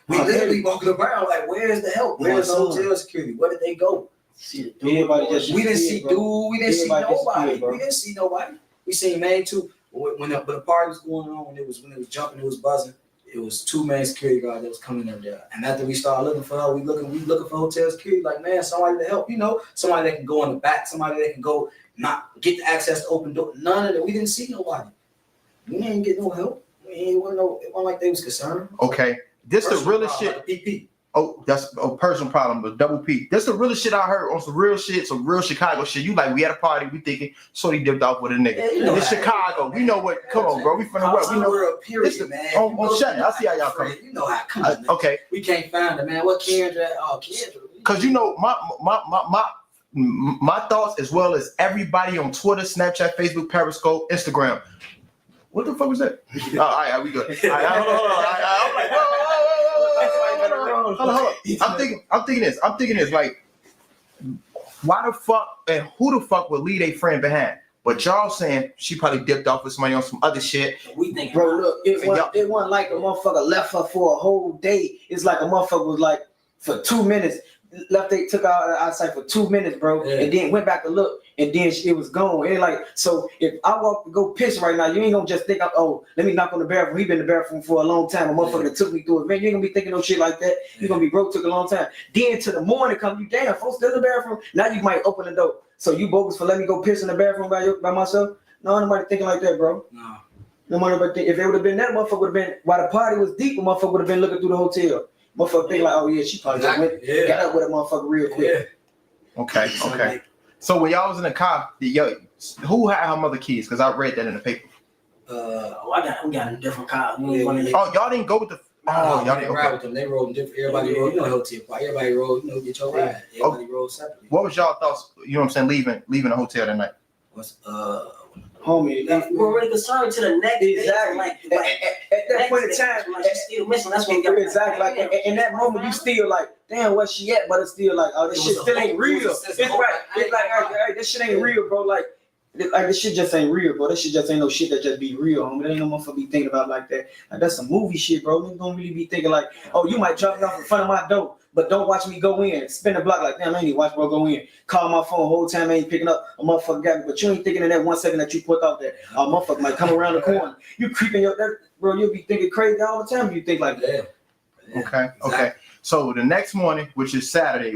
We literally walking around like, where's the help? Where's the hotel security? Where did they go? We didn't see dude. We didn't see nobody. We didn't see nobody. We seen man too. When the party was going on, when it was jumping, it was buzzing. It was 2 main security guards that was coming up there. And after we started looking for her, we looking for hotel security. Like, man, somebody to help, somebody that can go in the back, somebody that can go not get the access to open door. None of that. We didn't see nobody. We didn't get no help. It wasn't like they was concerned. Okay, this the realest shit. Like PP. Oh, that's a personal problem, but double P. That's the realest shit I heard on some real shit, some real Chicago shit. You like, we at a party, we thinking, Shorty dipped off with a nigga. Yeah, it's Chicago. We know what, come on, bro. We finna what? We know. We're a period, man. On shut I see how y'all coming. You know how it comes. Okay. We can't find it, man. What Kendra? Oh, Kendra. Because my thoughts as well as everybody on Twitter, Snapchat, Facebook, Periscope, Instagram. What the fuck was that? All right, we good. Hold on. I'm like, whoa. Hold on. I'm thinking this. Like, why the fuck and who the fuck would leave a friend behind? But y'all saying she probably dipped off with somebody on some other shit. We think, bro, look, it wasn't like a motherfucker left her for a whole day. It's like a motherfucker was like for 2 minutes. left. They took out outside for 2 minutes, bro, and then went back to look, and then it was gone. And like, so if I walk to go piss right now, you ain't gonna just think, oh, let me knock on the bathroom. He been in the bathroom for a long time. A motherfucker that took me through it, man. You ain't gonna be thinking no shit like that. You gonna be broke. Took a long time. Then to the morning come, you damn folks still in the bathroom. Now you might open the door. So you bogus for letting me go piss in the bathroom by myself? No, nobody thinking like that, bro. No. No matter what, if it would have been that, motherfucker would have been, while the party was deep, motherfucker would have been looking through the hotel. Motherfucker think like, oh yeah, she probably just went, got up with a motherfucker real quick. Okay. So when y'all was in the car, who had her mother keys? Because I read that in the paper. We got a different car. Y'all didn't go with the. Y'all didn't ride with them. They rode different. Everybody rode, hotel party. Everybody rode, get your ride. Everybody rode separately. What was y'all thoughts? You know what I'm saying? Leaving the hotel that night. Homie, we're really concerned to the next day. Exactly. Like at that point in time, like she's still missing. That's what exactly. Like in that moment, you still like, damn, where she at? But it's still like, oh, this shit still ain't real. It's right. It's like, hey, this shit ain't real, bro. Like this shit just ain't real, bro. This shit just ain't no shit that just be real, homie. There ain't no motherfucker be thinking about like that. Like that's some movie shit, bro. Niggas don't really be thinking like, oh, you might drop me off in front of my door, but don't watch me go in. Spin the block like, damn, I ain't even watch bro go in. Call my phone whole time, I ain't picking up. A motherfucker got me, but you ain't thinking in that 1 second that you put out there. A motherfucker might come around the corner. You creeping bro. You'll be thinking crazy all the time. If you think like that. Okay. So the next morning, which is Saturday,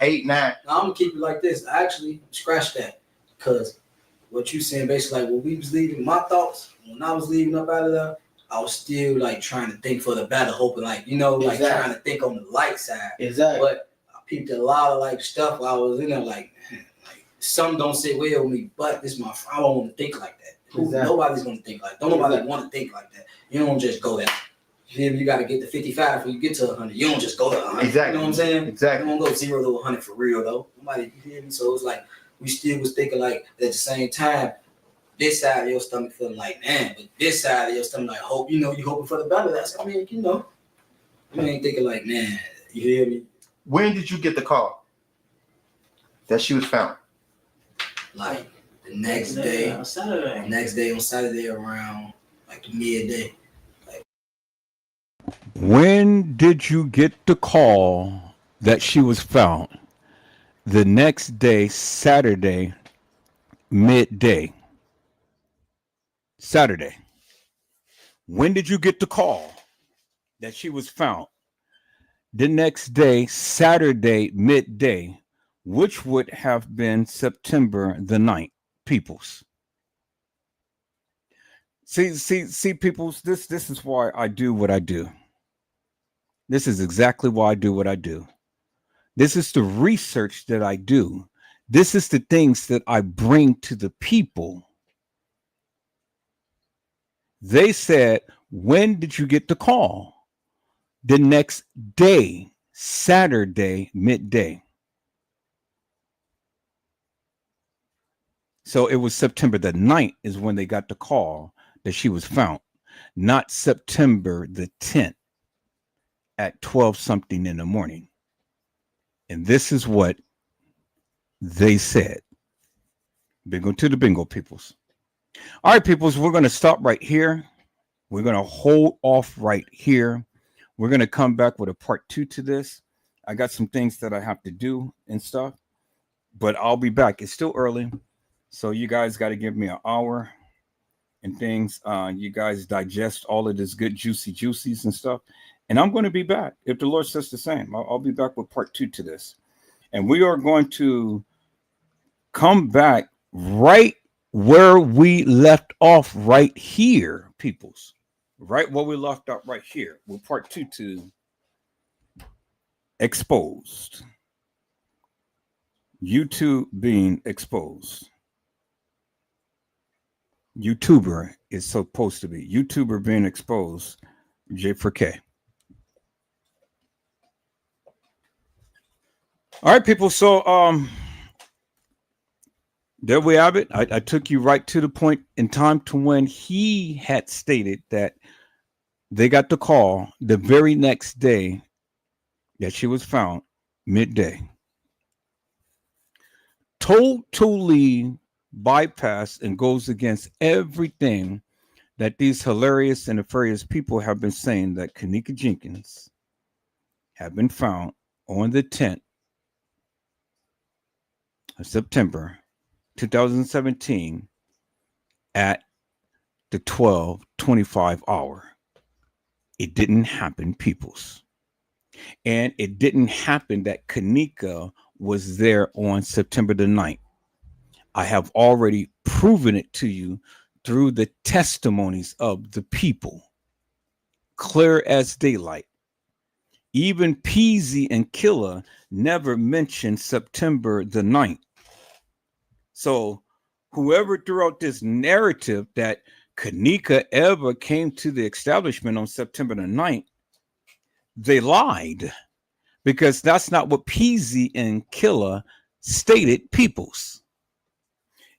8, 9. I'm gonna keep it like this. Actually, scratch that, because what you saying basically like when we was leaving, my thoughts when I was leaving up out of there, I was still like trying to think for the better, hoping like like trying to think on the light side. Exactly. But I peeped a lot of like stuff while I was in there, like some don't sit well with me, but this my I don't want to think like that. Exactly. Nobody's gonna think like that. Don't nobody want to think like that. You don't just go there. You got to get to 55 before you get to 100. You don't just go to 100. Exactly. You know what I'm saying? Exactly. You don't go 0 to 100 for real though. Nobody, you hear me? So it's like we still was thinking like at the same time, this side of your stomach feeling like man, but this side of your stomach like hope. You hoping for the better. That's you ain't thinking like man. You hear me? When did you get the call that she was found? Like the next day on Saturday. Next day on Saturday around like the midday. When did you get the call that she was found? The next day, Saturday, midday. Saturday. When did you get the call that she was found? The next day, Saturday, midday, which would have been September the 9th, peoples. See, peoples, this is why I do what I do. This is exactly why I do what I do. This is the research that I do. This is the things that I bring to the people. They said, when did you get the call? The next day, Saturday, midday. So it was September the 9th is when they got the call that she was found, not September the 10th. At 12 something in the morning. And this is what they said. Bingo to the bingo, peoples. All right, peoples, we're going to stop right here. We're going to hold off right here. We're going to come back with a part 2 to this. I got some things that I have to do and stuff, but I'll be back. It's still early. So you guys got to give me an hour and things. You guys digest all of this good juicies and stuff. And I'm going to be back. If the Lord says the same, I'll be back with part 2 to this. And we are going to come back right where we left off right here, peoples. Right where we left off right here with part 2 to exposed. YouTube being exposed. YouTuber is supposed to be. YouTuber being exposed. J4K. All right, people. So there we have it. I took you right to the point in time to when he had stated that they got the call the very next day that she was found, midday. Totally bypass and goes against everything that these hilarious and nefarious people have been saying, that Kenneka Jenkins have been found on the 10th of September 2017 at the 12:25 hour. It didn't happen, peoples. And it didn't happen that Kenneka was there on September the 9th. I have already proven it to you through the testimonies of the people, clear as daylight. Even Peasy and Killer never mentioned September the 9th. So whoever threw out this narrative that Kenneka ever came to the establishment on September the 9th, they lied, because that's not what Peasy and Killer stated, peoples.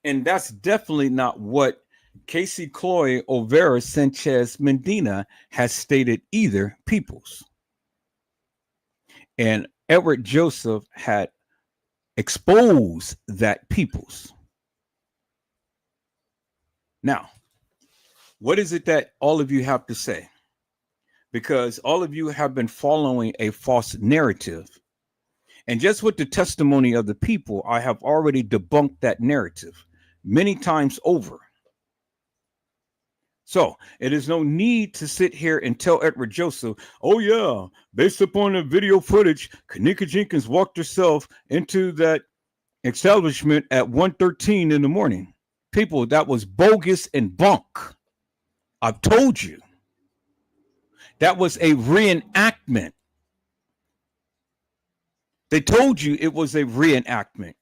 And that's definitely not what Cassie Olvera Sanchez Medina has stated either, peoples. And Edward Joseph had exposed that, peoples. Now, what is it that all of you have to say? Because all of you have been following a false narrative. And just with the testimony of the people, I have already debunked that narrative many times over. So it is no need to sit here and tell Edward Joseph, oh yeah, based upon the video footage, Kenneka Jenkins walked herself into that establishment at 1:13 in the morning. People, that was bogus and bunk. I've told you. That was a reenactment. They told you it was a reenactment.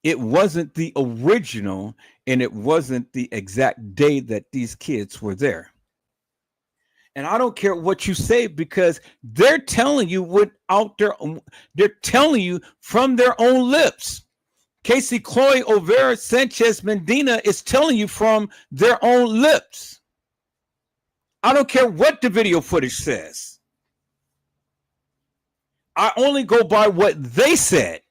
It wasn't the original, and it wasn't the exact day that these kids were there. And I don't care what you say, because they're telling you they're telling you from their own lips. Cassie Olvera Sanchez Medina is telling you from their own lips. I don't care what the video footage says. I only go by what they said.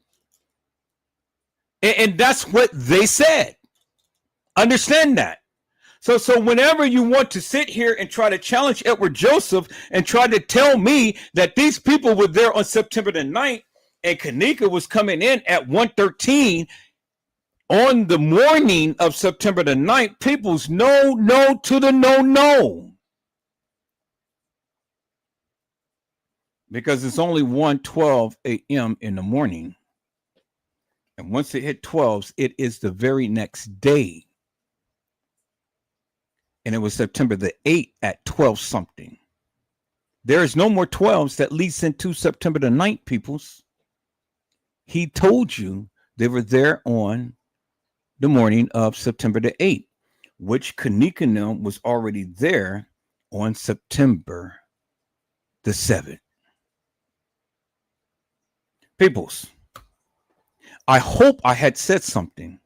And that's what they said. Understand that. So whenever you want to sit here and try to challenge Edward Joseph and try to tell me that these people were there on September the 9th and Kenneka was coming in at 1:13 on the morning of September the 9th, people's no to the no. Because it's only 1:12 a.m. in the morning. And once it hit 12s, it is the very next day. And it was September the 8th at 12 something. There is no more 12s that leads into September the 9th, peoples. He told you they were there on the morning of September the 8th, which Kenneka was already there on September the 7th. Peoples, I hope I had said something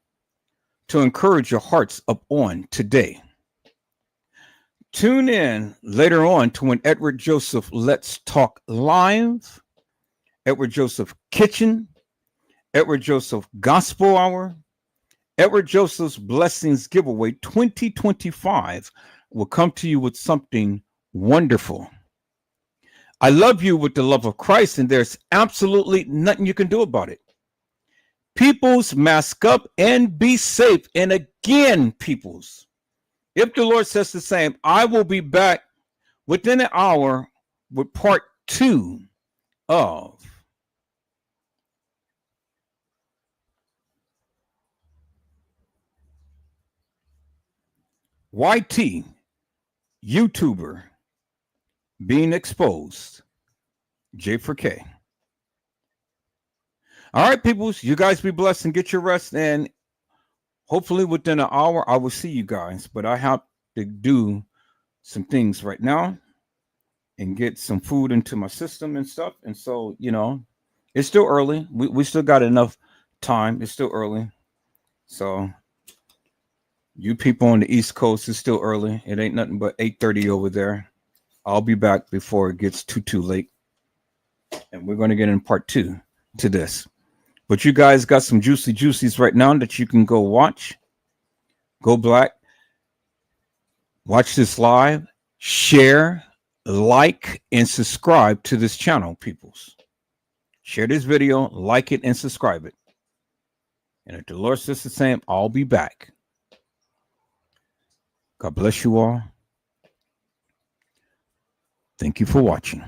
to encourage your hearts up on today. Tune in later on to when Edward Joseph Let's Talk Live, Edward Joseph Kitchen, Edward Joseph Gospel Hour, Edward Joseph's Blessings Giveaway 2025 will come to you with something wonderful. I love you with the love of Christ, and there's absolutely nothing you can do about it. Peoples, mask up and be safe. And again, peoples, if the Lord says the same, I will be back within an hour with part 2 of YT YouTuber being exposed, J4K. All right, peoples, you guys be blessed and get your rest. And hopefully within an hour, I will see you guys. But I have to do some things right now and get some food into my system and stuff. And so, it's still early. We still got enough time. It's still early. So you people on the East Coast, it's still early. It ain't nothing but 8:30 over there. I'll be back before it gets too late. And we're going to get in part 2 to this. But you guys got some juicies right now that you can go watch. Go black. Watch this live. Share. like and subscribe to this channel, peoples. Share this video, like it, and subscribe it. And if the Lord says the same, I'll be back. God bless you all. Thank you for watching.